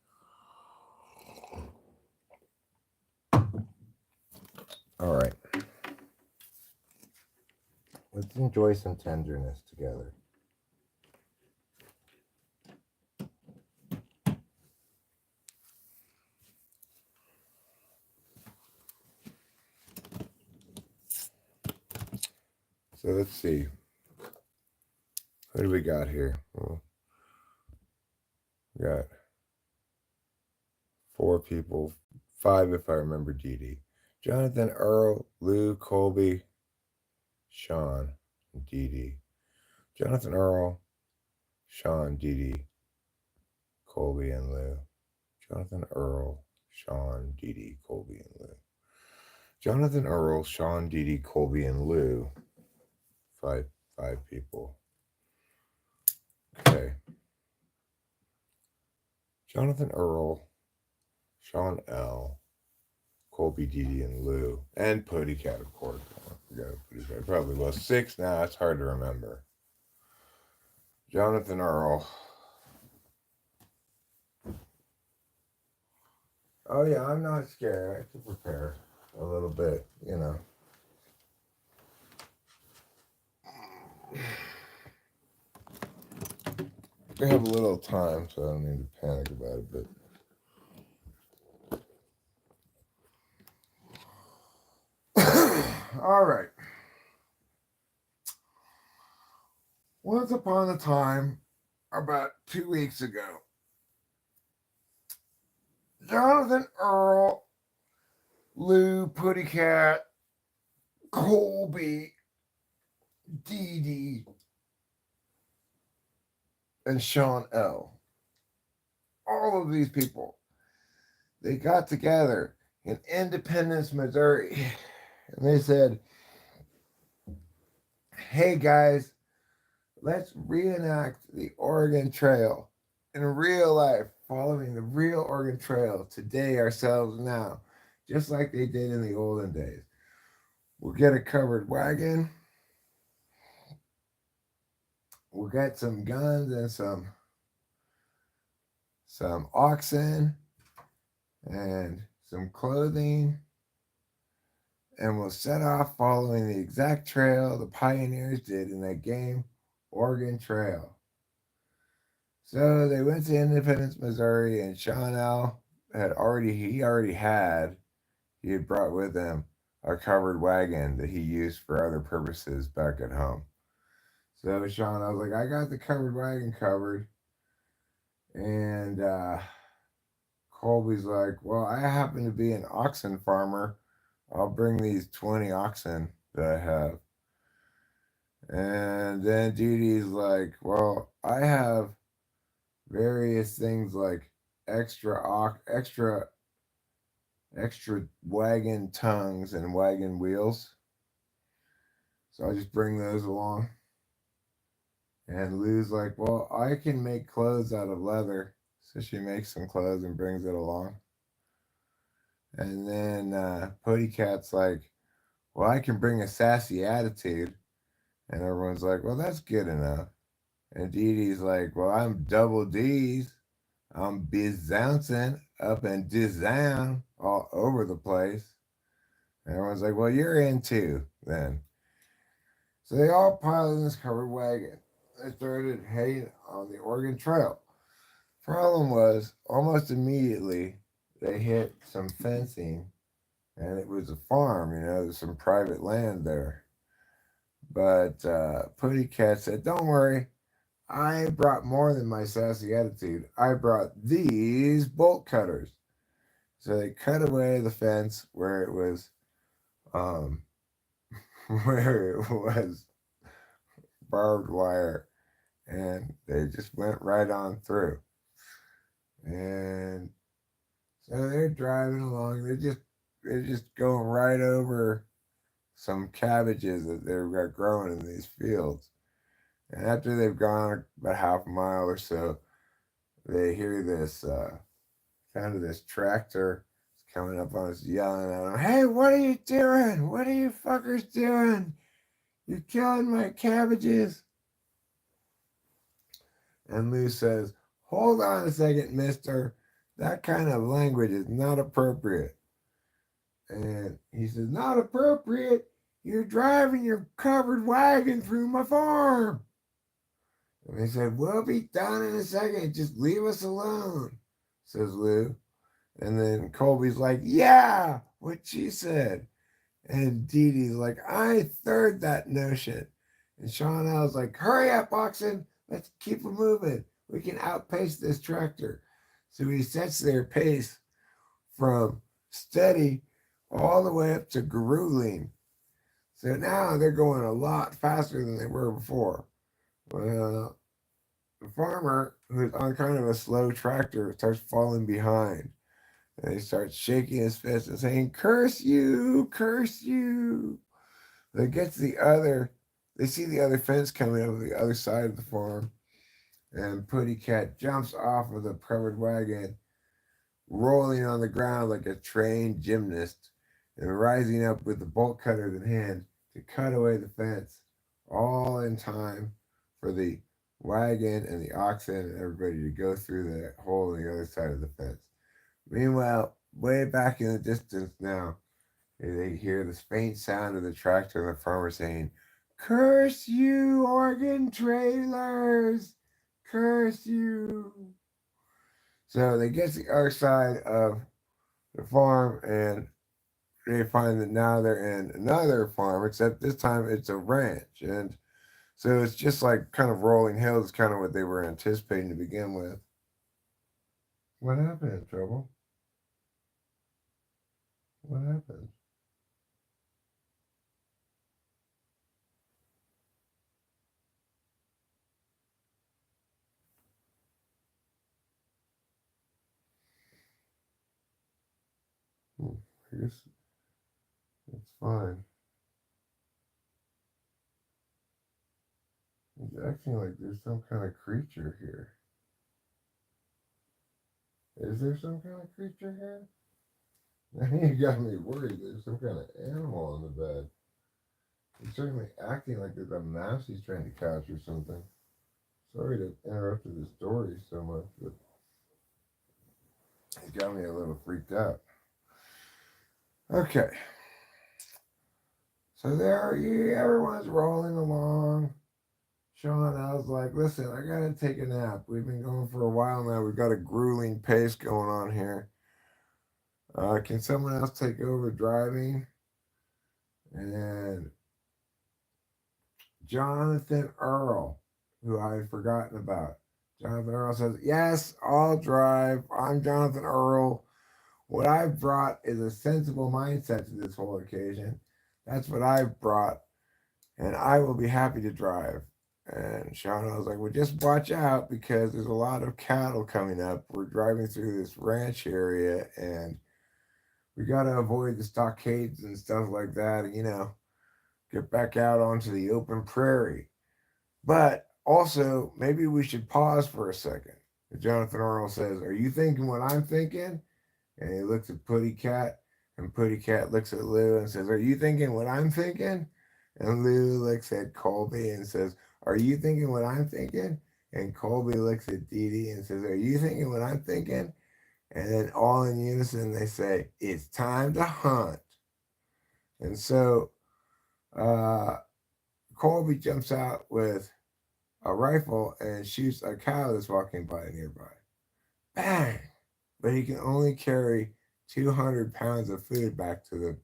A: All right. Let's enjoy some tenderness together. So let's see. What do we got here? Well, we got 4 people, 5 if I remember Dee Dee. Jonathan, Earl, Lou, Colby, Sean, and Dee Dee. Jonathan, Earl, Sean, Dee Dee, Colby, and Lou. Jonathan, Earl, Sean, Dee Dee, Colby, and Lou. Jonathan, Earl, Sean, Dee Dee, Colby, and Lou. 5 people. Okay. Jonathan, Earl, Sean L, Colby, Dee Dee, and Lou. And Pody Cat, of course. I forgot Pody Cat. Probably was 6 now. It's hard to remember. Jonathan, Earl. Oh, yeah, I'm not scared. I can prepare a little bit, I have a little time, so I don't need to panic about it, but all right. Once upon a time, about 2 weeks ago, Jonathan, Earl, Lou, Putty Cat, Colby, Dee Dee, and Sean L. All of these people, they got together in Independence, Missouri, and they said, hey guys, let's reenact the Oregon Trail in real life, following the real Oregon Trail today, ourselves now, just like they did in the olden days. We'll get a covered wagon, we'll get some guns and some oxen and some clothing, and we'll set off following the exact trail the pioneers did in that game, Oregon Trail. So they went to Independence, Missouri, and Sean L. He had brought with him a covered wagon that he used for other purposes back at home. So Sean, I was like, I got the covered wagon covered. And Colby's like, well, I happen to be an oxen farmer. I'll bring these 20 oxen that I have. And then Dee Dee's like, well, I have various things like extra wagon tongues and wagon wheels. So I just bring those along. And Lou's like, well, I can make clothes out of leather. So she makes some clothes and brings it along. And then Putty Cat's like, well, I can bring a sassy attitude. And everyone's like, well, that's good enough. And Dee Dee's like, well, I'm double D's. I'm bizouncing up and disown all over the place. And everyone's like, well, you're in too, then. So they all piled in this covered wagon. They started heading on the Oregon Trail. Problem was, almost immediately, they hit some fencing, and it was a farm, there's some private land there. But Putty Cat said, don't worry, I brought more than my sassy attitude. I brought these bolt cutters. So they cut away the fence where it was um, where it was barbed wire, and they just went right on through. And so they're driving along. They're just going right over some cabbages that they've got growing in these fields. And after they've gone about half a mile or so, they hear this kind of this tractor coming up on us, yelling at them, "Hey, what are you doing? What are you fuckers doing? You're killing my cabbages." And Lou says, hold on a second, mister. That kind of language is not appropriate. And he says, not appropriate? You're driving your covered wagon through my farm. And they said, we'll be done in a second. Just leave us alone, says Lou. And then Colby's like, yeah, what she said. And Dee Dee's like, I third that notion. And Sean L's like, hurry up, oxen. Let's keep them moving. We can outpace this tractor. So he sets their pace from steady all the way up to grueling. So now they're going a lot faster than they were before. Well, the farmer, who's on kind of a slow tractor, starts falling behind. And he starts shaking his fist and saying, curse you, curse you. They get to they see the other fence coming over the other side of the farm. And Putty Cat jumps off of the covered wagon, rolling on the ground like a trained gymnast, and rising up with the bolt cutters in hand to cut away the fence, all in time for the wagon and the oxen and everybody to go through the hole on the other side of the fence. Meanwhile, way back in the distance now, they hear the faint sound of the tractor and the farmer saying, curse you, Oregon trailers! Curse you! So they get to the other side of the farm and they find that now they're in another farm, except this time it's a ranch. And so it's just like kind of rolling hills, kind of what they were anticipating to begin with. What happened, Trouble? What happened? I guess it's fine. He's acting like there's some kind of creature here. Is there some kind of creature here? Now you got me worried. There's some kind of animal on the bed. He's certainly acting like there's a mouse he's trying to catch or something. Sorry to interrupt the story so much, but he got me a little freaked out. Okay. So there, everyone's rolling along. Sean, I was like, listen, I gotta take a nap. We've been going for a while now. We've got a grueling pace going on here. Can someone else take over driving? And Jonathan Earl, who I had forgotten about. Jonathan Earl says, yes, I'll drive. I'm Jonathan Earl. What I've brought is a sensible mindset to this whole occasion. That's what I've brought, and I will be happy to drive. And Sean was like, well, just watch out because there's a lot of cattle coming up. We're driving through this ranch area, and we got to avoid the stockades and stuff like that, and, get back out onto the open prairie. But also, maybe we should pause for a second. And Jonathan Earl says, are you thinking what I'm thinking? And he looks at Putty Cat, and Putty Cat looks at Lou and says, are you thinking what I'm thinking? And Lou looks at Colby and says, are you thinking what I'm thinking? And Colby looks at Dee Dee and says, are you thinking what I'm thinking? And then all in unison, they say, it's time to hunt. And so Colby jumps out with a rifle and shoots a cow that's walking by nearby. Bang! But he can only carry 200 pounds of food back to the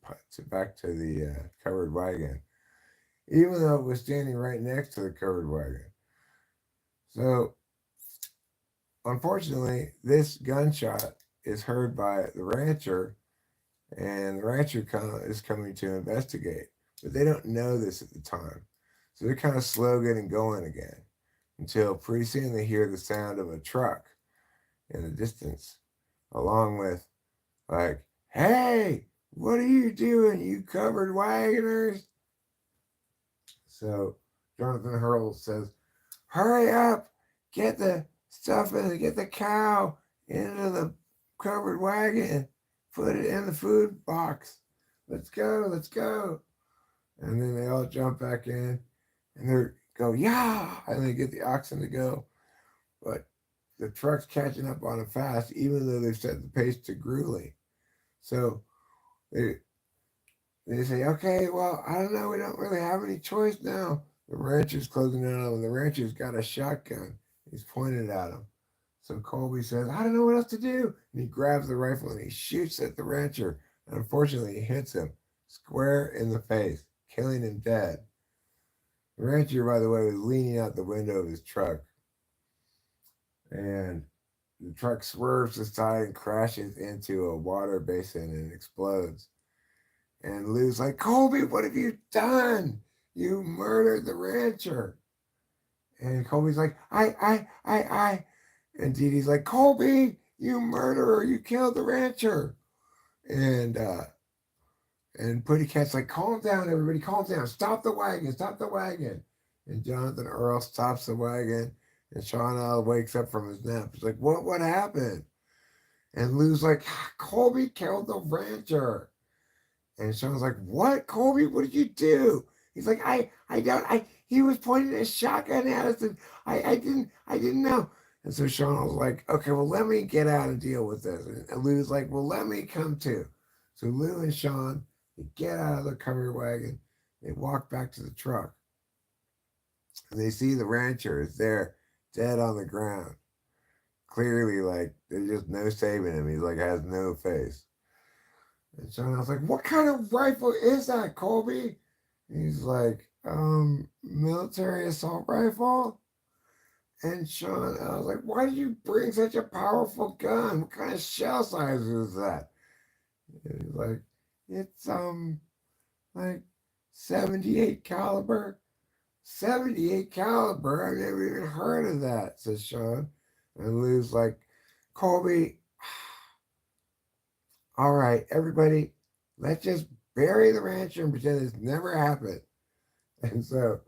A: covered wagon, even though it was standing right next to the covered wagon. So, unfortunately, this gunshot is heard by the rancher, and the rancher is coming to investigate. But they don't know this at the time. So they're kind of slow getting going again until pretty soon they hear the sound of a truck in the distance, along with, like, hey, what are you doing, you covered wagoners? So Jonathan Earl says, hurry up, get the stuff in, get the cow into the covered wagon, put it in the food box. Let's go, let's go. And then they all jump back in and they go, yeah, and they get the oxen to go. But the truck's catching up on them fast, even though they've set the pace to grueling. So they say, okay, well, I don't know, we don't really have any choice now. The rancher's closing in on them, and the rancher's got a shotgun. He's pointed at him. So Colby says, I don't know what else to do. And he grabs the rifle and he shoots at the rancher. And unfortunately, he hits him square in the face, killing him dead. The rancher, by the way, was leaning out the window of his truck. And the truck swerves aside and crashes into a water basin and explodes. And Lou's like, Colby, what have you done? You murdered the rancher. And Colby's like, I. And Dee Dee's like, Colby, you murderer, you killed the rancher. And Putty Cat's like, calm down, everybody, calm down. Stop the wagon, stop the wagon. And Jonathan Earl stops the wagon. And Sean L wakes up from his nap. He's like, what happened? And Lou's like, Colby killed the rancher. And Sean's like, what, Colby? What did you do? He's like, he was pointing a shotgun at us and I didn't know. And so Sean was like, okay, well, let me get out and deal with this. And Lou's like, well, let me come too. So Lou and Sean, they get out of the covered wagon. They walk back to the truck. And they see the rancher is there, dead on the ground. Clearly, like, there's just no saving him. He's like, has no face. And Sean was like, what kind of rifle is that, Colby? And he's like, military assault rifle? And Sean, I was like, why did you bring such a powerful gun? What kind of shell size is that? And he's like, it's, like 78 caliber. 78 caliber? I've never even heard of that, says Sean. And Lou's like, Colby, all right, everybody, Let's just bury the rancher and pretend it's never happened. And so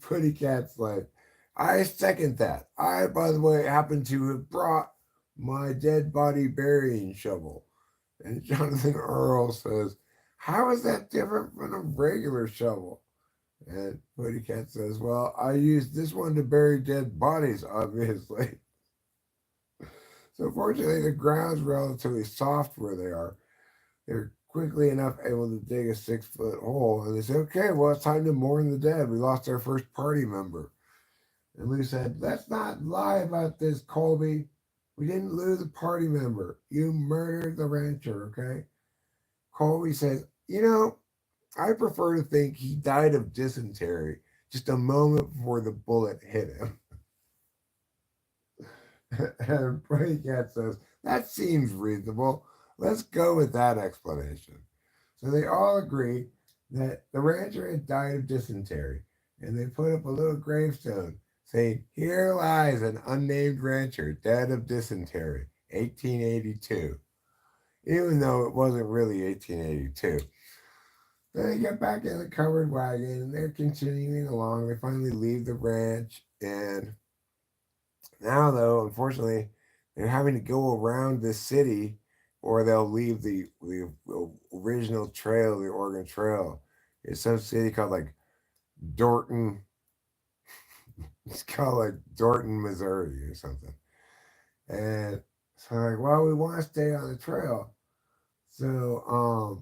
A: Putty Cat's like, I second that. I, by the way, happen to have brought my dead body burying shovel. And Jonathan Earl says, how is that different from a regular shovel? And Putty Cat says, well, I used this one to bury dead bodies, obviously. So fortunately, the ground's relatively soft where they are. They're quickly enough able to dig a 6-foot hole, and they say, okay, well, it's time to mourn the dead. We lost our first party member. And Lou said, let's not lie about this, Colby. We didn't lose a party member. You murdered the rancher, okay? Colby says, I prefer to think he died of dysentery just a moment before the bullet hit him. And Pretty Cat says, that seems reasonable. Let's go with that explanation. So they all agree that the rancher had died of dysentery, and they put up a little gravestone saying, here lies an unnamed rancher dead of dysentery, 1882, even though it wasn't really 1882. Then they get back in the covered wagon, and they're continuing along. They finally leave the ranch, and now, though, unfortunately, they're having to go around the city or they'll leave the original trail, the Oregon Trail. It's some city called like Dorton. It's called like Dorton, Missouri or something. And so like, well, we want to stay on the trail. So,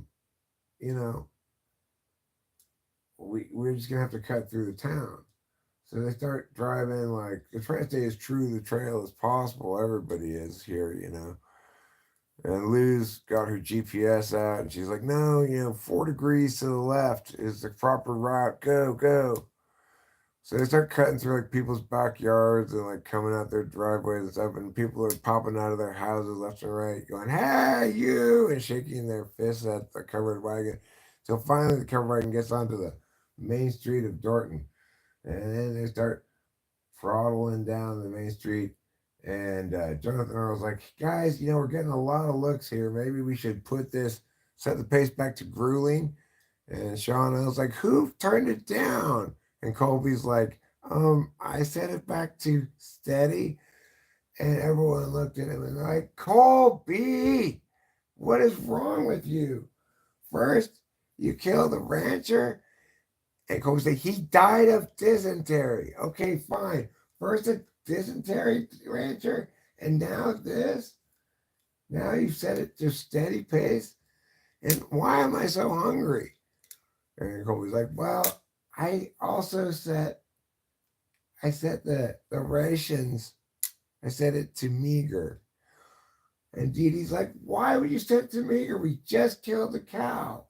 A: you know, we're just gonna have to cut through the town. So they start driving like they're trying to stay as true to the trail as possible. Everybody is here. And Lou's got her GPS out and she's like, no, 4 degrees to the left is the proper route. Go, go. So they start cutting through like people's backyards and like coming out their driveways and stuff. And people are popping out of their houses left and right, going, hey, you, and shaking their fists at the covered wagon. So finally the covered wagon gets onto the main street of Dorton. And then they start throttling down the main street. And Jonathan Earl's like, guys, we're getting a lot of looks here. Maybe we should set the pace back to grueling. And Sean Earl's like, who turned it down? And Colby's like, I set it back to steady. And everyone looked at him and they're like, Colby, what is wrong with you? First, you killed the rancher. And Colby's like, he died of dysentery. Okay, fine. First a dysentery rancher, and now this. Now you've set it to steady pace. And why am I so hungry? And Colby's like, well, I set the rations, I set it to meager. And Dee Dee's like, why would you set it to meager? We just killed the cow.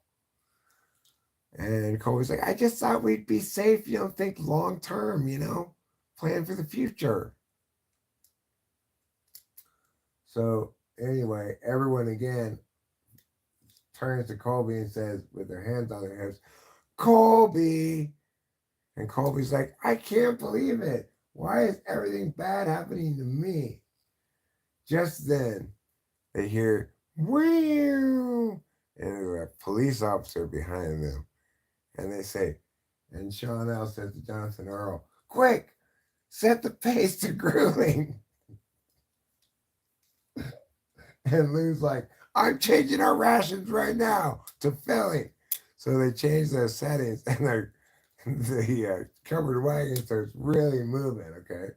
A: And Colby's like, I just thought we'd be safe, think long term, plan for the future. So anyway, everyone again turns to Colby and says, with their hands on their hips, Colby. And Colby's like, I can't believe it. Why is everything bad happening to me? Just then, they hear, whew, and there's a police officer behind them. And they say, and Sean L. says to Jonathan Earl, quick, set the pace to grueling. And Lou's like, I'm changing our rations right now to filling. So they change those settings and the covered wagon starts really moving, okay?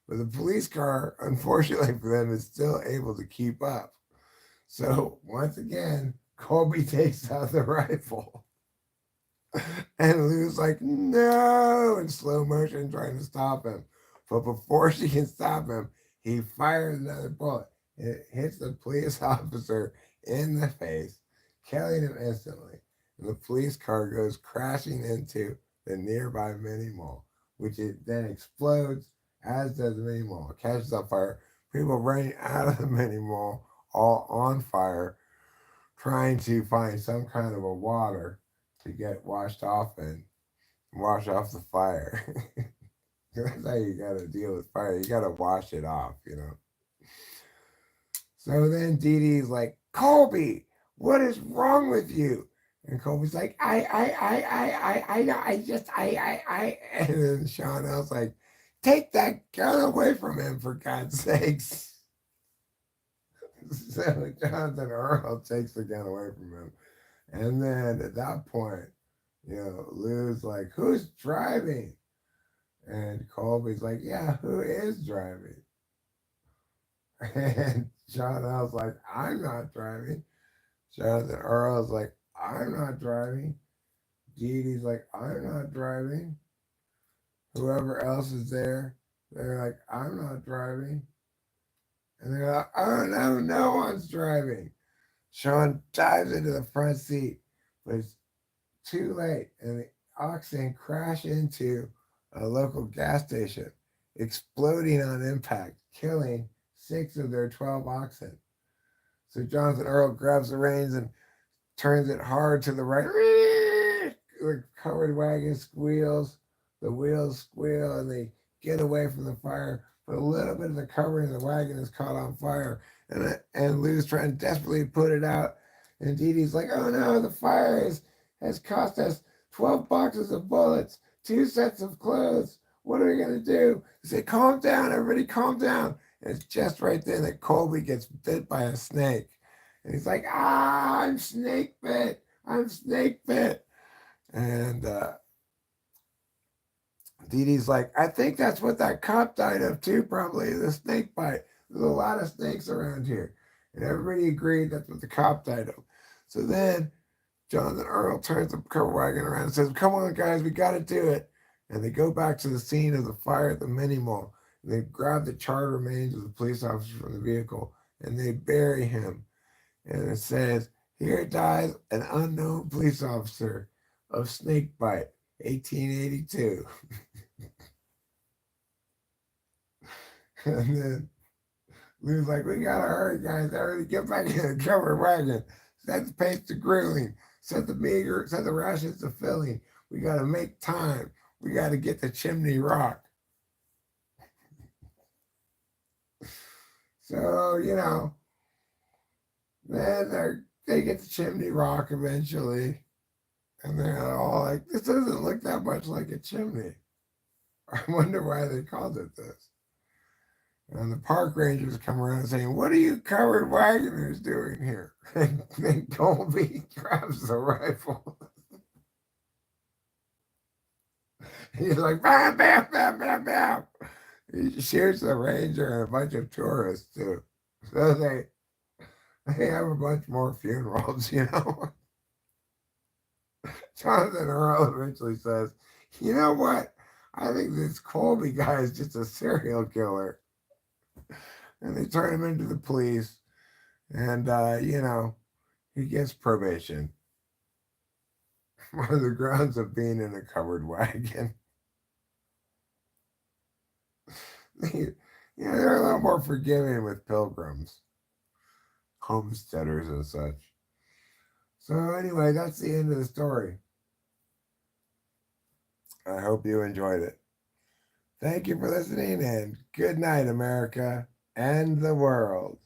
A: But the police car, unfortunately for them, is still able to keep up. So once again, Colby takes out the rifle. And Lou's like, no, in slow motion, trying to stop him. But before she can stop him, he fires another bullet. It hits the police officer in the face, killing him instantly. And the police car goes crashing into the nearby mini mall, which it then explodes, as does the mini mall. It catches on fire. People running out of the mini mall, all on fire, trying to find some kind of a water to get washed off and wash off the fire. That's how you got to deal with fire. You got to wash it off. So then Dee Dee's like, Colby, what is wrong with you? And Colby's like, I. And then Sean L's like, take that gun away from him, for God's sakes. So Jonathan Earl takes the gun away from him. And then at that point, Lou's like, who's driving? And Colby's like, yeah, who is driving? And Sean L's like, I'm not driving. Jonathan Earl's like, I'm not driving. Dee Dee's like, I'm not driving. Whoever else is there, they're like, I'm not driving. And they're like, oh no, no one's driving. Sean dives into the front seat, but it's too late, and the oxen crash into a local gas station, exploding on impact, killing 6 of their 12 oxen. So Jonathan Earl grabs the reins and turns it hard to the right. The covered wagon squeals, the wheels squeal, and they get away from the fire. But a little bit of the covering of the wagon is caught on fire, and Lou's trying to desperately put it out. And Dee Dee's like, "Oh no, the fire has cost us 12 boxes of bullets, 2 sets of clothes. What are we gonna do?" They say, "Calm down, everybody, calm down." And it's just right then that Colby gets bit by a snake. And he's like, I'm snake bit. I'm snake bit. And Dee Dee's like, I think that's what that cop died of too, probably, the snake bite. There's a lot of snakes around here. And everybody agreed that's what the cop died of. So then Jonathan Earl turns the cover wagon around and says, come on, guys, we got to do it. And they go back to the scene of the fire at the mini mall. And they grab the charred remains of the police officer from the vehicle and they bury him. And it says, here dies an unknown police officer of snakebite, 1882. And then Lou's like, we gotta hurry, guys. Everybody get back in the covered wagon. Set the pace to grilling. Set the rations to filling. We gotta make time. We gotta get the chimney rock. So, then they get the chimney rock eventually. And they're all like, this doesn't look that much like a chimney. I wonder why they called it this. And the park rangers come around saying, what are you covered wagoners doing here? And then Colby grabs the rifle. He's like, bam, bam, bam, bam, bam. He shoots the ranger and a bunch of tourists too. So they have a bunch more funerals, Jonathan Earl eventually says, you know what? I think this Colby guy is just a serial killer. And they turn him into the police. And, he gets probation on the grounds of being in a covered wagon. They're a little more forgiving with pilgrims, homesteaders, and such. So, anyway, that's the end of the story. I hope you enjoyed it. Thank you for listening, and good night, America and the world.